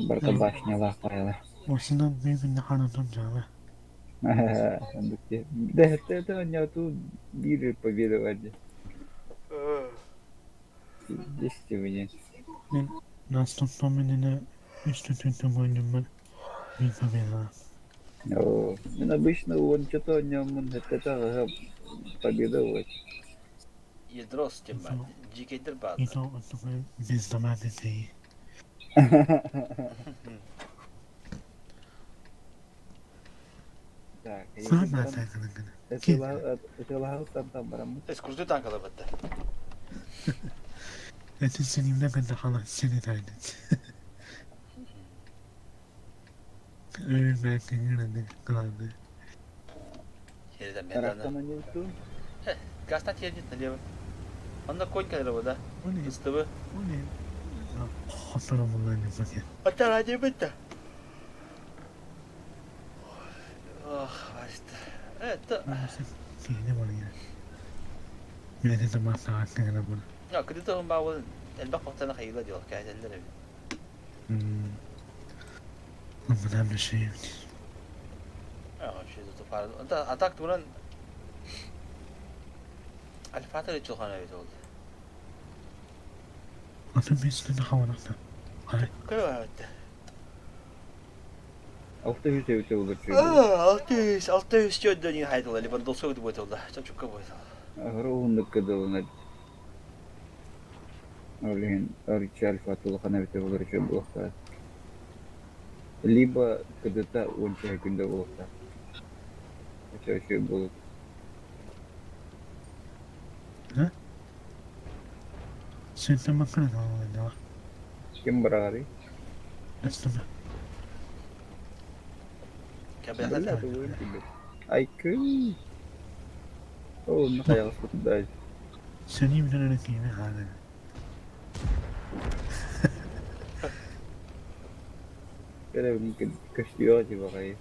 Berkebasnya lah kayak. Boşuna birbirine kanatım canım. Да, это у него тут биры победовали. 10 мне. Ben nasıl tuttuğumu üstü tuttuğum oyunum ben. Bir победа. Обычно он что-то у него это победовать. Ядро с тем бат. Джикетер бат. İto oturup biz de maddeyi. Так, Sama takını. это lautan tambaram. Eskurdu tankala battı. Etin senin de ben de hala seni de ben kendine de kılandı. Yerden ben Taraftan ne itu? Gastan yerden налево. Onda koy kadar o da. O ne? Istıvı. O ne? Hatırlam bunları ne bakayım. Hatta hadi bitti. Oh, işte. Evet. Kini var ya. Yine de masa hakkında bunu. Ya كنت هم باول البقرة أنا خيلة دي كانت عندنا. Ama da bir şey yok. Ya şey tutar. Anta atak turan. الفترة اللي تشوفها بتقول. Atın besini de havanakta. Hayır. كله 600 olur çünkü. 600 جدا هاي والله اللي بندوسه دي بتقول. شوف كويس. Ruhunduk kadar Олин Ричаль Фатул Ханавита Валерича Блохта. Либо когда-то он человек in the Блохта. Это вообще было. Ha? Sen de makine de var. Kim berari? Aslında. كابل Ay kız. Oh, ne kadar sıkıntı. Seni bir tane değil mi hala? Kaya mungkin kasiyo di ba kayo?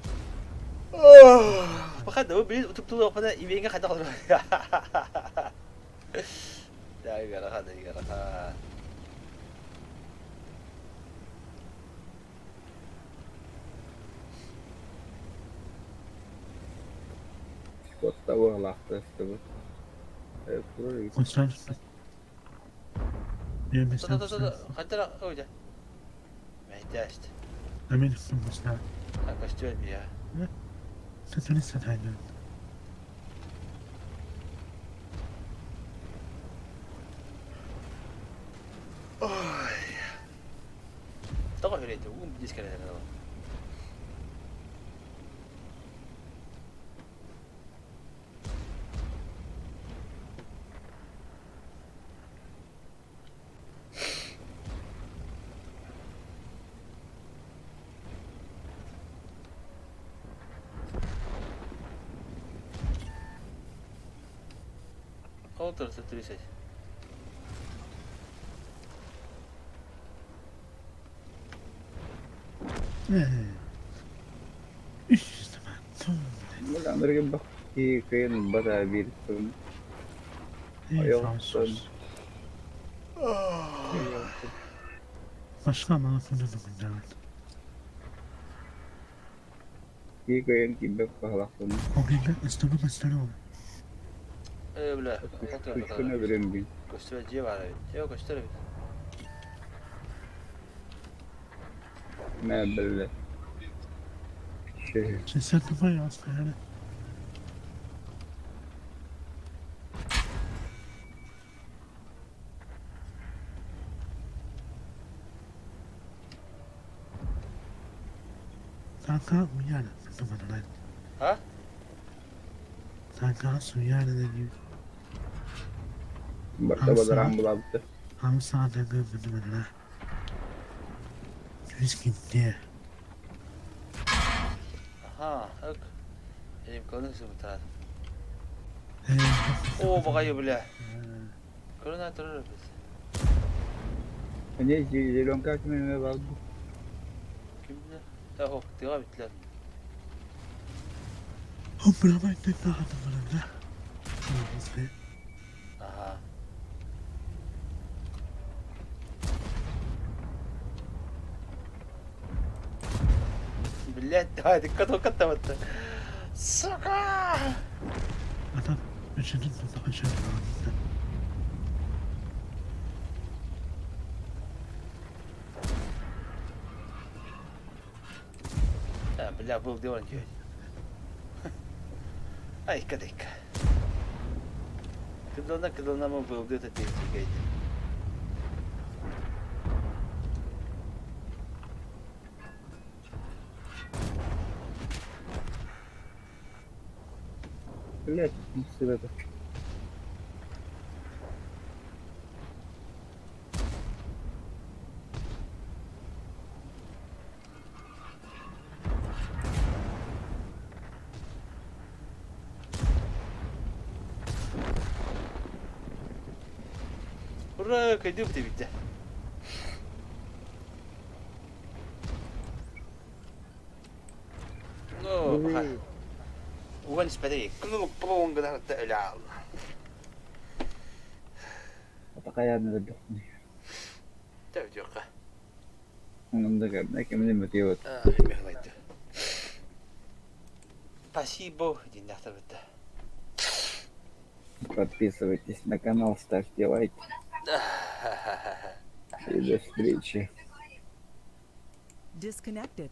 Baka daw bilis utub-tulo pa na ibigay nga kada ko. Dahil gara ka. Kota wah lahtas tuh. Terus. Konser. Bir Tada mesaj. tada kadar öyle. Mehtaşt. Emin misin Mustafa? Arkadaşlar ya. Sen ne sataydı? طبعا هريت وقوم بديس كده هنا Outra turistas. Wala na rin ba? Kaya nagbatabil ito. Ayaw ko. Başka mı anlatılır mı? Kaya yung kibak pahalakon. Orada istedim. بلا Gusto na rin din. كوستر جيب على جيب كوستر Nabal. Şey. Sen de bayağı aslında yani. Kanka uyar. ها؟ Kanka uyar dedi. Barta-barang bulabda. Ama sağda gördüm ben. Yüz gitti. ها هك اللي بكون اسمه ترى اوه بغير بالله كلنا ترى بس Ano yung silong ka kami na bago? كيف لا هو تغاب ثلاث هم برا يتنا هذا ولا اها بالله هذه كتبت سكا أنا عشان نطلع عشان لا بالله بوب دي وين جاي اي كذيك كلنا مو بوب دي تدي جاي Ulit, sila to. برا كيدوب تبيته نو وين سبدي كله برون قدر العال Kaya na rin ni. تعرف يوقع Ang dagat na kami ni Matiyot. مهلته спасибо دي نحترمته Подписывайтесь на канал, ставьте лайки. И до встречи. Disconnected.